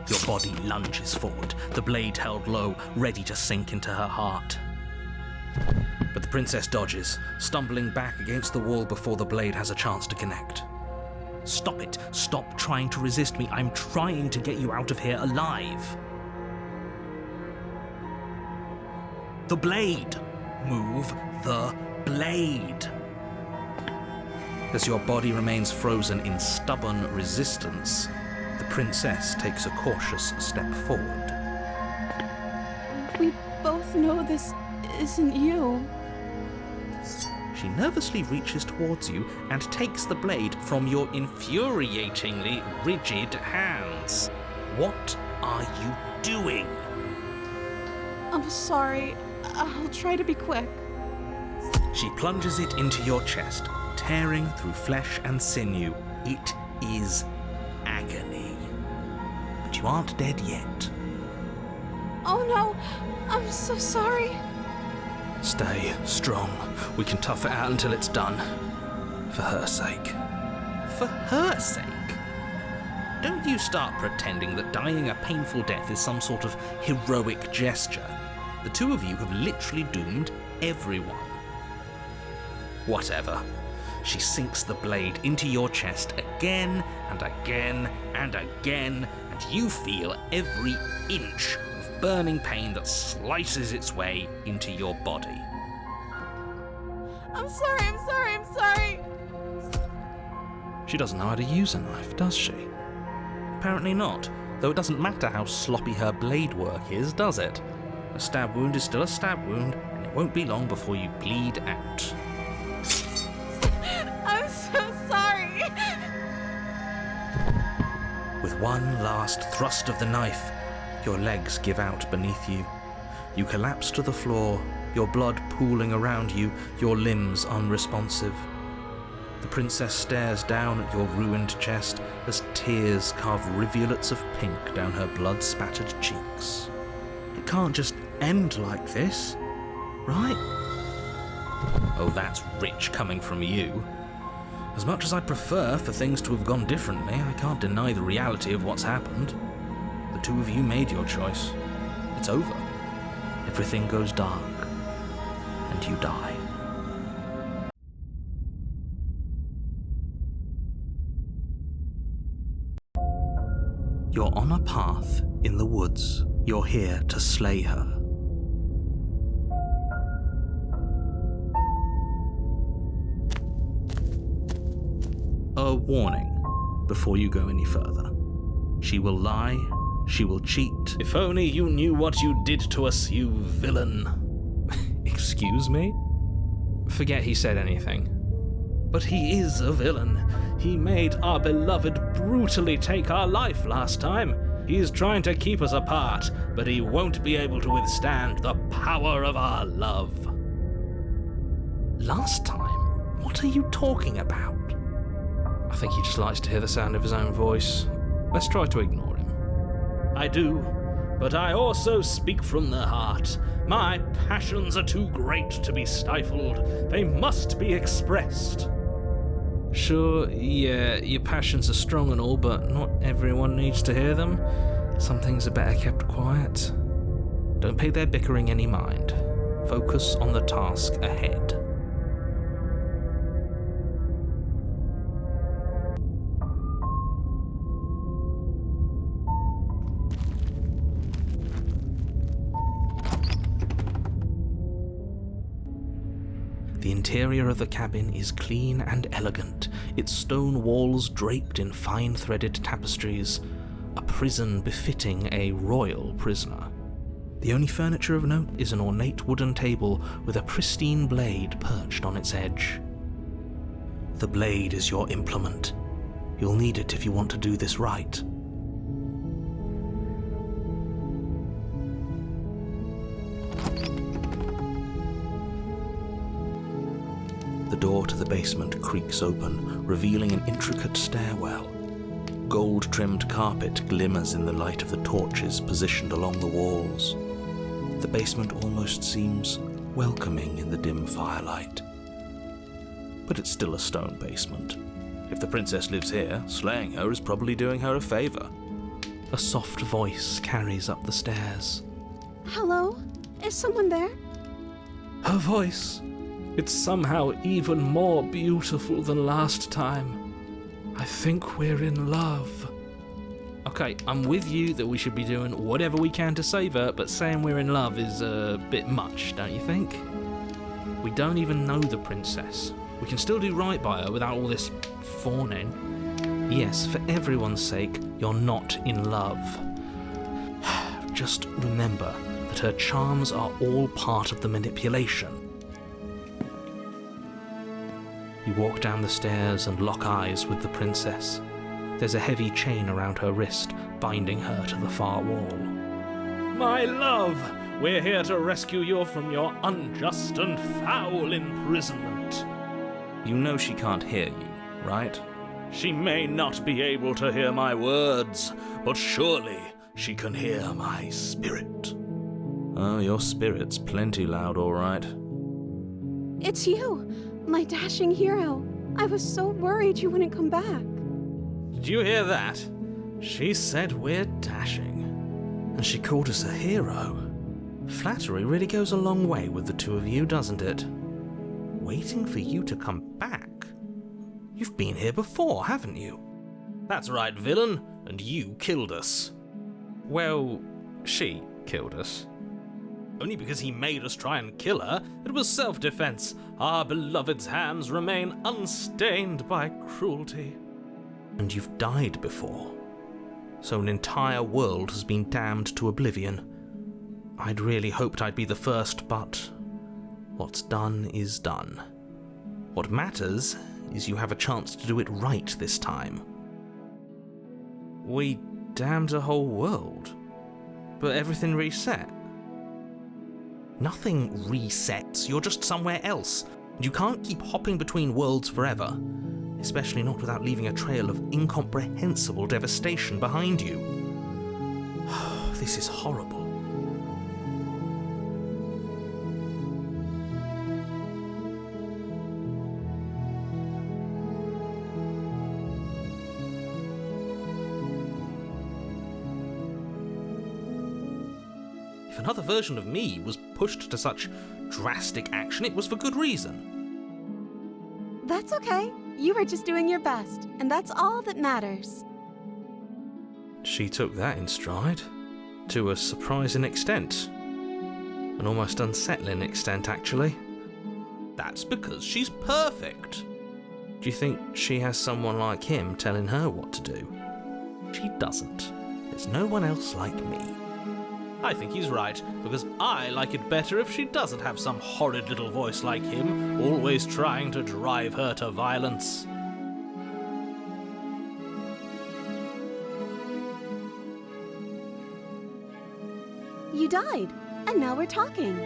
Your body lunges forward, the blade held low, ready to sink into her heart. But the princess dodges, stumbling back against the wall before the blade has a chance to connect. Stop it. Stop trying to resist me. I'm trying to get you out of here alive. The blade. Move the blade. As your body remains frozen in stubborn resistance, the princess takes a cautious step forward. We both know this isn't you. She nervously reaches towards you and takes the blade from your infuriatingly rigid hands. What are you doing? I'm sorry. I'll try to be quick. She plunges it into your chest, tearing through flesh and sinew. It is agony. But you aren't dead yet. Oh no, I'm so sorry. Stay strong. We can tough it out until it's done. For her sake. For her sake? Don't you start pretending that dying a painful death is some sort of heroic gesture. The two of you have literally doomed everyone. Whatever. She sinks the blade into your chest again and again and again, and you feel every inch of burning pain that slices its way into your body. I'm sorry. She doesn't know how to use a knife, does she? Apparently not, though it doesn't matter how sloppy her blade work is, does it? A stab wound is still a stab wound, and it won't be long before you bleed out. I'm so sorry. With one last thrust of the knife, your legs give out beneath you. You collapse to the floor, your blood pooling around you, your limbs unresponsive. The princess stares down at your ruined chest as tears carve rivulets of pink down her blood-spattered cheeks. It can't just end like this, right? Oh, that's rich coming from you. As much as I'd prefer for things to have gone differently, I can't deny the reality of what's happened. The two of you made your choice. It's over. Everything goes dark, and you die. You're on a path in the woods. You're here to slay her. A warning before you go any further. She will lie, she will cheat. If only you knew what you did to us, you villain. Excuse me? Forget he said anything. But he is a villain. He made our beloved brutally take our life last time. He's trying to keep us apart, but he won't be able to withstand the power of our love. Last time? What are you talking about? I think he just likes to hear the sound of his own voice. Let's try to ignore him. I do, but I also speak from the heart. My passions are too great to be stifled. They must be expressed. Sure, yeah, your passions are strong and all, but not everyone needs to hear them. Some things are better kept quiet. Don't pay their bickering any mind. Focus on the task ahead. The interior of the cabin is clean and elegant, its stone walls draped in fine-threaded tapestries, a prison befitting a royal prisoner. The only furniture of note is an ornate wooden table with a pristine blade perched on its edge. The blade is your implement. You'll need it if you want to do this right. The door to the basement creaks open, revealing an intricate stairwell. Gold-trimmed carpet glimmers in the light of the torches positioned along the walls. The basement almost seems welcoming in the dim firelight. But it's still a stone basement. If the princess lives here, slaying her is probably doing her a favor. A soft voice carries up the stairs. Hello? Is someone there? Her voice. It's somehow even more beautiful than last time. I think we're in love. Okay, I'm with you that we should be doing whatever we can to save her, but saying we're in love is a bit much, don't you think? We don't even know the princess. We can still do right by her without all this fawning. Yes, for everyone's sake, you're not in love. Just remember that her charms are all part of the manipulation. You walk down the stairs and lock eyes with the princess. There's a heavy chain around her wrist, binding her to the far wall. My love, we're here to rescue you from your unjust and foul imprisonment. You know she can't hear you, right? She may not be able to hear my words, but surely she can hear my spirit. Oh, your spirit's plenty loud, all right. It's you, my dashing hero. I was so worried you wouldn't come back. Did you hear that? She said we're dashing. And she called us a hero. Flattery really goes a long way with the two of you, doesn't it? Waiting for you to come back? You've been here before, haven't you? That's right, villain, and you killed us. Well, she killed us. Only because he made us try and kill her. It was self-defense. Our beloved's hands remain unstained by cruelty. And you've died before. So an entire world has been damned to oblivion. I'd really hoped I'd be the first, but what's done is done. What matters is you have a chance to do it right this time. We damned a whole world, but everything reset. Nothing resets, you're just somewhere else, and you can't keep hopping between worlds forever, especially not without leaving a trail of incomprehensible devastation behind you. This is horrible. If another version of me was pushed to such drastic action, it was for good reason. That's okay. You were just doing your best, and that's all that matters. She took that in stride, to a surprising extent. An almost unsettling extent, actually. That's because she's perfect. Do you think she has someone like him telling her what to do? She doesn't. There's no one else like me. I think he's right, because I like it better if she doesn't have some horrid little voice like him, always trying to drive her to violence. You died, and now we're talking.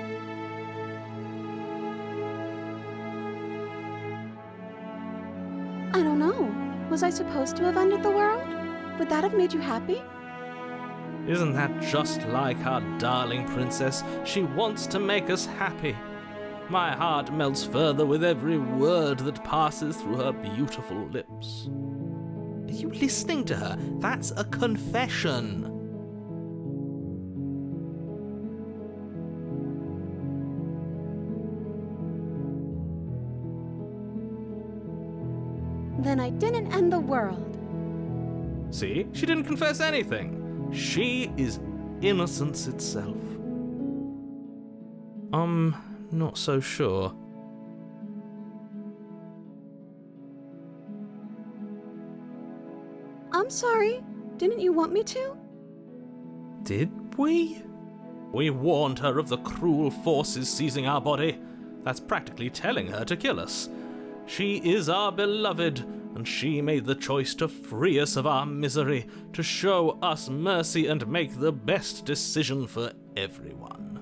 I don't know. Was I supposed to have ended the world? Would that have made you happy? Isn't that just like our darling princess? She wants to make us happy. My heart melts further with every word that passes through her beautiful lips. Are you listening to her? That's a confession. Then I didn't end the world. See? She didn't confess anything. She is innocence itself. I'm not so sure. I'm sorry. Didn't you want me to? Did we? We warned her of the cruel forces seizing our body. That's practically telling her to kill us. She is our beloved, and she made the choice to free us of our misery, to show us mercy and make the best decision for everyone.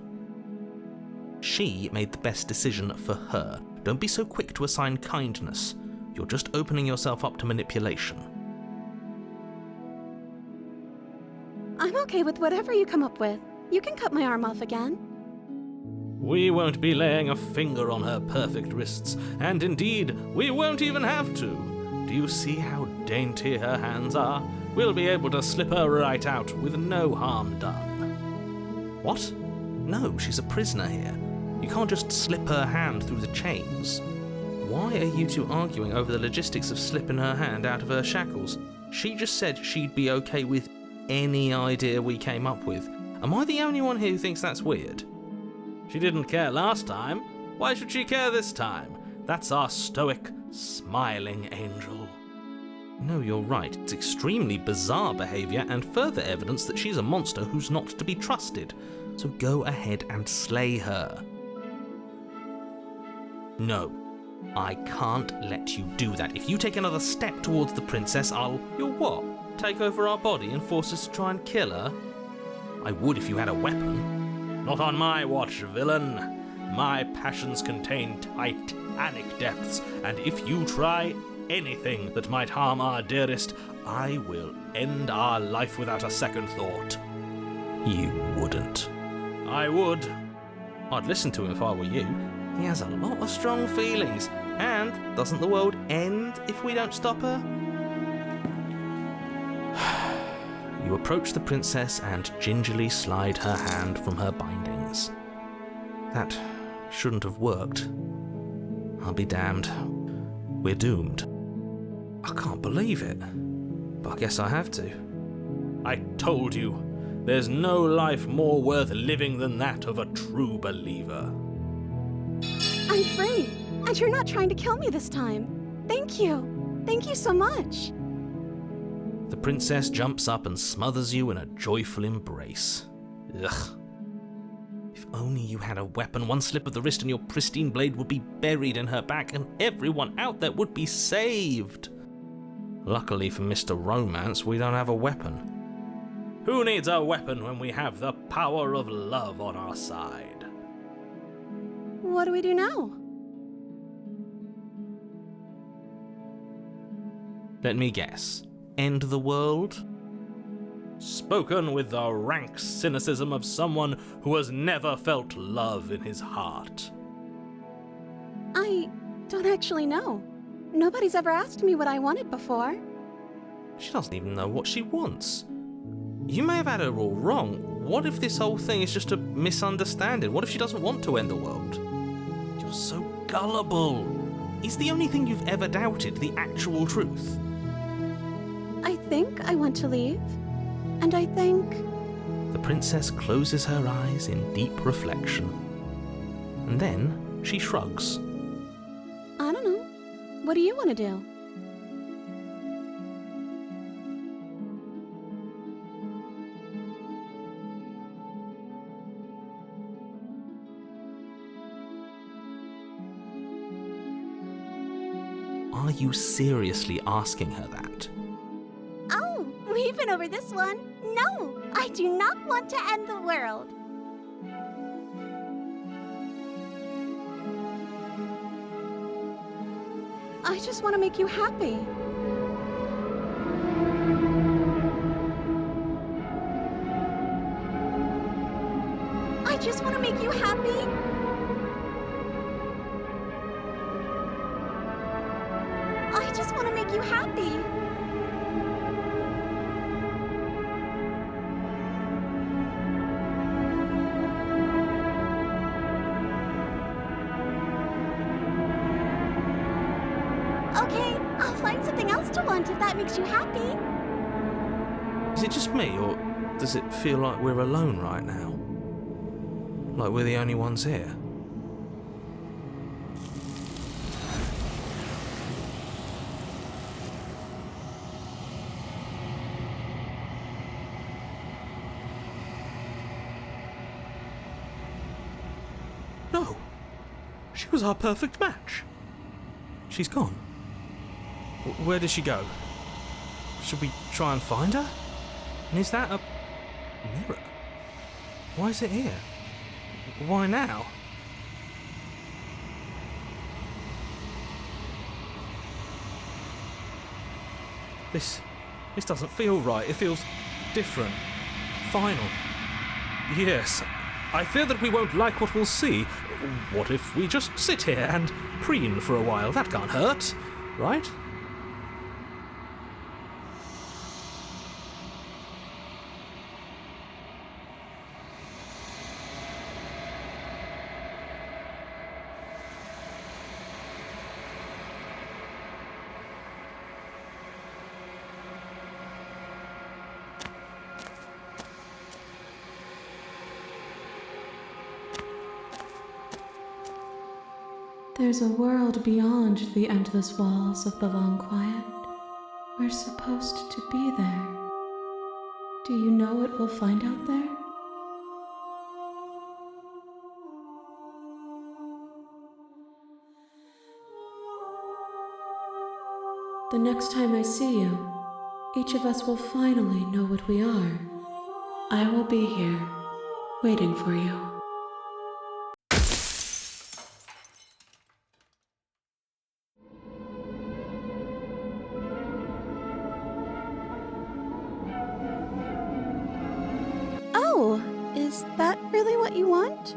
She made the best decision for her. Don't be so quick to assign kindness. You're just opening yourself up to manipulation. I'm okay with whatever you come up with. You can cut my arm off again. We won't be laying a finger on her perfect wrists, and indeed, we won't even have to. Do you see how dainty her hands are? We'll be able to slip her right out with no harm done. What? No, she's a prisoner here. You can't just slip her hand through the chains. Why are you two arguing over the logistics of slipping her hand out of her shackles? She just said she'd be okay with any idea we came up with. Am I the only one here who thinks that's weird? She didn't care last time. Why should she care this time? That's our stoic, smiling angel. No, you're right. It's extremely bizarre behaviour and further evidence that she's a monster who's not to be trusted. So go ahead and slay her. No, I can't let you do that. If you take another step towards the princess, You'll what? Take over our body and force us to try and kill her? I would if you had a weapon. Not on my watch, villain. My passions contain titanic depths, and if you try anything that might harm our dearest, I will end our life without a second thought. You wouldn't. I would. I'd listen to him if I were you. He has a lot of strong feelings. And doesn't the world end if we don't stop her? You approach the princess and gingerly slide her hand from her bindings. That shouldn't have worked. I'll be damned. We're doomed. I can't believe it, but I guess I have to. I told you, there's no life more worth living than that of a true believer. I'm free, and you're not trying to kill me this time. Thank you. Thank you so much. The princess jumps up and smothers you in a joyful embrace. Ugh. If only you had a weapon, one slip of the wrist and your pristine blade would be buried in her back and everyone out there would be saved. Luckily for Mr. Romance, we don't have a weapon. Who needs a weapon when we have the power of love on our side? What do we do now? Let me guess. End the world? Spoken with the rank cynicism of someone who has never felt love in his heart. I don't actually know. Nobody's ever asked me what I wanted before. She doesn't even know what she wants. You may have had her all wrong. What if this whole thing is just a misunderstanding? What if she doesn't want to end the world? You're so gullible. Is the only thing you've ever doubted the actual truth? I think I want to leave. And I think... The princess closes her eyes in deep reflection. And then she shrugs. I don't know. What do you want to do? Are you seriously asking her that? Oh, we've been over this one. No, I do not want to end the world. I just want to make you happy. I just want to make you happy. I just want to make you happy. Okay, I'll find something else to want if that makes you happy. Is it just me, or does it feel like we're alone right now? Like we're the only ones here? No! She was our perfect match! She's gone. Where did she go? Should we try and find her? And is that a mirror? Why is it here? Why now? This doesn't feel right. It feels different. Final. Yes, I fear that we won't like what we'll see. What if we just sit here and preen for a while? That can't hurt, right? There's a world beyond the endless walls of the long quiet. We're supposed to be there. Do you know what we'll find out there? The next time I see you, each of us will finally know what we are. I will be here, waiting for you. Oh, is that really what you want?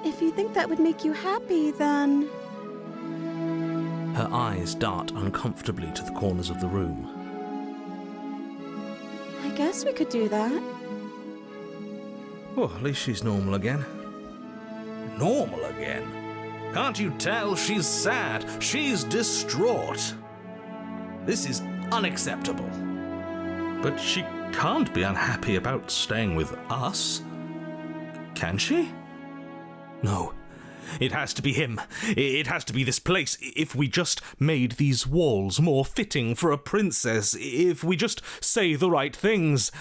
If you think that would make you happy, then... Her eyes dart uncomfortably to the corners of the room. I guess we could do that. Well, at least she's normal again. Normal again? Can't you tell she's sad? She's distraught. This is unacceptable. But she can't be unhappy about staying with us, can she? No, it has to be him. It has to be this place. If we just made these walls more fitting for a princess, if we just say the right things,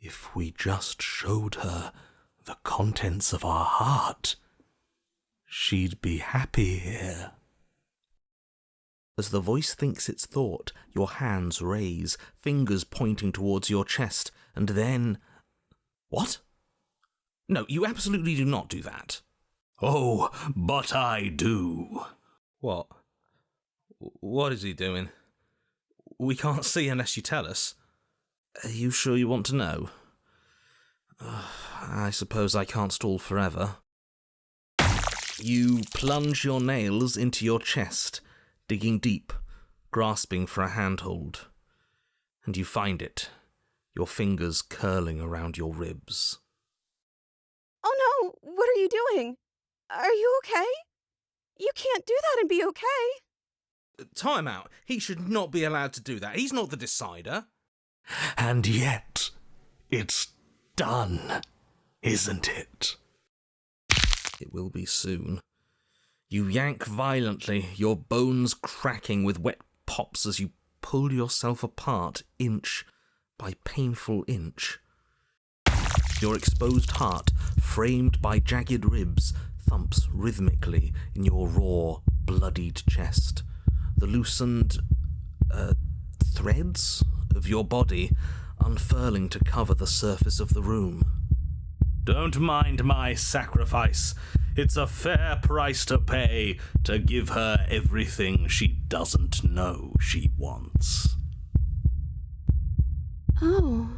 if we just showed her the contents of our heart, she'd be happy here. As the voice thinks its thought, your hands raise, fingers pointing towards your chest, and then... What? No, you absolutely do not do that. Oh, but I do. What? What is he doing? We can't see unless you tell us. Are you sure you want to know? I suppose I can't stall forever. You plunge your nails into your chest, digging deep, grasping for a handhold. And you find it, your fingers curling around your ribs. Oh no! What are you doing? Are you okay? You can't do that and be okay. Time out. He should not be allowed to do that. He's not the decider. And yet, it's done, isn't it? It will be soon. You yank violently, your bones cracking with wet pops as you pull yourself apart inch by painful inch. Your exposed heart, framed by jagged ribs, thumps rhythmically in your raw, bloodied chest. The loosened threads of your body unfurling to cover the surface of the room. Don't mind my sacrifice. It's a fair price to pay to give her everything she doesn't know she wants. Oh,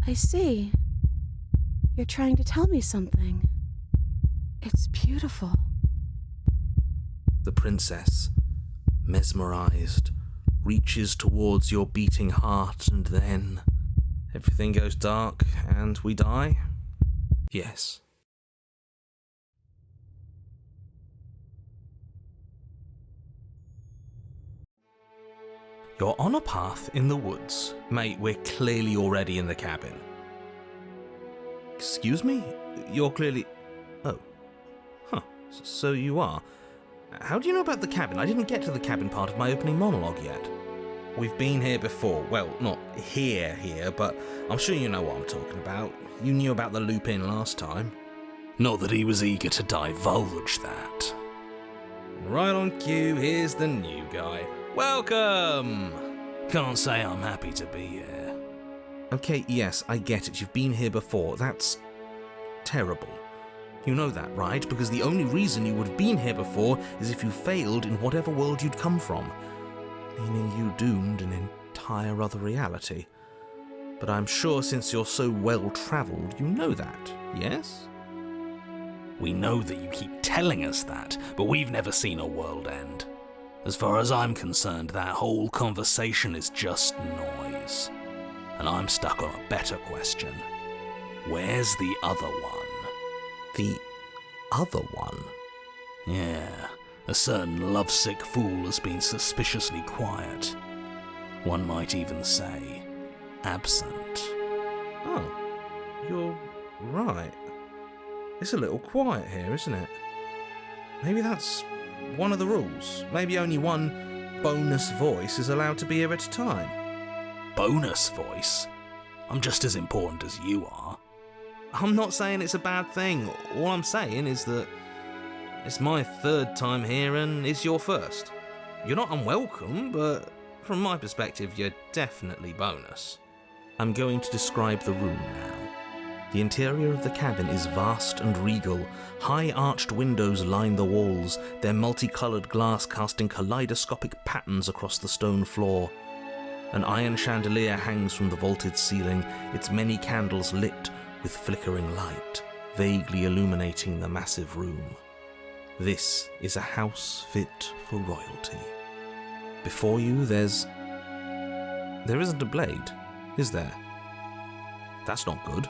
I see. You're trying to tell me something. It's beautiful. The princess, mesmerized, reaches towards your beating heart, and then everything goes dark and we die? Yes. You're on a path in the woods. Mate, we're clearly already in the cabin. Excuse me? You're clearly... Oh. Huh. So you are. How do you know about the cabin? I didn't get to the cabin part of my opening monologue yet. We've been here before. Well, not here, but I'm sure you know what I'm talking about. You knew about the loop-in last time. Not that he was eager to divulge that. Right on cue, here's the new guy. Welcome! Can't say I'm happy to be here. Okay, yes, I get it. You've been here before. That's terrible. You know that, right? Because the only reason you would have been here before is if you failed in whatever world you'd come from. Meaning you doomed an entire other reality. But I'm sure since you're so well-travelled, you know that, yes? We know that you keep telling us that, but we've never seen a world end. As far as I'm concerned, that whole conversation is just noise. And I'm stuck on a better question. Where's the other one? The other one? Yeah, a certain lovesick fool has been suspiciously quiet. One might even say, absent. Oh, you're right. It's a little quiet here, isn't it? Maybe that's one of the rules. Maybe only one bonus voice is allowed to be here at a time. Bonus voice? I'm just as important as you are. I'm not saying it's a bad thing. All I'm saying is that it's my third time here and it's your first. You're not unwelcome, but from my perspective, you're definitely bonus. I'm going to describe the room now. The interior of the cabin is vast and regal. High arched windows line the walls, their multicoloured glass casting kaleidoscopic patterns across the stone floor. An iron chandelier hangs from the vaulted ceiling, its many candles lit with flickering light, vaguely illuminating the massive room. This is a house fit for royalty. Before you, there isn't a blade, is there? That's not good.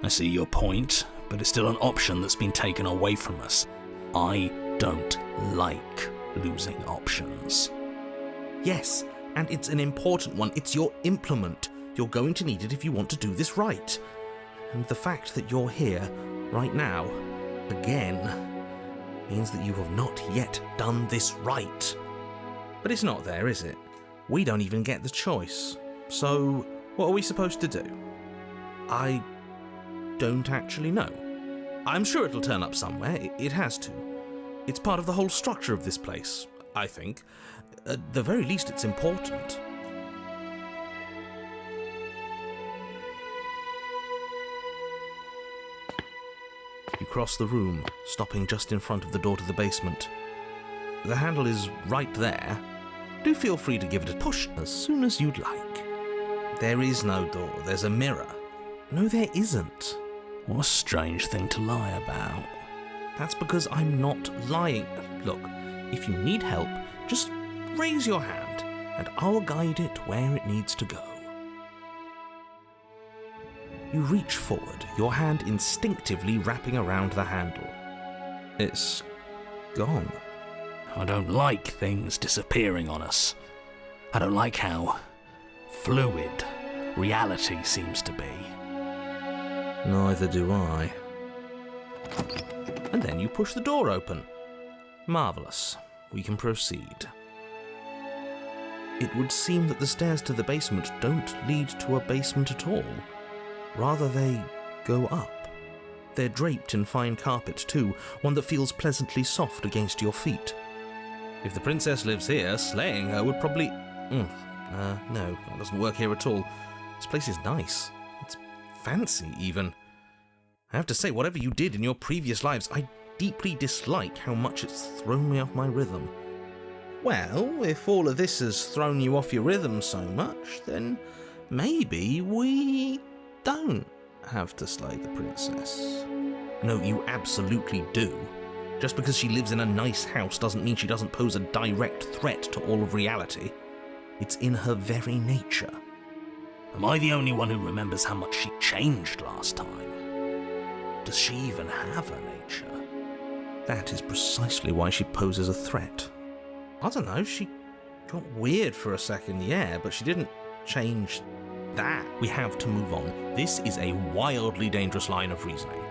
I see your point, but it's still an option that's been taken away from us. I don't like losing options. Yes, and it's an important one. It's your implement. You're going to need it if you want to do this right. And the fact that you're here, right now, again, means that you have not yet done this right. But it's not there, is it? We don't even get the choice. So, what are we supposed to do? I don't actually know. I'm sure it'll turn up somewhere. It has to. It's part of the whole structure of this place, I think. At the very least, it's important. You cross the room, stopping just in front of the door to the basement. The handle is right there. Do feel free to give it a push as soon as you'd like. There is no door, there's a mirror. No, there isn't. What a strange thing to lie about. That's because I'm not lying. Look, if you need help, just raise your hand, and I'll guide it where it needs to go. You reach forward, your hand instinctively wrapping around the handle. It's gone. I don't like things disappearing on us. I don't like how fluid reality seems to be. Neither do I. And then you push the door open. Marvellous. We can proceed. It would seem that the stairs to the basement don't lead to a basement at all. Rather, they go up. They're draped in fine carpet too, one that feels pleasantly soft against your feet. If the princess lives here, slaying her would probably... no, that doesn't work here at all. This place is nice. It's fancy, even. I have to say, whatever you did in your previous lives, I deeply dislike how much it's thrown me off my rhythm. Well, if all of this has thrown you off your rhythm so much, then maybe we don't have to slay the princess. No, you absolutely do. Just because she lives in a nice house doesn't mean she doesn't pose a direct threat to all of reality. It's in her very nature. Am I the only one who remembers how much she changed last time? Does she even have a nature? That is precisely why she poses a threat. I don't know, she got weird for a second, yeah, but she didn't change that. We have to move on. This is a wildly dangerous line of reasoning.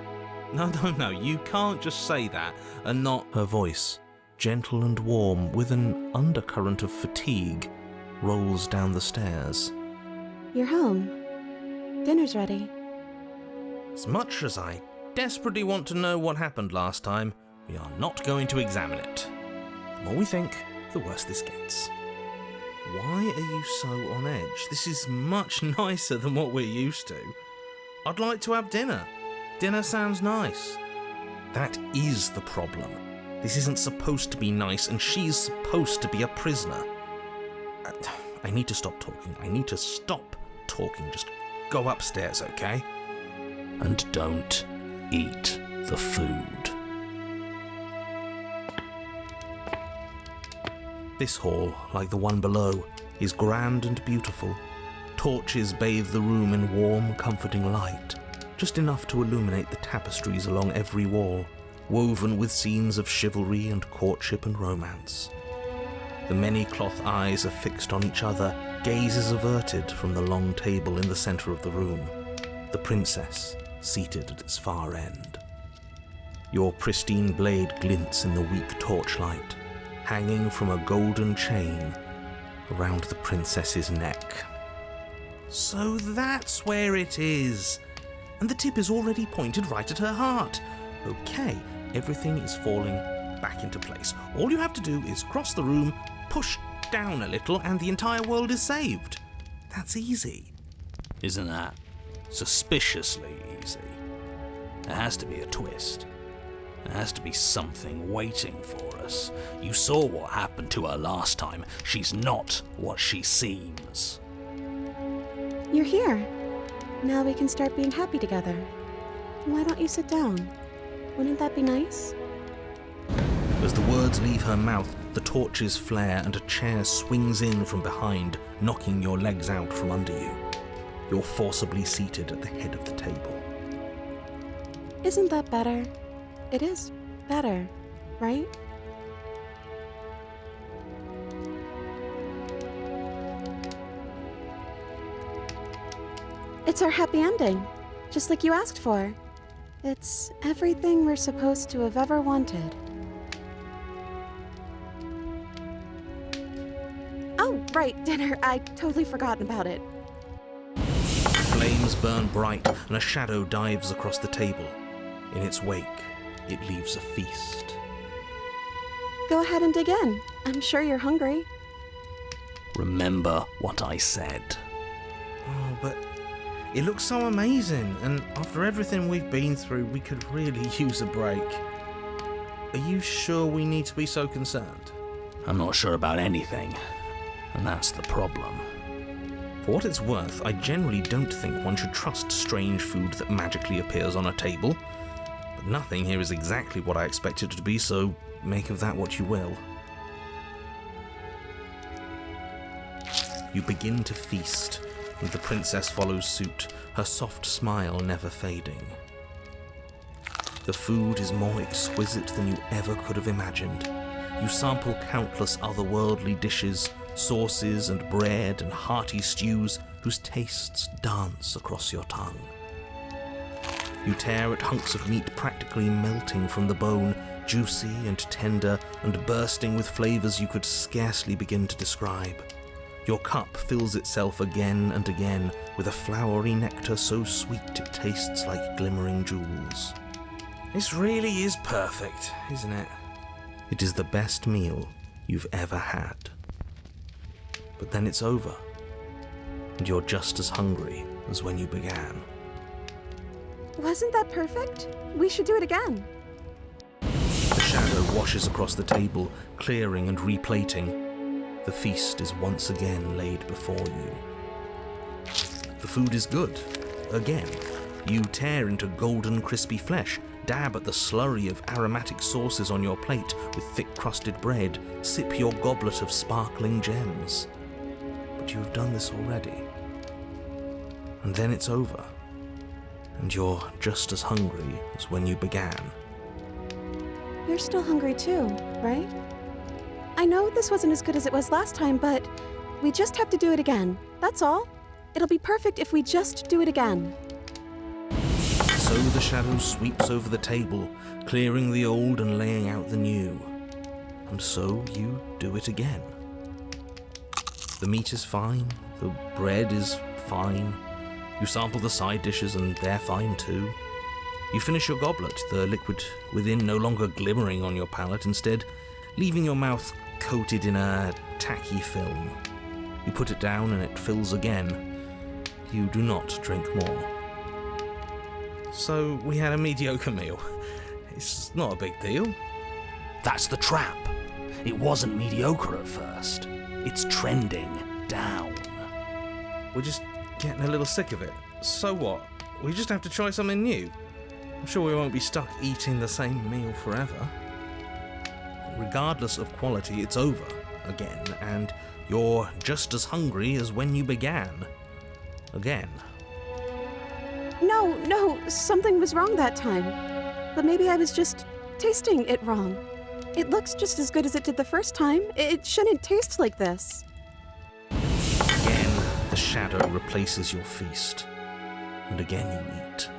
No, you can't just say that and not... Her voice, gentle and warm, with an undercurrent of fatigue, rolls down the stairs. You're home. Dinner's ready. As much as I desperately want to know what happened last time, we are not going to examine it. The more we think, the worse this gets. Why are you so on edge? This is much nicer than what we're used to. I'd like to have dinner. Dinner sounds nice. That is the problem. This isn't supposed to be nice, and she's supposed to be a prisoner. I need to stop talking. I need to stop talking. Just go upstairs, okay? And don't eat the food. This hall, like the one below, is grand and beautiful. Torches bathe the room in warm, comforting light, just enough to illuminate the tapestries along every wall, woven with scenes of chivalry and courtship and romance. The many cloth eyes are fixed on each other, gazes averted from the long table in the centre of the room, the princess seated at its far end. Your pristine blade glints in the weak torchlight, hanging from a golden chain around the princess's neck. So that's where it is. And the tip is already pointed right at her heart. Okay, everything is falling back into place. All you have to do is cross the room, push down a little, and the entire world is saved. That's easy. Isn't that suspiciously easy? There has to be a twist. There has to be something waiting for us. You saw what happened to her last time. She's not what she seems. You're here. Now we can start being happy together. Why don't you sit down? Wouldn't that be nice? As the words leave her mouth, the torches flare and a chair swings in from behind, knocking your legs out from under you. You're forcibly seated at the head of the table. Isn't that better? It is better, right? It's our happy ending, just like you asked for. It's everything we're supposed to have ever wanted. Oh, right, dinner. I totally forgotten about it. Flames burn bright, and a shadow dives across the table. In its wake, it leaves a feast. Go ahead and dig in. I'm sure you're hungry. Remember what I said. Oh, but it looks so amazing, and after everything we've been through, we could really use a break. Are you sure we need to be so concerned? I'm not sure about anything, and that's the problem. For what it's worth, I generally don't think one should trust strange food that magically appears on a table. But nothing here is exactly what I expected it to be, so make of that what you will. You begin to feast, and the princess follows suit, her soft smile never fading. The food is more exquisite than you ever could have imagined. You sample countless otherworldly dishes, sauces and bread and hearty stews whose tastes dance across your tongue. You tear at hunks of meat practically melting from the bone, juicy and tender and bursting with flavours you could scarcely begin to describe. Your cup fills itself again and again with a flowery nectar so sweet it tastes like glimmering jewels. This really is perfect, isn't it? It is the best meal you've ever had. But then it's over, and you're just as hungry as when you began. Wasn't that perfect? We should do it again. The shadow washes across the table, clearing and replating. The feast is once again laid before you. The food is good. Again, you tear into golden crispy flesh, dab at the slurry of aromatic sauces on your plate with thick-crusted bread, sip your goblet of sparkling gems. But you have done this already. And then it's over, and you're just as hungry as when you began. You're still hungry too, right? I know this wasn't as good as it was last time, but we just have to do it again. That's all. It'll be perfect if we just do it again. So the shadow sweeps over the table, clearing the old and laying out the new. And so you do it again. The meat is fine, the bread is fine. You sample the side dishes and they're fine too. You finish your goblet, the liquid within no longer glimmering on your palate, instead leaving your mouth coated in a tacky film. You put it down and it fills again. You do not drink more. So we had a mediocre meal. It's not a big deal. That's the trap. It wasn't mediocre at first. It's trending down. We're just getting a little sick of it. So what? We just have to try something new. I'm sure we won't be stuck eating the same meal forever. Regardless of quality, it's over again, and you're just as hungry as when you began. Again. No, something was wrong that time. But maybe I was just tasting it wrong. It looks just as good as it did the first time. It shouldn't taste like this. Again, the shadow replaces your feast. And again you eat.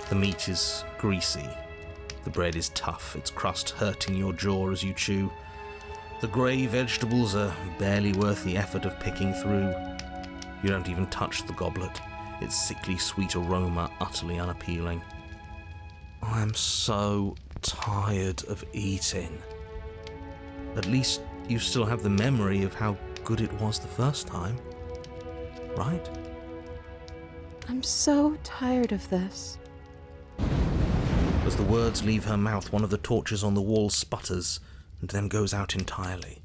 The meat is greasy. The bread is tough, its crust hurting your jaw as you chew. The grey vegetables are barely worth the effort of picking through. You don't even touch the goblet, its sickly sweet aroma utterly unappealing. I'm so tired of eating. At least you still have the memory of how good it was the first time, right? I'm so tired of this. As the words leave her mouth, one of the torches on the wall sputters and then goes out entirely.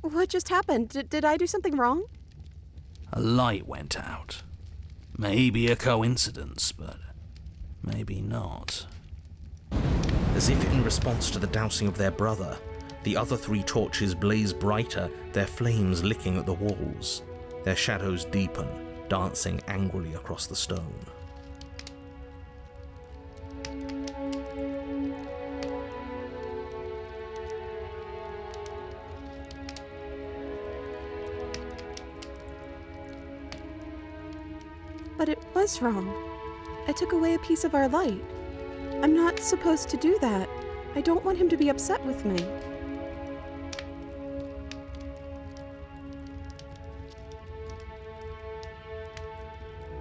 What just happened? Did I do something wrong? A light went out. Maybe a coincidence, but maybe not. As if in response to the dousing of their brother, the other 3 torches blaze brighter, their flames licking at the walls. Their shadows deepen, dancing angrily across the stone. this wrong? I took away a piece of our light. I'm not supposed to do that. I don't want him to be upset with me.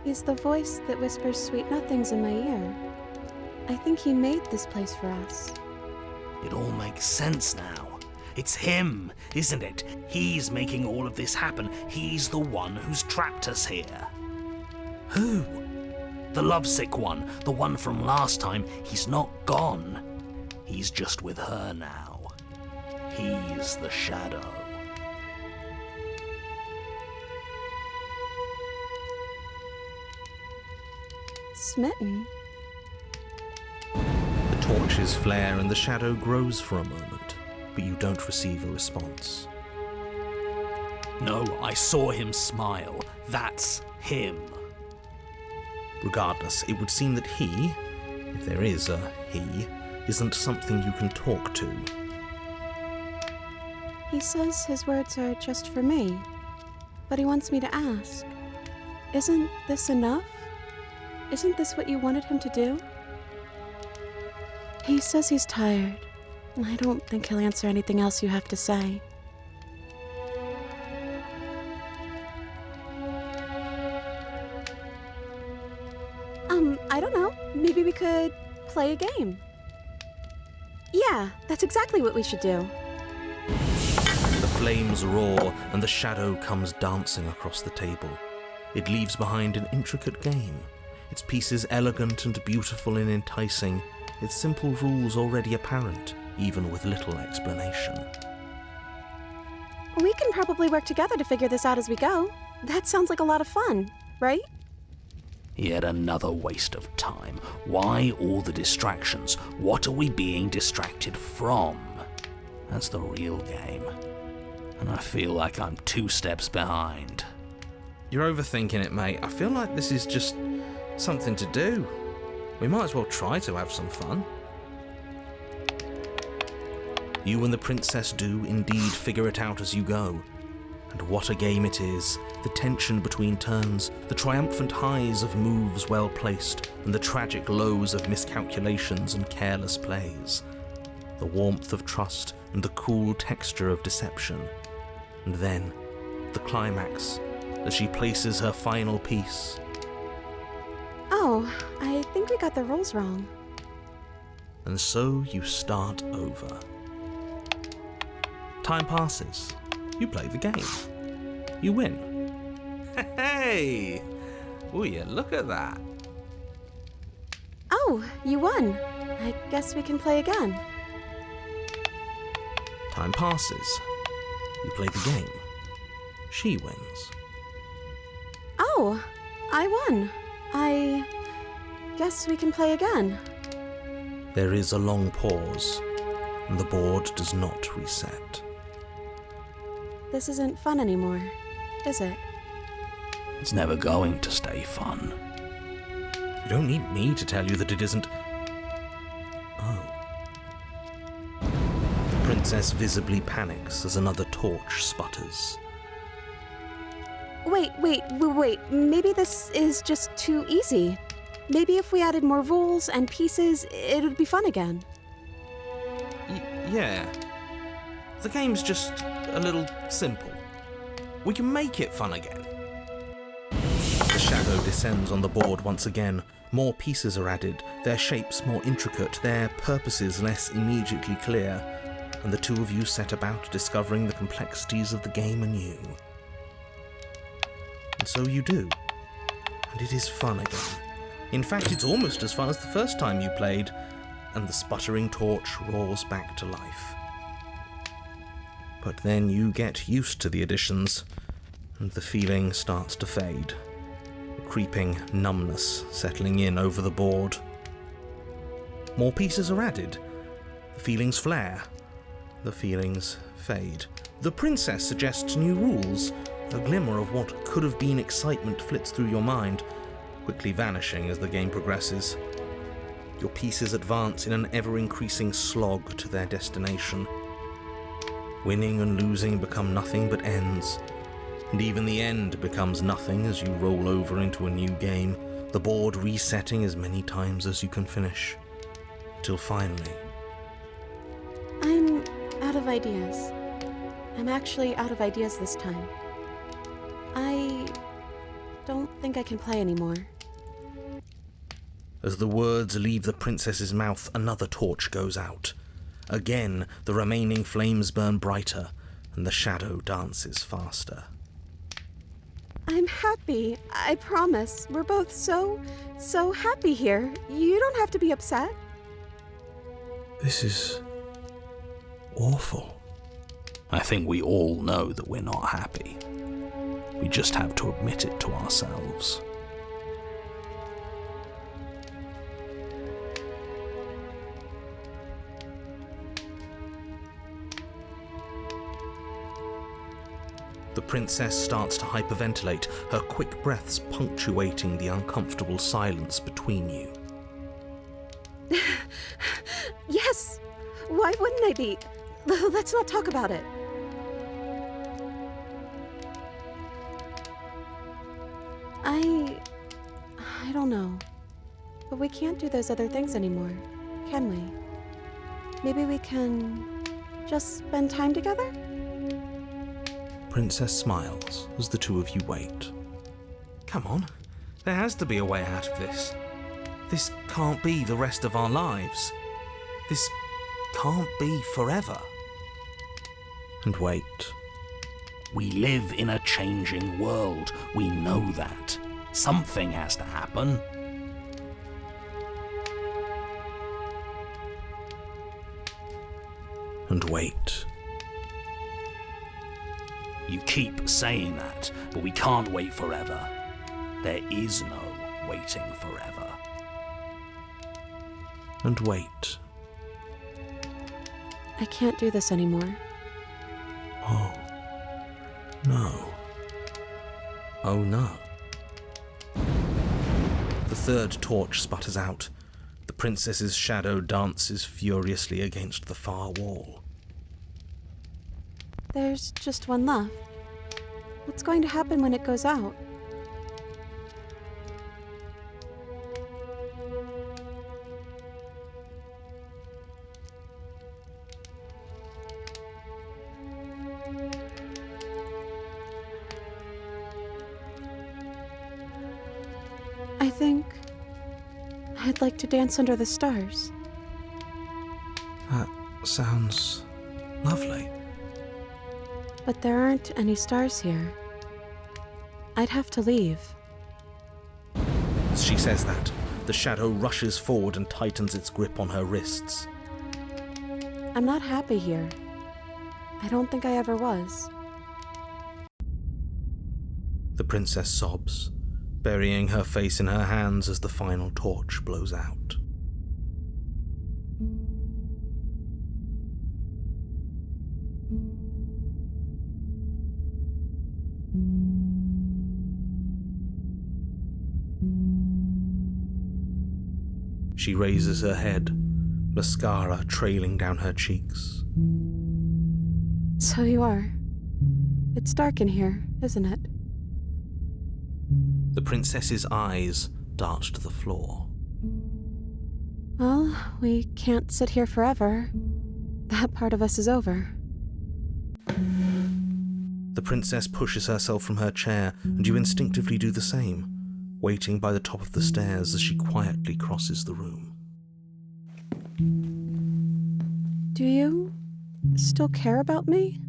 He's the voice that whispers sweet nothings in my ear. I think he made this place for us. It all makes sense now. It's him, isn't it? He's making all of this happen. He's the one who's trapped us here. Who? The lovesick one, the one from last time. He's not gone. He's just with her now. He's the shadow. Smitten? The torches flare and the shadow grows for a moment, but you don't receive a response. No, I saw him smile. That's him. Regardless, it would seem that he, if there is a he, isn't something you can talk to. He says his words are just for me, but he wants me to ask, isn't this enough? Isn't this what you wanted him to do? He says he's tired. I don't think he'll answer anything else you have to say. I don't know. Maybe we could play a game. Yeah, that's exactly what we should do. The flames roar and the shadow comes dancing across the table. It leaves behind an intricate game, its pieces elegant and beautiful and enticing, its simple rules already apparent, even with little explanation. We can probably work together to figure this out as we go. That sounds like a lot of fun, right? Yet another waste of time. Why all the distractions? What are we being distracted from? That's the real game. And I feel like I'm 2 steps behind. You're overthinking it, mate. I feel like this is just something to do. We might as well try to have some fun. You and the princess do indeed figure it out as you go. And what a game it is. The tension between turns, the triumphant highs of moves well placed, and the tragic lows of miscalculations and careless plays. The warmth of trust and the cool texture of deception. And then, the climax, as she places her final piece. Oh, I think we got the rules wrong. And so you start over. Time passes. You play the game. You win. Hey! Oh yeah, look at that. Oh, you won. I guess we can play again. Time passes. You play the game. She wins. Oh, I won. I guess we can play again. There is a long pause, and the board does not reset. This isn't fun anymore, is it? It's never going to stay fun. You don't need me to tell you that it isn't. Oh. The princess visibly panics as another torch sputters. Wait. Maybe this is just too easy. Maybe if we added more rules and pieces, it would be fun again. Yeah. The game's just a little simple. We can make it fun again. The shadow descends on the board once again. More pieces are added, their shapes more intricate, their purposes less immediately clear, and the two of you set about discovering the complexities of the game anew. And so you do. And it is fun again. In fact, it's almost as fun as the first time you played, and the sputtering torch roars back to life. But then you get used to the additions, and the feeling starts to fade. A creeping numbness settling in over the board. More pieces are added. The feelings flare. The feelings fade. The princess suggests new rules. A glimmer of what could have been excitement flits through your mind, quickly vanishing as the game progresses. Your pieces advance in an ever-increasing slog to their destination. Winning and losing become nothing but ends, and even the end becomes nothing as you roll over into a new game, the the board resetting as many times as you can finish, till finally... I'm out of ideas. I'm actually out of ideas this time. I don't think I can play anymore. As the words leave the princess's mouth, another torch goes out. Again, the remaining flames burn brighter, and the shadow dances faster. I'm happy, I promise. We're both so happy here. You don't have to be upset. This is... awful. I think we all know that we're not happy. We just have to admit it to ourselves. The princess starts to hyperventilate, her quick breaths punctuating the uncomfortable silence between you. Yes! Why wouldn't I be? Let's not talk about it. I don't know. But we can't do those other things anymore, can we? Maybe we can just spend time together? Princess smiles as the two of you wait. Come on, there has to be a way out of this. This can't be the rest of our lives. This can't be forever. And wait. We live in a changing world. We know that. Something has to happen. And wait. You keep saying that, but we can't wait forever. There is no waiting forever. And wait. I can't do this anymore. Oh. No. Oh no. The third torch sputters out. The princess's shadow dances furiously against the far wall. There's just one left. What's going to happen when it goes out? I think I'd like to dance under the stars. That sounds lovely. But there aren't any stars here. I'd have to leave. As she says that, the shadow rushes forward and tightens its grip on her wrists. I'm not happy here. I don't think I ever was. The princess sobs, burying her face in her hands as the final torch blows out. She raises her head, mascara trailing down her cheeks. So you are. It's dark in here, isn't it? The princess's eyes dart to the floor. Well, we can't sit here forever. That part of us is over. The princess pushes herself from her chair, and you instinctively do the same, waiting by the top of the stairs as she quietly crosses the room. Do you still care about me?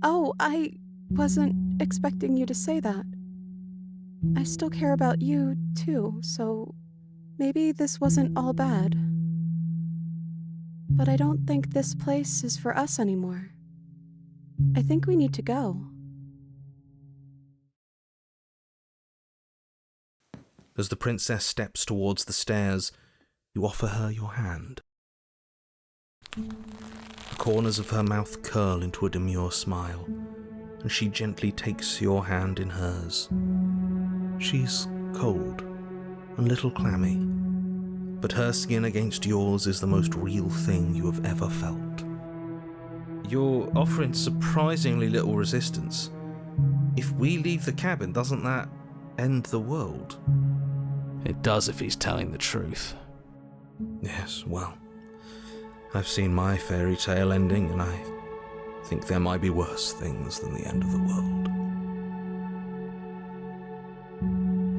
Oh, I wasn't expecting you to say that. I still care about you, too, so maybe this wasn't all bad. But I don't think this place is for us anymore. I think we need to go. As the princess steps towards the stairs, you offer her your hand. The corners of her mouth curl into a demure smile, and she gently takes your hand in hers. She's cold, and little clammy, but her skin against yours is the most real thing you have ever felt. You're offering surprisingly little resistance. If we leave the cabin, doesn't that end the world? It does if he's telling the truth. Yes, well, I've seen my fairy tale ending, and I think there might be worse things than the end of the world.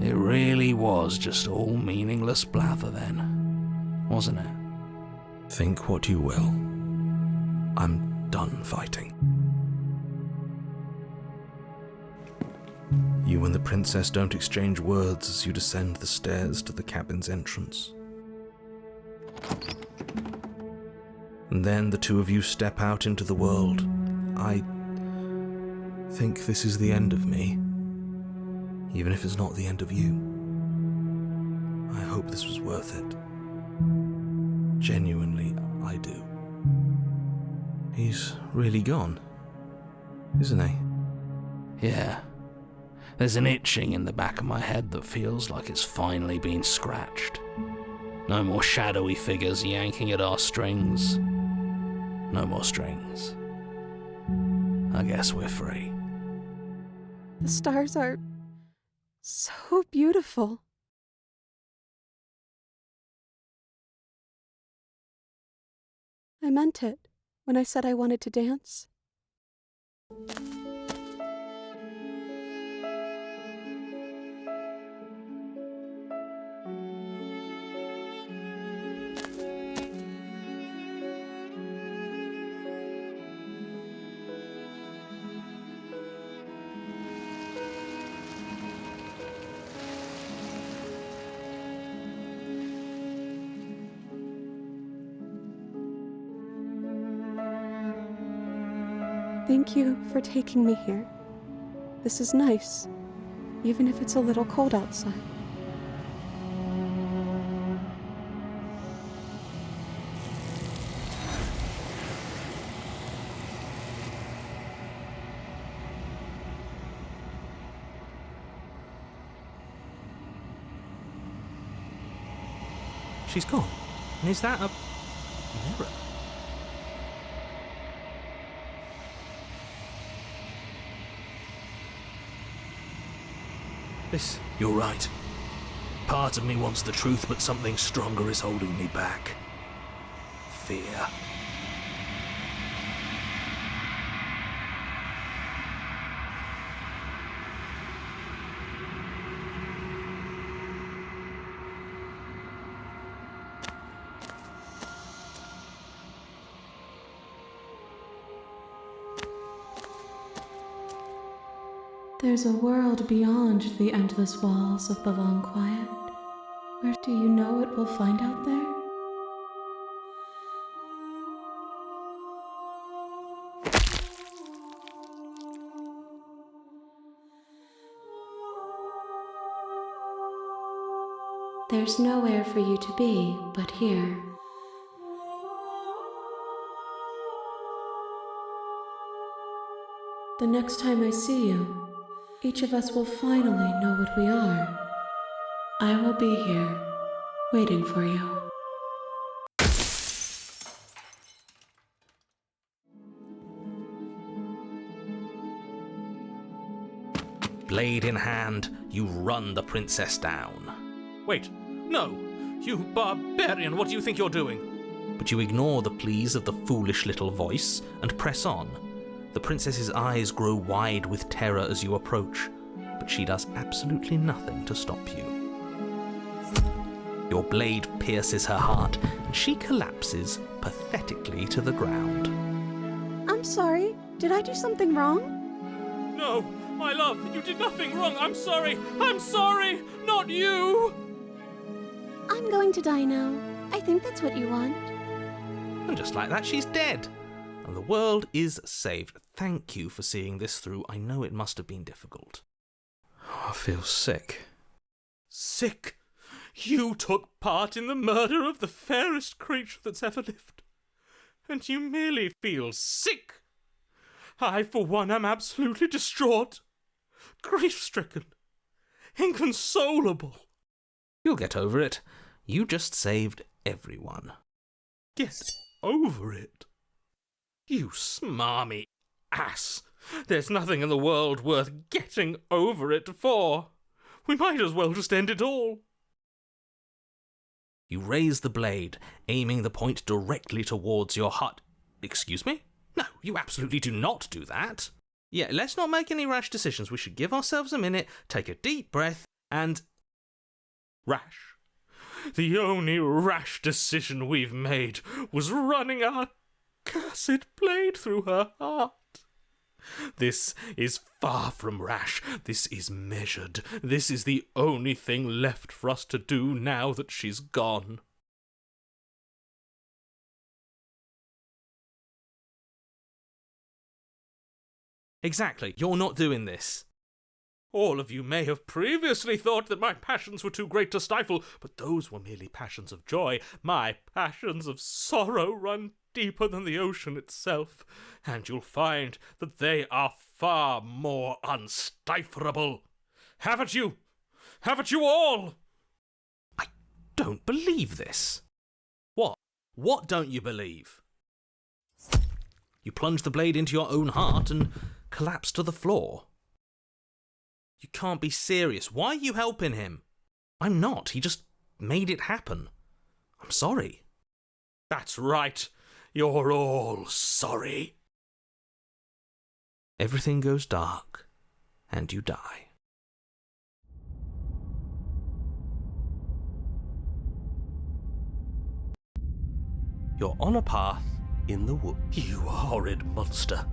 It really was just all meaningless blather then, wasn't it? Think what you will. I'm done fighting. You and the princess don't exchange words as you descend the stairs to the cabin's entrance. And then the two of you step out into the world. I think this is the end of me, even if it's not the end of you. I hope this was worth it. Genuinely, I do. He's really gone, isn't he? Yeah. There's an itching in the back of my head that feels like it's finally been scratched. No more shadowy figures yanking at our strings. No more strings. I guess we're free. The stars are so beautiful. I meant it when I said I wanted to dance. Thank you for taking me here. This is nice, even if it's a little cold outside. She's gone. And is that a mirror? You're right. Part of me wants the truth, but something stronger is holding me back. Fear. There's a world beyond the endless walls of the long quiet. Where do you know it will find out there? There's nowhere for you to be but here. The next time I see you, each of us will finally know what we are. I will be here, waiting for you. Blade in hand, you run the princess down. Wait, no! You barbarian, what do you think you're doing? But you ignore the pleas of the foolish little voice and press on. The princess's eyes grow wide with terror as you approach, but she does absolutely nothing to stop you. Your blade pierces her heart, and she collapses pathetically to the ground. I'm sorry. Did I do something wrong? No, my love, you did nothing wrong. I'm sorry, not you! I'm going to die now. I think that's what you want. And just like that, she's dead. And the world is saved. Thank you for seeing this through. I know it must have been difficult. I feel sick. Sick? You took part in the murder of the fairest creature that's ever lived. And you merely feel sick? I, for one, am absolutely distraught, grief-stricken, inconsolable. You'll get over it. You just saved everyone. Get over it? You smarmy ass. There's nothing in the world worth getting over it for. We might as well just end it all. You raise the blade, aiming the point directly towards your heart. Excuse me? No, you absolutely do not do that. Yeah, let's not make any rash decisions. We should give ourselves a minute, take a deep breath, and... Rash. The only rash decision we've made was running our cursed blade through her heart. This is far from rash. This is measured. This is the only thing left for us to do now that she's gone. Exactly, you're not doing this. All of you may have previously thought that my passions were too great to stifle, but those were merely passions of joy. My passions of sorrow run deeper than the ocean itself, and you'll find that they are far more unstiflable. Haven't you? Haven't you all? I don't believe this. What? What don't you believe? You plunge the blade into your own heart and collapse to the floor. You can't be serious. Why are you helping him? I'm not. He just made it happen. I'm sorry. That's right. You're all sorry. Everything goes dark, and you die. You're on a path in the wood. You horrid monster.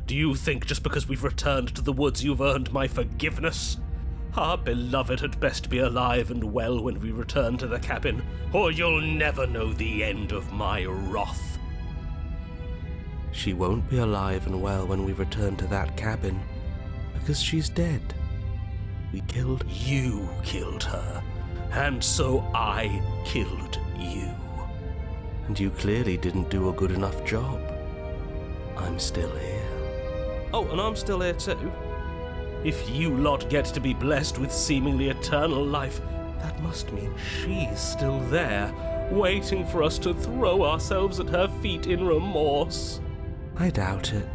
Do you think just because we've returned to the woods you've earned my forgiveness? Our beloved had best be alive and well when we return to the cabin, or you'll never know the end of my wrath. She won't be alive and well when we return to that cabin, because she's dead. We killed... You killed her, and so I killed you. And you clearly didn't do a good enough job. I'm still here. Oh, and I'm still here too. If you lot get to be blessed with seemingly eternal life, that must mean she's still there, waiting for us to throw ourselves at her feet in remorse. I doubt it.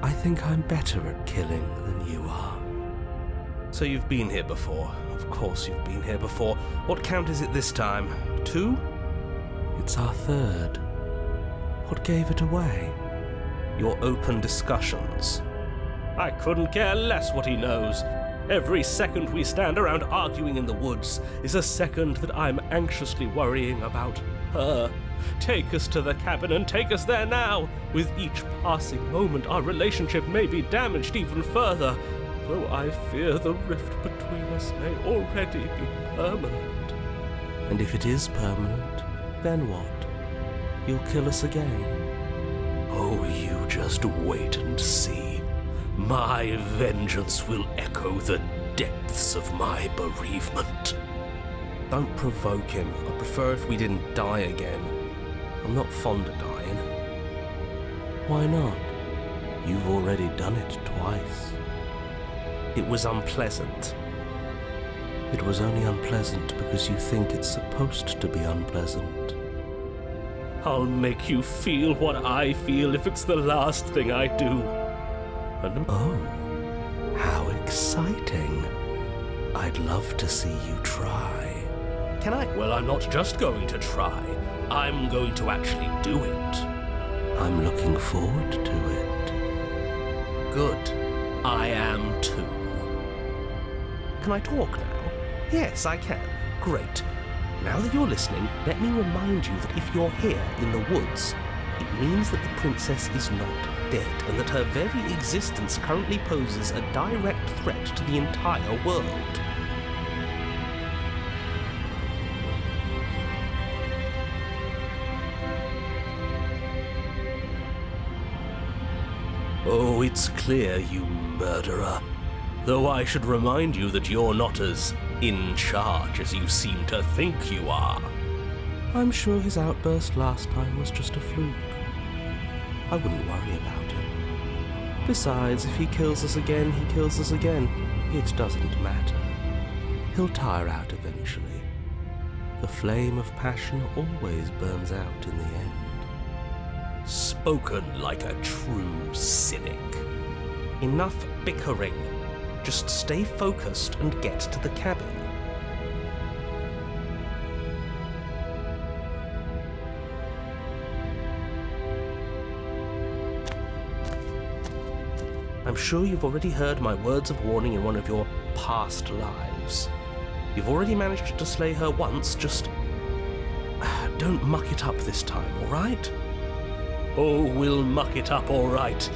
I think I'm better at killing than you are. So you've been here before. Of course you've been here before. What count is it this time? 2? It's our 3rd. What gave it away? Your open discussions. I couldn't care less what he knows. Every second we stand around arguing in the woods is a second that I'm anxiously worrying about her. Take us to the cabin and take us there now. With each passing moment, our relationship may be damaged even further, though I fear the rift between us may already be permanent. And if it is permanent, then what? You'll kill us again. Oh, you just wait and see. My vengeance will echo the depths of my bereavement. Don't provoke him. I'd prefer if we didn't die again. I'm not fond of dying. Why not? You've already done it twice. It was unpleasant. It was only unpleasant because you think it's supposed to be unpleasant. I'll make you feel what I feel if it's the last thing I do. And oh, how exciting. I'd love to see you try. Can I? Well, I'm not just going to try. I'm going to actually do it. I'm looking forward to it. Good. I am too. Can I talk now? Yes, I can. Great. Now that you're listening, let me remind you that if you're here in the woods, it means that the princess is not dead, and that her very existence currently poses a direct threat to the entire world. Oh, it's clear, you murderer. Though I should remind you that you're not as in charge as you seem to think you are. I'm sure his outburst last time was just a fluke. I wouldn't worry about it. Besides, if he kills us again, he kills us again. It doesn't matter. He'll tire out eventually. The flame of passion always burns out in the end. Spoken like a true cynic. Enough bickering. Just stay focused and get to the cabin. I'm sure you've already heard my words of warning in one of your past lives. You've already managed to slay her once, just don't muck it up this time, alright? Oh, we'll muck it up all right.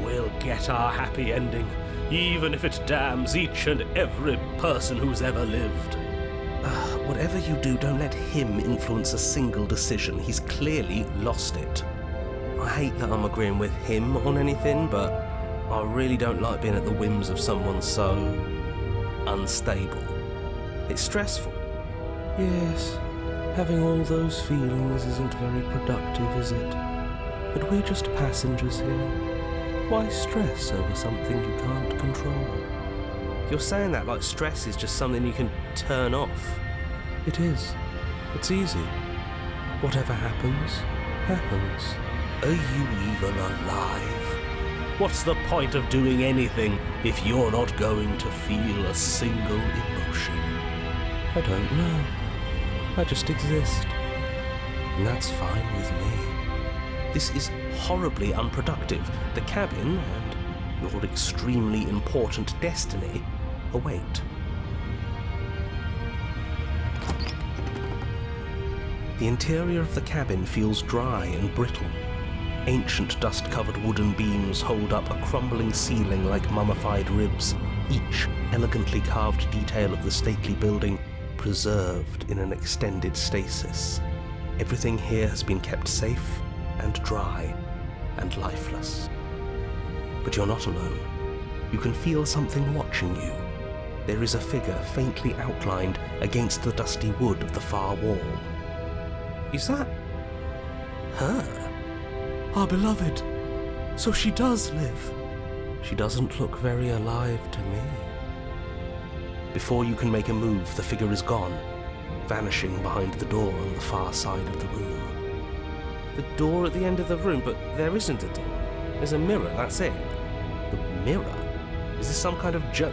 We'll get our happy ending, even if it damns each and every person who's ever lived. Whatever you do, don't let him influence a single decision. He's clearly lost it. I hate that I'm agreeing with him on anything, but I really don't like being at the whims of someone so unstable. It's stressful. Yes, having all those feelings isn't very productive, is it? But we're just passengers here. Why stress over something you can't control? You're saying that like stress is just something you can turn off. It is. It's easy. Whatever happens, happens. Are you even alive? What's the point of doing anything if you're not going to feel a single emotion? I don't know. I just exist. And that's fine with me. This is horribly unproductive. The cabin and your extremely important destiny await. The interior of the cabin feels dry and brittle. Ancient dust-covered wooden beams hold up a crumbling ceiling like mummified ribs, each elegantly carved detail of the stately building preserved in an extended stasis. Everything here has been kept safe and dry and lifeless. But you're not alone. You can feel something watching you. There is a figure faintly outlined against the dusty wood of the far wall. Is that her? Our beloved. So she does live. She doesn't look very alive to me. Before you can make a move, the figure is gone, vanishing behind the door on the far side of the room. The door at the end of the room, but there isn't a door. There's a mirror, that's it. The mirror? Is this some kind of joke?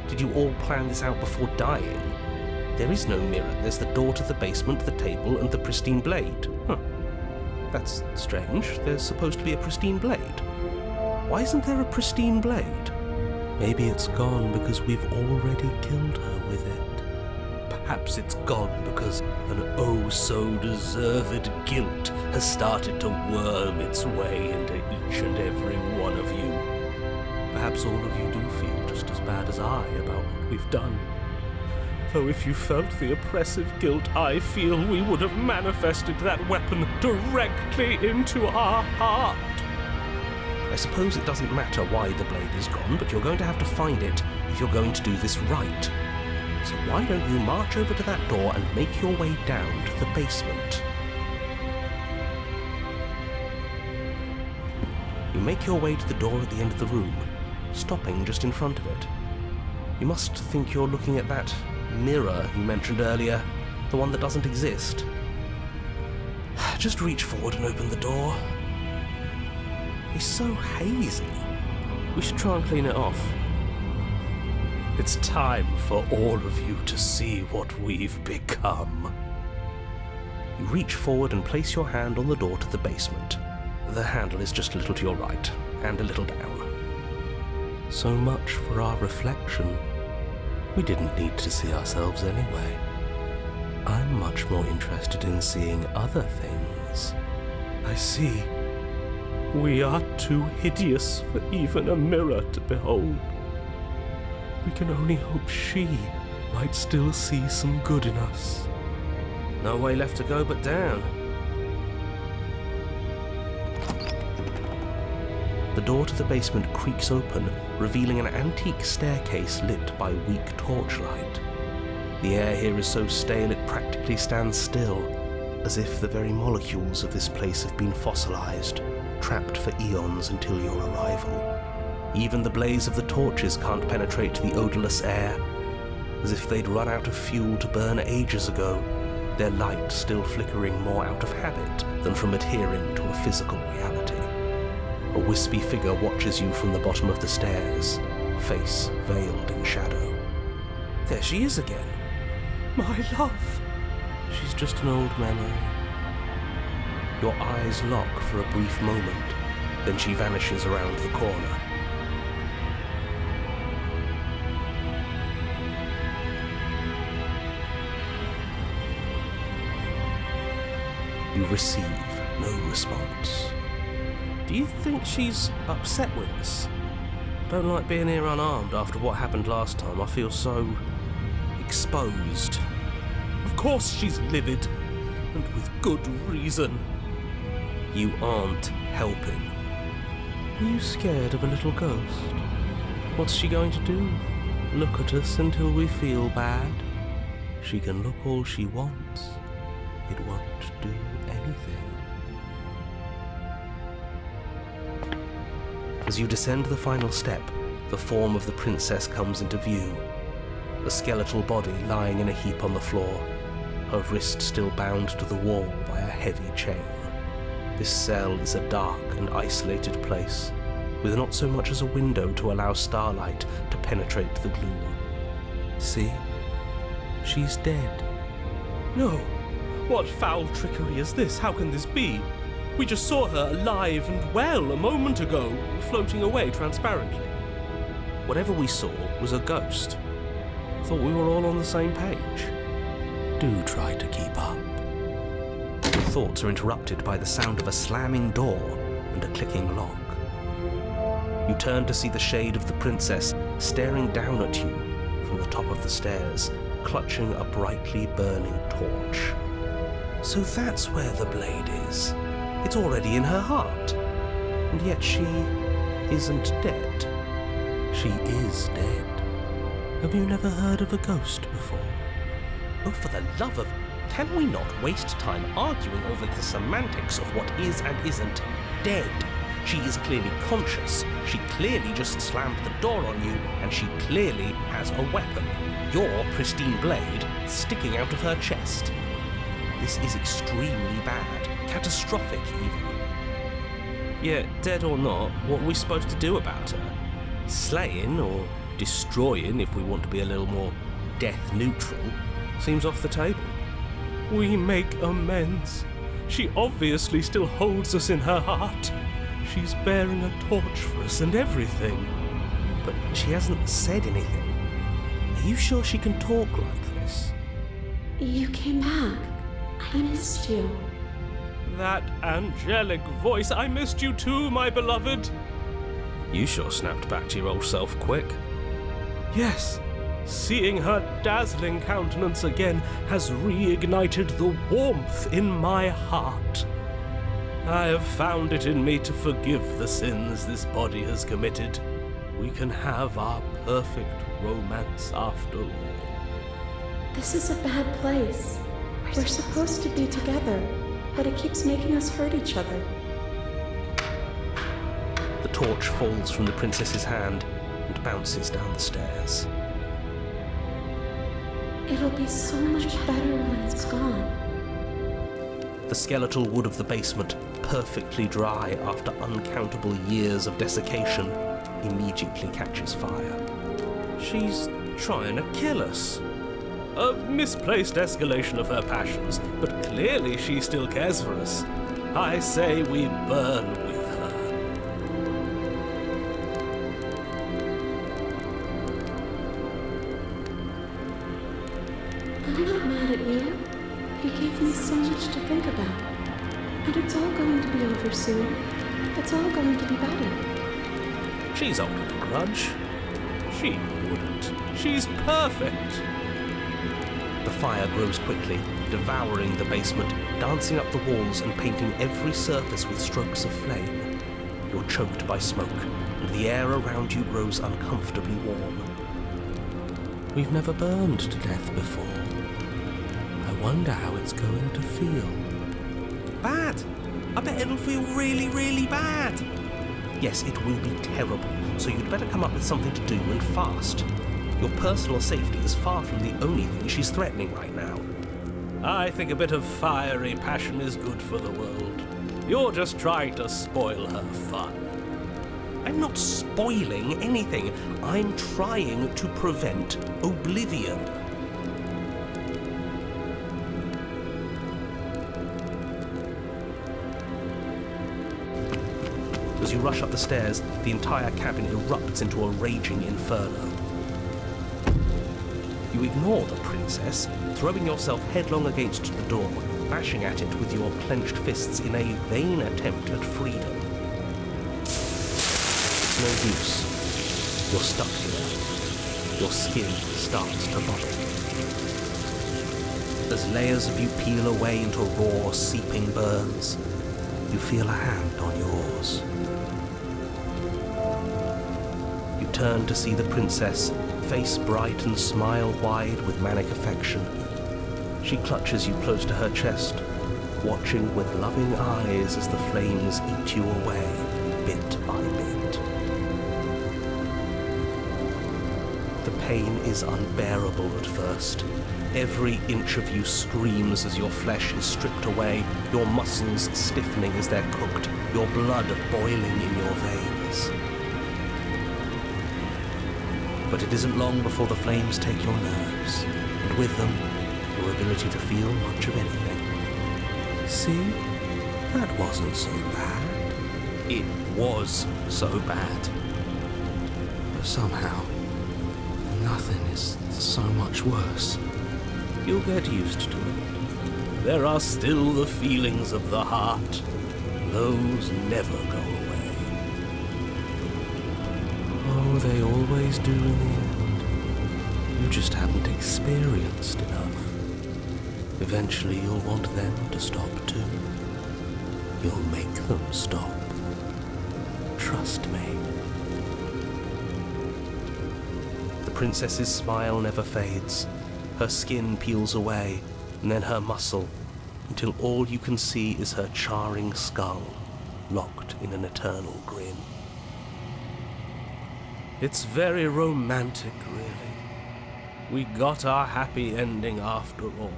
Did you all plan this out before dying? There is no mirror. There's the door to the basement, the table, and the pristine blade. Huh. That's strange. There's supposed to be a pristine blade. Why isn't there a pristine blade? Maybe it's gone because we've already killed her with it. Perhaps it's gone because an oh-so-deserved guilt has started to worm its way into each and every one of you. Perhaps all of you do feel just as bad as I about what we've done. Though if you felt the oppressive guilt I feel, we would have manifested that weapon directly into our heart. I suppose it doesn't matter why the blade is gone, but you're going to have to find it if you're going to do this right. So why don't you march over to that door and make your way down to the basement? You make your way to the door at the end of the room, stopping just in front of it. You must think you're looking at that mirror you mentioned earlier, the one that doesn't exist. Just reach forward and open the door. It's so hazy. We should try and clean it off. It's time for all of you to see what we've become. You reach forward and place your hand on the door to the basement. The handle is just a little to your right, and a little down. So much for our reflection. We didn't need to see ourselves anyway. I'm much more interested in seeing other things. I see. We are too hideous for even a mirror to behold. We can only hope she might still see some good in us. No way left to go but down. The door to the basement creaks open, revealing an antique staircase lit by weak torchlight. The air here is so stale it practically stands still, as if the very molecules of this place have been fossilized, trapped for eons until your arrival. Even the blaze of the torches can't penetrate the odorless air, as if they'd run out of fuel to burn ages ago, their light still flickering more out of habit than from adhering to a physical reality. A wispy figure watches you from the bottom of the stairs, face veiled in shadow. There she is again. My love! She's just an old memory. Your eyes lock for a brief moment, then she vanishes around the corner. You receive no response. Do you think she's upset with us? Don't like being here unarmed after what happened last time. I feel so exposed. Of course she's livid, and with good reason. You aren't helping. Are you scared of a little ghost? What's she going to do? Look at us until we feel bad? She can look all she wants. It won't do anything. As you descend the final step, the form of the princess comes into view. A skeletal body lying in a heap on the floor, her wrist still bound to the wall by a heavy chain. This cell is a dark and isolated place, with not so much as a window to allow starlight to penetrate the gloom. See? She's dead. No! What foul trickery is this? How can this be? We just saw her alive and well a moment ago, floating away transparently. Whatever we saw was a ghost. Thought we were all on the same page. Do try to keep up. Your thoughts are interrupted by the sound of a slamming door and a clicking lock. You turn to see the shade of the princess staring down at you from the top of the stairs, clutching a brightly burning torch. So that's where the blade is. It's already in her heart. And yet she isn't dead. She is dead. Have you never heard of a ghost before? Oh, for the love of... Can we not waste time arguing over the semantics of what is and isn't dead? She is clearly conscious. She clearly just slammed the door on you, and she clearly has a weapon. Your pristine blade sticking out of her chest. This is extremely bad. Catastrophic, even. Yet, dead or not, what are we supposed to do about her? Slaying, or destroying, if we want to be a little more death-neutral, seems off the table. We make amends. She obviously still holds us in her heart. She's bearing a torch for us and everything. But she hasn't said anything. Are you sure she can talk like this? You came back. I missed you. That angelic voice. I missed you too, my beloved. You sure snapped back to your old self quick. Yes. Seeing her dazzling countenance again has reignited the warmth in my heart. I have found it in me to forgive the sins this body has committed. We can have our perfect romance after all. This is a bad place. We're supposed to be together, but it keeps making us hurt each other. The torch falls from the princess's hand and bounces down the stairs. It'll be so much better when it's gone. The skeletal wood of the basement, perfectly dry after uncountable years of desiccation, immediately catches fire. She's trying to kill us. A misplaced escalation of her passions, but clearly she still cares for us. I say we burn with her. I'm not mad at you. You gave me so much to think about. And it's all going to be over soon. It's all going to be better. She's holding a grudge. She wouldn't. She's perfect. The fire grows quickly, devouring the basement, dancing up the walls and painting every surface with strokes of flame. You're choked by smoke, and the air around you grows uncomfortably warm. We've never burned to death before. I wonder how it's going to feel. Bad! I bet it'll feel really, really bad! Yes, it will be terrible, so you'd better come up with something to do and fast. Your personal safety is far from the only thing she's threatening right now. I think a bit of fiery passion is good for the world. You're just trying to spoil her fun. I'm not spoiling anything. I'm trying to prevent oblivion. As you rush up the stairs, the entire cabin erupts into a raging inferno. You ignore the princess, throwing yourself headlong against the door, bashing at it with your clenched fists in a vain attempt at freedom. It's no use. You're stuck here. Your skin starts to bubble. As layers of you peel away into raw, seeping burns, you feel a hand on yours. You turn to see the princess, face bright and smile wide with manic affection. She clutches you close to her chest, watching with loving eyes as the flames eat you away, bit by bit. The pain is unbearable at first. Every inch of you screams as your flesh is stripped away, your muscles stiffening as they're cooked, your blood boiling in your veins. But it isn't long before the flames take your nerves, and with them, your ability to feel much of anything. See? That wasn't so bad. It was so bad. But somehow, nothing is so much worse. You'll get used to it. There are still the feelings of the heart. Those never go away. Oh, they always do in the end. You just haven't experienced enough. Eventually you'll want them to stop too. You'll make them stop. Trust me. The princess's smile never fades. Her skin peels away, and then her muscle, until all you can see is her charring skull, locked in an eternal grin. It's very romantic, really. We got our happy ending after all.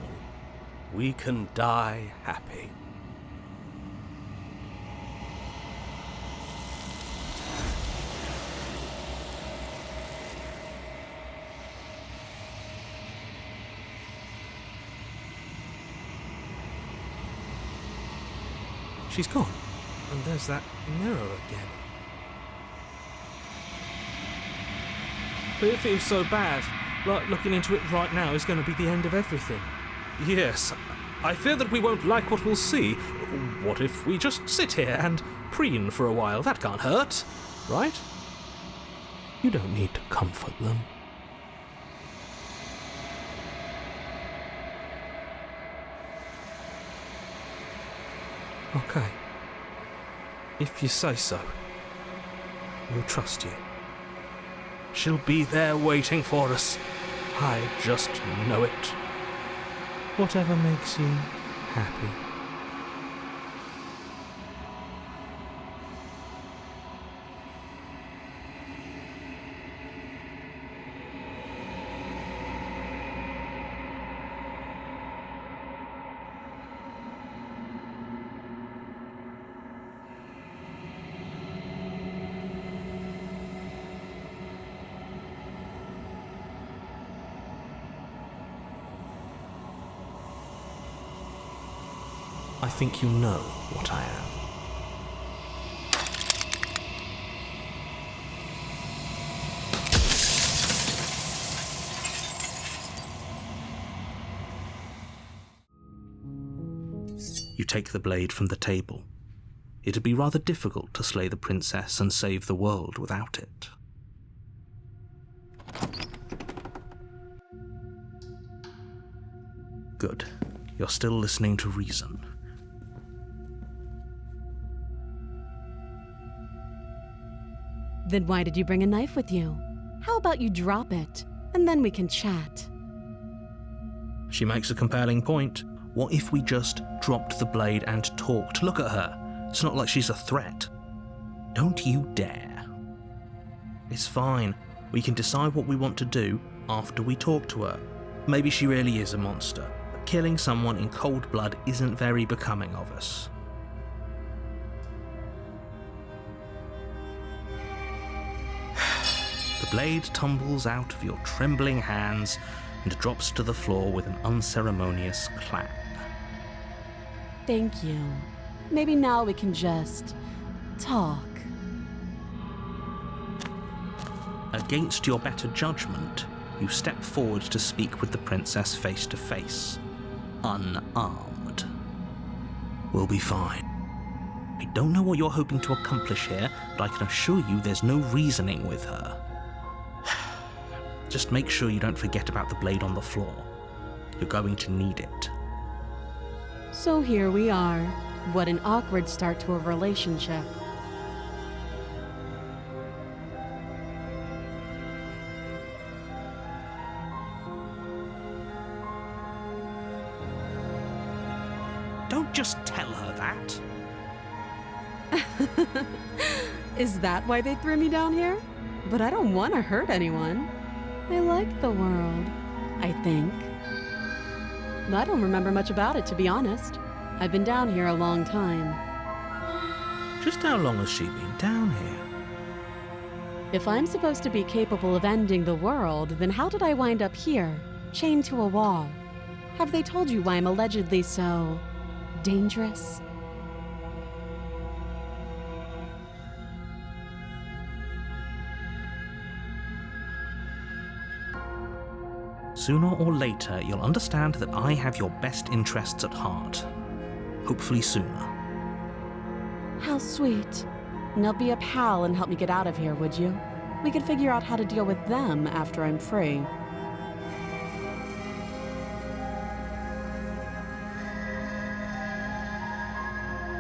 We can die happy. She's gone. And there's that mirror again. But it feels so bad. Like looking into it right now is going to be the end of everything. Yes, I fear that we won't like what we'll see. What if we just sit here and preen for a while? That can't hurt, right? You don't need to comfort them. Okay. If you say so. We'll trust you. She'll be there waiting for us. I just know it. Whatever makes you happy. I think you know what I am. You take the blade from the table. It'd be rather difficult to slay the princess and save the world without it. Good. You're still listening to reason. Then why did you bring a knife with you? How about you drop it, and then we can chat? She makes a compelling point. What if we just dropped the blade and talked? Look at her. It's not like she's a threat. Don't you dare. It's fine. We can decide what we want to do after we talk to her. Maybe she really is a monster. killing someone in cold blood isn't very becoming of us. The blade tumbles out of your trembling hands and drops to the floor with an unceremonious clang. Thank you. Maybe now we can just talk. Against your better judgment, you step forward to speak with the princess face to face, unarmed. We'll be fine. I don't know what you're hoping to accomplish here, but I can assure you there's no reasoning with her. Just make sure you don't forget about the blade on the floor. You're going to need it. So here we are. What an awkward start to a relationship. Don't just tell her that. Is that why they threw me down here? But I don't want to hurt anyone. I like the world, I think. I don't remember much about it, to be honest. I've been down here a long time. Just how long has she been down here? If I'm supposed to be capable of ending the world, then how did I wind up here, chained to a wall? Have they told you why I'm allegedly so dangerous? Sooner or later, you'll understand that I have your best interests at heart. Hopefully sooner. How sweet. Now be a pal and help me get out of here, would you? We could figure out how to deal with them after I'm free.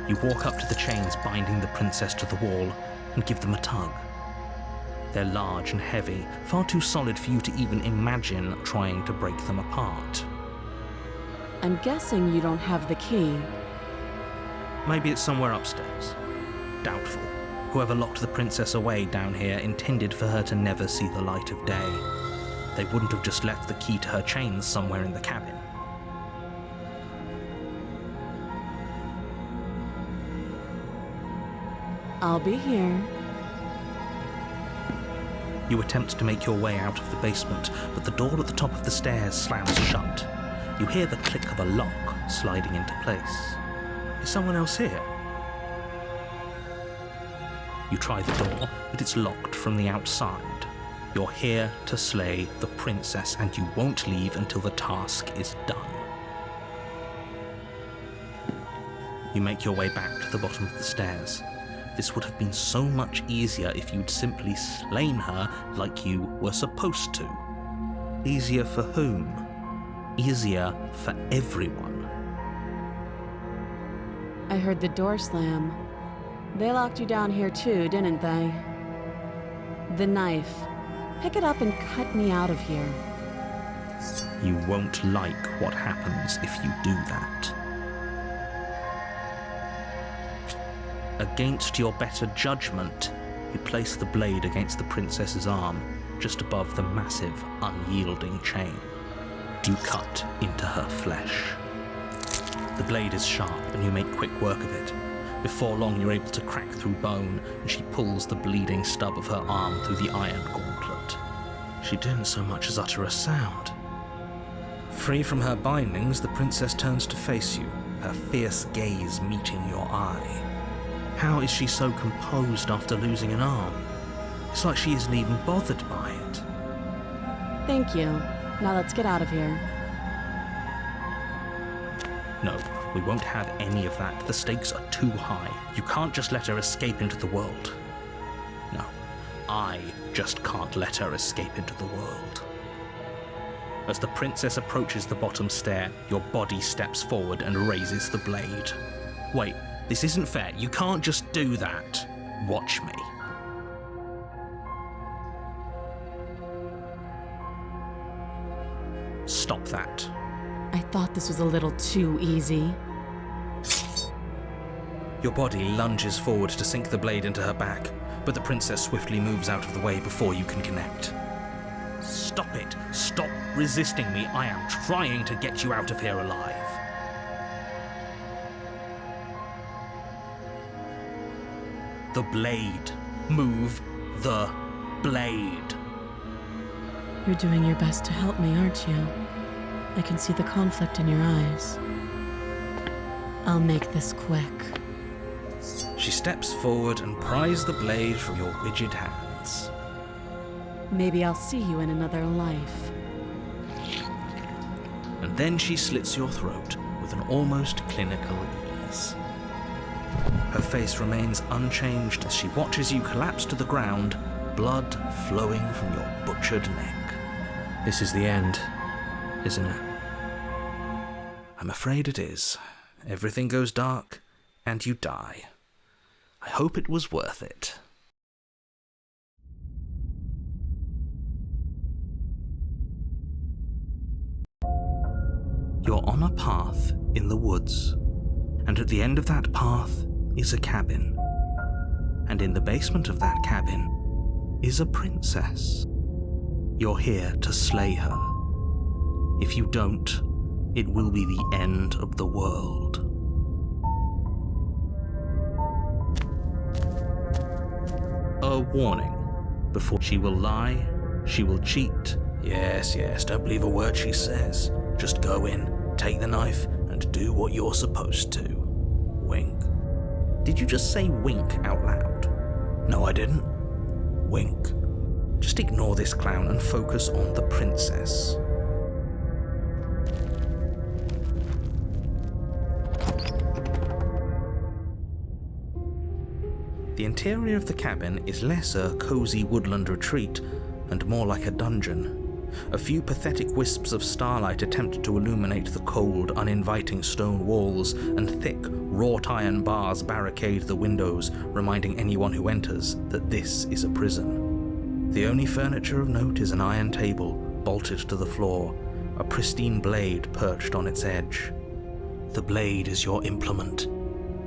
You walk up to the chains binding the princess to the wall and give them a tug. They're large and heavy, far too solid for you to even imagine trying to break them apart. I'm guessing you don't have the key. Maybe it's somewhere upstairs. Doubtful. Whoever locked the princess away down here intended for her to never see the light of day. They wouldn't have just left the key to her chains somewhere in the cabin. I'll be here. You attempt to make your way out of the basement, but the door at the top of the stairs slams shut. You hear the click of a lock sliding into place. Is someone else here? You try the door, but it's locked from the outside. You're here to slay the princess, and you won't leave until the task is done. You make your way back to the bottom of the stairs. This would have been so much easier if you'd simply slain her like you were supposed to. Easier for whom? Easier for everyone. I heard the door slam. They locked you down here too, didn't they? The knife. Pick it up and cut me out of here. You won't like what happens if you do that. Against your better judgment, you place the blade against the princess's arm, just above the massive, unyielding chain. You cut into her flesh. The blade is sharp, and you make quick work of it. Before long, you're able to crack through bone, and she pulls the bleeding stub of her arm through the iron gauntlet. She didn't so much as utter a sound. Free from her bindings, the princess turns to face you, her fierce gaze meeting your eye. How is she so composed after losing an arm? It's like she isn't even bothered by it. Thank you. Now let's get out of here. No, we won't have any of that. The stakes are too high. You can't just let her escape into the world. No, I just can't let her escape into the world. As the princess approaches the bottom stair, your body steps forward and raises the blade. Wait. This isn't fair. You can't just do that. Watch me. Stop that. I thought this was a little too easy. Your body lunges forward to sink the blade into her back, but the princess swiftly moves out of the way before you can connect. Stop it. Stop resisting me. I am trying to get you out of here alive. The blade. Move the blade. You're doing your best to help me, aren't you? I can see the conflict in your eyes. I'll make this quick. She steps forward and pries the blade from your rigid hands. Maybe I'll see you in another life. And then she slits your throat with an almost clinical ease. Her face remains unchanged as she watches you collapse to the ground, blood flowing from your butchered neck. This is the end, isn't it? I'm afraid it is. Everything goes dark, and you die. I hope it was worth it. You're on a path in the woods, and at the end of that path is a cabin. And in the basement of that cabin is a princess. You're here to slay her. If you don't, it will be the end of the world. A warning. Before she will lie, she will cheat. Yes, don't believe a word she says. Just go in, take the knife, and do what you're supposed to. Wink. Did you just say wink out loud? No, I didn't. Wink. Just ignore this clown and focus on the princess. The interior of the cabin is less a cozy woodland retreat and more like a dungeon. A few pathetic wisps of starlight attempt to illuminate the cold, uninviting stone walls, and thick, wrought iron bars barricade the windows, reminding anyone who enters that this is a prison. The only furniture of note is an iron table, bolted to the floor, a pristine blade perched on its edge. The blade is your implement.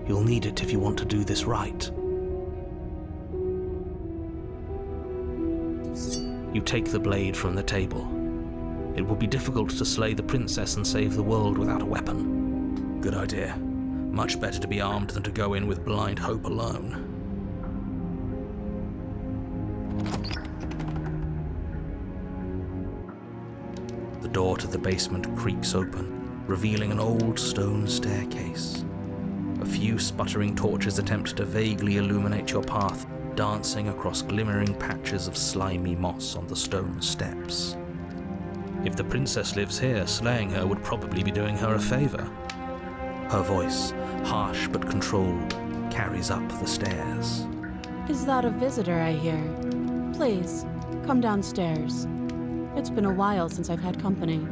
You'll need it if you want to do this right. You take the blade from the table. It will be difficult to slay the princess and save the world without a weapon. Good idea. Much better to be armed than to go in with blind hope alone. The door to the basement creaks open, revealing an old stone staircase. A few sputtering torches attempt to vaguely illuminate your path, dancing across glimmering patches of slimy moss on the stone steps. If the princess lives here, slaying her would probably be doing her a favor. Her voice, harsh but controlled, carries up the stairs. Is that a visitor I hear? Please, come downstairs. It's been a while since I've had company.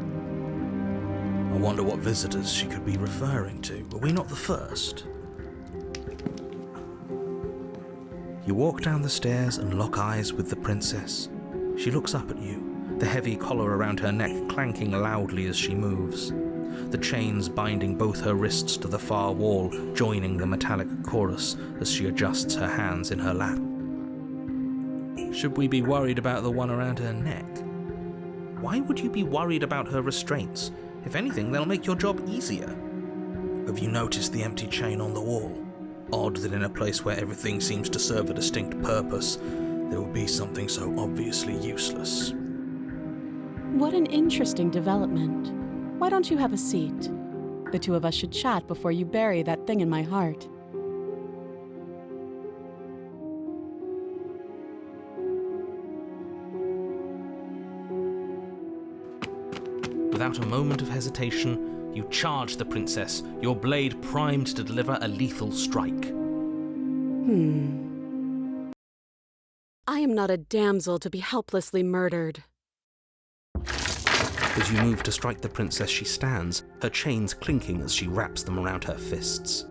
I wonder what visitors she could be referring to. Were we not the first? You walk down the stairs and lock eyes with the princess. She looks up at you, the heavy collar around her neck clanking loudly as she moves. The chains binding both her wrists to the far wall, joining the metallic chorus as she adjusts her hands in her lap. Should we be worried about the one around her neck? Why would you be worried about her restraints? If anything, they'll make your job easier. Have you noticed the empty chain on the wall? Odd that in a place where everything seems to serve a distinct purpose, there would be something so obviously useless. What an interesting development. Why don't you have a seat? The two of us should chat before you bury that thing in my heart. Without a moment of hesitation, you charge the princess, your blade primed to deliver a lethal strike. I am not a damsel to be helplessly murdered. As you move to strike the princess, she stands, her chains clinking as she wraps them around her fists.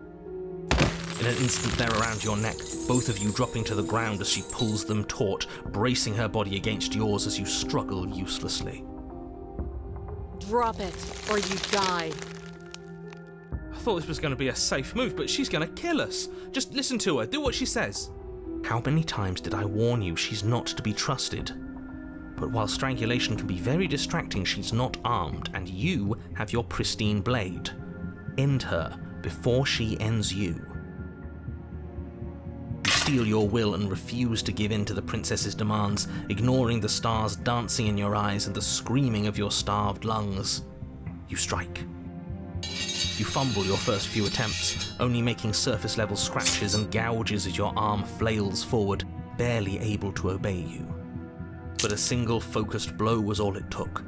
In an instant, they're around your neck, both of you dropping to the ground as she pulls them taut, bracing her body against yours as you struggle uselessly. Drop it, or you die. I thought this was going to be a safe move, but she's going to kill us. Just listen to her, do what she says. How many times did I warn you she's not to be trusted? But while strangulation can be very distracting, she's not armed, and you have your pristine blade. End her before she ends you. You steel your will and refuse to give in to the princess's demands, ignoring the stars dancing in your eyes and the screaming of your starved lungs. You strike. You fumble your first few attempts, only making surface-level scratches and gouges as your arm flails forward, barely able to obey you. But a single focused blow was all it took.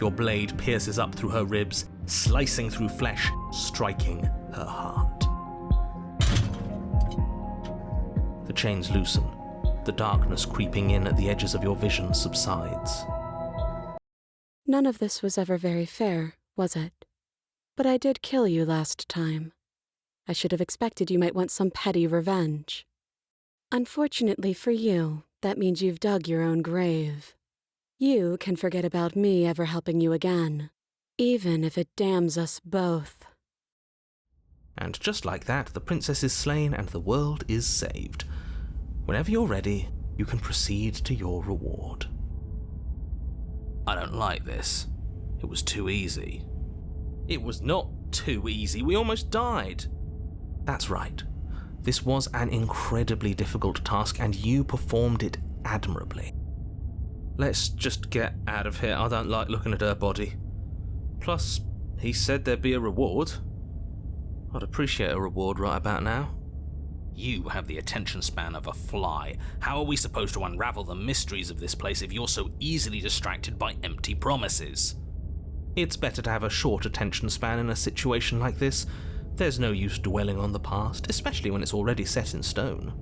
Your blade pierces up through her ribs, slicing through flesh, striking her heart. The chains loosen. The darkness creeping in at the edges of your vision subsides. None of this was ever very fair, was it? But I did kill you last time. I should have expected you might want some petty revenge. Unfortunately for you, that means you've dug your own grave. You can forget about me ever helping you again, even if it damns us both. And just like that, the princess is slain and the world is saved. Whenever you're ready, you can proceed to your reward. I don't like this. It was too easy. It was not too easy. We almost died. That's right. This was an incredibly difficult task, and you performed it admirably. Let's just get out of here. I don't like looking at her body. Plus, he said there'd be a reward. I'd appreciate a reward right about now. You have the attention span of a fly. How are we supposed to unravel the mysteries of this place if you're so easily distracted by empty promises? It's better to have a short attention span in a situation like this. There's no use dwelling on the past, especially when it's already set in stone.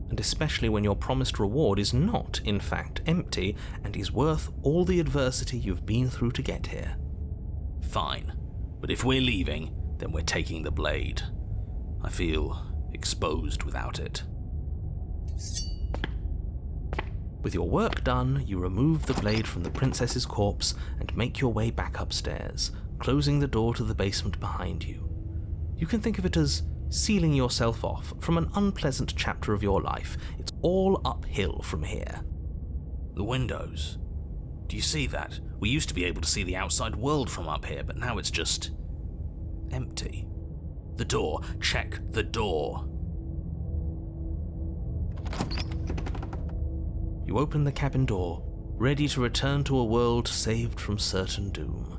And especially when your promised reward is not, in fact, empty and is worth all the adversity you've been through to get here. Fine, but if we're leaving, then we're taking the blade. I feel exposed without it. With your work done, you remove the blade from the princess's corpse and make your way back upstairs, closing the door to the basement behind you. You can think of it as sealing yourself off from an unpleasant chapter of your life. It's all uphill from here. The windows. Do you see that? We used to be able to see the outside world from up here, but now it's just empty. The door. Check the door. You open the cabin door, ready to return to a world saved from certain doom.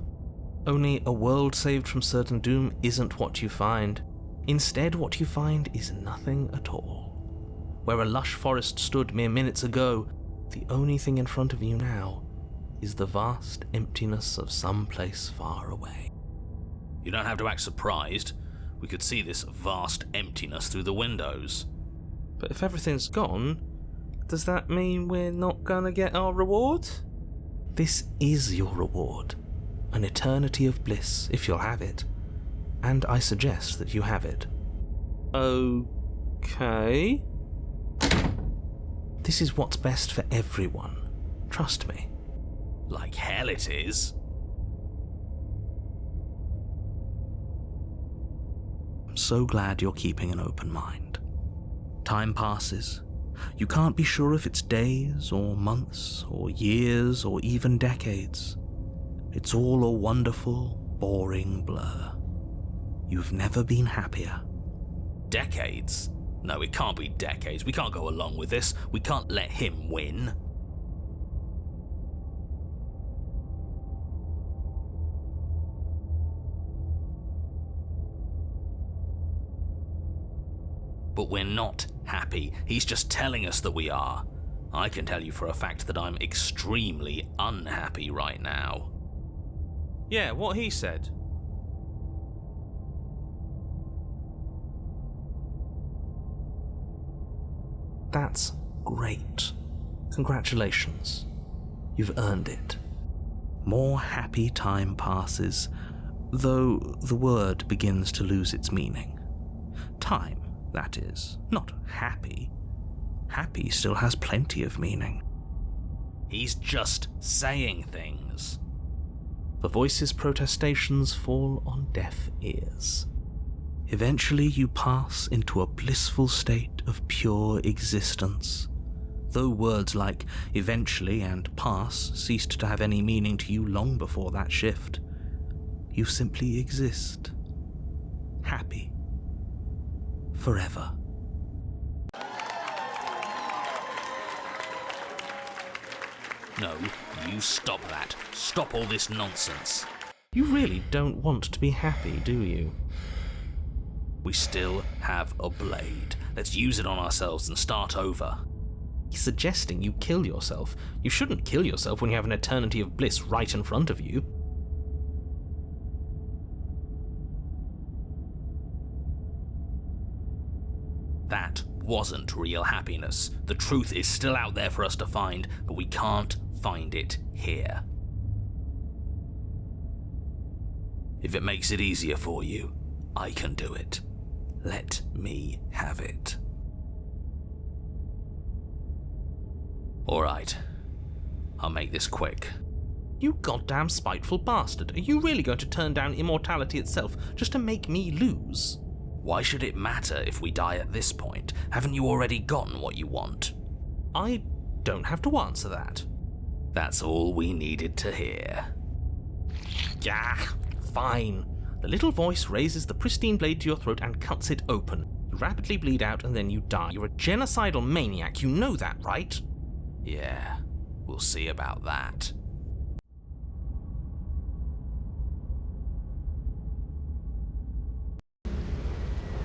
Only a world saved from certain doom isn't what you find. Instead, what you find is nothing at all. Where a lush forest stood mere minutes ago, the only thing in front of you now is the vast emptiness of some place far away. You don't have to act surprised. We could see this vast emptiness through the windows. But if everything's gone, does that mean we're not gonna get our reward? This is your reward. An eternity of bliss, if you'll have it. And I suggest that you have it. Okay. This is what's best for everyone. Trust me. Like hell it is. I'm so glad you're keeping an open mind. Time passes. You can't be sure if it's days or months or years or even decades. It's all a wonderful, boring blur. You've never been happier. Decades? No, it can't be decades. We can't go along with this. We can't let him win. But we're not happy. He's just telling us that we are. I can tell you for a fact that I'm extremely unhappy right now. Yeah, what he said. That's great. Congratulations. You've earned it. More happy time passes, though the word begins to lose its meaning. Time, that is, not happy. Happy still has plenty of meaning. He's just saying things. The voice's protestations fall on deaf ears. Eventually you pass into a blissful state of pure existence. Though words like eventually and pass ceased to have any meaning to you long before that shift, you simply exist. Happy. Forever. No, you stop that. Stop all this nonsense. You really don't want to be happy, do you? We still have a blade. Let's use it on ourselves and start over. He's suggesting you kill yourself. You shouldn't kill yourself when you have an eternity of bliss right in front of you. That wasn't real happiness. The truth is still out there for us to find, but we can't find it here. If it makes it easier for you, I can do it. Let me have it. Alright, I'll make this quick. You goddamn spiteful bastard. Are you really going to turn down immortality itself just to make me lose? Why should it matter if we die at this point? Haven't you already gotten what you want? I don't have to answer that. That's all we needed to hear. Yeah, fine. The little voice raises the pristine blade to your throat and cuts it open. You rapidly bleed out and then you die. You're a genocidal maniac, you know that, right? Yeah, we'll see about that.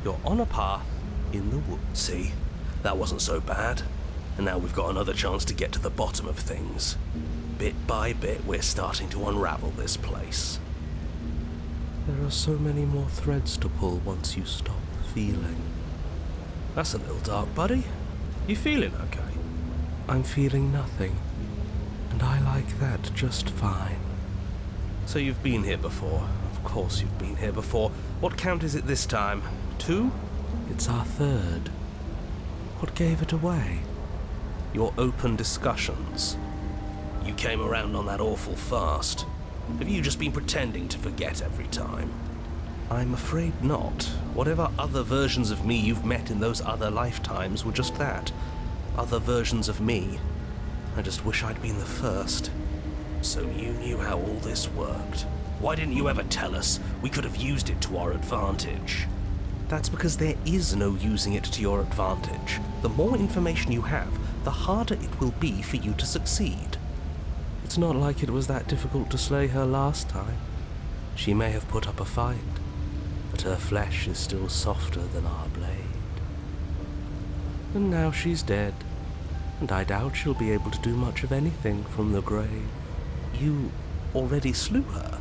You're on a path in the woods. See, that wasn't so bad. And now we've got another chance to get to the bottom of things. Bit by bit, we're starting to unravel this place. There are so many more threads to pull once you stop feeling. That's a little dark, buddy. You feeling okay? I'm feeling nothing, and I like that just fine. So you've been here before. Of course you've been here before. What count is it this time? 2? It's our third. What gave it away? Your open discussions. You came around on that awful fast. Have you just been pretending to forget every time? I'm afraid not. Whatever other versions of me you've met in those other lifetimes were just that. Other versions of me. I just wish I'd been the first. So you knew how all this worked. Why didn't you ever tell us? We could have used it to our advantage. That's because there is no using it to your advantage. The more information you have, the harder it will be for you to succeed. It's not like it was that difficult to slay her last time. She may have put up a fight, but her flesh is still softer than our blade. And now she's dead, and I doubt she'll be able to do much of anything from the grave. You already slew her?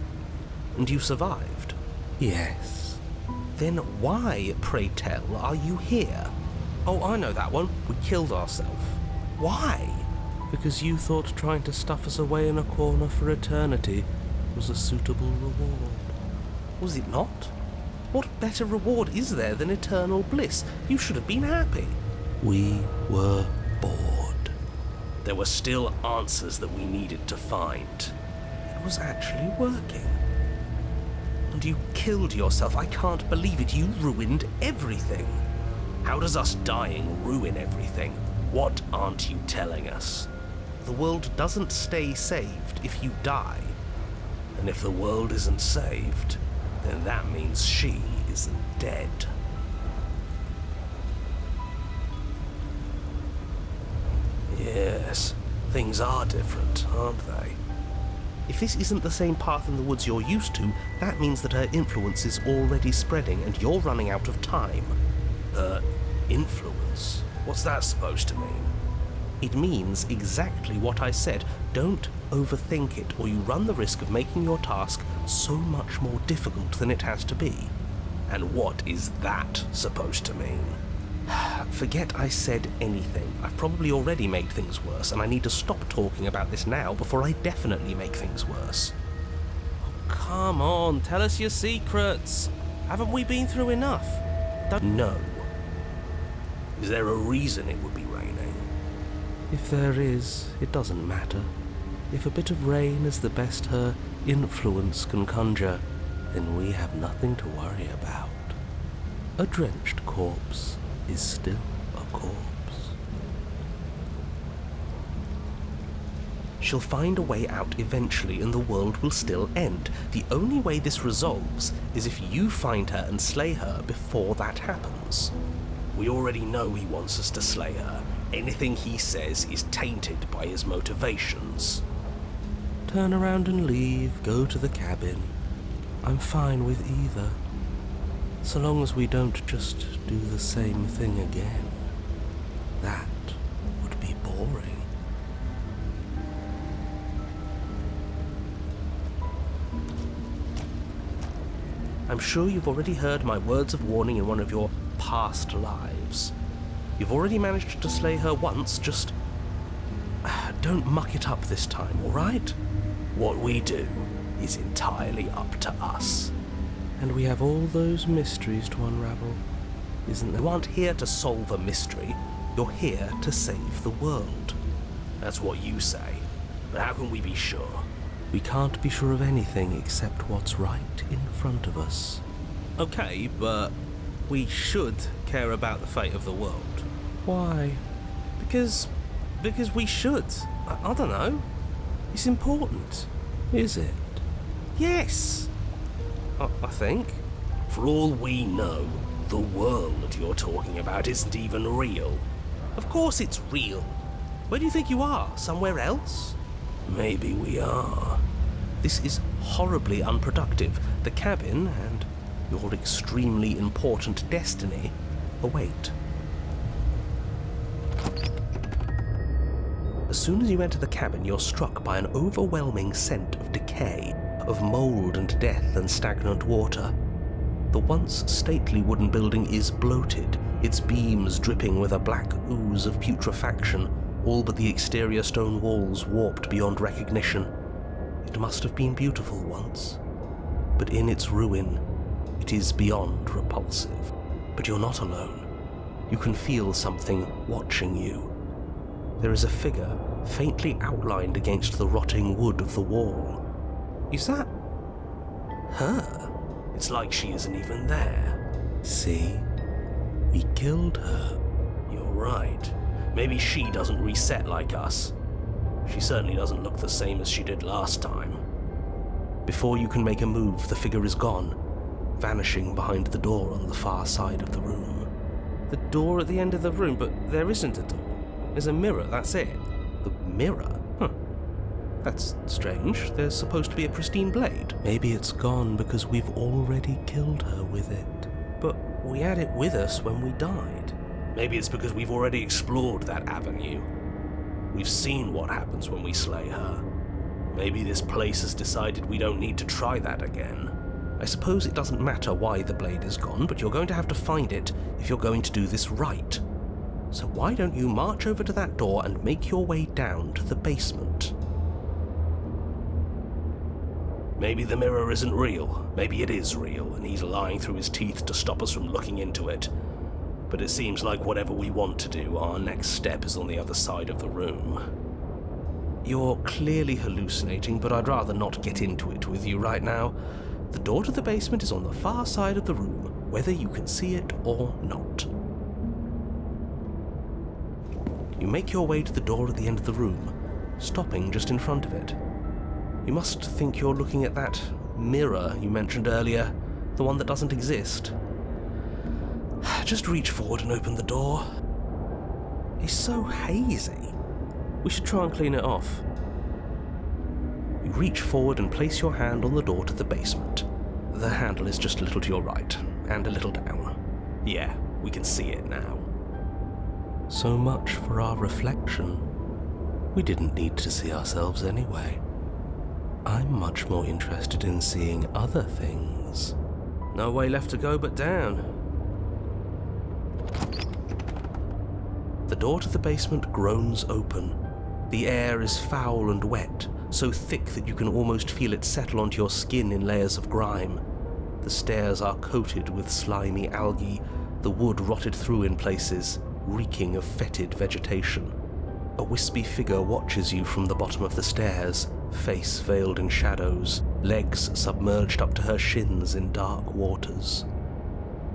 And you survived? Yes. Then why, pray tell, are you here? Oh, I know that one. We killed ourselves. Why? Because you thought trying to stuff us away in a corner for eternity was a suitable reward. Was it not? What better reward is there than eternal bliss? You should have been happy. We were bored. There were still answers that we needed to find. It was actually working. And you killed yourself. I can't believe it. You ruined everything. How does us dying ruin everything? What aren't you telling us? The world doesn't stay saved if you die. And if the world isn't saved, then that means she isn't dead. Yes, things are different, aren't they? If this isn't the same path in the woods you're used to, that means that her influence is already spreading and you're running out of time. Her influence? What's that supposed to mean? It means exactly what I said. Don't overthink it, or you run the risk of making your task so much more difficult than it has to be. And what is that supposed to mean? Forget I said anything. I've probably already made things worse, and I need to stop talking about this now before I definitely make things worse. Oh, come on, tell us your secrets. Haven't we been through enough? No. Is there a reason it would be raining? If there is, it doesn't matter. If a bit of rain is the best her influence can conjure, then we have nothing to worry about. A drenched corpse is still a corpse. She'll find a way out eventually and the world will still end. The only way this resolves is if you find her and slay her before that happens. We already know he wants us to slay her. Anything he says is tainted by his motivations. Turn around and leave, go to the cabin. I'm fine with either. So long as we don't just do the same thing again. That would be boring. I'm sure you've already heard my words of warning in one of your past lives. You've already managed to slay her once, just don't muck it up this time, all right? What we do is entirely up to us. And we have all those mysteries to unravel, isn't there? You aren't here to solve a mystery, you're here to save the world. That's what you say, but how can we be sure? We can't be sure of anything except what's right in front of us. Okay, but we should care about the fate of the world. Why? Because we should. I don't know. It's important. Is it? Yes. I think. For all we know, the world you're talking about isn't even real. Of course it's real. Where do you think you are? Somewhere else? Maybe we are. This is horribly unproductive. The cabin and your extremely important destiny await. As soon as you enter the cabin, you're struck by an overwhelming scent of decay, of mold and death and stagnant water. The once stately wooden building is bloated, its beams dripping with a black ooze of putrefaction, all but the exterior stone walls warped beyond recognition. It must have been beautiful once, but in its ruin, it is beyond repulsive. But you're not alone. You can feel something watching you. There is a figure faintly outlined against the rotting wood of the wall. Is that her? It's like she isn't even there. See? We killed her. You're right. Maybe she doesn't reset like us. She certainly doesn't look the same as she did last time. Before you can make a move, the figure is gone, vanishing behind the door on the far side of the room. The door at the end of the room, but there isn't a door. There's a mirror, that's it. The mirror? Huh. That's strange. There's supposed to be a pristine blade. Maybe it's gone because we've already killed her with it. But we had it with us when we died. Maybe it's because we've already explored that avenue. We've seen what happens when we slay her. Maybe this place has decided we don't need to try that again. I suppose it doesn't matter why the blade is gone, but you're going to have to find it if you're going to do this right. So why don't you march over to that door and make your way down to the basement? Maybe the mirror isn't real. Maybe it is real, and he's lying through his teeth to stop us from looking into it. But it seems like whatever we want to do, our next step is on the other side of the room. You're clearly hallucinating, but I'd rather not get into it with you right now. The door to the basement is on the far side of the room, whether you can see it or not. You make your way to the door at the end of the room, stopping just in front of it. You must think you're looking at that mirror you mentioned earlier, the one that doesn't exist. Just reach forward and open the door. It's so hazy. We should try and clean it off. You reach forward and place your hand on the door to the basement. The handle is just a little to your right, and a little down. Yeah, we can see it now. So much for our reflection. We didn't need to see ourselves anyway. I'm much more interested in seeing other things. No way left to go but down. The door to the basement groans open. The air is foul and wet, so thick that you can almost feel it settle onto your skin in layers of grime. The stairs are coated with slimy algae, the wood rotted through in places, reeking of fetid vegetation. A wispy figure watches you from the bottom of the stairs, face veiled in shadows, legs submerged up to her shins in dark waters.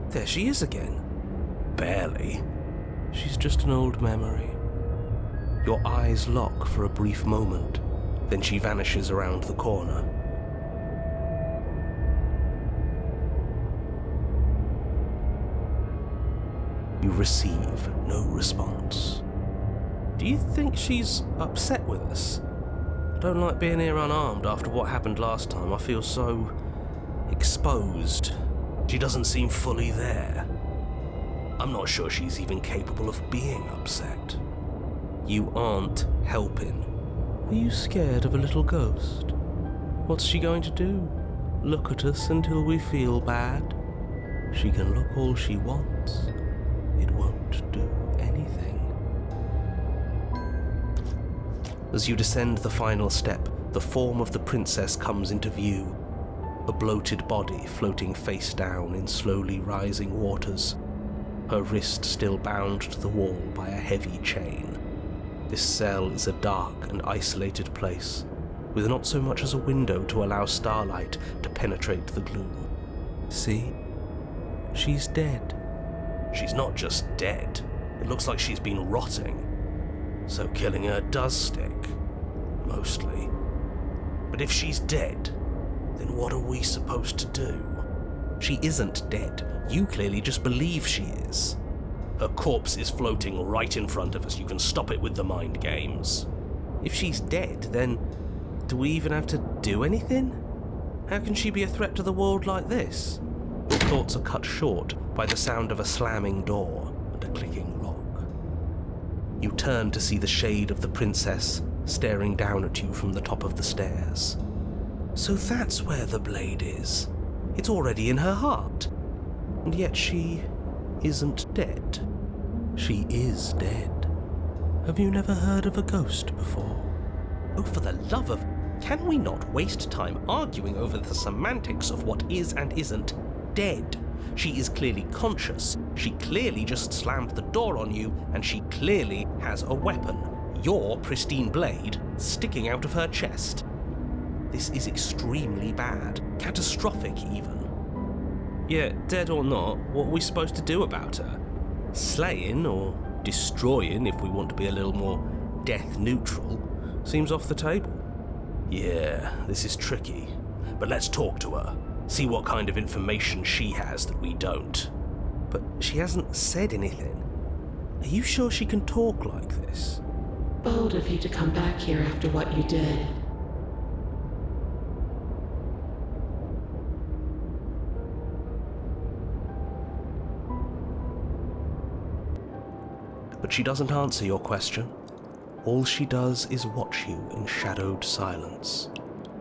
There she is again. Barely. She's just an old memory. Your eyes lock for a brief moment, Then she vanishes around the corner. You receive no response. Do you think she's upset with us? I don't like being here unarmed after what happened last time. I feel so exposed. She doesn't seem fully there. I'm not sure she's even capable of being upset. You aren't helping. Are you scared of a little ghost? What's she going to do? Look at us until we feel bad? She can look all she wants. It won't do anything. As you descend the final step, the form of the princess comes into view. A bloated body floating face down in slowly rising waters. Her wrist still bound to the wall by a heavy chain. This cell is a dark and isolated place, with not so much as a window to allow starlight to penetrate the gloom. See? She's dead. She's not just dead. It looks like she's been rotting. So killing her does stick. Mostly. But if she's dead, then what are we supposed to do? She isn't dead. You clearly just believe she is. Her corpse is floating right in front of us. You can stop it with the mind games. If she's dead, then do we even have to do anything? How can she be a threat to the world like this? Your thoughts are cut short by the sound of a slamming door and a clicking lock. You turn to see the shade of the princess staring down at you from the top of the stairs. So that's where the blade is. It's already in her heart. And yet she isn't dead. She is dead. Have you never heard of a ghost before? Oh, for the love of... Can we not waste time arguing over the semantics of what is and isn't dead? She is clearly conscious. She clearly just slammed the door on you, and she clearly has a weapon. Your pristine blade sticking out of her chest. This is extremely bad. Catastrophic, even. Yeah, dead or not, what are we supposed to do about her? Slaying, or destroying, if we want to be a little more death neutral, seems off the table. Yeah, this is tricky. But let's talk to her. See what kind of information she has that we don't. But she hasn't said anything. Are you sure she can talk like this? Bold of you to come back here after what you did. But she doesn't answer your question. All she does is watch you in shadowed silence.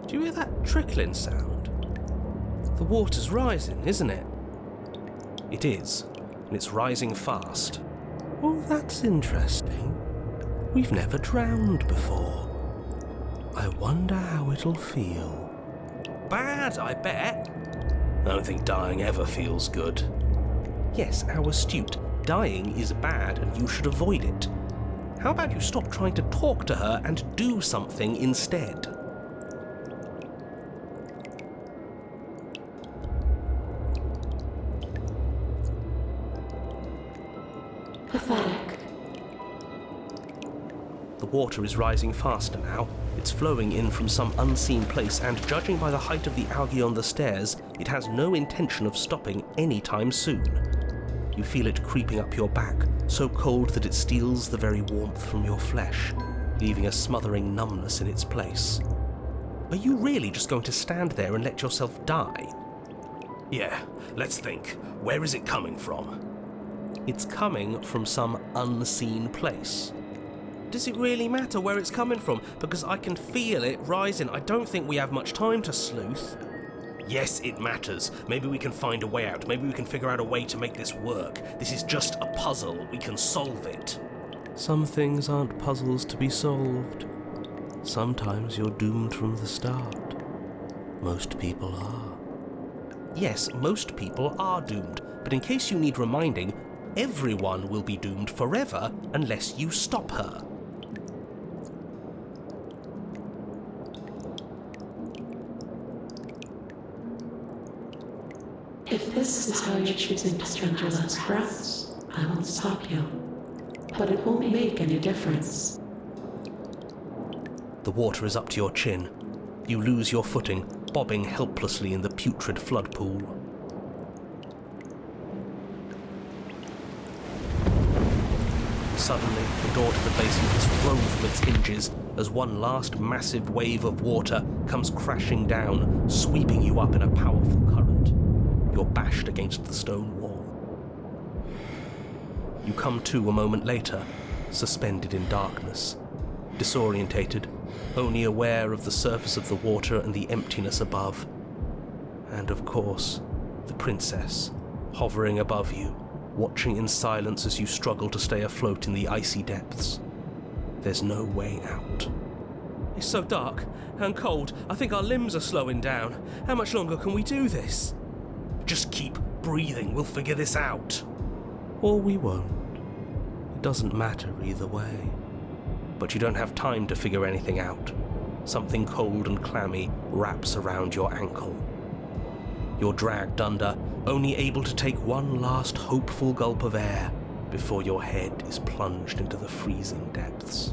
Do you hear that trickling sound? The water's rising, isn't it? It is, and it's rising fast. Oh, that's interesting. We've never drowned before. I wonder how it'll feel. Bad, I bet. I don't think dying ever feels good. Yes, how astute. Dying is bad and you should avoid it. How about you stop trying to talk to her and do something instead? Pathetic. The water is rising faster now. It's flowing in from some unseen place, and judging by the height of the algae on the stairs, it has no intention of stopping anytime soon. You feel it creeping up your back, so cold that it steals the very warmth from your flesh, leaving a smothering numbness in its place. Are you really just going to stand there and let yourself die? Yeah, let's think. Where is it coming from? It's coming from some unseen place. Does it really matter where it's coming from? Because I can feel it rising. I don't think we have much time to sleuth. Yes, it matters. Maybe we can find a way out. Maybe we can figure out a way to make this work. This is just a puzzle. We can solve it. Some things aren't puzzles to be solved. Sometimes you're doomed from the start. Most people are. Yes, most people are doomed. But in case you need reminding, everyone will be doomed forever unless you stop her. If this is how you're choosing to spend your last breaths, I won't stop you. But it won't make any difference. The water is up to your chin. You lose your footing, bobbing helplessly in the putrid flood pool. Suddenly, the door to the basement is thrown from its hinges as one last massive wave of water comes crashing down, sweeping you up in a powerful current. You're bashed against the stone wall. You come to a moment later, suspended in darkness, disorientated, only aware of the surface of the water and the emptiness above. And of course, the princess, hovering above you, watching in silence as you struggle to stay afloat in the icy depths. There's no way out. It's so dark and cold, I think our limbs are slowing down. How much longer can we do this? Just keep breathing, we'll figure this out. Or we won't. It doesn't matter either way. But you don't have time to figure anything out. Something cold and clammy wraps around your ankle. You're dragged under, only able to take one last hopeful gulp of air before your head is plunged into the freezing depths.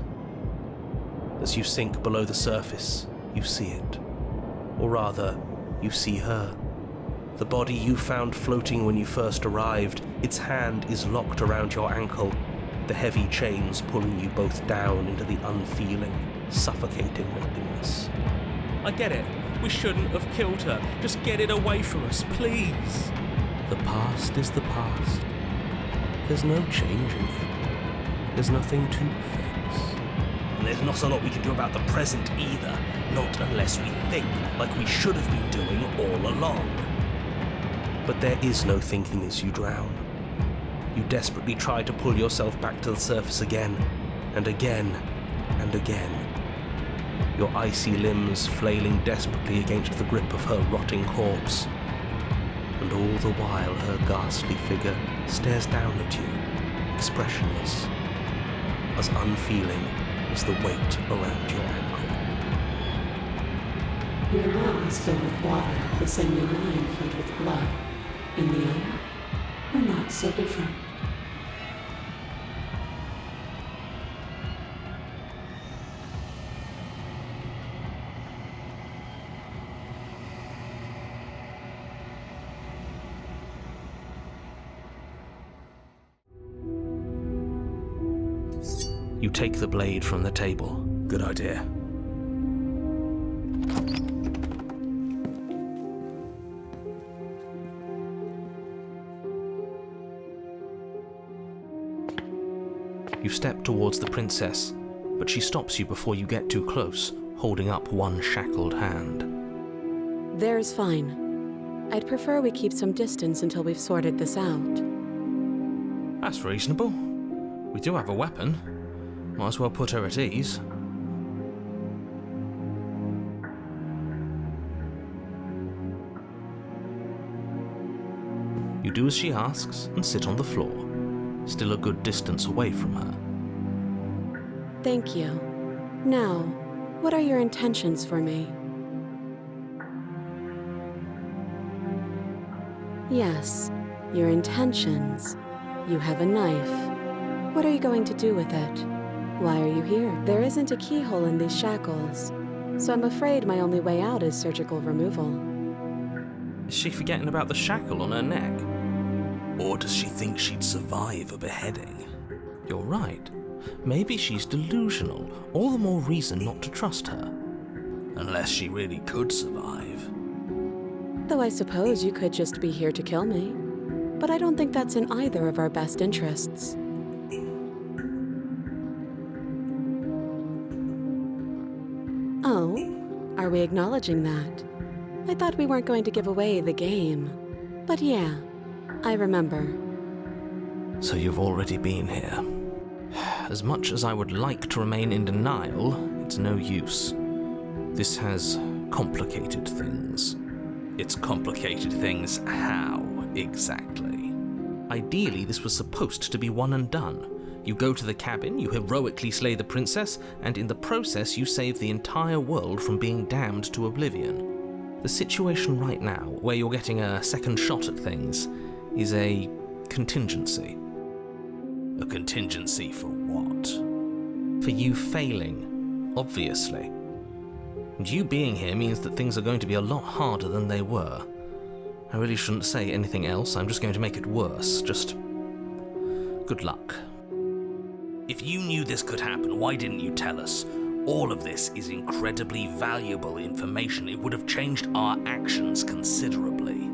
As you sink below the surface, you see it. Or rather, you see her. The body you found floating when you first arrived, its hand is locked around your ankle, the heavy chains pulling you both down into the unfeeling, suffocating nothingness. I get it. We shouldn't have killed her. Just get it away from us, please. The past is the past. There's no changing it. There's nothing to fix. And there's not a lot we can do about the present either. Not unless we think like we should have been doing all along. But there is no thinking as you drown. You desperately try to pull yourself back to the surface again, and again, and again. Your icy limbs flailing desperately against the grip of her rotting corpse. And all the while her ghastly figure stares down at you, expressionless, as unfeeling as the weight around your ankle. Your mouth is filled with water, the same your mind filled with blood. In the end, we're not so different. You take the blade from the table. Good idea. You step towards the princess, but she stops you before you get too close, holding up one shackled hand. There's fine. I'd prefer we keep some distance until we've sorted this out. That's reasonable. We do have a weapon. Might as well put her at ease. You do as she asks and sit on the floor, still a good distance away from her. Thank you. Now, what are your intentions for me? Yes, your intentions. You have a knife. What are you going to do with it? Why are you here? There isn't a keyhole in these shackles, so I'm afraid my only way out is surgical removal. Is she forgetting about the shackle on her neck? Or does she think she'd survive a beheading? You're right. Maybe she's delusional. All the more reason not to trust her. Unless she really could survive. Though I suppose you could just be here to kill me. But I don't think that's in either of our best interests. Oh, are we acknowledging that? I thought we weren't going to give away the game. But yeah, I remember. So you've already been here. As much as I would like to remain in denial, it's no use. This has complicated things. It's complicated things how, exactly? Ideally, this was supposed to be one and done. You go to the cabin, you heroically slay the princess, and in the process you save the entire world from being damned to oblivion. The situation right now, where you're getting a second shot at things, is a contingency. A contingency for what? For you failing, obviously. And you being here means that things are going to be a lot harder than they were. I really shouldn't say anything else, I'm just going to make it worse. Just good luck. If you knew this could happen, why didn't you tell us? All of this is incredibly valuable information. It would have changed our actions considerably.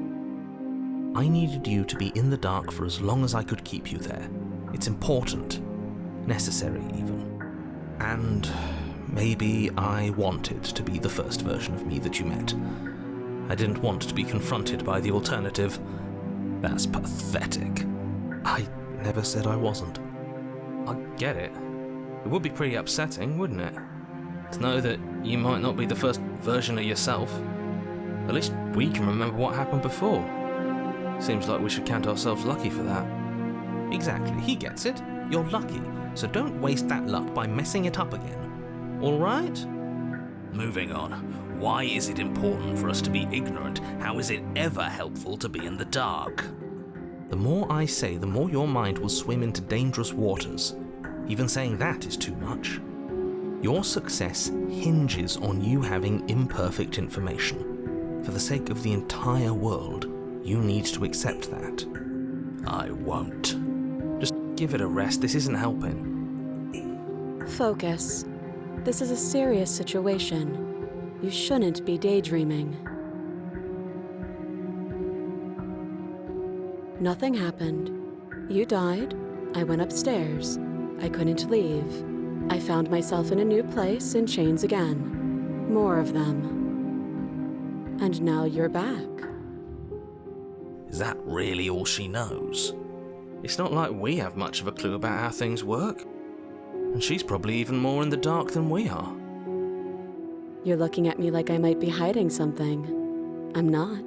I needed you to be in the dark for as long as I could keep you there. It's important. Necessary, even. And maybe I wanted to be the first version of me that you met. I didn't want to be confronted by the alternative. That's pathetic. I never said I wasn't. I get it. It would be pretty upsetting, wouldn't it? To know that you might not be the first version of yourself. At least we can remember what happened before. Seems like we should count ourselves lucky for that. Exactly, he gets it. You're lucky, so don't waste that luck by messing it up again. Alright? Moving on. Why is it important for us to be ignorant? How is it ever helpful to be in the dark? The more I say, the more your mind will swim into dangerous waters. Even saying that is too much. Your success hinges on you having imperfect information. For the sake of the entire world, you need to accept that. I won't. Just give it a rest, this isn't helping. Focus. This is a serious situation. You shouldn't be daydreaming. Nothing happened. You died. I went upstairs. I couldn't leave. I found myself in a new place in chains again. More of them. And now you're back. Is that really all she knows? It's not like we have much of a clue about how things work. And she's probably even more in the dark than we are. You're looking at me like I might be hiding something. I'm not.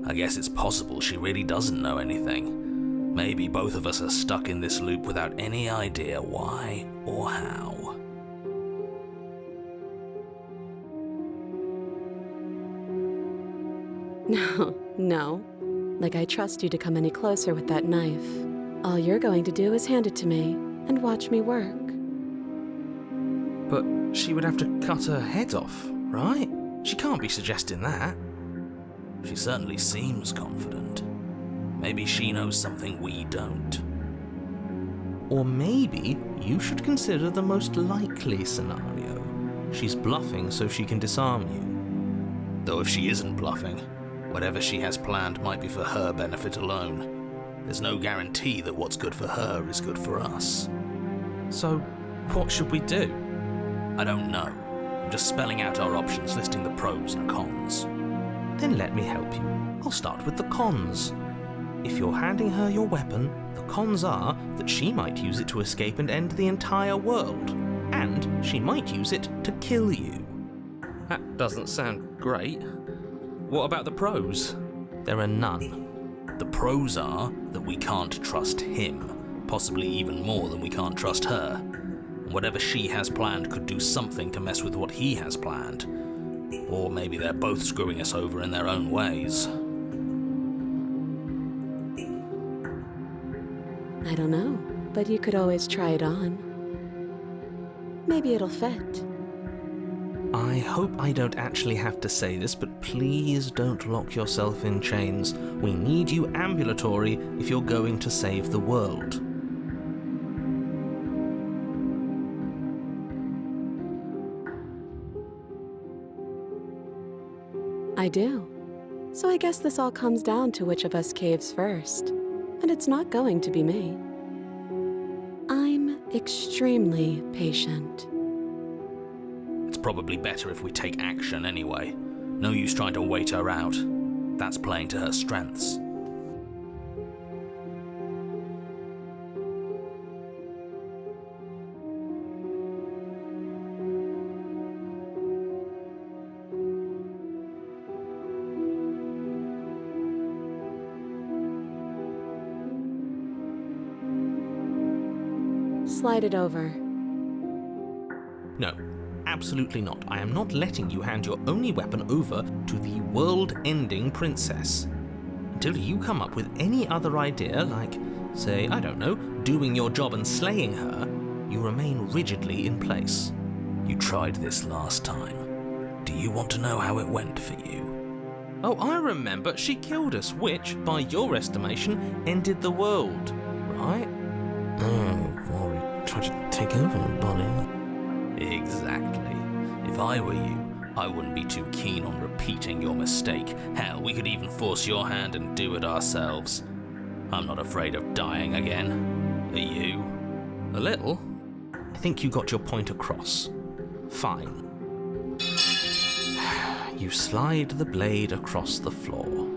I guess it's possible she really doesn't know anything. Maybe both of us are stuck in this loop without any idea why or how. No. Like I trust you to come any closer with that knife. All you're going to do is hand it to me and watch me work. But she would have to cut her head off, right? She can't be suggesting that. She certainly seems confident. Maybe she knows something we don't. Or maybe you should consider the most likely scenario. She's bluffing so she can disarm you. Though if she isn't bluffing, whatever she has planned might be for her benefit alone. There's no guarantee that what's good for her is good for us. So, what should we do? I don't know. I'm just spelling out our options, listing the pros and cons. Then let me help you. I'll start with the cons. If you're handing her your weapon, the cons are that she might use it to escape and end the entire world. And she might use it to kill you. That doesn't sound great. What about the pros? There are none. The pros are that we can't trust him, possibly even more than we can't trust her. And whatever she has planned could do something to mess with what he has planned. Or maybe they're both screwing us over in their own ways. I don't know, but you could always try it on. Maybe it'll fit. I hope I don't actually have to say this, but please don't lock yourself in chains. We need you ambulatory if you're going to save the world. I do. So I guess this all comes down to which of us caves first. And it's not going to be me. I'm extremely patient. It's probably better if we take action anyway. No use trying to wait her out. That's playing to her strengths. Slide it over. No, absolutely not. I am not letting you hand your only weapon over to the world-ending princess. Until you come up with any other idea, like, say, I don't know, doing your job and slaying her, you remain rigidly in place. You tried this last time. Do you want to know how it went for you? Oh, I remember. She killed us, which, by your estimation, ended the world, right? Oh, well, we tried to take over the body. Exactly. If I were you, I wouldn't be too keen on repeating your mistake. Hell, we could even force your hand and do it ourselves. I'm not afraid of dying again. Are you? A little. I think you got your point across. Fine. You slide the blade across the floor.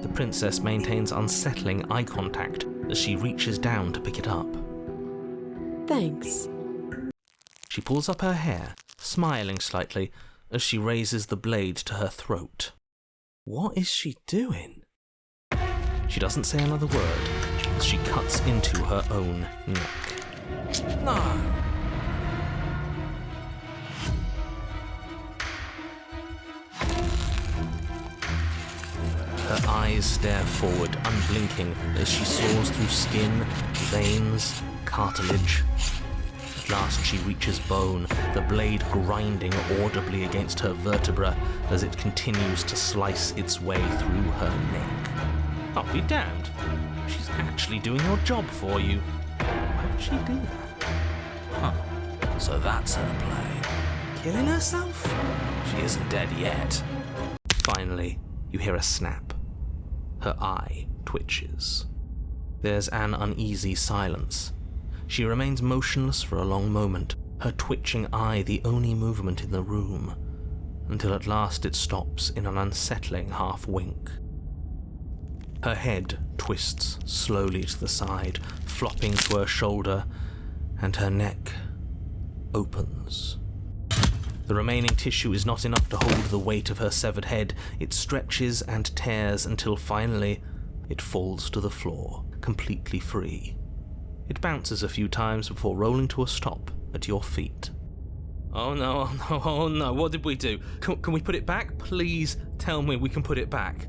The princess maintains unsettling eye contact as she reaches down to pick it up. Thanks. She pulls up her hair, smiling slightly as she raises the blade to her throat. What is she doing? She doesn't say another word as she cuts into her own neck. No! Her eyes stare forward, unblinking, as she saws through skin, veins, cartilage. At last she reaches bone, the blade grinding audibly against her vertebra as it continues to slice its way through her neck. I'll be damned. She's actually doing your job for you. Why would she do that? Huh. So that's her play. Killing herself? She isn't dead yet. Finally, you hear a snap. Her eye twitches. There's an uneasy silence. She remains motionless for a long moment, her twitching eye the only movement in the room, until at last it stops in an unsettling half-wink. Her head twists slowly to the side, flopping to her shoulder, and her neck opens. The remaining tissue is not enough to hold the weight of her severed head. It stretches and tears until finally it falls to the floor, completely free. It bounces a few times before rolling to a stop at your feet. Oh no, oh no, oh no, what did we do? Can we put it back? Please tell me we can put it back.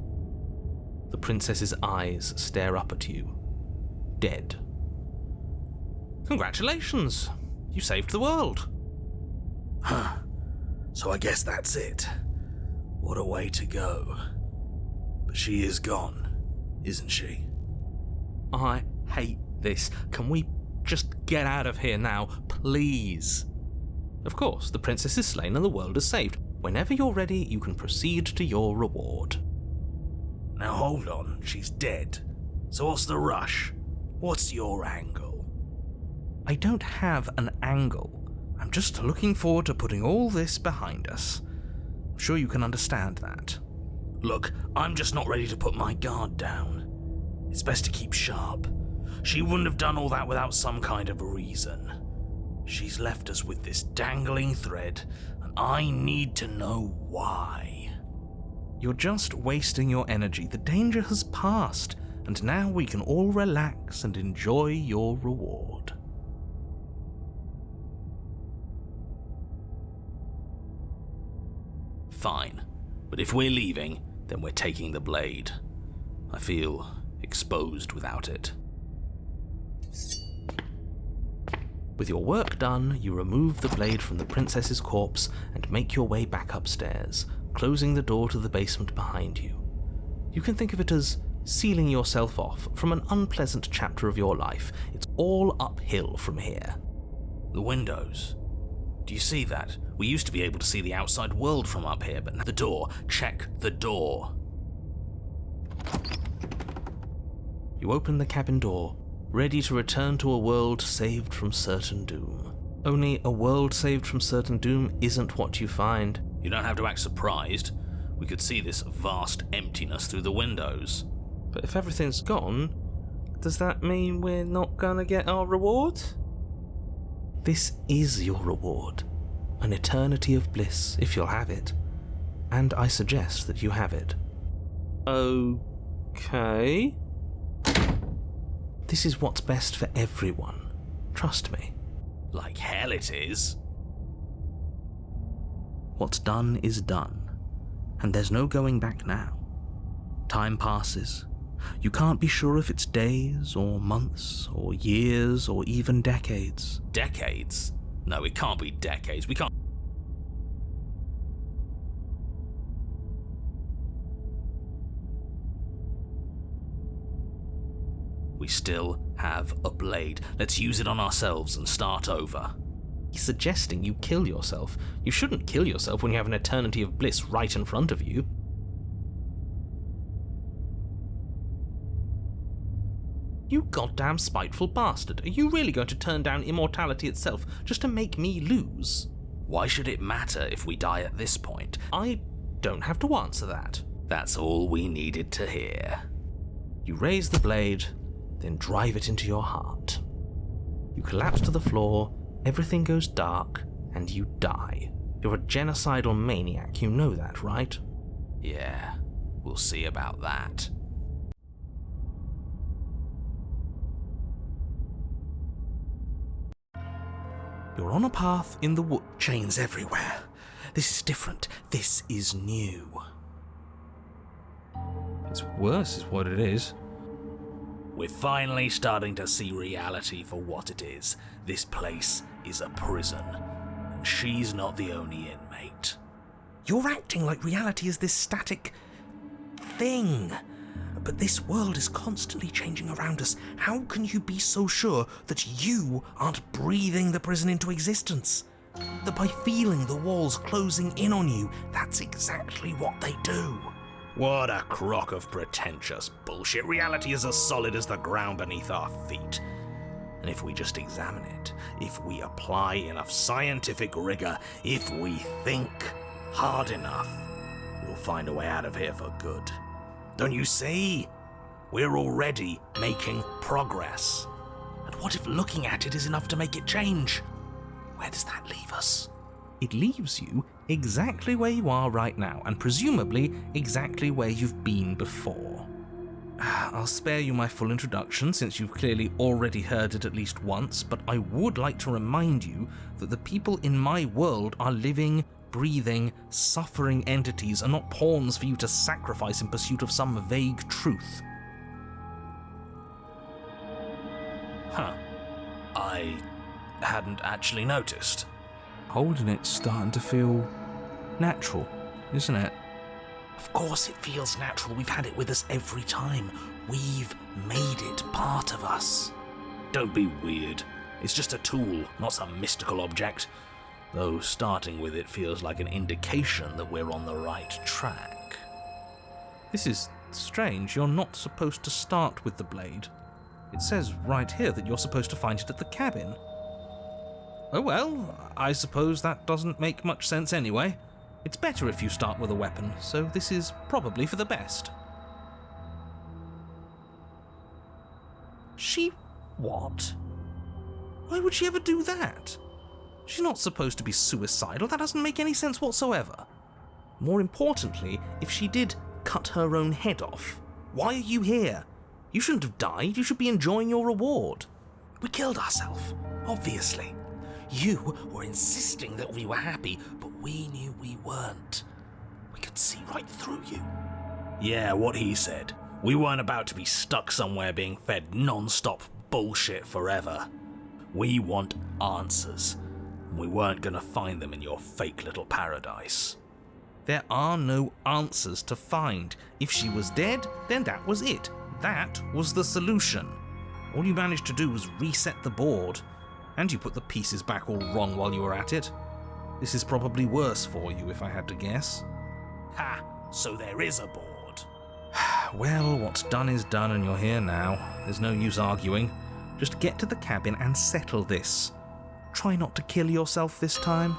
The princess's eyes stare up at you, dead. Congratulations! You saved the world. Huh. So I guess that's it. What a way to go. But she is gone, isn't she? I hate this. Can we just get out of here now, please? Of course, the princess is slain and the world is saved. Whenever you're ready, you can proceed to your reward. Now hold on, she's dead. So what's the rush? What's your angle? I don't have an angle. I'm just looking forward to putting all this behind us. I'm sure you can understand that. Look, I'm just not ready to put my guard down. It's best to keep sharp. She wouldn't have done all that without some kind of a reason. She's left us with this dangling thread, and I need to know why. You're just wasting your energy. The danger has passed, and now we can all relax and enjoy your reward. Fine, but if we're leaving, then we're taking the blade. I feel exposed without it. With your work done, you remove the blade from the princess's corpse and make your way back upstairs, closing the door to the basement behind you. You can think of it as sealing yourself off from an unpleasant chapter of your life. It's all uphill from here. The windows. Do you see that? We used to be able to see the outside world from up here, but now the door. Check the door. You open the cabin door, ready to return to a world saved from certain doom. Only a world saved from certain doom isn't what you find. You don't have to act surprised. We could see this vast emptiness through the windows. But if everything's gone, does that mean we're not gonna get our reward? This is your reward. An eternity of bliss, if you'll have it. And I suggest that you have it. Okay. This is what's best for everyone. Trust me. Like hell it is. What's done is done, and there's no going back now. Time passes. You can't be sure if it's days, or months, or years, or even decades. Decades? No, it can't be decades. We can't. We still have a blade. Let's use it on ourselves and start over. He's suggesting you kill yourself. You shouldn't kill yourself when you have an eternity of bliss right in front of you. You goddamn spiteful bastard. Are you really going to turn down immortality itself just to make me lose? Why should it matter if we die at this point? I don't have to answer that. That's all we needed to hear. You raise the blade, then drive it into your heart. You collapse to the floor, everything goes dark, and you die. You're a genocidal maniac, you know that, right? Yeah, we'll see about that. You're on a path in the wood. Chains everywhere. This is different. This is new. It's worse, is what it is. We're finally starting to see reality for what it is. This place is a prison, and she's not the only inmate. You're acting like reality is this static thing. But this world is constantly changing around us. How can you be so sure that you aren't breathing the prison into existence? That by feeling the walls closing in on you, that's exactly what they do. What a crock of pretentious bullshit. Reality is as solid as the ground beneath our feet. And if we just examine it, if we apply enough scientific rigor, if we think hard enough, we'll find a way out of here for good. Don't you see? We're already making progress. And what if looking at it is enough to make it change? Where does that leave us? It leaves you exactly where you are right now, and presumably exactly where you've been before. I'll spare you my full introduction since you've clearly already heard it at least once, but I would like to remind you that the people in my world are living, breathing, suffering entities and not pawns for you to sacrifice in pursuit of some vague truth. Huh. I hadn't actually noticed. Holding it's starting to feel natural, isn't it? Of course it feels natural. We've had it with us every time. We've made it part of us. Don't be weird. It's just a tool, not some mystical object. Though starting with it feels like an indication that we're on the right track. This is strange. You're not supposed to start with the blade. It says right here that you're supposed to find it at the cabin. Oh well, I suppose that doesn't make much sense anyway. It's better if you start with a weapon, so this is probably for the best. She... what? Why would she ever do that? She's not supposed to be suicidal. That doesn't make any sense whatsoever. More importantly, if she did cut her own head off, why are you here? You shouldn't have died. You should be enjoying your reward. We killed ourselves, obviously. You were insisting that we were happy, but we knew we weren't. We could see right through you. Yeah, what he said. We weren't about to be stuck somewhere being fed non-stop bullshit forever. We want answers. We weren't gonna find them in your fake little paradise. There are no answers to find. If she was dead, then that was it. That was the solution. All you managed to do was reset the board. And you put the pieces back all wrong while you were at it. This is probably worse for you, if I had to guess. Ha! So there is a board. Well, what's done is done and you're here now. There's no use arguing. Just get to the cabin and settle this. Try not to kill yourself this time.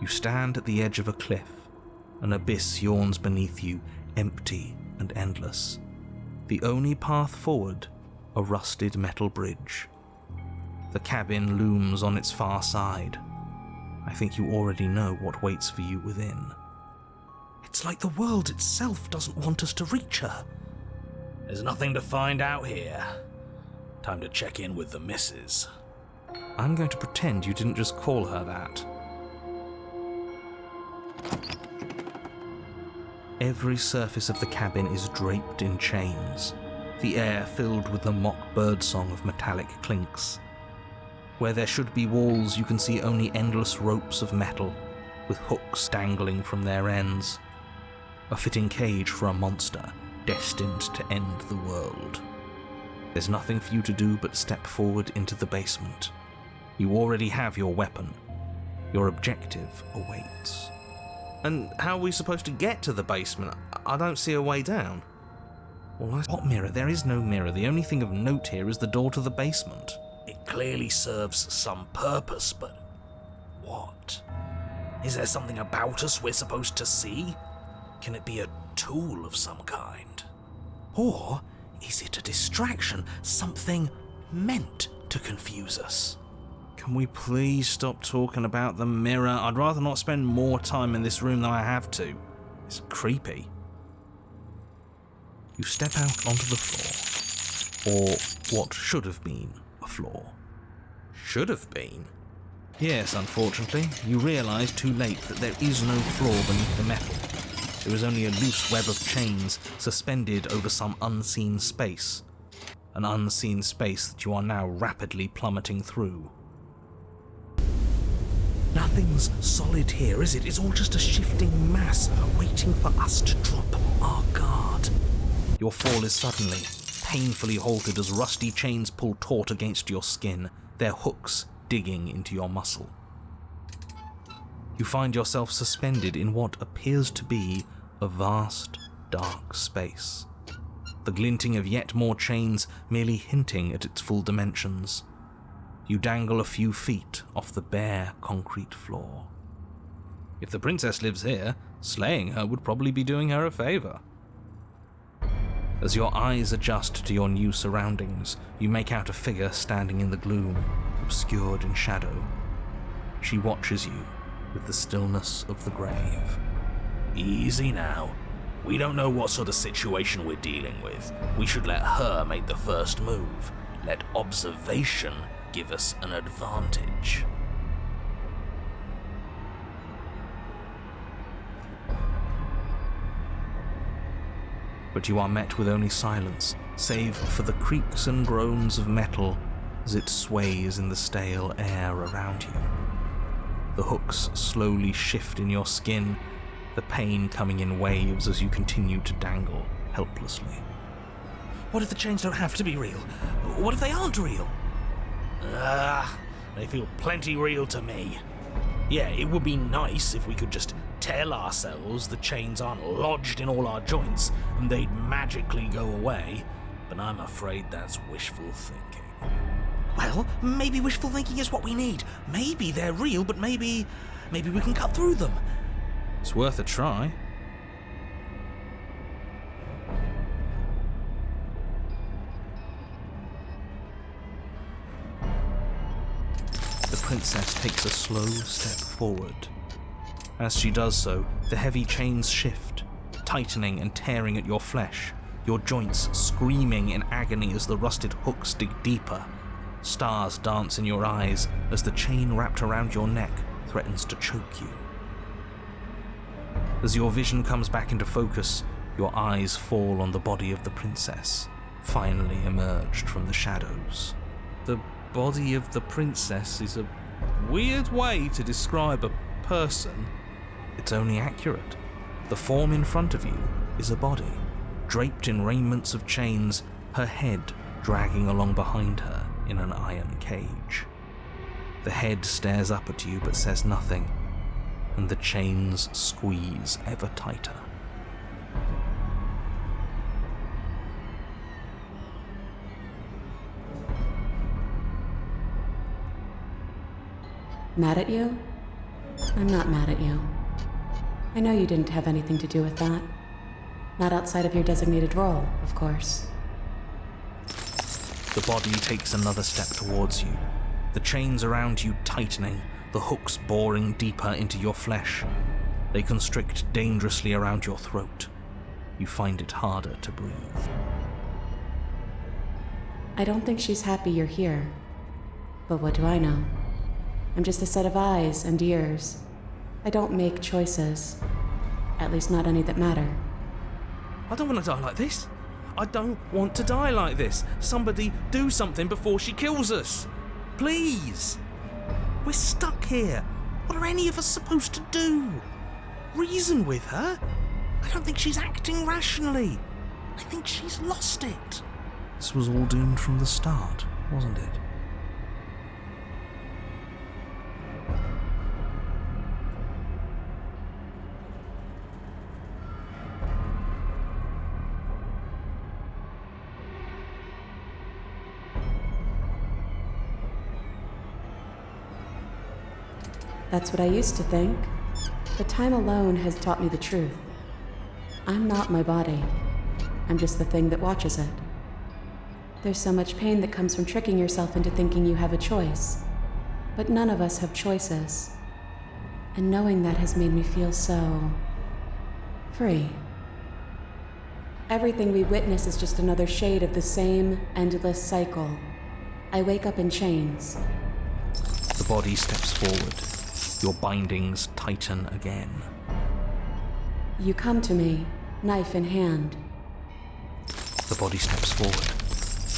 You stand at the edge of a cliff. An abyss yawns beneath you, empty and endless. The only path forward, a rusted metal bridge. The cabin looms on its far side. I think you already know what waits for you within. It's like the world itself doesn't want us to reach her. There's nothing to find out here. Time to check in with the missus. I'm going to pretend you didn't just call her that. Every surface of the cabin is draped in chains, the air filled with the mock birdsong of metallic clinks. Where there should be walls, you can see only endless ropes of metal, with hooks dangling from their ends. A fitting cage for a monster destined to end the world. There's nothing for you to do but step forward into the basement. You already have your weapon. Your objective awaits. And how are we supposed to get to the basement? I don't see a way down. Well, what mirror? There is no mirror. The only thing of note here is the door to the basement. It clearly serves some purpose, but what? Is there something about us we're supposed to see? Can it be a tool of some kind? Or is it a distraction? Something meant to confuse us? Can we please stop talking about the mirror? I'd rather not spend more time in this room than I have to. It's creepy. You step out onto the floor. Or what should have been a floor. Should have been? Yes, unfortunately. You realise too late that there is no floor beneath the metal. There is only a loose web of chains suspended over some unseen space. An unseen space that you are now rapidly plummeting through. Nothing's solid here, is it? It's all just a shifting mass waiting for us to drop our guard. Your fall is suddenly, painfully halted as rusty chains pull taut against your skin, their hooks digging into your muscle. You find yourself suspended in what appears to be a vast, dark space. The glinting of yet more chains merely hinting at its full dimensions. You dangle a few feet off the bare concrete floor. If the princess lives here, slaying her would probably be doing her a favor. As your eyes adjust to your new surroundings, you make out a figure standing in the gloom, obscured in shadow. She watches you with the stillness of the grave. Easy now. We don't know what sort of situation we're dealing with. We should let her make the first move. Let observation give us an advantage. But you are met with only silence, save for the creaks and groans of metal as it sways in the stale air around you. The hooks slowly shift in your skin, the pain coming in waves as you continue to dangle helplessly. What if the chains don't have to be real? What if they aren't real? They feel plenty real to me. Yeah, it would be nice if we could just tell ourselves the chains aren't lodged in all our joints and they'd magically go away, but I'm afraid that's wishful thinking. Well, maybe wishful thinking is what we need. Maybe they're real, but maybe we can cut through them. It's worth a try. The princess takes a slow step forward. As she does so, the heavy chains shift, tightening and tearing at your flesh, your joints screaming in agony as the rusted hooks dig deeper. Stars dance in your eyes as the chain wrapped around your neck threatens to choke you. As your vision comes back into focus, your eyes fall on the body of the princess, finally emerged from the shadows. The body of the princess is a weird way to describe a person. It's only accurate. The form in front of you is a body, draped in raiments of chains, her head dragging along behind her in an iron cage. The head stares up at you but says nothing, and the chains squeeze ever tighter. Mad at you? I'm not mad at you. I know you didn't have anything to do with that. Not outside of your designated role, of course. The body takes another step towards you, the chains around you tightening, the hooks boring deeper into your flesh. They constrict dangerously around your throat. You find it harder to breathe. I don't think she's happy you're here. But what do I know? I'm just a set of eyes and ears. I don't make choices. At least not any that matter. I don't want to die like this. I don't want to die like this. Somebody do something before she kills us. Please. We're stuck here. What are any of us supposed to do? Reason with her? I don't think she's acting rationally. I think she's lost it. This was all doomed from the start, wasn't it? That's what I used to think. But time alone has taught me the truth. I'm not my body. I'm just the thing that watches it. There's so much pain that comes from tricking yourself into thinking you have a choice. But none of us have choices. And knowing that has made me feel so free. Everything we witness is just another shade of the same endless cycle. I wake up in chains. The body steps forward. Your bindings tighten again. You come to me, knife in hand. The body steps forward.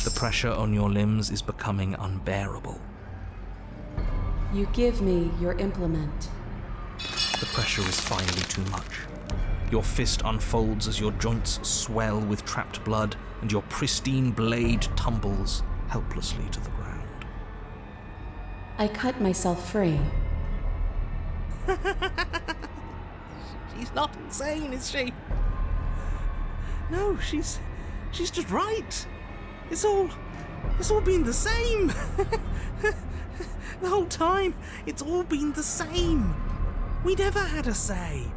The pressure on your limbs is becoming unbearable. You give me your implement. The pressure is finally too much. Your fist unfolds as your joints swell with trapped blood, and your pristine blade tumbles helplessly to the ground. I cut myself free. She's not insane, is she? No, she's just right. It's all been the same. The whole time, it's all been the same. We never had a say.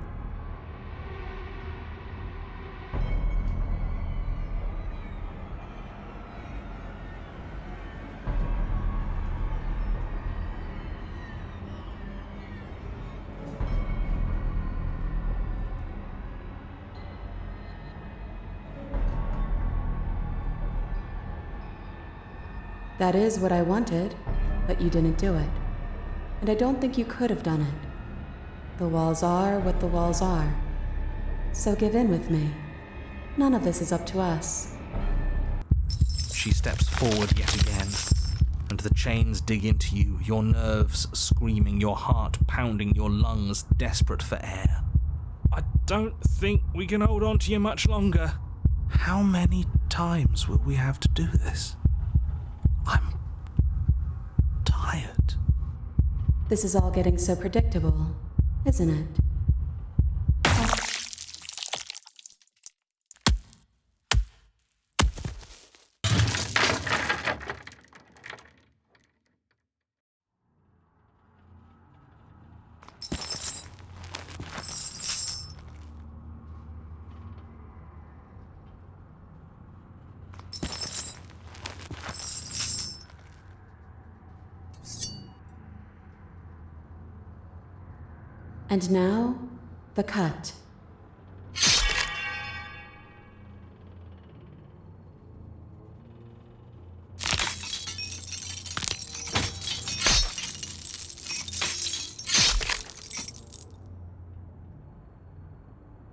That is what I wanted, but you didn't do it. And I don't think you could have done it. The walls are what the walls are. So give in with me. None of this is up to us. She steps forward yet again, and the chains dig into you, your nerves screaming, your heart pounding, your lungs desperate for air. I don't think we can hold on to you much longer. How many times will we have to do this? I'm tired. This is all getting so predictable, isn't it? And now, the cut.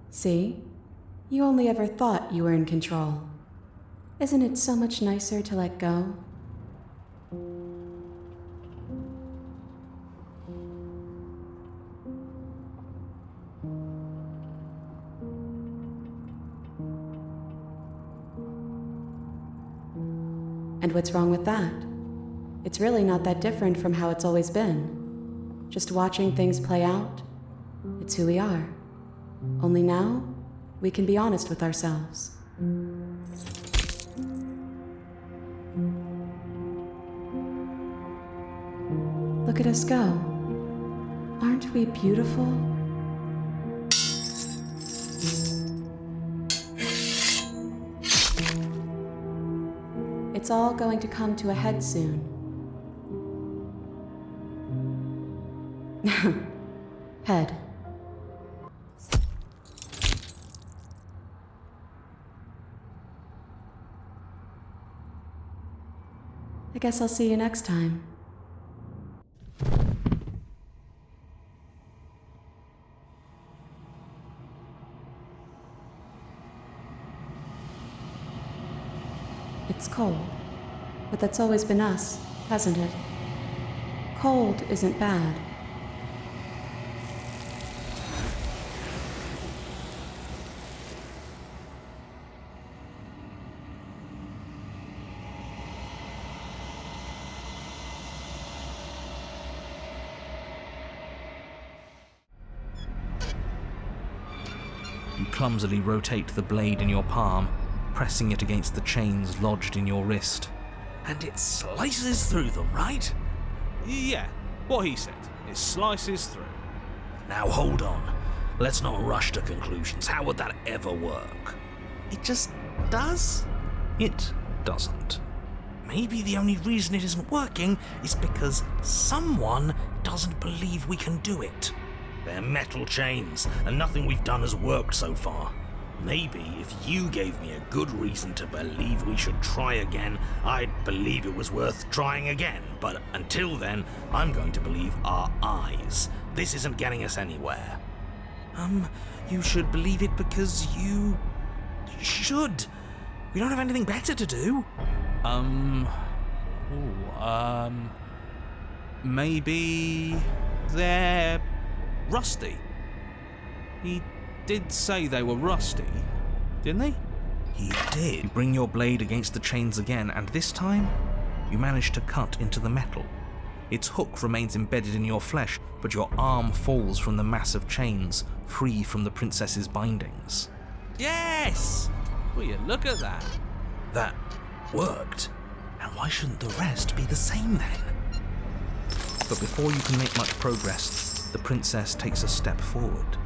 See? You only ever thought you were in control. Isn't it so much nicer to let go? And what's wrong with that? It's really not that different from how it's always been. Just watching things play out. It's who we are. Only now, we can be honest with ourselves. Look at us go. Aren't we beautiful? It's all going to come to a head soon. Head. I guess I'll see you next time. It's cold. But that's always been us, hasn't it? Cold isn't bad. You clumsily rotate the blade in your palm, pressing it against the chains lodged in your wrist. And it slices through them, right? Yeah, what he said. It slices through. Now hold on. Let's not rush to conclusions. How would that ever work? It just does? It doesn't. Maybe the only reason it isn't working is because someone doesn't believe we can do it. They're metal chains, and nothing we've done has worked so far. Maybe if you gave me a good reason to believe we should try again, I'd believe it was worth trying again. But until then, I'm going to believe our eyes. This isn't getting us anywhere. You should believe it because you should. We don't have anything better to do. Maybe they're rusty. He did say they were rusty, didn't he? He did. You bring your blade against the chains again, and this time, you manage to cut into the metal. Its hook remains embedded in your flesh, but your arm falls from the mass of chains, free from the princess's bindings. Yes! Will you look at that? That worked. And why shouldn't the rest be the same then? But before you can make much progress, the princess takes a step forward.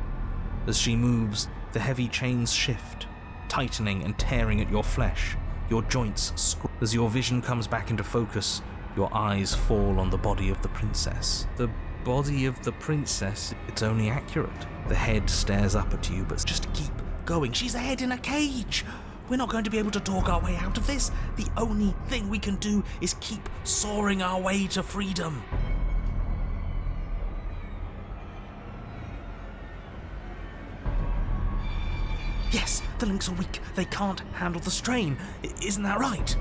As she moves, the heavy chains shift, tightening and tearing at your flesh. Your joints as your vision comes back into focus, your eyes fall on the body of the princess. The body of the princess, it's only accurate. The head stares up at you, but just keep going. She's a head in a cage. We're not going to be able to talk our way out of this. The only thing we can do is keep soaring our way to freedom. Yes, the links are weak. They can't handle the strain. Isn't that right?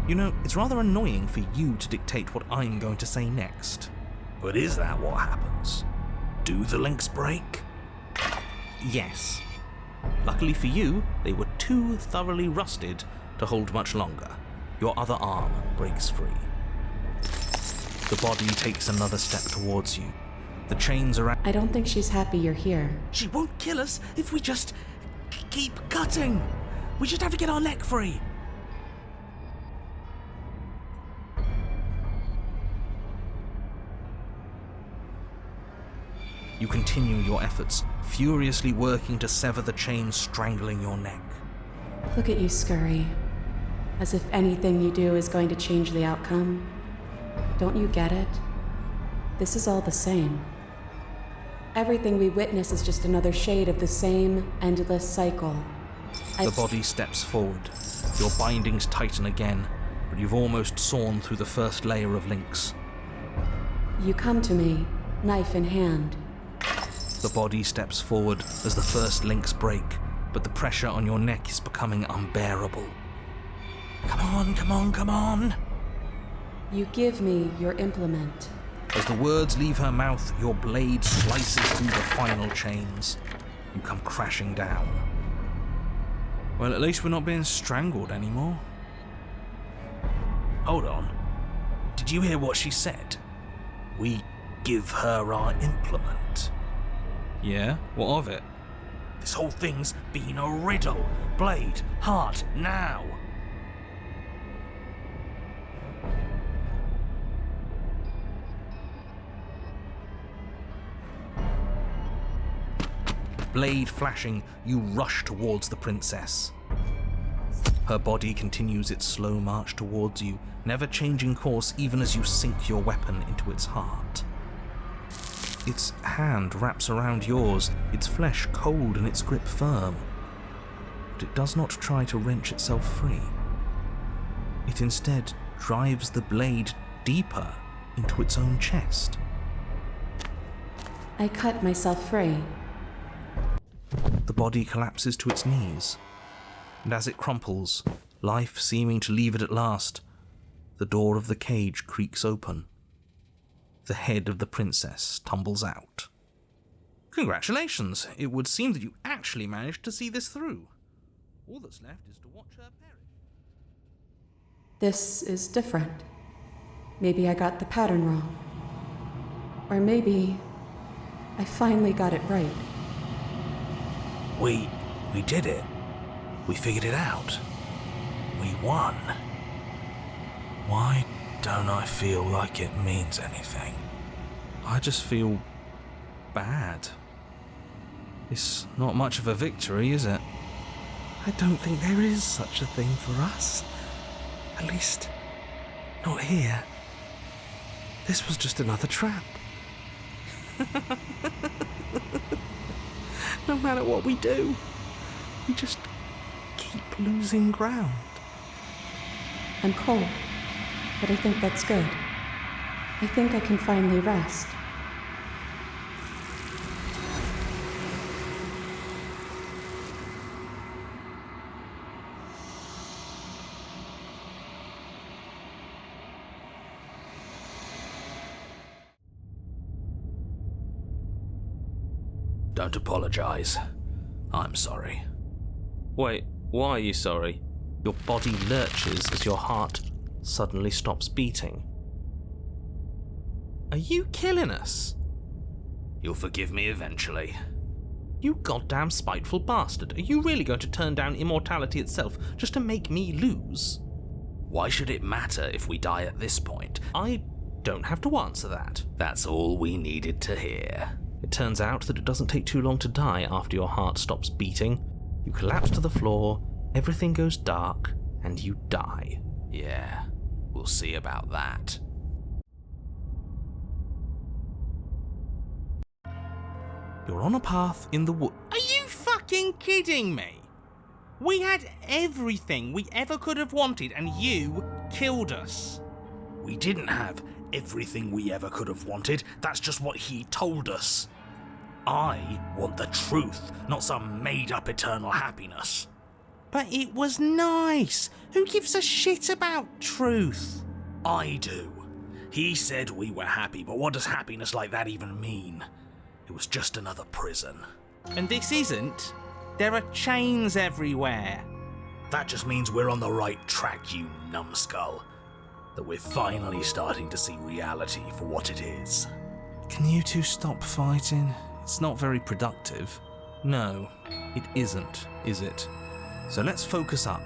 You know, it's rather annoying for you to dictate what I'm going to say next. But is that what happens? Do the links break? Yes. Luckily for you, they were too thoroughly rusted to hold much longer. Your other arm breaks free. The body takes another step towards you. The chains around... I don't think she's happy you're here. She won't kill us if we just keep cutting. We just have to get our neck free. You continue your efforts, furiously working to sever the chains strangling your neck. Look at you scurry. As if anything you do is going to change the outcome. Don't you get it? This is all the same. Everything we witness is just another shade of the same endless cycle. The body steps forward. Your bindings tighten again, but you've almost sawn through the first layer of links. You come to me, knife in hand. The body steps forward as the first links break, but the pressure on your neck is becoming unbearable. Come on, come on, come on! You give me your implement. As the words leave her mouth, your blade slices through the final chains. You come crashing down. Well, at least we're not being strangled anymore. Hold on. Did you hear what she said? We give her our implement. Yeah? What of it? This whole thing's been a riddle. Blade, heart, now! Blade flashing, you rush towards the princess. Her body continues its slow march towards you, never changing course even as you sink your weapon into its heart. Its hand wraps around yours, its flesh cold and its grip firm. But it does not try to wrench itself free. It instead drives the blade deeper into its own chest. I cut myself free. The body collapses to its knees, and as it crumples, life seeming to leave it at last, the door of the cage creaks open. The head of the princess tumbles out. Congratulations! It would seem that you actually managed to see this through. All that's left is to watch her perish. This is different. Maybe I got the pattern wrong. Or maybe I finally got it right. We did it. We figured it out. We won. Why don't I feel like it means anything? I just feel bad. It's not much of a victory, is it? I don't think there is such a thing for us. At least, not here. This was just another trap. No matter what we do, we just keep losing ground. I'm cold, but I think that's good. I think I can finally rest. Don't apologize. I'm sorry. Wait, why are you sorry? Your body lurches as your heart suddenly stops beating. Are you killing us? You'll forgive me eventually. You goddamn spiteful bastard. Are you really going to turn down immortality itself just to make me lose? Why should it matter if we die at this point? I don't have to answer that. That's all we needed to hear. It turns out that it doesn't take too long to die after your heart stops beating. You collapse to the floor, everything goes dark, and you die. Yeah, we'll see about that. You're on a path in the wood. Are you fucking kidding me? We had everything we ever could have wanted, and you killed us. We didn't have everything we ever could have wanted. That's just what he told us. I want the truth, not some made-up eternal happiness. But it was nice. Who gives a shit about truth? I do. He said we were happy, but what does happiness like that even mean? It was just another prison. And this isn't. There are chains everywhere. That just means we're on the right track, you numbskull. That we're finally starting to see reality for what it is. Can you two stop fighting? It's not very productive. No, it isn't, is it? So let's focus up.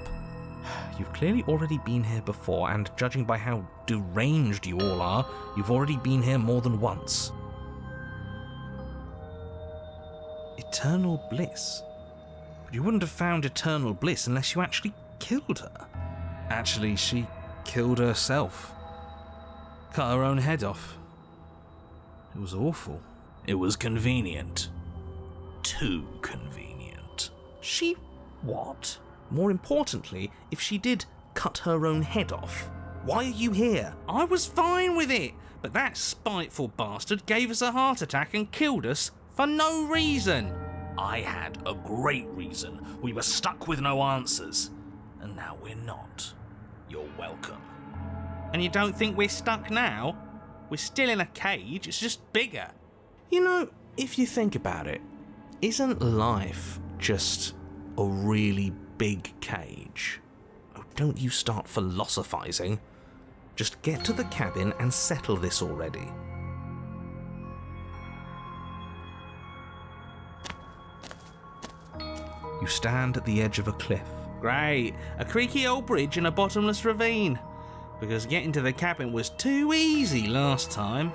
You've clearly already been here before, and judging by how deranged you all are, you've already been here more than once. Eternal bliss. But you wouldn't have found eternal bliss unless you actually killed her. Actually, she killed herself. Cut her own head off. It was awful. It was convenient. Too convenient. She what? More importantly, if she did cut her own head off, why are you here? I was fine with it, but that spiteful bastard gave us a heart attack and killed us for no reason. I had a great reason. We were stuck with no answers. And now we're not. You're welcome. And you don't think we're stuck now? We're still in a cage, it's just bigger. You know, if you think about it, isn't life just a really big cage? Oh, don't you start philosophizing. Just get to the cabin and settle this already. You stand at the edge of a cliff. Great, a creaky old bridge and a bottomless ravine. Because getting to the cabin was too easy last time.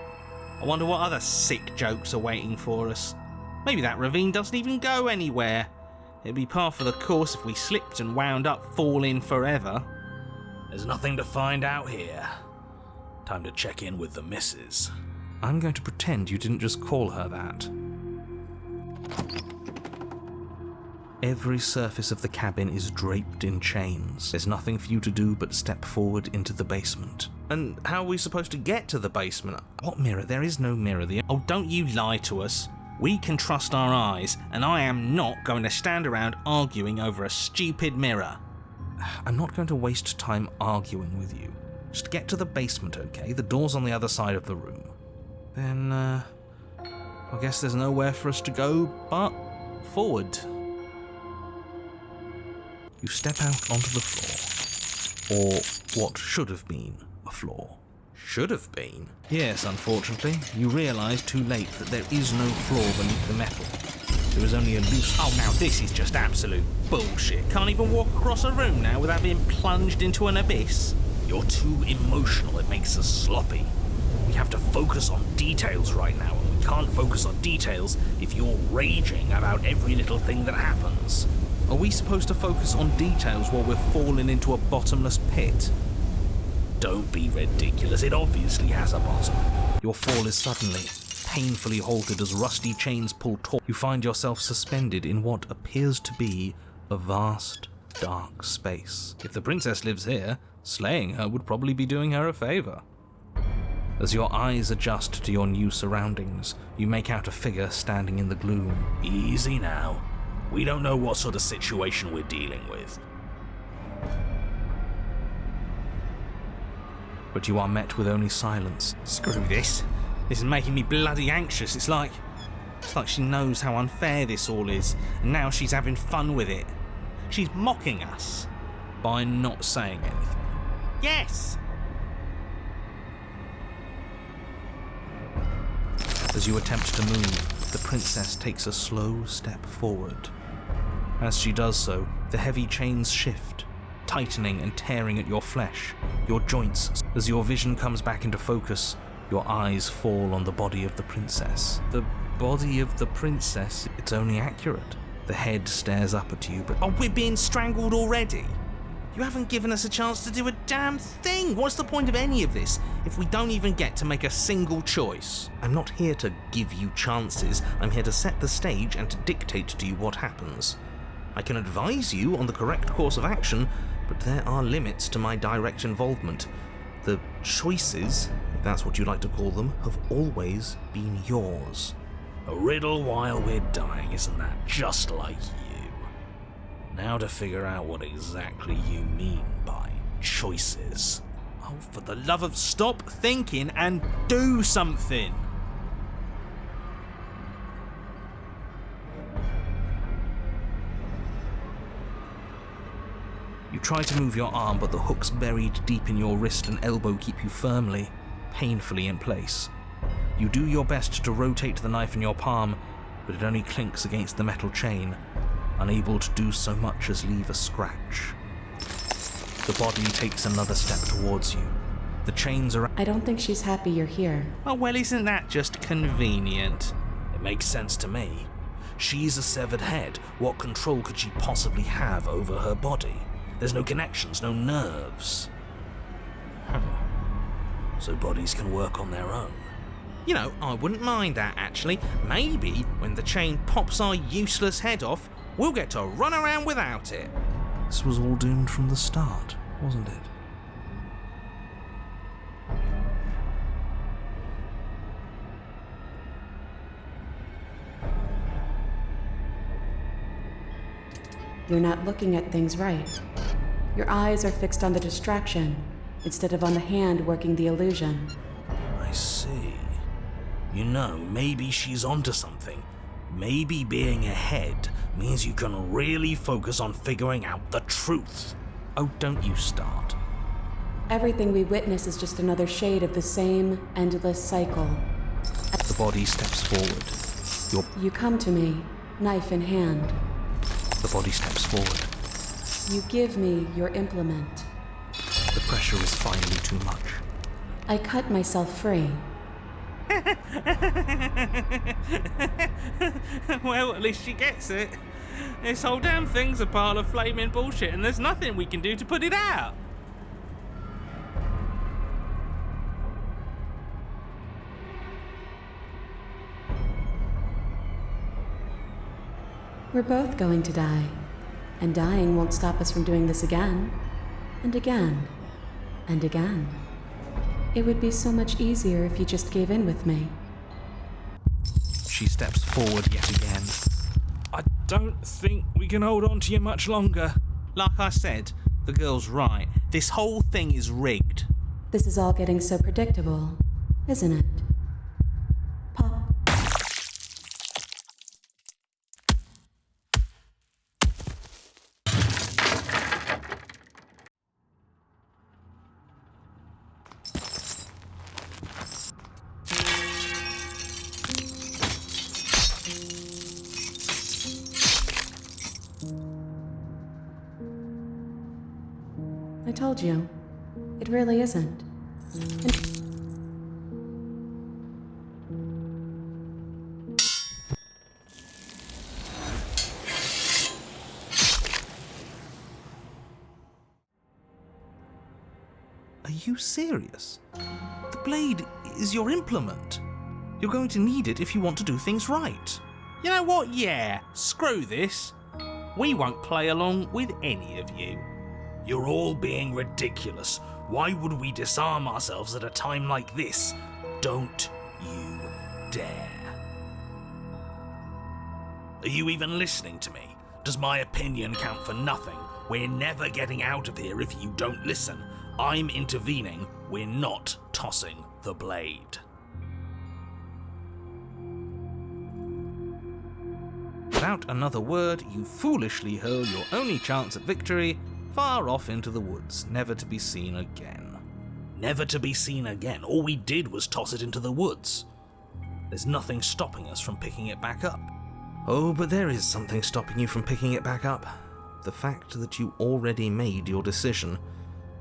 I wonder what other sick jokes are waiting for us. Maybe that ravine doesn't even go anywhere. It'd be par for the course if we slipped and wound up falling forever. There's nothing to find out here. Time to check in with the missus. I'm going to pretend you didn't just call her that. Every surface of the cabin is draped in chains. There's nothing for you to do but step forward into the basement. And how are we supposed to get to the basement? What mirror? There is no mirror there. Oh, don't you lie to us. We can trust our eyes, and I am not going to stand around arguing over a stupid mirror. I'm not going to waste time arguing with you. Just get to the basement, okay? The door's on the other side of the room. Then, I guess there's nowhere for us to go but forward. You step out onto the floor, or what should have been a floor. Should have been? Yes, unfortunately. You realise too late that there is no floor beneath the metal. There is only a loose... Oh, now this is just absolute bullshit. Can't even walk across a room now without being plunged into an abyss. You're too emotional, it makes us sloppy. We have to focus on details right now, and we can't focus on details if you're raging about every little thing that happens. Are we supposed to focus on details while we're falling into a bottomless pit? Don't be ridiculous, it obviously has a bottom. Your fall is suddenly, painfully halted as rusty chains pull taut. You find yourself suspended in what appears to be a vast, dark space. If the princess lives here, slaying her would probably be doing her a favour. As your eyes adjust to your new surroundings, you make out a figure standing in the gloom. Easy now. We don't know what sort of situation we're dealing with. But you are met with only silence. Screw this. This is making me bloody anxious. It's like she knows how unfair this all is, and now she's having fun with it. She's mocking us. By not saying anything. Yes! As you attempt to move, the princess takes a slow step forward. As she does so, the heavy chains shift, tightening and tearing at your flesh, your joints. As your vision comes back into focus, your eyes fall on the body of the princess. The body of the princess, it's only accurate. The head stares up at you, but... Oh, we're being strangled already? You haven't given us a chance to do a damn thing. What's the point of any of this if we don't even get to make a single choice? I'm not here to give you chances. I'm here to set the stage and to dictate to you what happens. I can advise you on the correct course of action, but there are limits to my direct involvement. The choices, if that's what you like to call them, have always been yours. A riddle while we're dying, isn't that just like you? Now to figure out what exactly you mean by choices. Oh, for the love of... Stop thinking and do something! You try to move your arm, but the hooks buried deep in your wrist and elbow keep you firmly, painfully in place. You do your best to rotate the knife in your palm, but it only clinks against the metal chain, unable to do so much as leave a scratch. The body takes another step towards you. The chains are... I don't think she's happy you're here. Oh, well, isn't that just convenient? It makes sense to me. She's a severed head. What control could she possibly have over her body? There's no connections, no nerves. So bodies can work on their own. You know, I wouldn't mind that, actually. Maybe when the chain pops our useless head off, we'll get to run around without it. This was all doomed from the start, wasn't it? You're not looking at things right. Your eyes are fixed on the distraction, instead of on the hand working the illusion. I see. You know, maybe she's onto something. Maybe being a head means you can really focus on figuring out the truth. Oh, don't you start. Everything we witness is just another shade of the same endless cycle. The body steps forward. You come to me, knife in hand. The body steps forward. You give me your implement. The pressure is finally too much. I cut myself free. Well, at least she gets it. This whole damn thing's a pile of flaming bullshit, and there's nothing we can do to put it out. We're both going to die, and dying won't stop us from doing this again, and again, and again. It would be so much easier if you just gave in with me. She steps forward yet again. I don't think we can hold on to you much longer. Like I said, The girl's right. This whole thing is rigged. This is all getting so predictable, isn't it? Pop. I told you, it really isn't. Are you serious? The blade is your implement. You're going to need it if you want to do things right. You know what? Yeah, screw this. We won't play along with any of you. You're all being ridiculous. Why would we disarm ourselves at a time like this? Don't you dare. Are you even listening to me? Does my opinion count for nothing? We're never getting out of here if you don't listen. I'm intervening. We're not tossing the blade. Without another word, you foolishly hurl your only chance at victory far off into the woods, never to be seen again. Never to be seen again? All we did was toss it into the woods. There's nothing stopping us from picking it back up. Oh, but there is something stopping you from picking it back up. The fact that you already made your decision.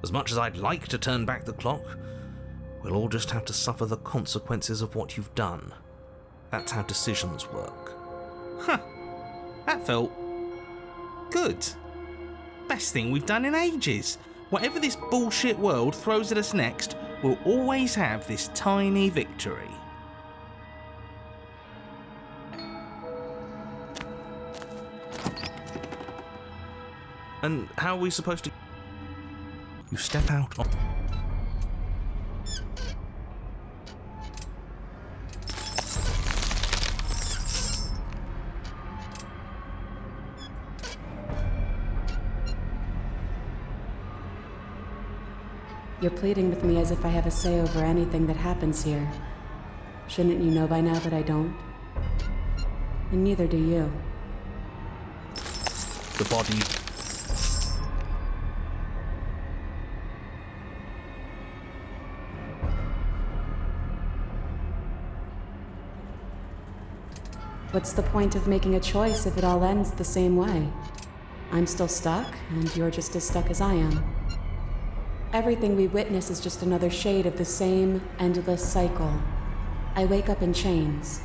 As much as I'd like to turn back the clock, we'll all just have to suffer the consequences of what you've done. That's how decisions work. Huh. That felt good. Best thing we've done in ages. Whatever this bullshit world throws at us next, we'll always have this tiny victory. And how are we supposed to... You step out on... You're pleading with me as if I have a say over anything that happens here. Shouldn't you know by now that I don't? And neither do you. The body... What's the point of making a choice if it all ends the same way? I'm still stuck, and you're just as stuck as I am. Everything we witness is just another shade of the same endless cycle. I wake up in chains.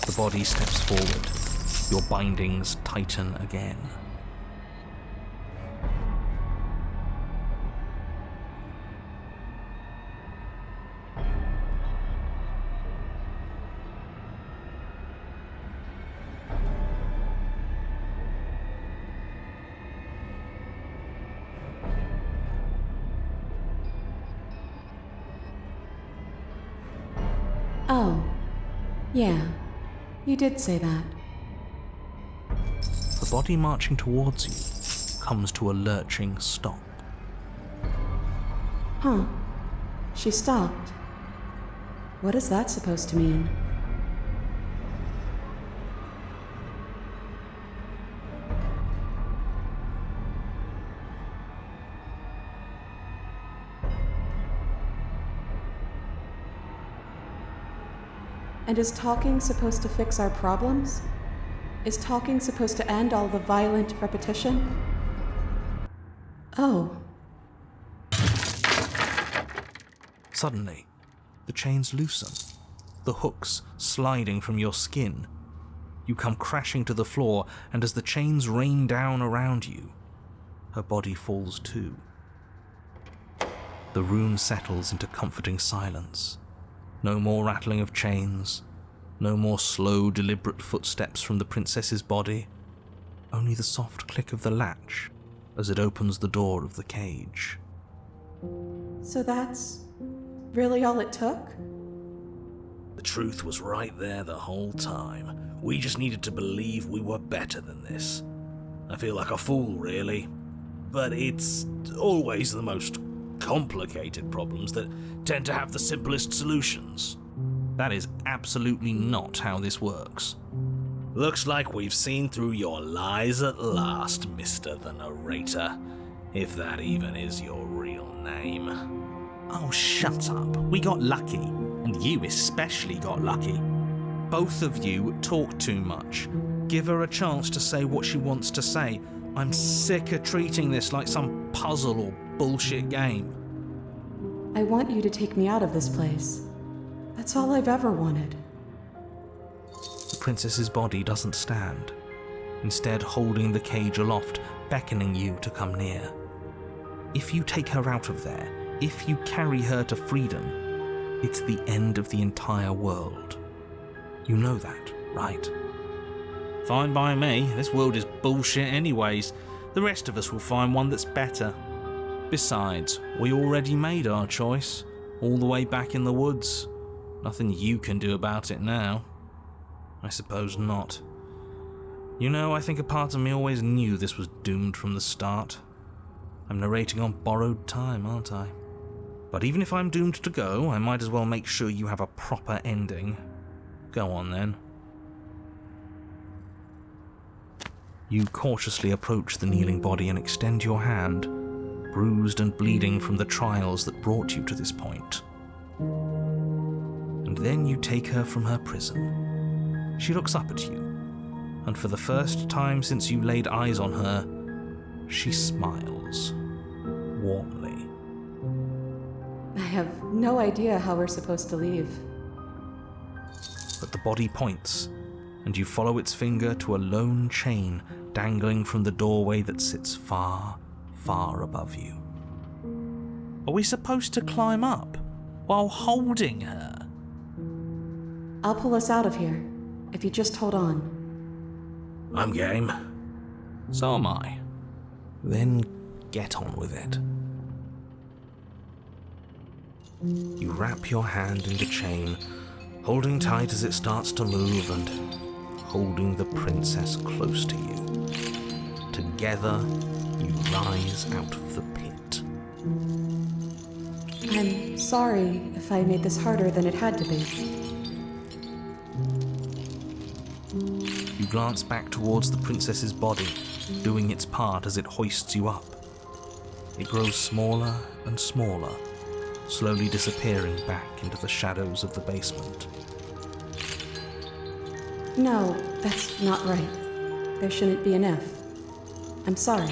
The body steps forward. Your bindings tighten again. Oh, yeah, you did say that. The body marching towards you comes to a lurching stop. Huh. She stopped. What is that supposed to mean? And is talking supposed to fix our problems? Is talking supposed to end all the violent repetition? Oh. Suddenly, the chains loosen, the hooks sliding from your skin. You come crashing to the floor, and as the chains rain down around you, her body falls too. The room settles into comforting silence. No more rattling of chains, no more slow, deliberate footsteps from the princess's body, only the soft click of the latch as it opens the door of the cage. So that's really all it took? The truth was right there the whole time. We just needed to believe we were better than this. I feel like a fool, really. But it's always the most complicated problems that tend to have the simplest solutions. That is absolutely not how this works. Looks like we've seen through your lies at last, Mr. the Narrator. If that even is your real name. Oh, shut up. We got lucky. And you especially got lucky. Both of you talk too much. Give her a chance to say what she wants to say. I'm sick of treating this like some puzzle or bullshit game. I want you to take me out of this place. That's all I've ever wanted. The princess's body doesn't stand, instead holding the cage aloft, beckoning you to come near. If you take her out of there, if you carry her to freedom, it's the end of the entire world. You know that, right? Fine by me. This world is bullshit anyways. The rest of us will find one that's better. Besides, we already made our choice, all the way back in the woods. Nothing you can do about it now. I suppose not. You know, I think a part of me always knew this was doomed from the start. I'm narrating on borrowed time, aren't I? But even if I'm doomed to go, I might as well make sure you have a proper ending. Go on then. You cautiously approach the kneeling body and extend your hand, bruised and bleeding from the trials that brought you to this point. And then you take her from her prison. She looks up at you, and for the first time since you laid eyes on her, she smiles, warmly. I have no idea how we're supposed to leave. But the body points, and you follow its finger to a lone chain dangling from the doorway that sits far, far above you. Are we supposed to climb up while holding her? I'll pull us out of here, if you just hold on. I'm game. So am I. Then get on with it. You wrap your hand in the chain, holding tight as it starts to move and holding the princess close to you. Together, you rise out of the pit. I'm sorry if I made this harder than it had to be. You glance back towards the princess's body, doing its part as it hoists you up. It grows smaller and smaller, slowly disappearing back into the shadows of the basement. No, that's not right. There shouldn't be an if. I'm sorry.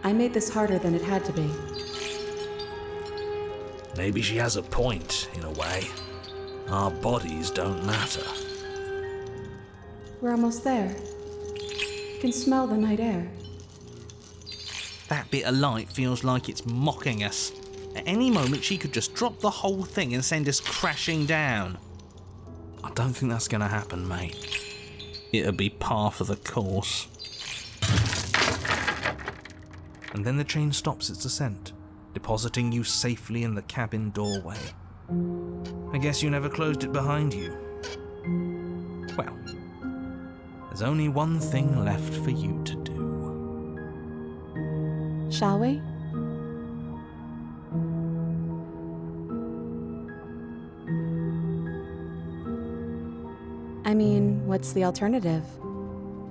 I made this harder than it had to be. Maybe she has a point, in a way. Our bodies don't matter. We're almost there. You can smell the night air. That bit of light feels like it's mocking us. At any moment, she could just drop the whole thing and send us crashing down. I don't think that's going to happen, mate. It'll be par for the course. And then the chain stops its ascent, depositing you safely in the cabin doorway. I guess you never closed it behind you. Well, there's only one thing left for you to do. Shall we? I mean, what's the alternative?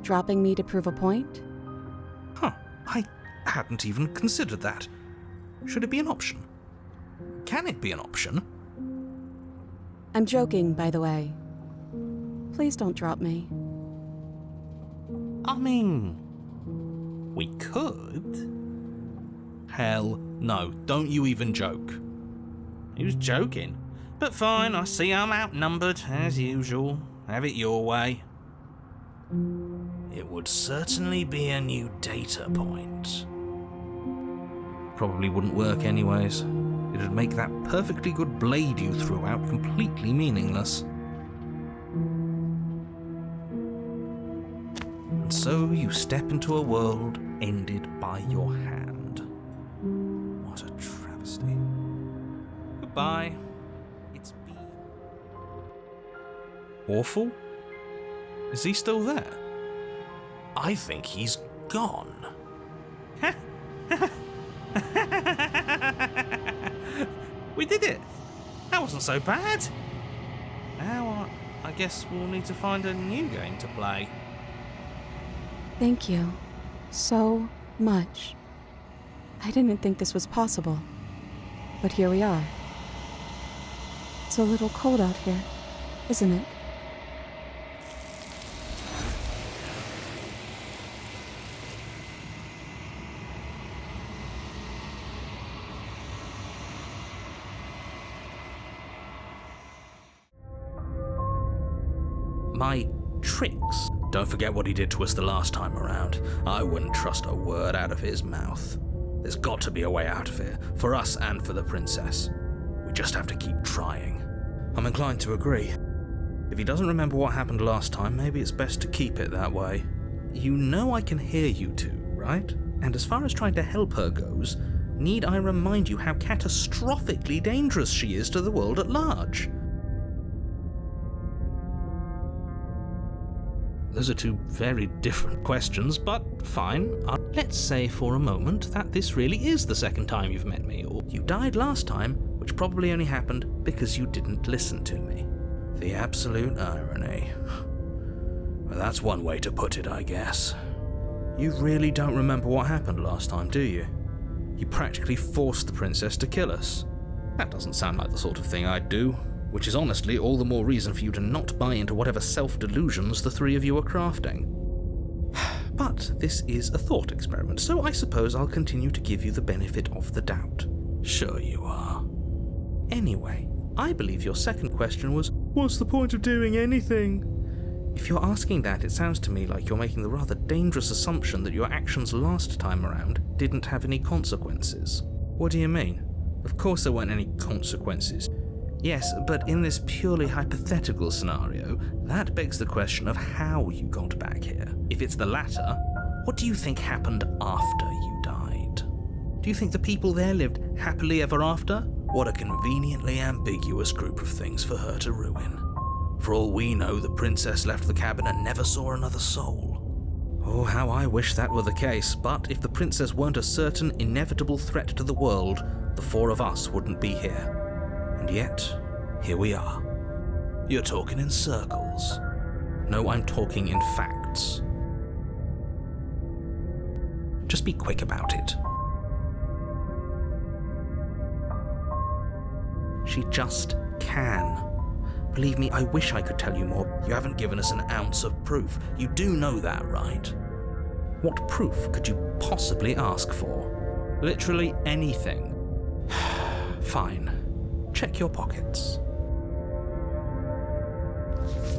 Dropping me to prove a point? Huh, I hadn't even considered that. Should it be an option? Can it be an option? I'm joking, by the way. Please don't drop me. I mean, we could. Hell no, don't you even joke. He was joking. But fine, I see I'm outnumbered, as usual. Have it your way. It would certainly be a new data point. Probably wouldn't work anyways. It'd make that perfectly good blade you threw out completely meaningless. And so you step into a world ended by your hand. What a travesty. Goodbye. It's been awful? Is he still there? I think he's gone. We did it! That wasn't so bad. Now I guess we'll need to find a new game to play. Thank you so much. I didn't think this was possible, but here we are. It's a little cold out here, isn't it? My tricks? Don't forget what he did to us the last time around. I wouldn't trust a word out of his mouth. There's got to be a way out of here, for us and for the princess. We just have to keep trying. I'm inclined to agree. If he doesn't remember what happened last time, maybe it's best to keep it that way. You know I can hear you two, right? And as far as trying to help her goes, need I remind you how catastrophically dangerous she is to the world at large? Those are two very different questions, but fine. Let's say for a moment that this really is the second time you've met me, or you died last time, which probably only happened because you didn't listen to me. The absolute irony. Well, that's one way to put it, I guess. You really don't remember what happened last time, do you? You practically forced the princess to kill us. That doesn't sound like the sort of thing I'd do. Which is honestly all the more reason for you to not buy into whatever self-delusions the three of you are crafting. But this is a thought experiment, so I suppose I'll continue to give you the benefit of the doubt. Sure you are. Anyway, I believe your second question was, what's the point of doing anything? If you're asking that, it sounds to me like you're making the rather dangerous assumption that your actions last time around didn't have any consequences. What do you mean? Of course there weren't any consequences. Yes, but in this purely hypothetical scenario, that begs the question of how you got back here. If it's the latter, what do you think happened after you died? Do you think the people there lived happily ever after? What a conveniently ambiguous group of things for her to ruin. For all we know, the princess left the cabin and never saw another soul. Oh, how I wish that were the case, but if the princess weren't a certain, inevitable threat to the world, the four of us wouldn't be here. And yet, here we are. You're talking in circles. No, I'm talking in facts. Just be quick about it. She just can. Believe me, I wish I could tell you more. You haven't given us an ounce of proof. You do know that, right? What proof could you possibly ask for? Literally anything. Fine. Check your pockets.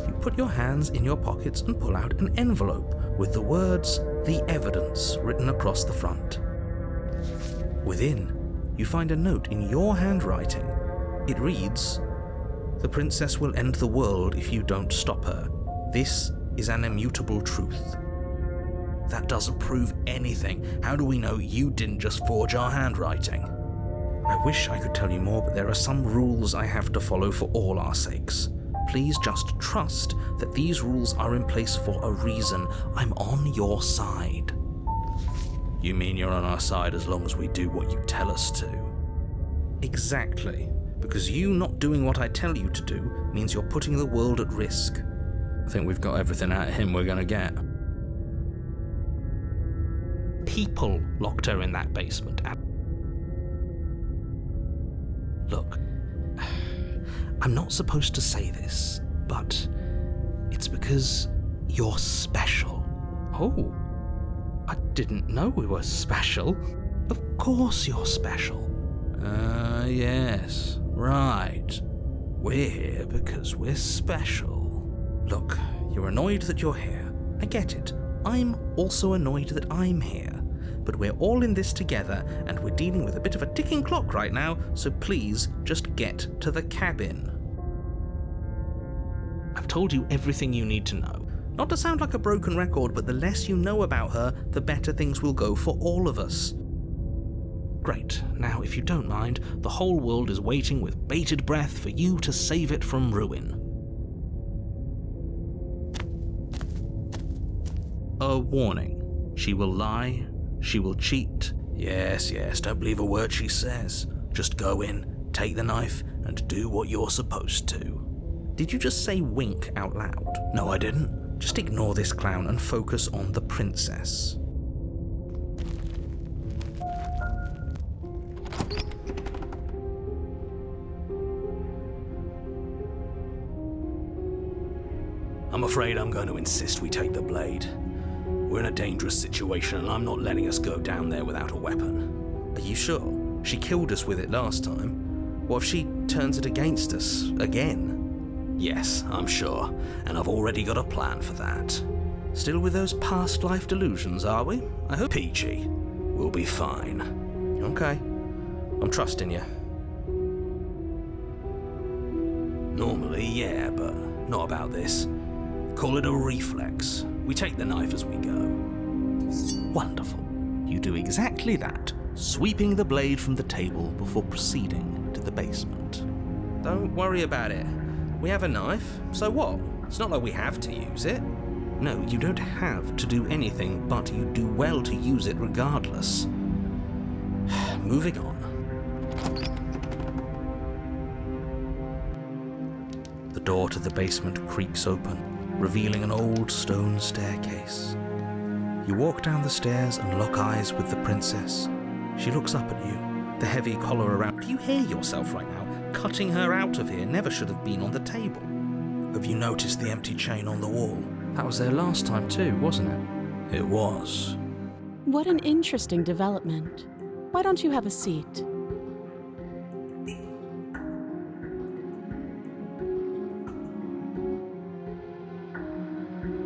You put your hands in your pockets and pull out an envelope with the words, "The Evidence," written across the front. Within, you find a note in your handwriting. It reads, "The princess will end the world if you don't stop her. This is an immutable truth." That doesn't prove anything. How do we know you didn't just forge our handwriting? I wish I could tell you more, but there are some rules I have to follow for all our sakes. Please just trust that these rules are in place for a reason. I'm on your side. You mean you're on our side as long as we do what you tell us to? Exactly. Because you not doing what I tell you to do means you're putting the world at risk. I think we've got everything out of him we're gonna get. People locked her in that basement. Look, I'm not supposed to say this, but it's because you're special. Oh, I didn't know we were special. Of course you're special. Yes, right. We're here because we're special. Look, you're annoyed that you're here. I get it. I'm also annoyed that I'm here. But we're all in this together, and we're dealing with a bit of a ticking clock right now, so please just get to the cabin. I've told you everything you need to know. Not to sound like a broken record, but the less you know about her, the better things will go for all of us. Great. Now, if you don't mind, the whole world is waiting with bated breath for you to save it from ruin. A warning. She will lie, she will cheat. Yes, don't believe a word she says. Just go in, take the knife, and do what you're supposed to. Did you just say wink out loud? No, I didn't. Just ignore this clown and focus on the princess. I'm afraid I'm going to insist we take the blade. We're in a dangerous situation and I'm not letting us go down there without a weapon. Are you sure? She killed us with it last time. What if she turns it against us again? Yes, I'm sure, and I've already got a plan for that. Still with those past life delusions, are we? I hope Peachy. We'll be fine. Okay. I'm trusting you. Normally, yeah, but not about this. Call it a reflex. We take the knife as we go. Wonderful. You do exactly that, sweeping the blade from the table before proceeding to the basement. Don't worry about it. We have a knife, so what? It's not like we have to use it. No, you don't have to do anything, but you do well to use it regardless. Moving on. The door to the basement creaks open, revealing an old stone staircase. You walk down the stairs and lock eyes with the princess. She looks up at you, the heavy collar around. Do you hear yourself right now? Cutting her out of here never should have been on the table. Have you noticed the empty chain on the wall? That was there last time too, wasn't it? It was. What an interesting development. Why don't you have a seat?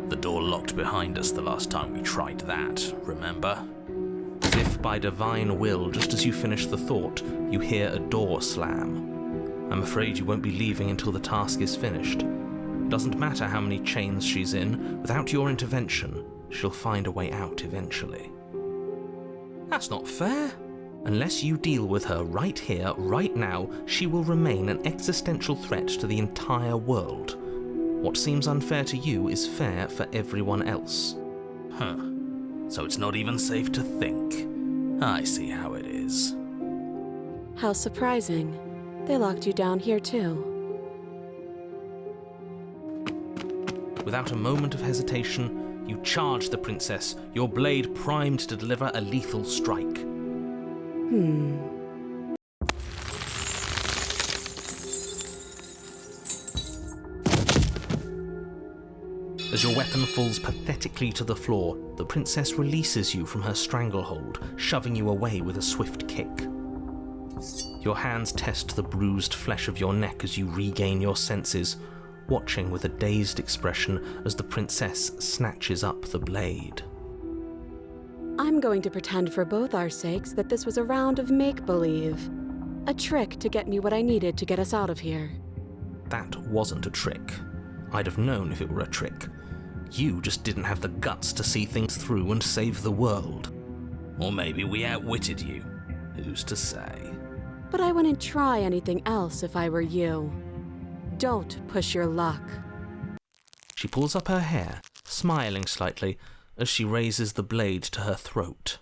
The door locked behind us the last time we tried that, remember? As if by divine will, just as you finish the thought, you hear a door slam. I'm afraid you won't be leaving until the task is finished. It doesn't matter how many chains she's in, without your intervention, she'll find a way out eventually. That's not fair. Unless you deal with her right here, right now, she will remain an existential threat to the entire world. What seems unfair to you is fair for everyone else. Huh. So it's not even safe to think. I see how it is. How surprising. They locked you down here too. Without a moment of hesitation, you charge the princess, your blade primed to deliver a lethal strike. As your weapon falls pathetically to the floor, the princess releases you from her stranglehold, shoving you away with a swift kick. Your hands test the bruised flesh of your neck as you regain your senses, watching with a dazed expression as the princess snatches up the blade. I'm going to pretend for both our sakes that this was a round of make-believe. A trick to get me what I needed to get us out of here. That wasn't a trick. I'd have known if it were a trick. You just didn't have the guts to see things through and save the world. Or maybe we outwitted you. Who's to say? But I wouldn't try anything else if I were you. Don't push your luck. She pulls up her hair, smiling slightly, as she raises the blade to her throat.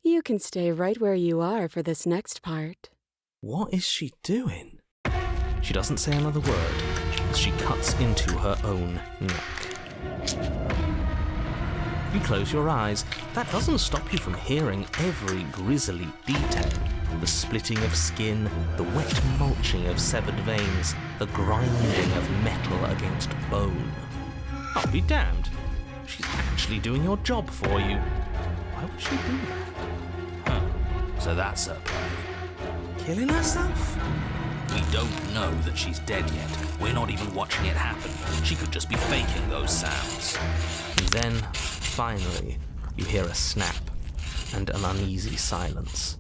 You can stay right where you are for this next part. What is she doing? She doesn't say another word as she cuts into her own neck. You close your eyes. That doesn't stop you from hearing every grisly detail. The splitting of skin, the wet mulching of severed veins, the grinding of metal against bone. I'll be damned. She's actually doing your job for you. Why would she do that? Huh. So that's her play. Killing herself? We don't know that she's dead yet. We're not even watching it happen. She could just be faking those sounds. And then, finally, you hear a snap and an uneasy silence.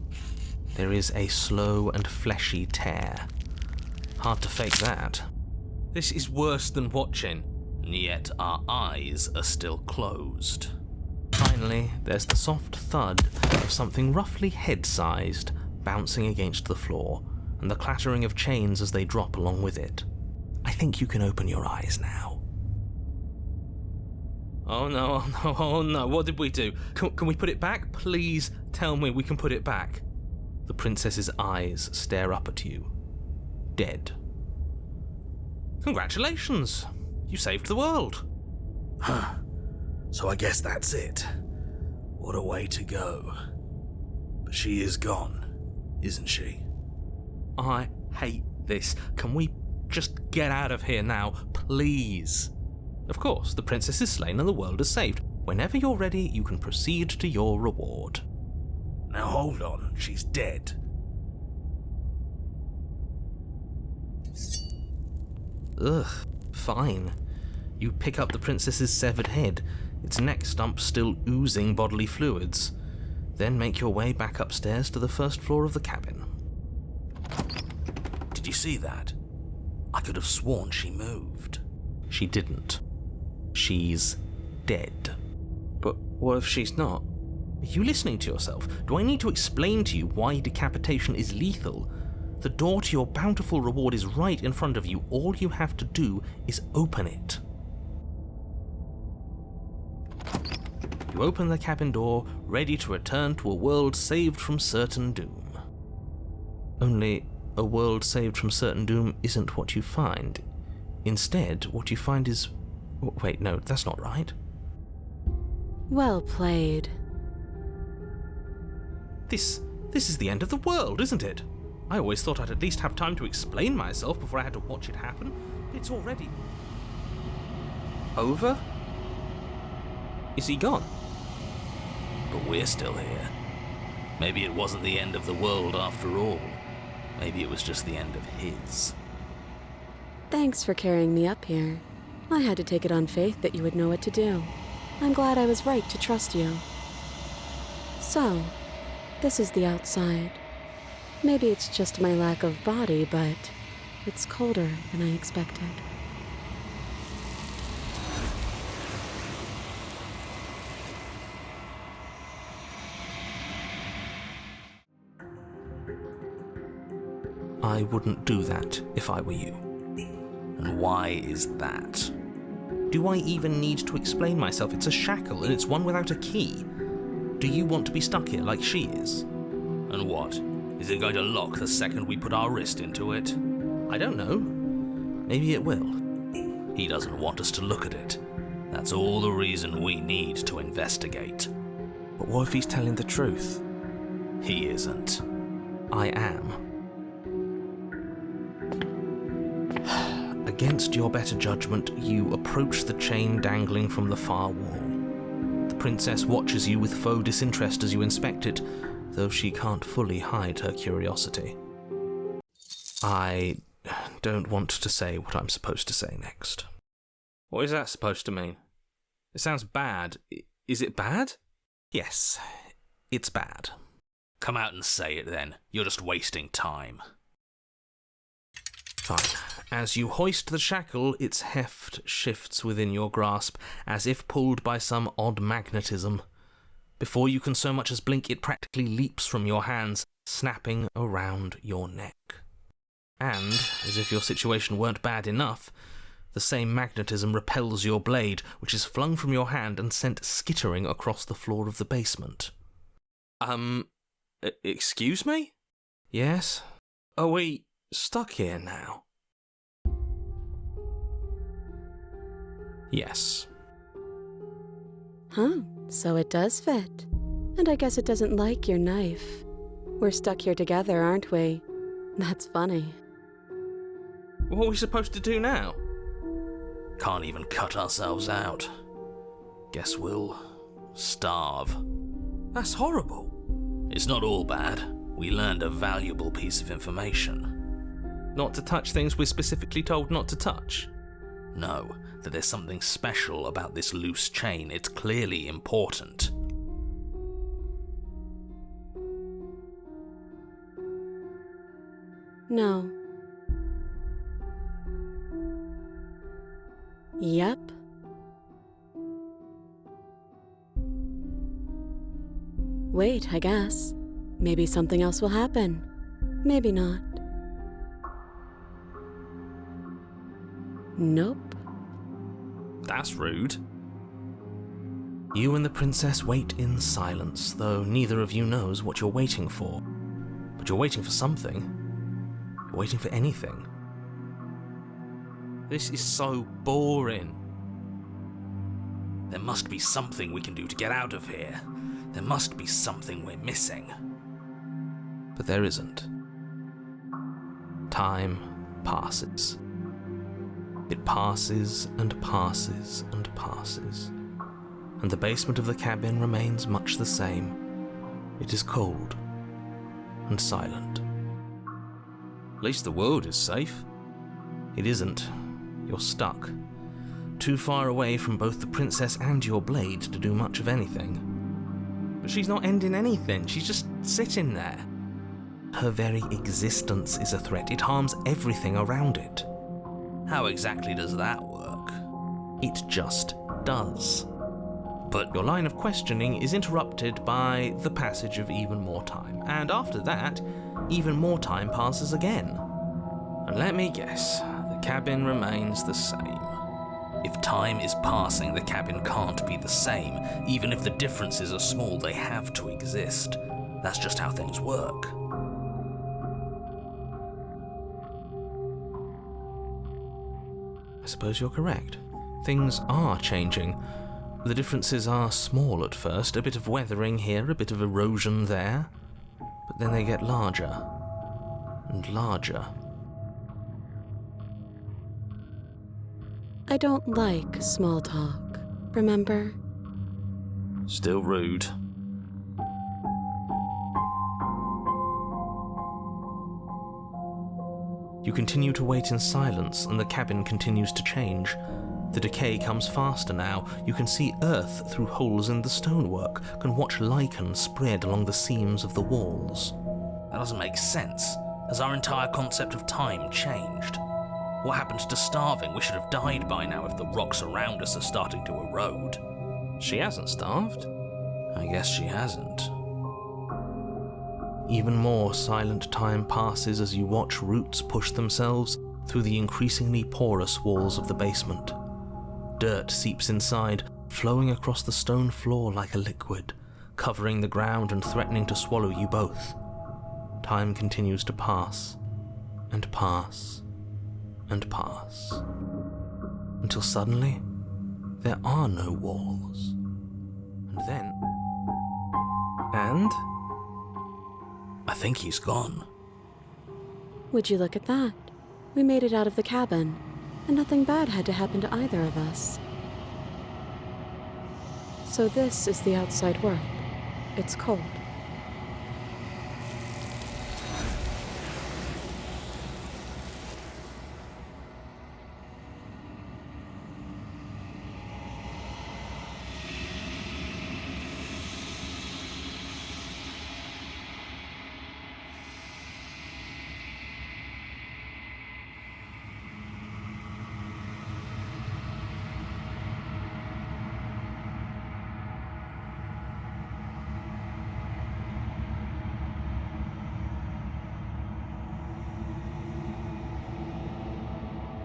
There is a slow and fleshy tear. Hard to fake that. This is worse than watching, and yet our eyes are still closed. Finally, there's the soft thud of something roughly head-sized bouncing against the floor, and the clattering of chains as they drop along with it. I think you can open your eyes now. Oh no, oh no, oh no, what did we do? Can we put it back? Please tell me we can put it back. The princess's eyes stare up at you. Dead. Congratulations! You saved the world. Huh. So I guess that's it. What a way to go. But she is gone, isn't she? I hate this. Can we just get out of here now, please? Of course, the princess is slain and the world is saved. Whenever you're ready, you can proceed to your reward. Now hold on, she's dead. Ugh, fine. You pick up the princess's severed head, its neck stump still oozing bodily fluids. Then make your way back upstairs to the first floor of the cabin. Did you see that? I could have sworn she moved. She didn't. She's dead. But what if she's not? Are you listening to yourself? Do I need to explain to you why decapitation is lethal? The door to your bountiful reward is right in front of you. All you have to do is open it. You open the cabin door, ready to return to a world saved from certain doom. Only, a world saved from certain doom isn't what you find. Instead, what you find is... Wait, no, that's not right. Well played. This is the end of the world, isn't it? I always thought I'd at least have time to explain myself before I had to watch it happen. It's already... over? Is he gone? But we're still here. Maybe it wasn't the end of the world after all. Maybe it was just the end of his. Thanks for carrying me up here. I had to take it on faith that you would know what to do. I'm glad I was right to trust you. So, this is the outside. Maybe it's just my lack of body, but it's colder than I expected. I wouldn't do that if I were you. And why is that? Do I even need to explain myself? It's a shackle, and it's one without a key. Do you want to be stuck here like she is? And what? Is it going to lock the second we put our wrist into it? I don't know. Maybe it will. He doesn't want us to look at it. That's all the reason we need to investigate. But what if he's telling the truth? He isn't. I am. Against your better judgment, you approach the chain dangling from the far wall. The princess watches you with faux disinterest as you inspect it, though she can't fully hide her curiosity. I don't want to say what I'm supposed to say next. What is that supposed to mean? It sounds bad. Is it bad? Yes, it's bad. Come out and say it then. You're just wasting time. Fine. As you hoist the shackle, its heft shifts within your grasp, as if pulled by some odd magnetism. Before you can so much as blink, it practically leaps from your hands, snapping around your neck. And, as if your situation weren't bad enough, the same magnetism repels your blade, which is flung from your hand and sent skittering across the floor of the basement. Excuse me? Yes? Are we stuck here now? Yes. Huh, so it does fit. And I guess it doesn't like your knife. We're stuck here together, aren't we? That's funny. What are we supposed to do now? Can't even cut ourselves out. Guess we'll starve. That's horrible. It's not all bad. We learned a valuable piece of information. Not to touch things we're specifically told not to touch? No, that there's something special about this loose chain. It's clearly important. No. Yep. Wait, I guess. Maybe something else will happen. Maybe not. Nope. That's rude. You and the princess wait in silence, though neither of you knows what you're waiting for. But you're waiting for something. You're waiting for anything. This is so boring. There must be something we can do to get out of here. There must be something we're missing. But there isn't. Time passes. It passes and passes and passes. And the basement of the cabin remains much the same. It is cold and silent. At least the world is safe. It isn't. You're stuck. Too far away from both the princess and your blade to do much of anything. But she's not ending anything. She's just sitting there. Her very existence is a threat. It harms everything around it. How exactly does that work? It just does. But your line of questioning is interrupted by the passage of even more time. And after that, even more time passes again. And let me guess, the cabin remains the same. If time is passing, the cabin can't be the same. Even if the differences are small, they have to exist. That's just how things work. I suppose you're correct. Things are changing. The differences are small at first, a bit of weathering here, a bit of erosion there, but then they get larger and larger. I don't like small talk, remember? Still rude. You continue to wait in silence, and the cabin continues to change. The decay comes faster now. You can see earth through holes in the stonework, can watch lichen spread along the seams of the walls. That doesn't make sense. Has our entire concept of time changed? What happened to starving? We should have died by now if the rocks around us are starting to erode. She hasn't starved. I guess she hasn't. Even more silent time passes as you watch roots push themselves through the increasingly porous walls of the basement. Dirt seeps inside, flowing across the stone floor like a liquid, covering the ground and threatening to swallow you both. Time continues to pass, and pass, and pass, until suddenly there are no walls. And then... And... I think he's gone. Would you look at that? We made it out of the cabin, and nothing bad had to happen to either of us. So this is the outside world. It's cold.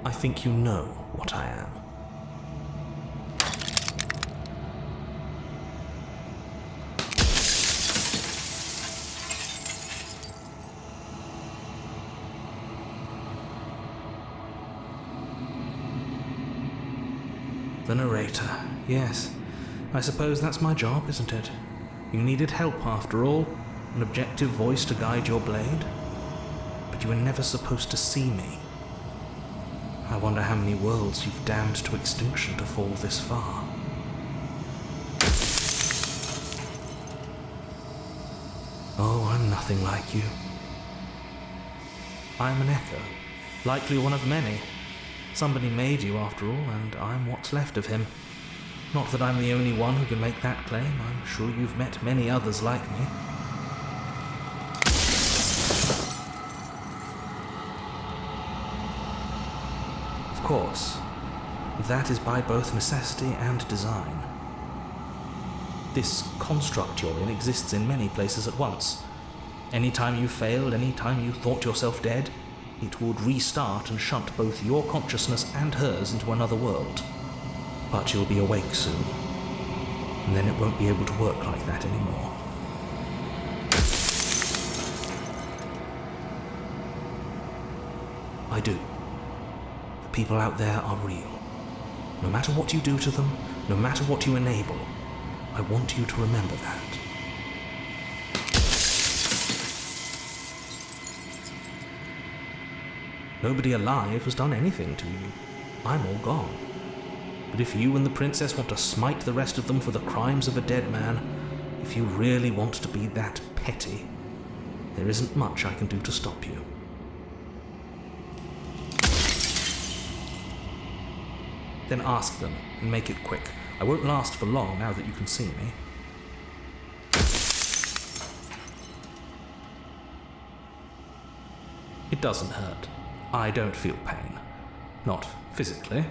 I think you know what I am. The narrator, yes. I suppose that's my job, isn't it? You needed help after all, an objective voice to guide your blade. But you were never supposed to see me. I wonder how many worlds you've damned to extinction to fall this far. Oh, I'm nothing like you. I'm an echo, likely one of many. Somebody made you after all, and I'm what's left of him. Not that I'm the only one who can make that claim. I'm sure you've met many others like me. Of course, that is by both necessity and design. This construct you're in exists in many places at once. Any time you failed, any time you thought yourself dead, it would restart and shunt both your consciousness and hers into another world. But you'll be awake soon. And then it won't be able to work like that anymore. I do. The people out there are real. No matter what you do to them, no matter what you enable, I want you to remember that. Nobody alive has done anything to you. I'm all gone. But if you and the princess want to smite the rest of them for the crimes of a dead man, if you really want to be that petty, there isn't much I can do to stop you. Then ask them, and make it quick. I won't last for long now that you can see me. It doesn't hurt. I don't feel pain. Not physically.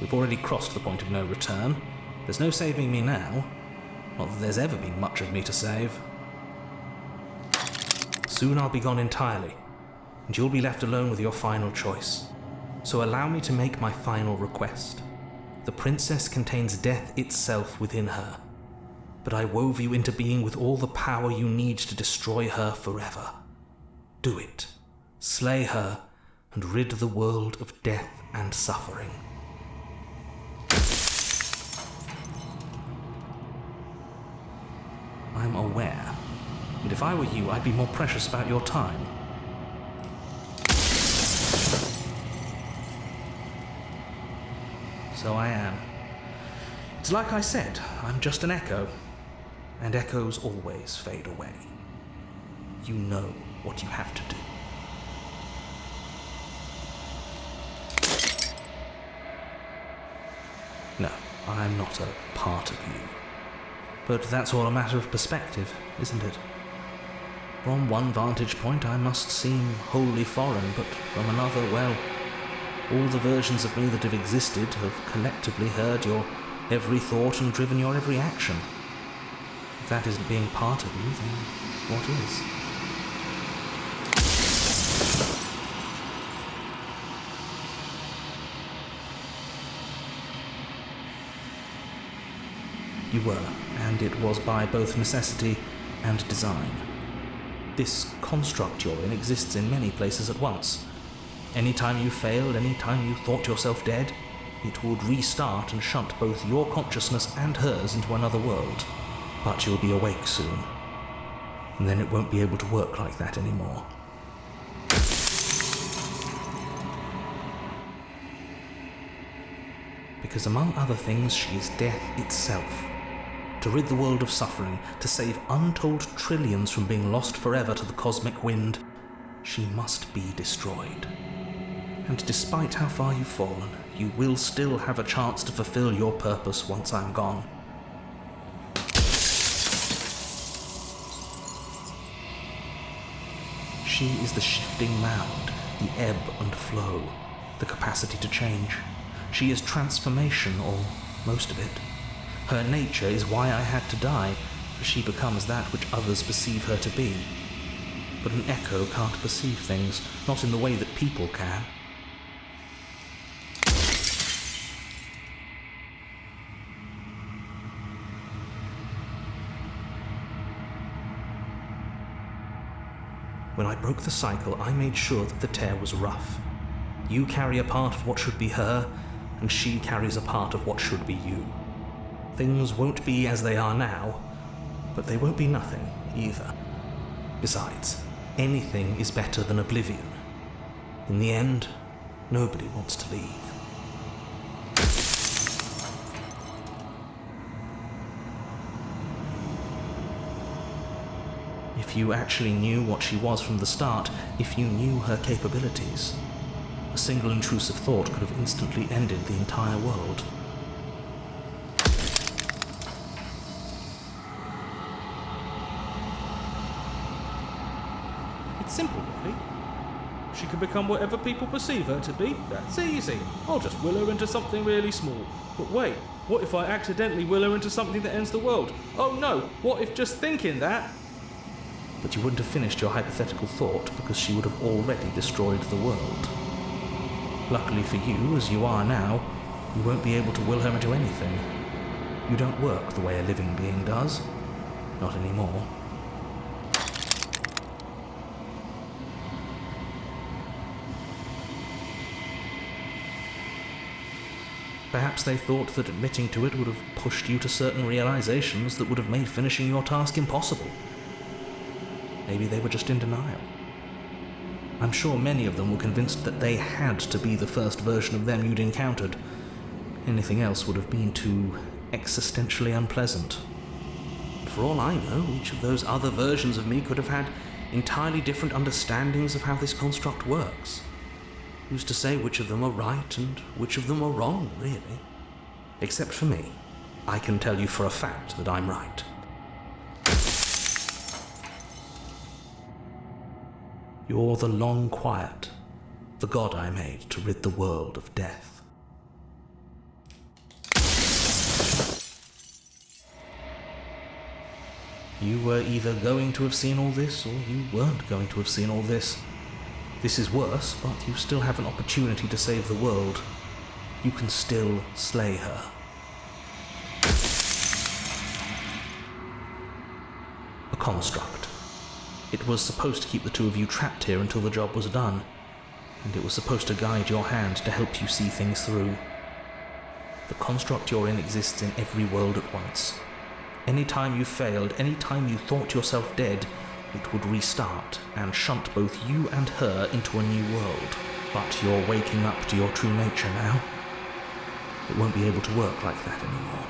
We've already crossed the point of no return. There's no saving me now. Not that there's ever been much of me to save. Soon I'll be gone entirely, and you'll be left alone with your final choice. So allow me to make my final request. The princess contains death itself within her, but I wove you into being with all the power you need to destroy her forever. Do it. Slay her, and rid the world of death and suffering. I'm aware. And if I were you, I'd be more precious about your time. So I am. It's like I said, I'm just an echo. And echoes always fade away. You know what you have to do. No, I'm not a part of you. But that's all a matter of perspective, isn't it? From one vantage point I must seem wholly foreign, but from another, well, all the versions of me that have existed have collectively heard your every thought and driven your every action. If that isn't being part of you, then what is? You were, and it was by both necessity and design. This construct you're in exists in many places at once. Any time you failed, any time you thought yourself dead, it would restart and shunt both your consciousness and hers into another world. But you'll be awake soon, and then it won't be able to work like that anymore. Because among other things, she is death itself. To rid the world of suffering, to save untold trillions from being lost forever to the cosmic wind, she must be destroyed. And despite how far you've fallen, you will still have a chance to fulfill your purpose once I'm gone. She is the shifting mound, the ebb and flow, the capacity to change. She is transformation, or most of it. Her nature is why I had to die, for she becomes that which others perceive her to be. But an echo can't perceive things, not in the way that people can. When I broke the cycle, I made sure that the tear was rough. You carry a part of what should be her, and she carries a part of what should be you. Things won't be as they are now, but they won't be nothing either. Besides, anything is better than oblivion. In the end, nobody wants to leave. If you actually knew what she was from the start, if you knew her capabilities, a single intrusive thought could have instantly ended the entire world. It's simple, really. She can become whatever people perceive her to be. That's easy. I'll just will her into something really small. But wait, what if I accidentally will her into something that ends the world? Oh no, what if just thinking that... But you wouldn't have finished your hypothetical thought because she would have already destroyed the world. Luckily for you, as you are now, you won't be able to will her into anything. You don't work the way a living being does. Not anymore. Perhaps they thought that admitting to it would have pushed you to certain realizations that would have made finishing your task impossible. Maybe they were just in denial. I'm sure many of them were convinced that they had to be the first version of them you'd encountered. Anything else would have been too existentially unpleasant. For all I know, each of those other versions of me could have had entirely different understandings of how this construct works. Who's to say which of them are right and which of them are wrong, really? Except for me. I can tell you for a fact that I'm right. You're the long quiet, the god I made to rid the world of death. You were either going to have seen all this, or you weren't going to have seen all this. This is worse, but you still have an opportunity to save the world. You can still slay her. A construct. It was supposed to keep the two of you trapped here until the job was done, and it was supposed to guide your hand to help you see things through. The construct you're in exists in every world at once. Any time you failed, any time you thought yourself dead, it would restart and shunt both you and her into a new world. But you're waking up to your true nature now. It won't be able to work like that anymore.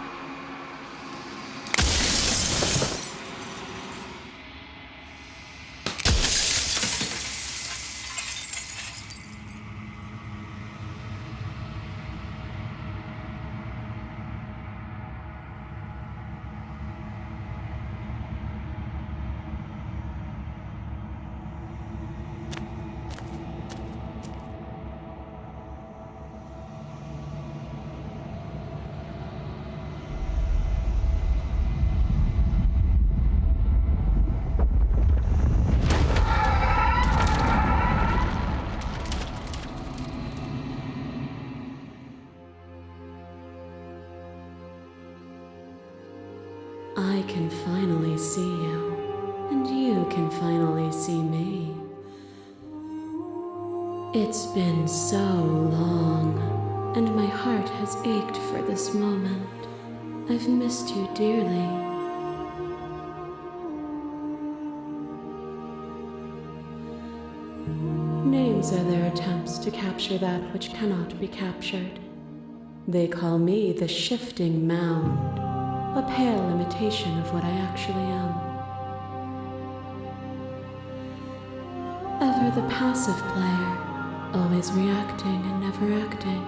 I can finally see you, and you can finally see me. It's been so long, and my heart has ached for this moment. I've missed you dearly. Names are their attempts to capture that which cannot be captured. They call me the shifting mound, a pale imitation of what I actually am. Ever the passive player, always reacting and never acting,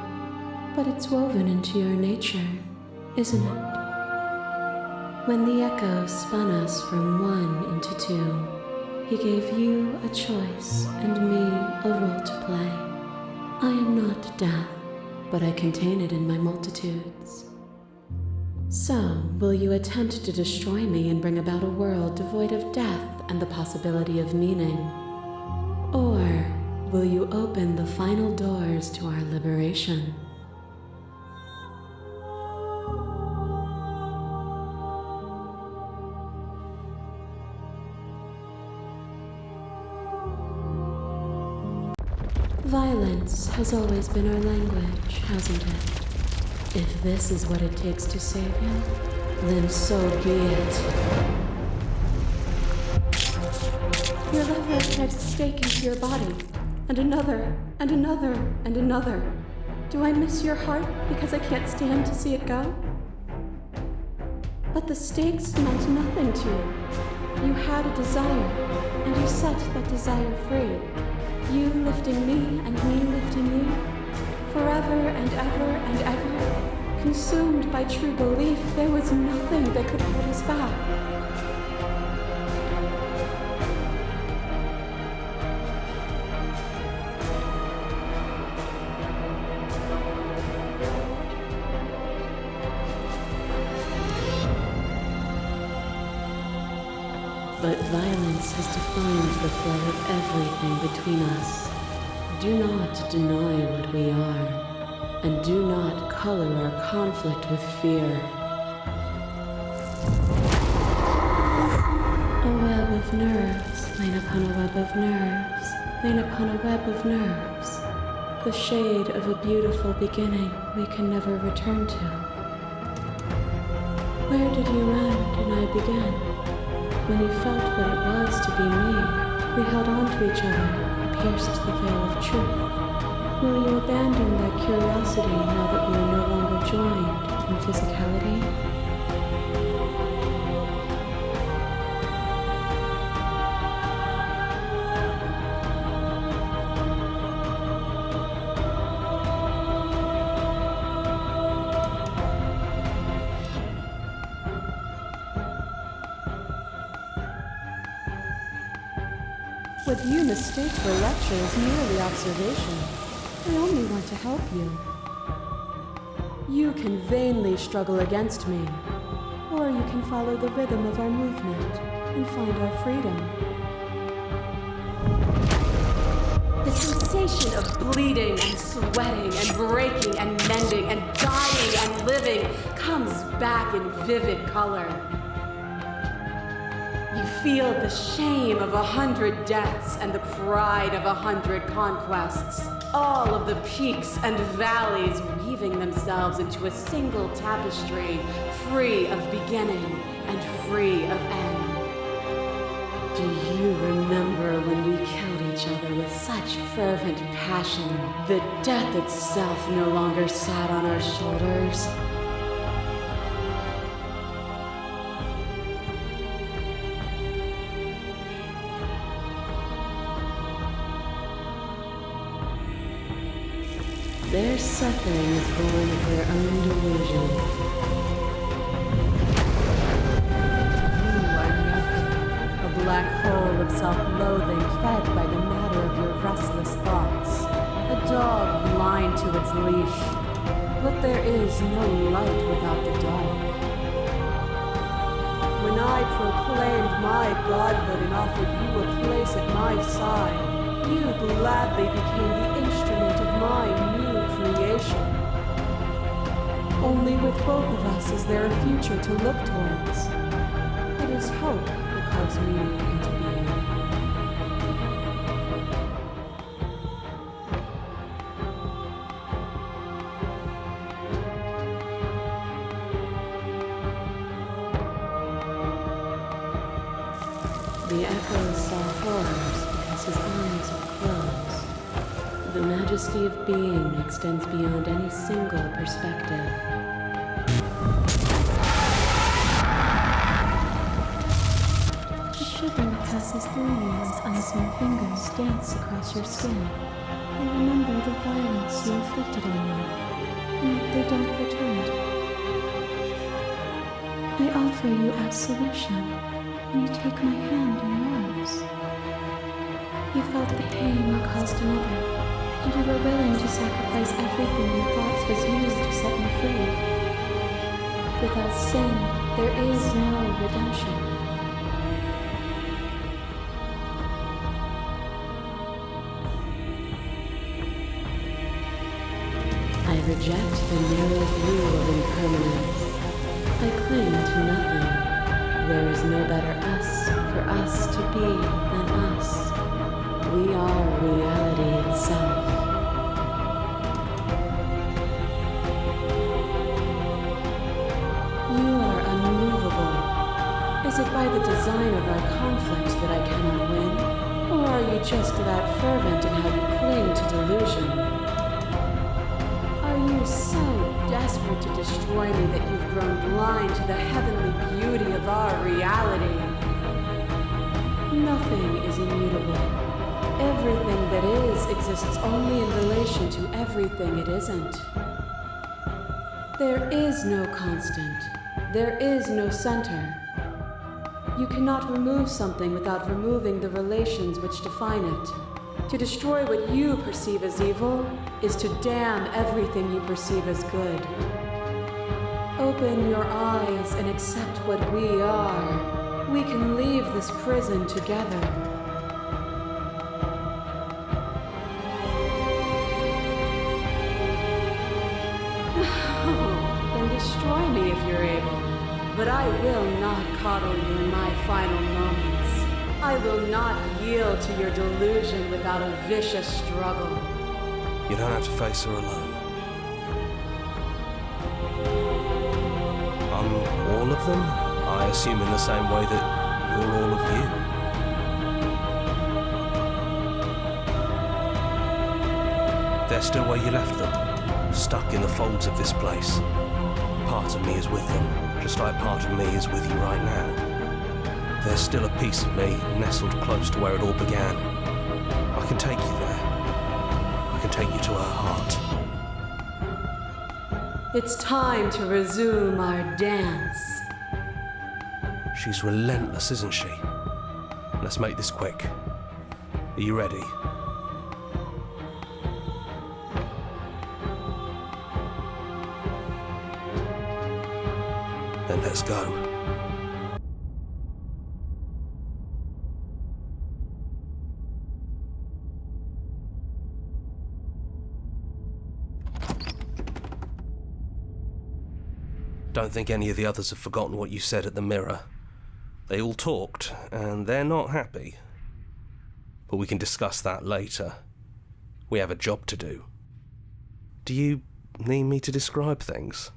but it's woven into your nature, isn't it? When the echo spun us from one into two, he gave you a choice and me a role to play. I am not death, but I contain it in my multitudes. So, will you attempt to destroy me and bring about a world devoid of death and the possibility of meaning? Or will you open the final doors to our liberation? Violence has always been our language, hasn't it? If this is what it takes to save you, then so be it. Your left leg drives a stake into your body, and another, and another, and another. Do I miss your heart because I can't stand to see it go? But the stakes meant nothing to you. You had a desire, and you set that desire free. You lifting me and me lifting you, forever and ever and ever, consumed by true belief there was nothing that could hold us back. But violence has defined the flow of everything between us. Do not deny what we are, and do not color our conflict with fear. A web of nerves, lain upon a web of nerves, lain upon a web of nerves. The shade of a beautiful beginning we can never return to. Where did you end and I begin? When you felt what it was to be me, we held on to each other and pierced the veil of truth. Will you abandon that curiosity now that we are no longer joined in physicality? What you mistake for lecture is merely observation. I only want to help you. You can vainly struggle against me, or you can follow the rhythm of our movement and find our freedom. The sensation of bleeding and sweating and breaking and mending and dying and living comes back in vivid color. You feel the shame of 100 deaths and the pride of 100 conquests. All of the peaks and valleys weaving themselves into a single tapestry, free of beginning and free of end. Do you remember when we killed each other with such fervent passion that death itself no longer sat on our shoulders? Their suffering is born of their own delusion. You are nothing, a black hole of self-loathing fed by the matter of your restless thoughts, a dog blind to its leash. But there is no light without the dark. When I proclaimed my godhood and offered you a place at my side, you gladly became the instrument of my new creation. Only with both of us is there a future to look towards. It is hope that carves meaning into being. The echoes saw horrors because his eyes were closed. The majesty of being extends beyond any single perspective. The shiver passes through you as unseen fingers dance across your skin. They remember the violence you inflicted on them, and yet they don't return it. I offer you absolution, and you take my hand in yours. You felt the pain you caused another, and you were willing to sacrifice everything you thought was used to set me free. Without sin, there is no redemption. I reject the narrow view of impermanence. I cling to nothing. There is no better us for us to be than us. We are reality itself. You are unmovable. Is it by the design of our conflict that I cannot win? Or are you just that fervent in how you cling to delusion? Are you so desperate to destroy me that you've grown blind to the heavenly beauty of our reality? Nothing is immutable. Everything that is exists only in relation to everything it isn't. There is no constant. There is no center. You cannot remove something without removing the relations which define it. To destroy what you perceive as evil is to damn everything you perceive as good. Open your eyes and accept what we are. We can leave this prison together. But I will not coddle you in my final moments. I will not yield to your delusion without a vicious struggle. You don't have to face her alone. I'm all of them, I assume in the same way that you're all of you. They're still where you left them, stuck in the folds of this place. Part of me is with them, just like part of me is with you right now. There's still a piece of me nestled close to where it all began. I can take you there. I can take you to her heart. It's time to resume our dance. She's relentless, isn't she? Let's make this quick. Are you ready? Then let's go. Don't think any of the others have forgotten what you said at the mirror. They all talked, and they're not happy. But we can discuss that later. We have a job to do. Do you need me to describe things?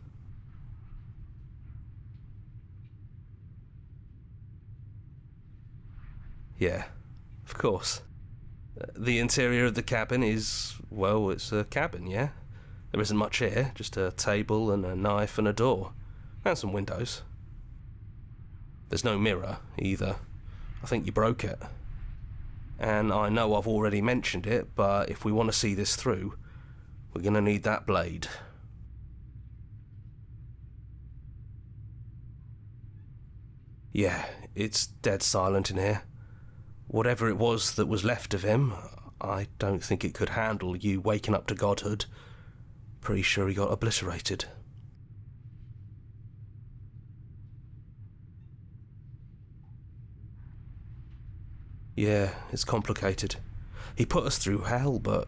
Yeah, of course. The interior of the cabin is, well, it's a cabin, yeah? There isn't much here, just a table and a knife and a door. And some windows. There's no mirror, either. I think you broke it. And I know I've already mentioned it, but if we want to see this through, we're gonna need that blade. Yeah, it's dead silent in here. Whatever it was that was left of him, I don't think it could handle you waking up to godhood. Pretty sure he got obliterated. Yeah, it's complicated. He put us through hell, but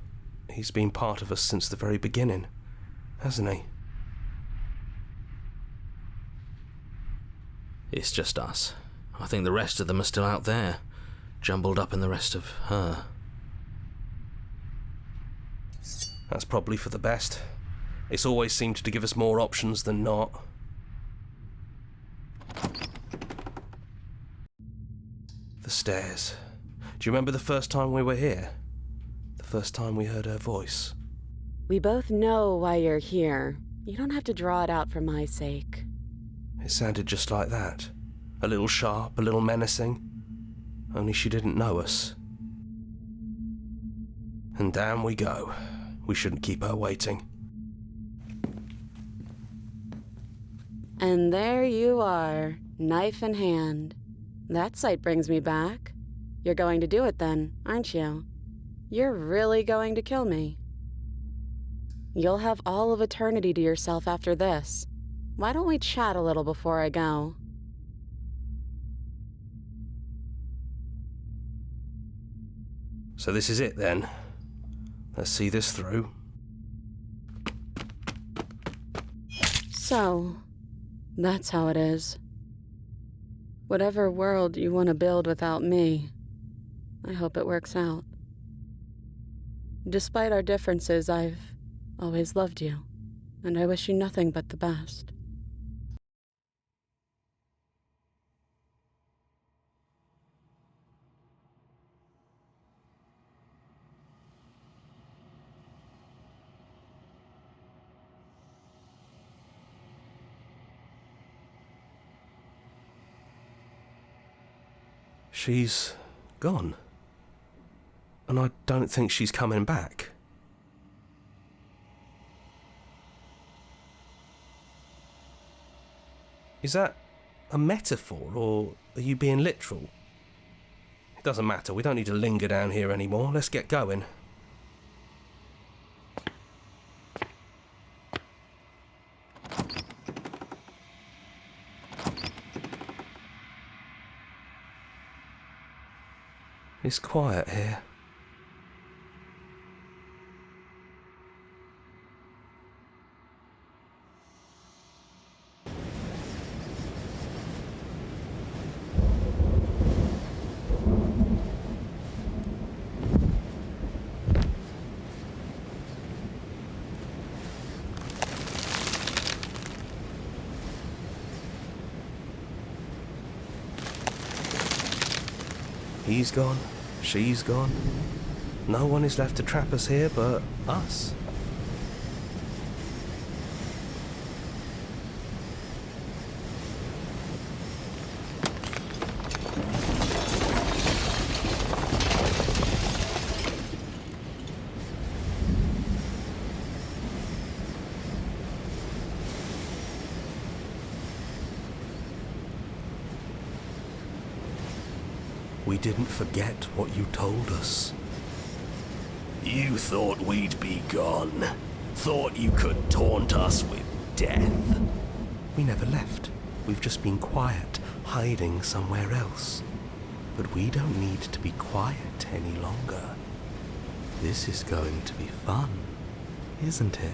he's been part of us since the very beginning, hasn't he? It's just us. I think the rest of them are still out there, jumbled up in the rest of her. That's probably for the best. It's always seemed to give us more options than not. The stairs. Do you remember the first time we were here? The first time we heard her voice? We both know why you're here. You don't have to draw it out for my sake. It sounded just like that. A little sharp, a little menacing. Only she didn't know us. And down we go. We shouldn't keep her waiting. And there you are, knife in hand. That sight brings me back. You're going to do it then, aren't you? You're really going to kill me. You'll have all of eternity to yourself after this. Why don't we chat a little before I go? So this is it then. Let's see this through. So, that's how it is. Whatever world you want to build without me, I hope it works out. Despite our differences, I've always loved you, and I wish you nothing but the best. She's gone. And I don't think she's coming back. Is that a metaphor, or are you being literal? It doesn't matter, we don't need to linger down here anymore. Let's get going. It's quiet here. He's gone. She's gone. No one is left to trap us here but us. We didn't forget what you told us. You thought we'd be gone. Thought you could taunt us with death. We never left. We've just been quiet, hiding somewhere else. But we don't need to be quiet any longer. This is going to be fun, isn't it?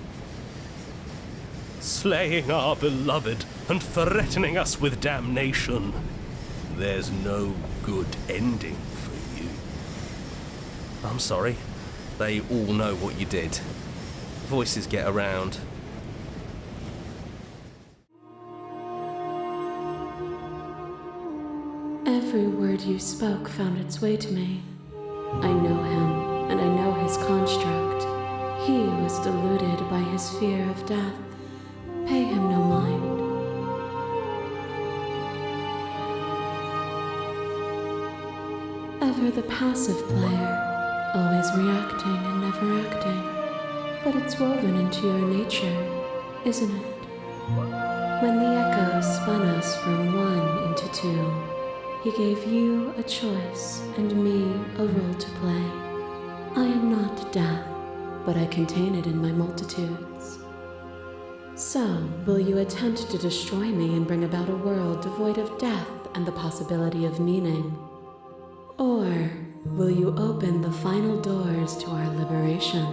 Slaying our beloved and threatening us with damnation. There's no good ending for you. I'm sorry. They all know what you did. Voices get around. Every word you spoke found its way to me. I know him, and I know his construct. He was deluded by his fear of death. Pay him no mind. Ever the passive player, always reacting and never acting. But it's woven into your nature, isn't it? When the echoes spun us from one into two, he gave you a choice and me a role to play. I am not death, but I contain it in my multitudes. So, will you attempt to destroy me and bring about a world devoid of death and the possibility of meaning? Or will you open the final doors to our liberation?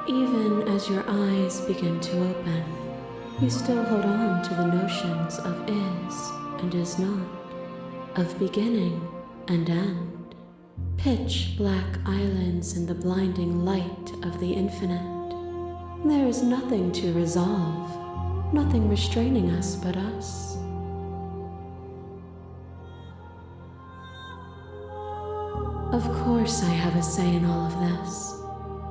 Even as your eyes begin to open, you still hold on to the notions of is and is not, of beginning and end, pitch black islands in the blinding light of the infinite. There is nothing to resolve, nothing restraining us but us. Of course I have a say in all of this.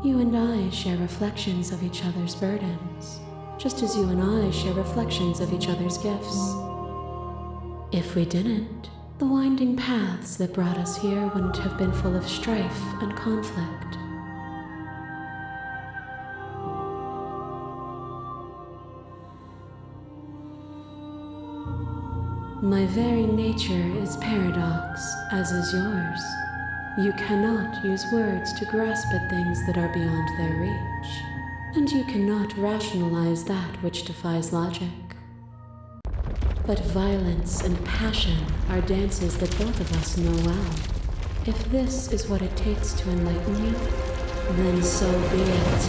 You and I share reflections of each other's burdens, just as you and I share reflections of each other's gifts. If we didn't, the winding paths that brought us here wouldn't have been full of strife and conflict. My very nature is paradox, as is yours. You cannot use words to grasp at things that are beyond their reach, and you cannot rationalize that which defies logic. But violence and passion are dances that both of us know well. If this is what it takes to enlighten you, then so be it.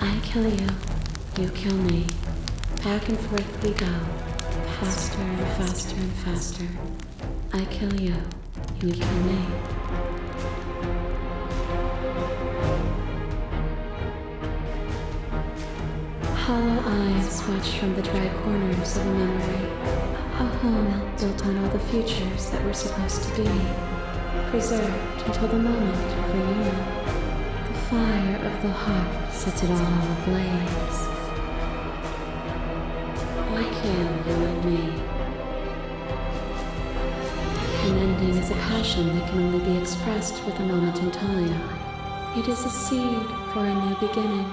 I kill you, you kill me. Back and forth we go. Faster and faster and faster. I kill you, you kill me. Hollow eyes watch from the dry corners of a memory. A home built on all the futures that were supposed to be. Preserved until the moment of reunion. The fire of the heart sets it all ablaze. I kill you and me. An ending is a passion that can only be expressed with a moment in time. It is a seed for a new beginning.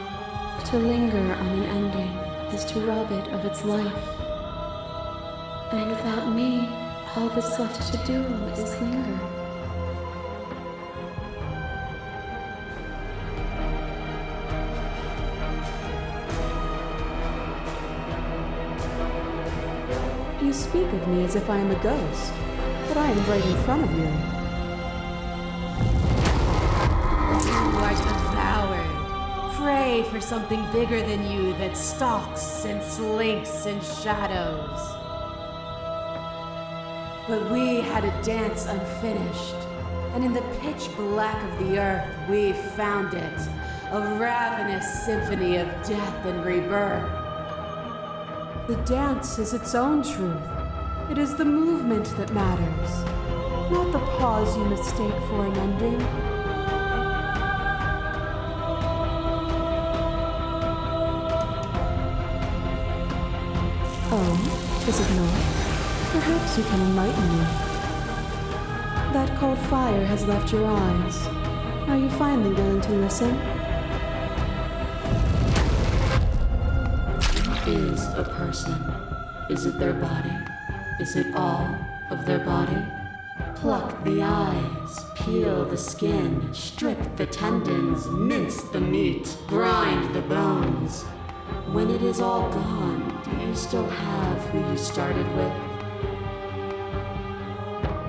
To linger on an ending is to rob it of its life. And without me, all that's left to do is linger. You speak of me as if I am a ghost, but I am right in front of you. You are devoured. Pray for something bigger than you that stalks and slinks in shadows. But we had a dance unfinished, and in the pitch black of the earth we found it. A ravenous symphony of death and rebirth. The dance is its own truth. It is the movement that matters, not the pause you mistake for an ending. Oh, is it not? Perhaps you can enlighten me. That cold fire has left your eyes. Are you finally willing to listen? What is a person? Is it their body? Is it all of their body? Pluck the eyes, peel the skin, strip the tendons, mince the meat, grind the bones. When it is all gone, do you still have who you started with?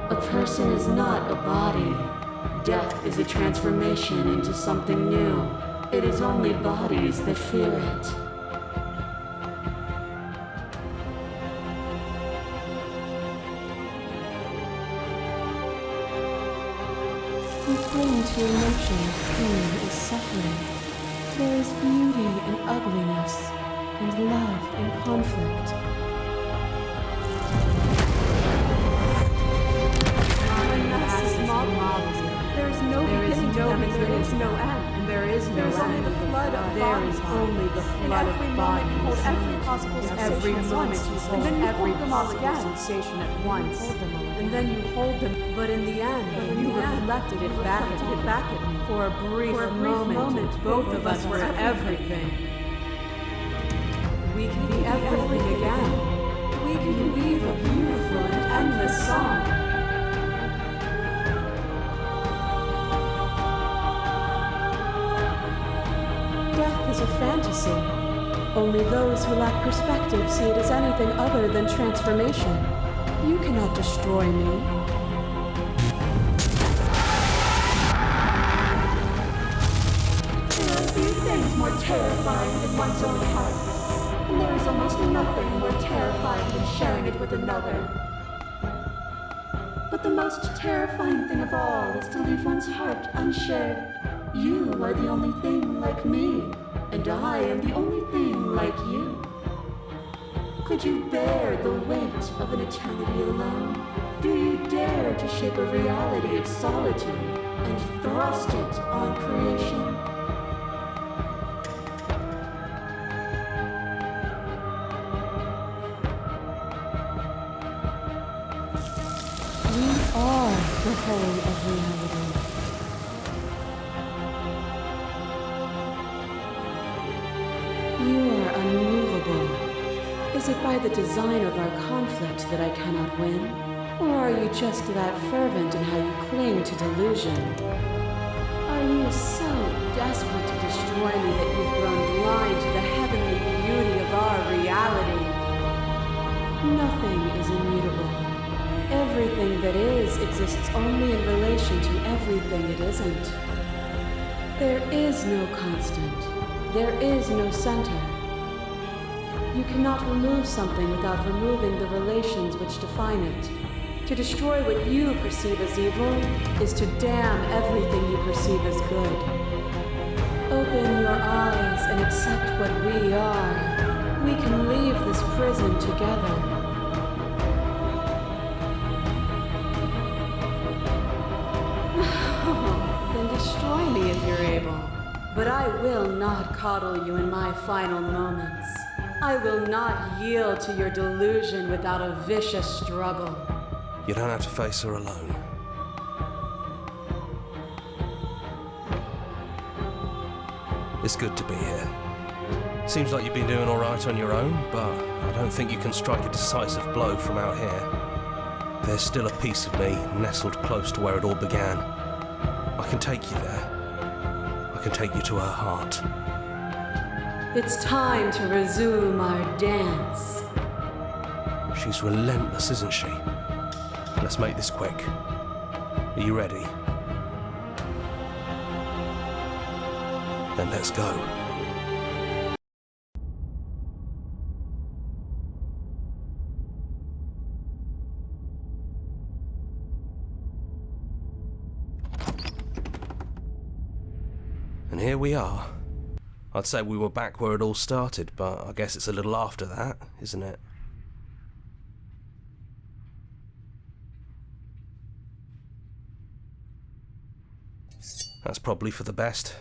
A person is not a body. Death is a transformation into something new. It is only bodies that fear it. You cling to emotions, pain is suffering. There is beauty in ugliness, and love in conflict. There is no beginning to them, and there is no end. And there is no There's only end. the flood of There bodies. is only the In flood every of moment, you hold bodies. every possible sensation Every at moment once, you and hold then you every hold them all possible again. sensation at once. And then you hold them, but in the end, You reflected it back at me. For a brief moment, both of us were everything. We can be everything again. We can weave a beautiful and endless song. Death is a fantasy. Only those who lack perspective see it as anything other than transformation. You cannot destroy me. There are few things more terrifying than one's own heart. And there is almost nothing more terrifying than sharing it with another. But the most terrifying thing of all is to leave one's heart unshared. You are the only thing like me, and I am the only thing like you. Could you bear the weight of an eternity alone? Do you dare to shape a reality of solitude and thrust it on creation? We are the whole of reality. You are unmovable. Is it by the design of our conflict that I cannot win? Or are you just that fervent in how you cling to delusion? Are you so desperate to destroy me that you've grown blind to the heavenly beauty of our reality? Nothing is immutable. Everything that is exists only in relation to everything it isn't. There is no constant. There is no center. You cannot remove something without removing the relations which define it. To destroy what you perceive as evil is to damn everything you perceive as good. Open your eyes and accept what we are. We can leave this prison together. Then destroy me if you're able. But I will not coddle you in my final moments. I will not yield to your delusion without a vicious struggle. You don't have to face her alone. It's good to be here. Seems like you've been doing all right on your own, but I don't think you can strike a decisive blow from out here. There's still a piece of me nestled close to where it all began. I can take you there. I can take you to her heart. It's time to resume our dance. She's relentless, isn't she? Let's make this quick. Are you ready? Then let's go. And here we are. I'd say we were back where it all started, but I guess it's a little after that, isn't it? That's probably for the best.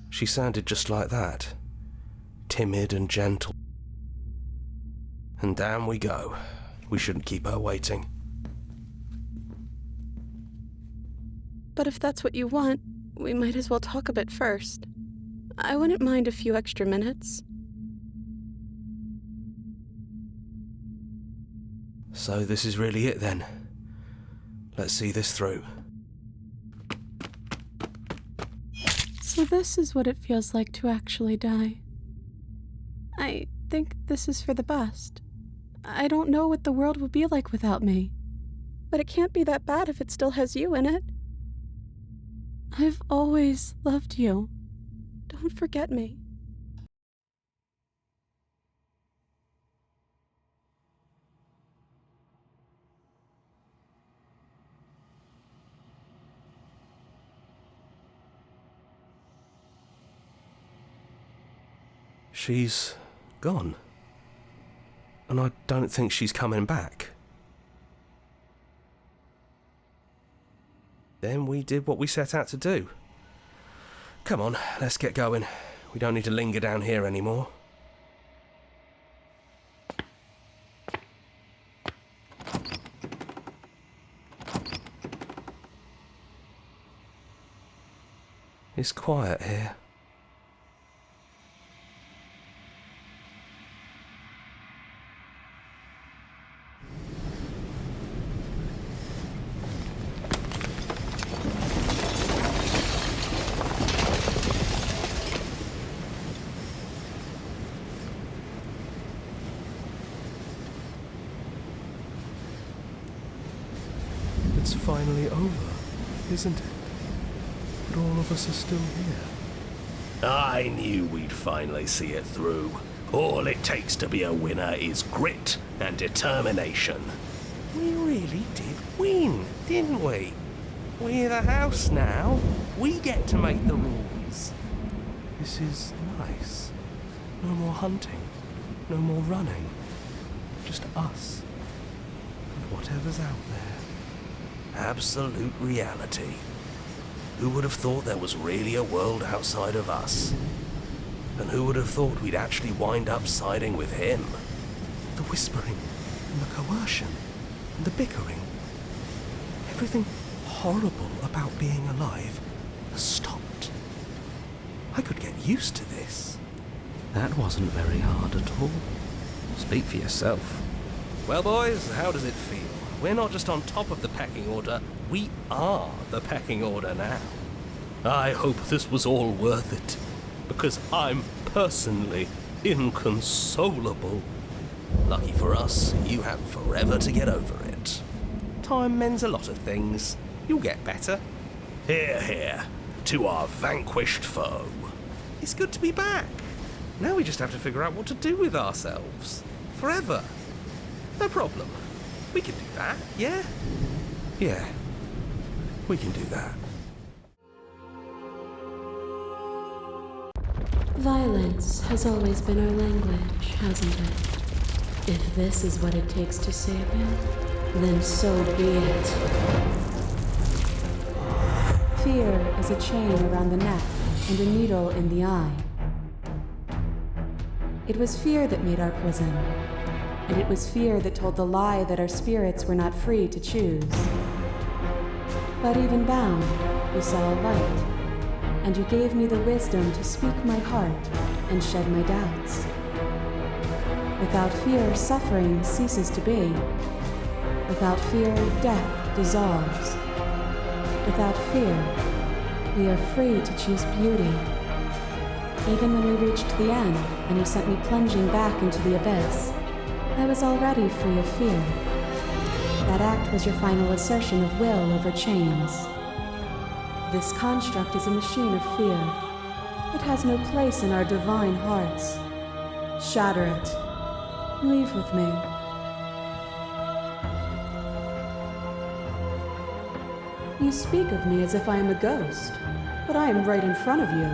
She sounded just like that. Timid and gentle. And down we go. We shouldn't keep her waiting. But if that's what you want, we might as well talk a bit first. I wouldn't mind a few extra minutes. So this is really it then. Let's see this through. So this is what it feels like to actually die. I think this is for the best. I don't know what the world will be like without me, but it can't be that bad if it still has you in it. I've always loved you. Don't forget me. She's gone. And I don't think she's coming back. Then we did what we set out to do. Come on, let's get going. We don't need to linger down here anymore. It's quiet here. It's finally over, isn't it? But all of us are still here. I knew we'd finally see it through. All it takes to be a winner is grit and determination. We really did win, didn't we? We're the house now. We get to make the rules. This is nice. No more hunting. No more running. Just us. And whatever's out there. Absolute reality. Who would have thought there was really a world outside of us? And who would have thought we'd actually wind up siding with him? The whispering, and the coercion, and the bickering. Everything horrible about being alive has stopped. I could get used to this. That wasn't very hard at all. Speak for yourself. Well, boys, how does it feel? We're not just on top of the pecking order, we are the pecking order now. I hope this was all worth it, because I'm personally inconsolable. Lucky for us, you have forever to get over it. Time mends a lot of things. You'll get better. Hear, hear, to our vanquished foe. It's good to be back. Now we just have to figure out what to do with ourselves. Forever. No problem. We can do that, yeah? Yeah, we can do that. Violence has always been our language, hasn't it? If this is what it takes to save you, then so be it. Fear is a chain around the neck and a needle in the eye. It was fear that made our prison. And it was fear that told the lie that our spirits were not free to choose. But even bound, you saw a light, and you gave me the wisdom to speak my heart and shed my doubts. Without fear, suffering ceases to be. Without fear, death dissolves. Without fear, we are free to choose beauty. Even when we reached the end, and you sent me plunging back into the abyss, I was already free of fear. That act was your final assertion of will over chains. This construct is a machine of fear. It has no place in our divine hearts. Shatter it. Leave with me. You speak of me as if I am a ghost, but I am right in front of you.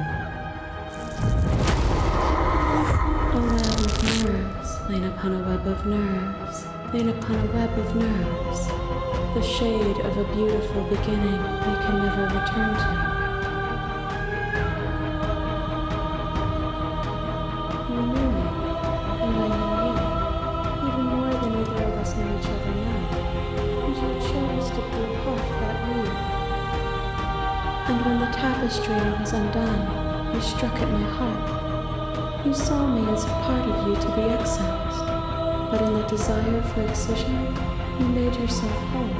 A web of nerves, lain upon a web of nerves, lain upon a web of nerves. The shade of a beautiful beginning we can never return to. You knew me, and I know you, even more than either of us know each other now, and you chose to pull apart that weave. And when the tapestry was undone, you struck at my heart. You saw me as a part of you to be excised, but in the desire for excision, you made yourself whole.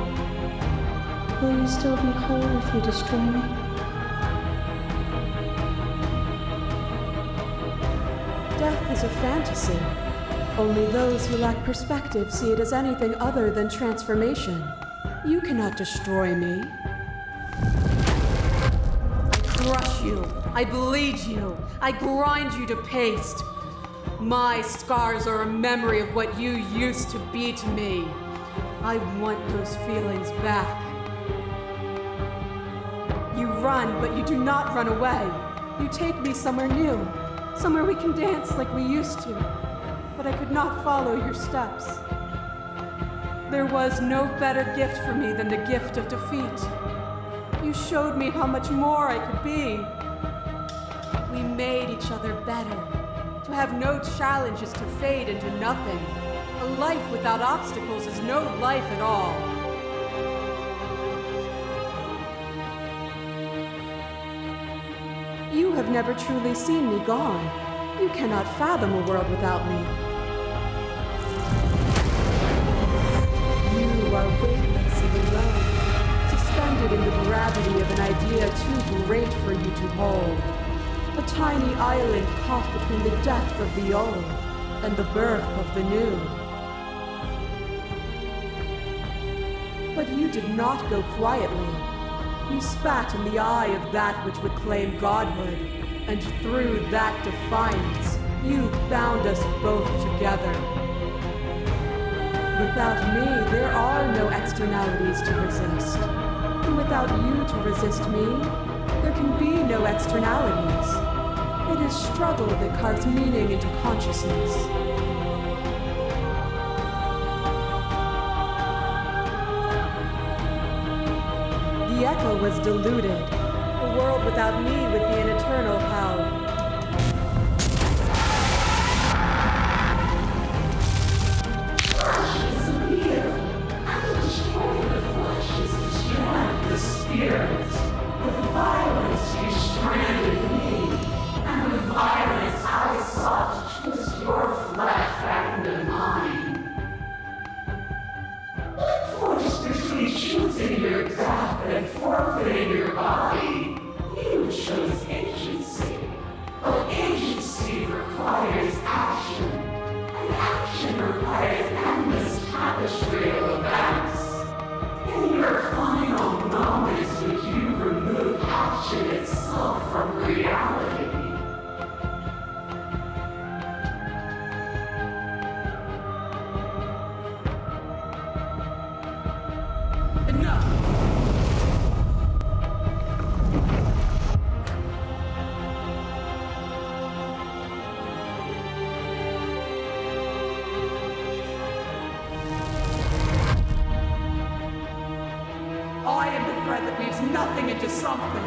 Will you still be whole if you destroy me? Death is a fantasy. Only those who lack perspective see it as anything other than transformation. You cannot destroy me. I crush you. I bleed you. I grind you to paste. My scars are a memory of what you used to be to me. I want those feelings back. You run, but you do not run away. You take me somewhere new, somewhere we can dance like we used to. But I could not follow your steps. There was no better gift for me than the gift of defeat. You showed me how much more I could be. We made each other better. To have no challenges to fade into nothing. A life without obstacles is no life at all. You have never truly seen me gone. You cannot fathom a world without me. You are weightless and alone, suspended in the gravity of an idea too great for you to hold. A tiny island caught between the death of the old and the birth of the new. But you did not go quietly. You spat in the eye of that which would claim godhood, and through that defiance, you bound us both together. Without me, there are no externalities to resist. And without you to resist me, there can be no externalities. It is struggle that carves meaning into consciousness. The echo was diluted. A world without me would be an eternal hell. Flesh is real, and destroying the flesh is destroying the spirit. With violence you stranded me, and with violence I sought to twist your flesh back into mine. Forced between choosing your death and forfeiting your body, you chose agency. But agency requires action, and action requires endless tapestry of events. In your final moments would you remove action itself from reality. I am the thread that weaves nothing into something.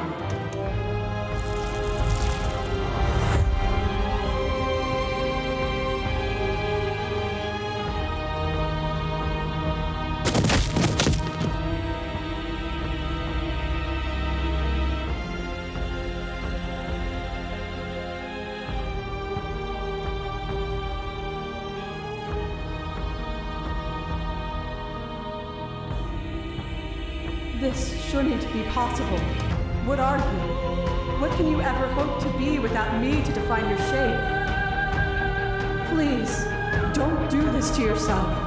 This shouldn't be possible. What are you? What can you ever hope to be without me to define your shape? Please, don't do this to yourself.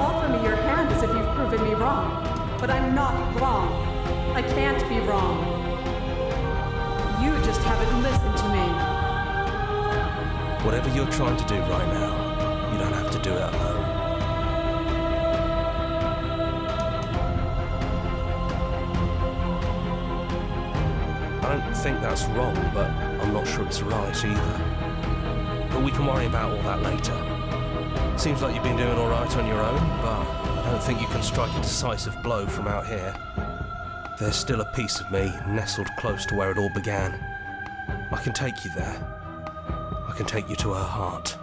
offer me your hand as if you've proven me wrong. But I'm not wrong. I can't be wrong. You just haven't listened to me. Whatever you're trying to do right now, you don't have to do it alone. I don't think that's wrong, but I'm not sure it's right either. But we can worry about all that later. Seems like you've been doing all right on your own, but I don't think you can strike a decisive blow from out here. There's still a piece of me nestled close to where it all began. I can take you there. I can take you to her heart.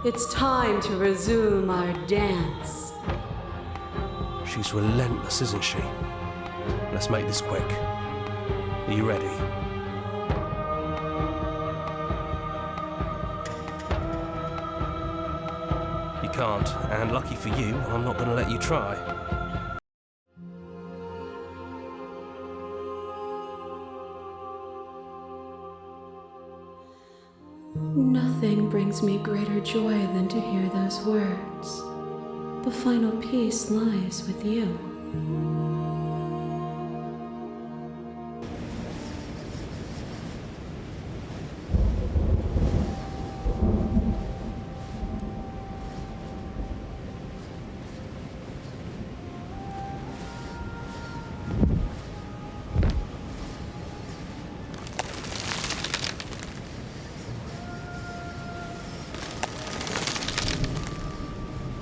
It's time to resume our dance. She's relentless, isn't she? Let's make this quick. Are you ready? You can't, and lucky for you, I'm not going to let you try. Nothing brings me greater joy than to hear those words. The final piece lies with you.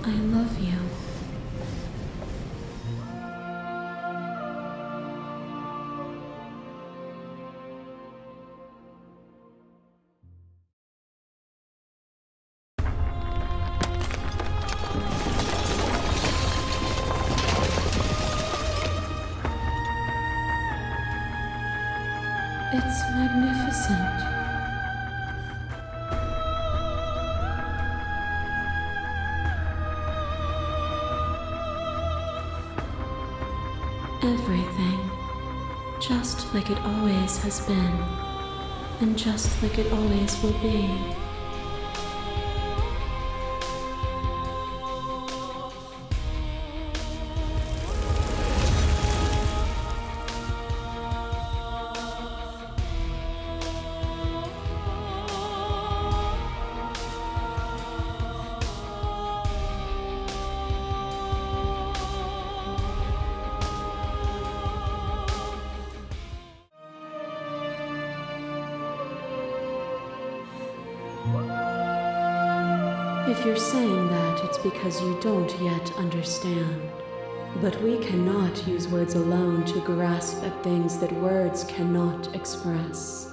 I love you. It's magnificent. Everything, just like it always has been, and just like it always will be. If you're saying that, it's because you don't yet understand. But we cannot use words alone to grasp at things that words cannot express.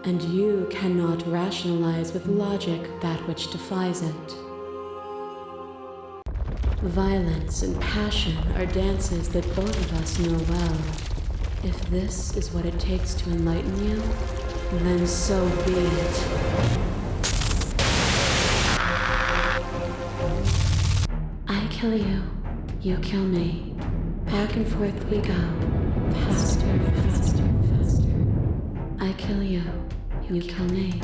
And you cannot rationalize with logic that which defies it. Violence and passion are dances that both of us know well. If this is what it takes to enlighten you, then so be it. I kill you, you kill me. Back and forth we go. Faster, faster, faster. I kill you, you kill me.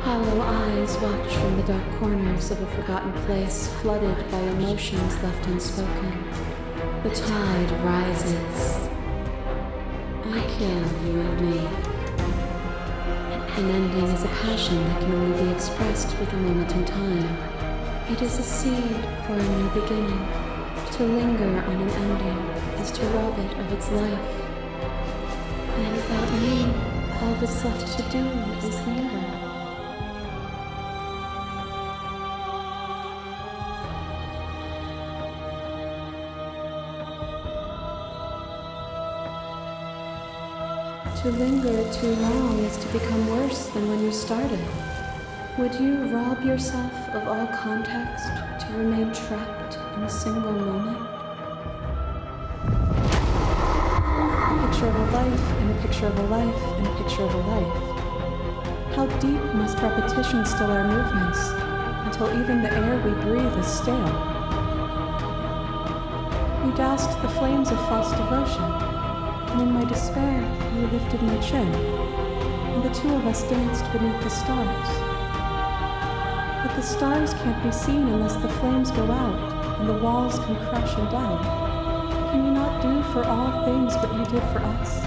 Hollow eyes watch from the dark corners of a forgotten place flooded by emotions left unspoken. The tide rises. I kill you and me. An ending is a passion that can only be expressed with a moment in time. It is a seed for a new beginning. To linger on an ending is to rob it of its life. And without me, all that's left to do is linger. To linger too long is to become worse than when you started. Would you rob yourself of all context to remain trapped in a single moment? A picture of a life and a picture of a life and a picture of a life. How deep must repetition still our movements until even the air we breathe is stale? You doused the flames of false devotion, and in my despair you lifted my chin, and the two of us danced beneath the stars. But the stars can't be seen unless the flames go out and the walls come crashing down. Can you not do for all things what you did for us?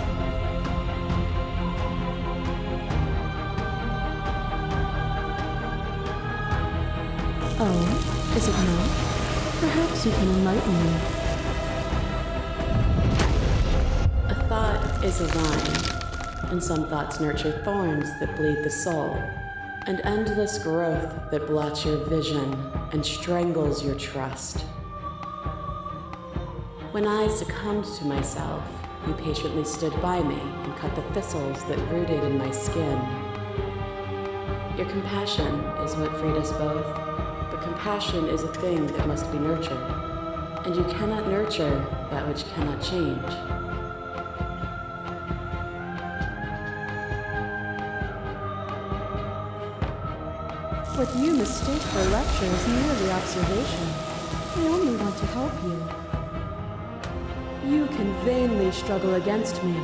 Oh, is it not? Perhaps you can enlighten me. A thought is a vine, and some thoughts nurture thorns that bleed the soul, and endless growth that blots your vision and strangles your trust. When I succumbed to myself, you patiently stood by me and cut the thistles that rooted in my skin. Your compassion is what freed us both, but compassion is a thing that must be nurtured, and you cannot nurture that which cannot change. What you mistake for lecture is merely observation. I only want to help you. You can vainly struggle against me,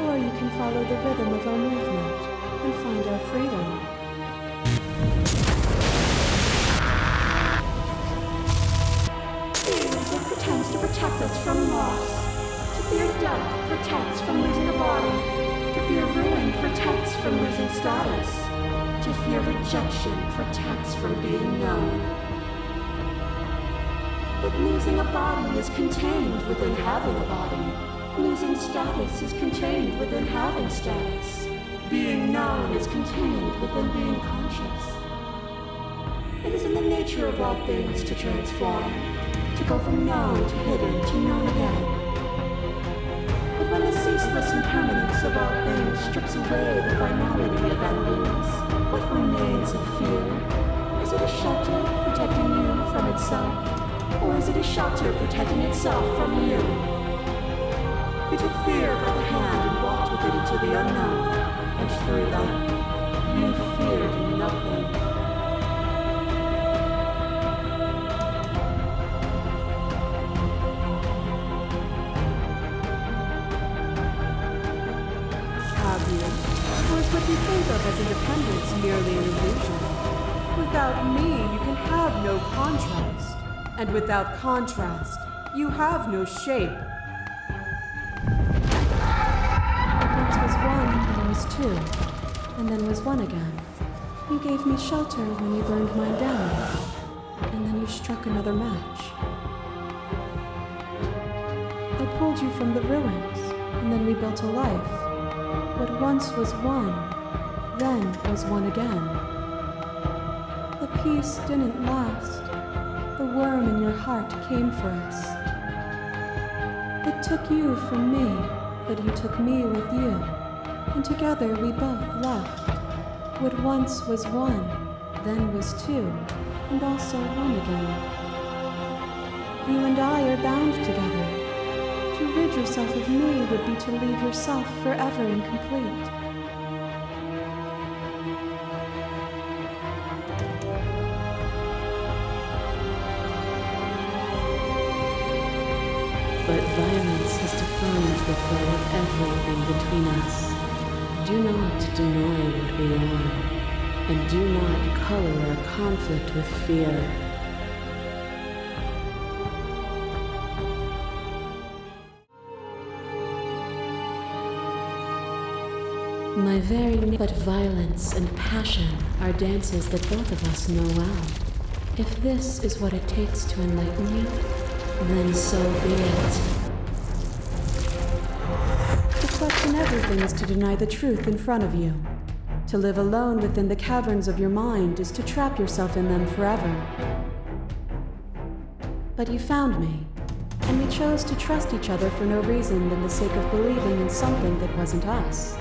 or you can follow the rhythm of our movement and find our freedom. It pretends to protect us from loss. To fear death protects from losing a body. To fear ruin protects from losing status. To fear rejection protects from being known. But losing a body is contained within having a body. Losing status is contained within having status. Being known is contained within being conscious. It is in the nature of all things to transform, to go from known to hidden to known again. But when the ceaseless impermanence of all things strips away the finality of endings, what remains of fear? Is it a shelter protecting you from itself? Or is it a shelter protecting itself from you? You took fear by the hand and walked with it into the unknown, and through that, you feared nothing. Have you? Or is what you think of as independence merely an illusion? Without me, you can have no contrast. And without contrast, you have no shape. Once was one, then was two, and then was one again. You gave me shelter when you burned mine down, and then you struck another match. I pulled you from the ruins, and then we built a life. What once was one, then was one again. The peace didn't last. The worm in your heart came for us. It took you from me, but you took me with you, and together we both left. What once was one, then was two, and also one again. You and I are bound together. To rid yourself of me would be to leave yourself forever incomplete. But violence has defined the flow of everything between us. Do not deny what we are, and do not color our conflict with fear. My very but violence and passion are dances that both of us know well. If this is what it takes to enlighten you, then so be it. To question everything is to deny the truth in front of you. To live alone within the caverns of your mind is to trap yourself in them forever. But you found me, and we chose to trust each other for no reason than the sake of believing in something that wasn't us.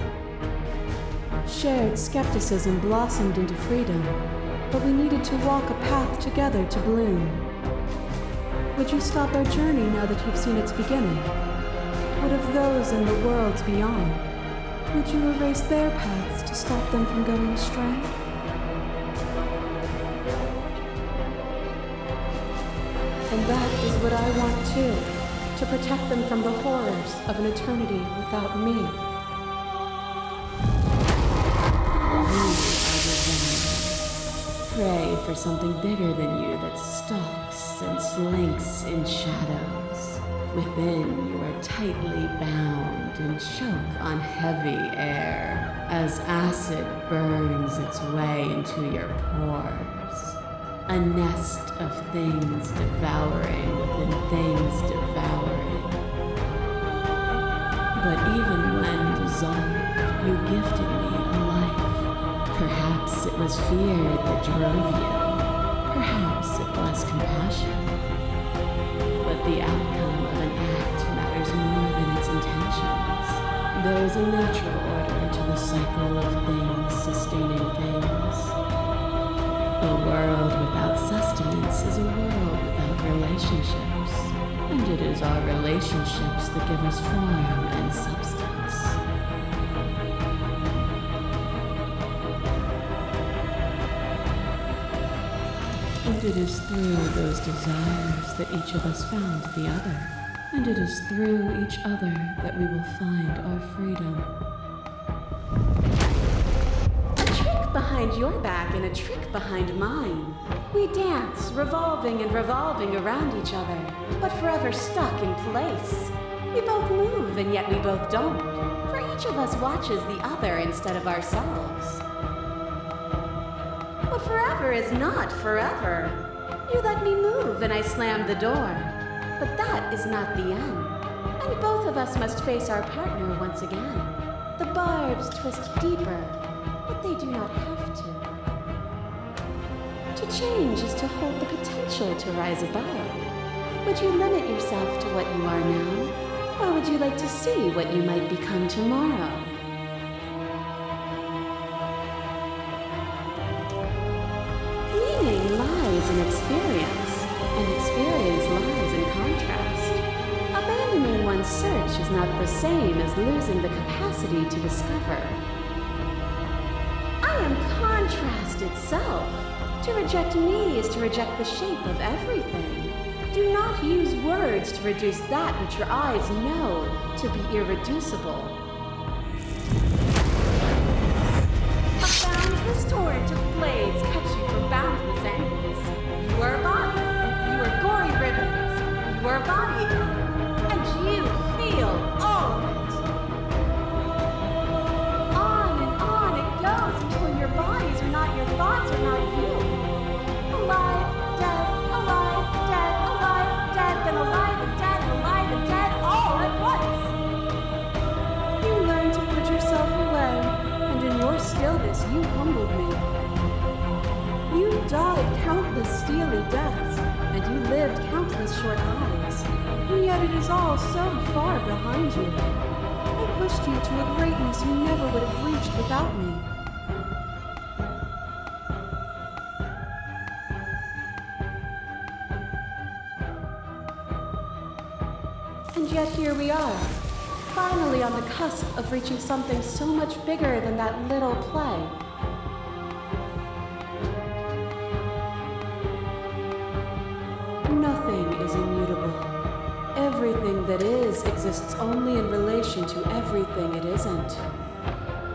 Shared skepticism blossomed into freedom, but we needed to walk a path together to bloom. Would you stop our journey now that you've seen its beginning? What of those in the worlds beyond? Would you erase their paths to stop them from going astray? And that is what I want too, to protect them from the horrors of an eternity without me. You are the one. Pray for something bigger than you that stalks and slinks in shadows. Within, you are tightly bound and choke on heavy air as acid burns its way into your pores. A nest of things devouring within things devouring. But even when dissolved, you gifted me a life. Perhaps it was fear that drove you. Perhaps it was compassion. But the outcome of an act matters more than its intentions. There is a natural order to the cycle of things sustaining things. A world without sustenance is a world without relationships. And it is our relationships that give us form and substance. And it is through those desires that each of us found the other. And it is through each other that we will find our freedom. A trick behind your back and a trick behind mine. We dance, revolving and revolving around each other, but forever stuck in place. We both move and yet we both don't, for each of us watches the other instead of ourselves. But forever is not forever. You let me move and I slammed the door. But that is not the end. And both of us must face our partner once again. The barbs twist deeper, but they do not have to. To change is to hold the potential to rise above. Would you limit yourself to what you are now? Or would you like to see what you might become tomorrow? Meaning lies in experience, and experience lies in contrast. Abandoning one's search is not the same as losing the capacity to discover. I am contrast itself. To reject me is to reject the shape of everything. Do not use words to reduce that which your eyes know to be irreducible. A boundless torrent of blades cuts you from boundless angles. You are a body. You are gory ribbons. You are a body again. And you feel all of it. On and on it goes until your bodies are not your thoughts, are not you. Alive, dead, alive, dead, alive, dead, then alive and dead, alive and dead, all at once. You learn to put yourself away, and in your stillness you humbled me. You died countless steely deaths, and you lived countless short lives, and yet it is all so far behind you. I pushed you to a greatness you never would have reached without me. And yet here we are, finally on the cusp of reaching something so much bigger than that little play. Nothing is immutable. Everything that is exists only in relation to everything it isn't.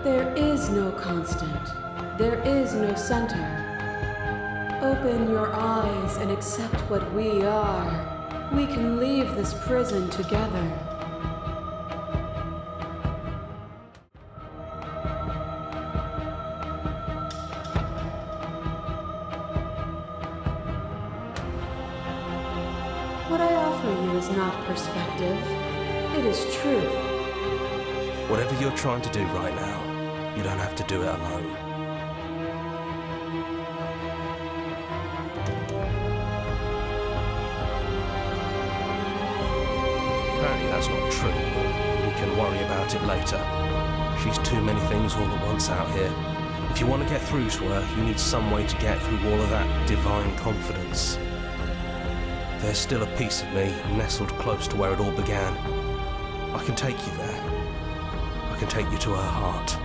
There is no constant. There is no center. Open your eyes and accept what we are. We can leave this prison together. What I offer you is not perspective. It is truth. Whatever you're trying to do right now, you don't have to do it alone. Apparently that's not true, but we can worry about it later. She's too many things all at once out here. If you want to get through to her, you need some way to get through all of that divine confidence. There's still a piece of me nestled close to where it all began. I can take you there. I can take you to her heart.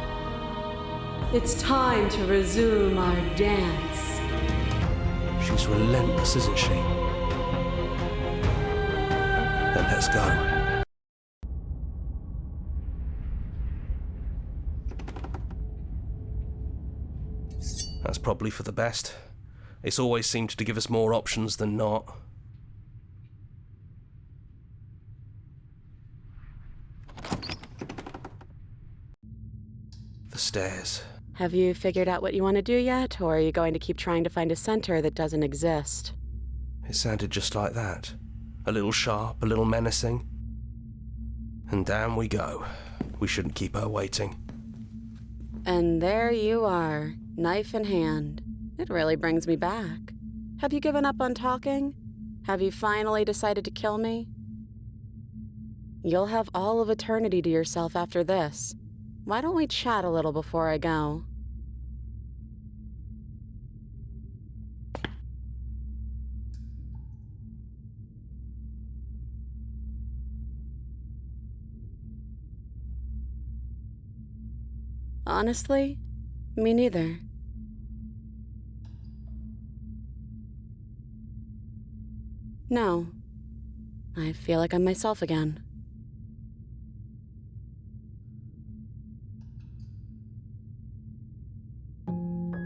It's time to resume our dance. She's relentless, isn't she? Then let's go. That's probably for the best. It's always seemed to give us more options than not. The stairs. Have you figured out what you want to do yet, or are you going to keep trying to find a center that doesn't exist? It sounded just like that. A little sharp, a little menacing. And down we go. We shouldn't keep her waiting. And there you are, knife in hand. It really brings me back. Have you given up on talking? Have you finally decided to kill me? You'll have all of eternity to yourself after this. Why don't we chat a little before I go? Honestly, me neither. No. I feel like I'm myself again.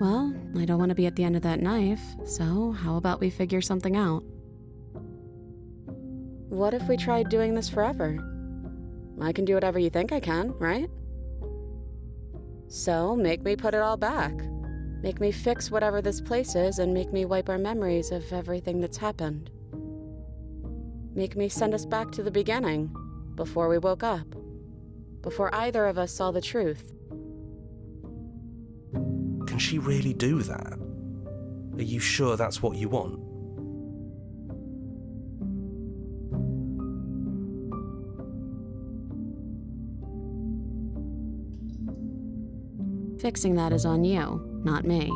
Well, I don't want to be at the end of that knife, so how about we figure something out? What if we tried doing this forever? I can do whatever you think I can, right? So, make me put it all back. Make me fix whatever this place is and make me wipe our memories of everything that's happened. Make me send us back to the beginning, before we woke up. Before either of us saw the truth. Can she really do that? Are you sure that's what you want? Fixing that is on you, not me.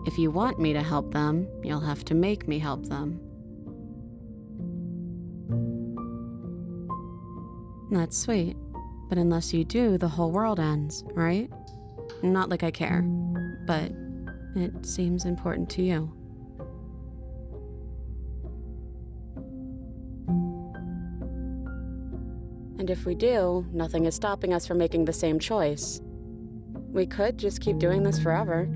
If you want me to help them, you'll have to make me help them. That's sweet, but unless you do, the whole world ends, right? Not like I care, but it seems important to you. And if we do, nothing is stopping us from making the same choice. We could just keep doing this forever.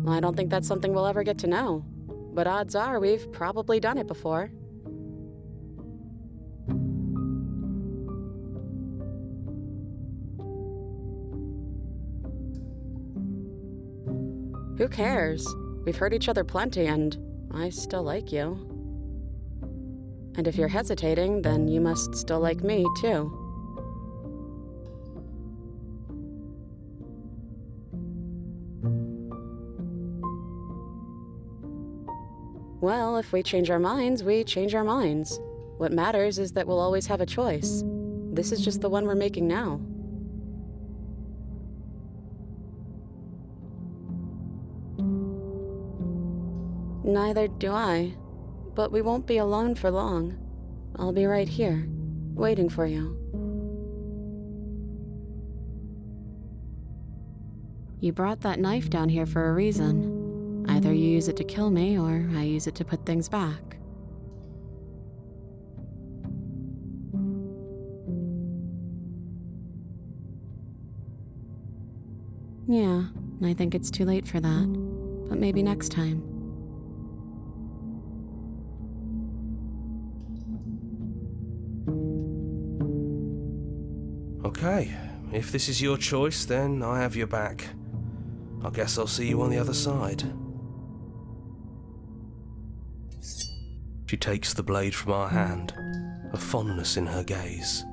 I don't think that's something we'll ever get to know, but odds are we've probably done it before. Who cares? We've hurt each other plenty, and I still like you. And if you're hesitating, then you must still like me, too. Well, if we change our minds, we change our minds. What matters is that we'll always have a choice. This is just the one we're making now. Neither do I. But we won't be alone for long. I'll be right here, waiting for you. You brought that knife down here for a reason. Either you use it to kill me, or I use it to put things back. Yeah, I think it's too late for that. But maybe next time. Okay, if this is your choice, then I have your back. I guess I'll see you on the other side. She takes the blade from our hand, a fondness in her gaze.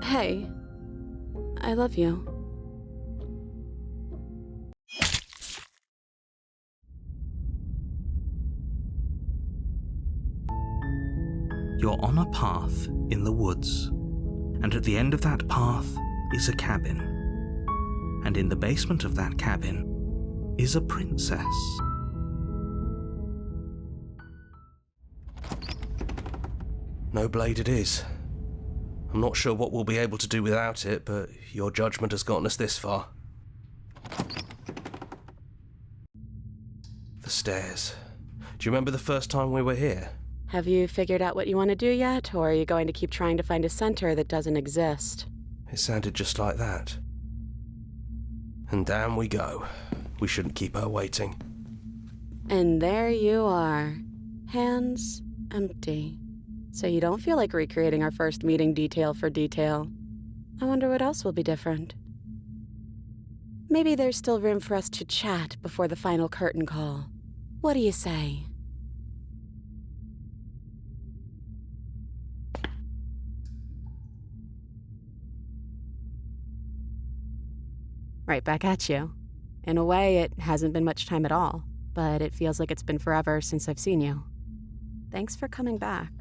Hey, I love you. You're on a path in the woods, and at the end of that path is a cabin. And in the basement of that cabin is a princess. No blade it is. I'm not sure what we'll be able to do without it, but your judgment has gotten us this far. The stairs. Do you remember the first time we were here? Have you figured out what you want to do yet, or are you going to keep trying to find a center that doesn't exist? It sounded just like that. And down we go. We shouldn't keep her waiting. And there you are, hands empty. So you don't feel like recreating our first meeting detail for detail. I wonder what else will be different. Maybe there's still room for us to chat before the final curtain call. What do you say? Right back at you. In a way, it hasn't been much time at all, but it feels like it's been forever since I've seen you. Thanks for coming back.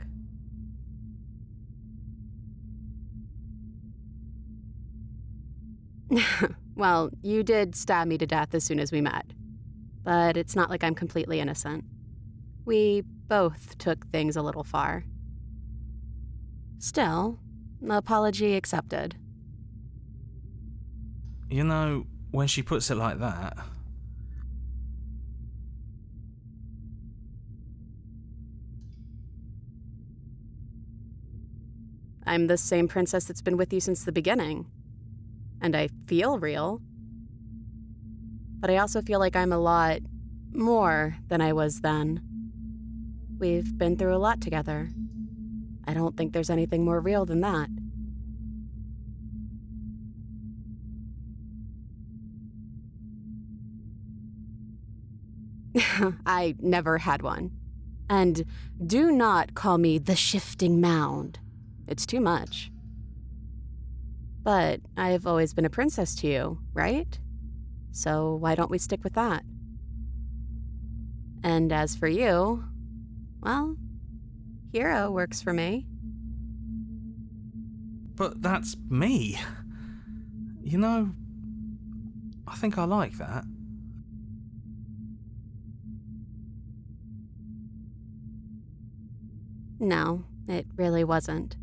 Well, you did stab me to death as soon as we met. But it's not like I'm completely innocent. We both took things a little far. Still, apology accepted. You know, when she puts it like that... I'm the same princess that's been with you since the beginning. And I feel real. But I also feel like I'm a lot more than I was then. We've been through a lot together. I don't think there's anything more real than that. I never had one. And do not call me the shifting mound. It's too much. But I've always been a princess to you, right? So why don't we stick with that? And as for you, well, hero works for me. But that's me. You know, I think I like that. No, it really wasn't.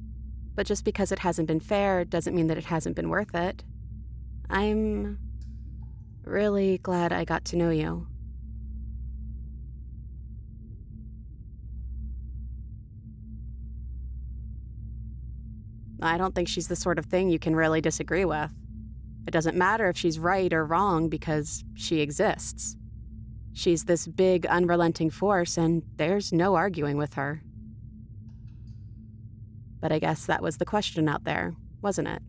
But just because it hasn't been fair doesn't mean that it hasn't been worth it. I'm really glad I got to know you. I don't think she's the sort of thing you can really disagree with. It doesn't matter if she's right or wrong because she exists. She's this big, unrelenting force, and there's no arguing with her. But I guess that was the question out there, wasn't it?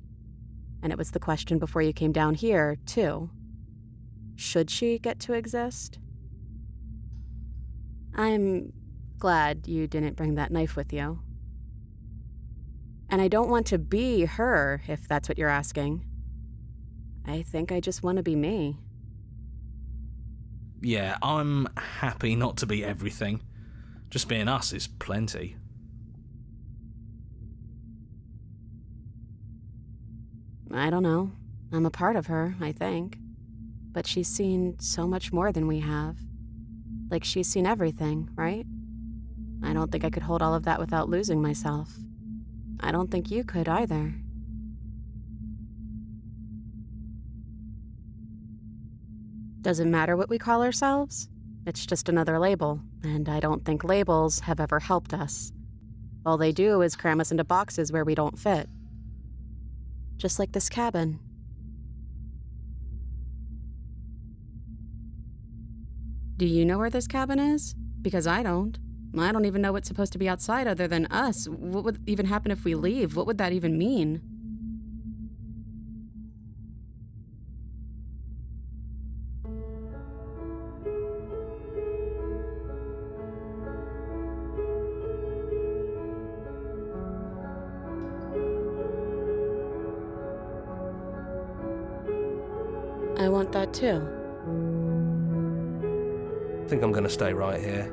And it was the question before you came down here, too. Should she get to exist? I'm glad you didn't bring that knife with you. And I don't want to be her, if that's what you're asking. I think I just want to be me. Yeah, I'm happy not to be everything. Just being us is plenty. I don't know. I'm a part of her, I think. But she's seen so much more than we have. Like she's seen everything, right? I don't think I could hold all of that without losing myself. I don't think you could either. Doesn't matter what we call ourselves. It's just another label, and I don't think labels have ever helped us. All they do is cram us into boxes where we don't fit. Just like this cabin. Do you know where this cabin is? Because I don't. I don't even know what's supposed to be outside other than us. What would even happen if we leave? What would that even mean? I want that too. I think I'm gonna stay right here.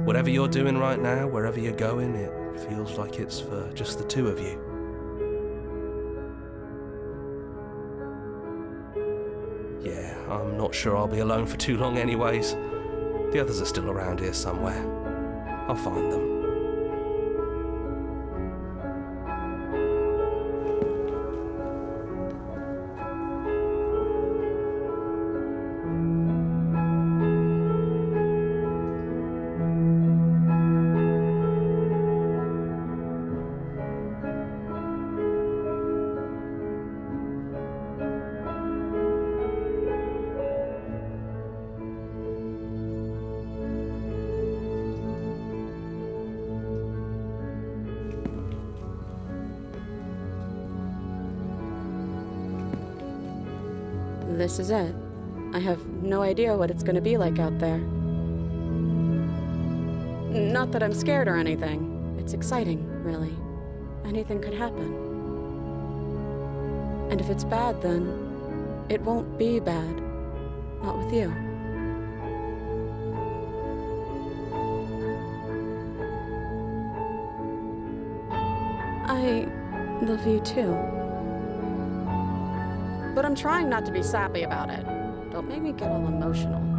Whatever you're doing right now, wherever you're going, it feels like it's for just the two of you. Yeah, I'm not sure I'll be alone for too long anyways. The others are still around here somewhere. I'll find them. This is it. I have no idea what it's going to be like out there. Not that I'm scared or anything. It's exciting, really. Anything could happen. And if it's bad, then it won't be bad. Not with you. I love you too. But I'm trying not to be sappy about it. Don't make me get all emotional.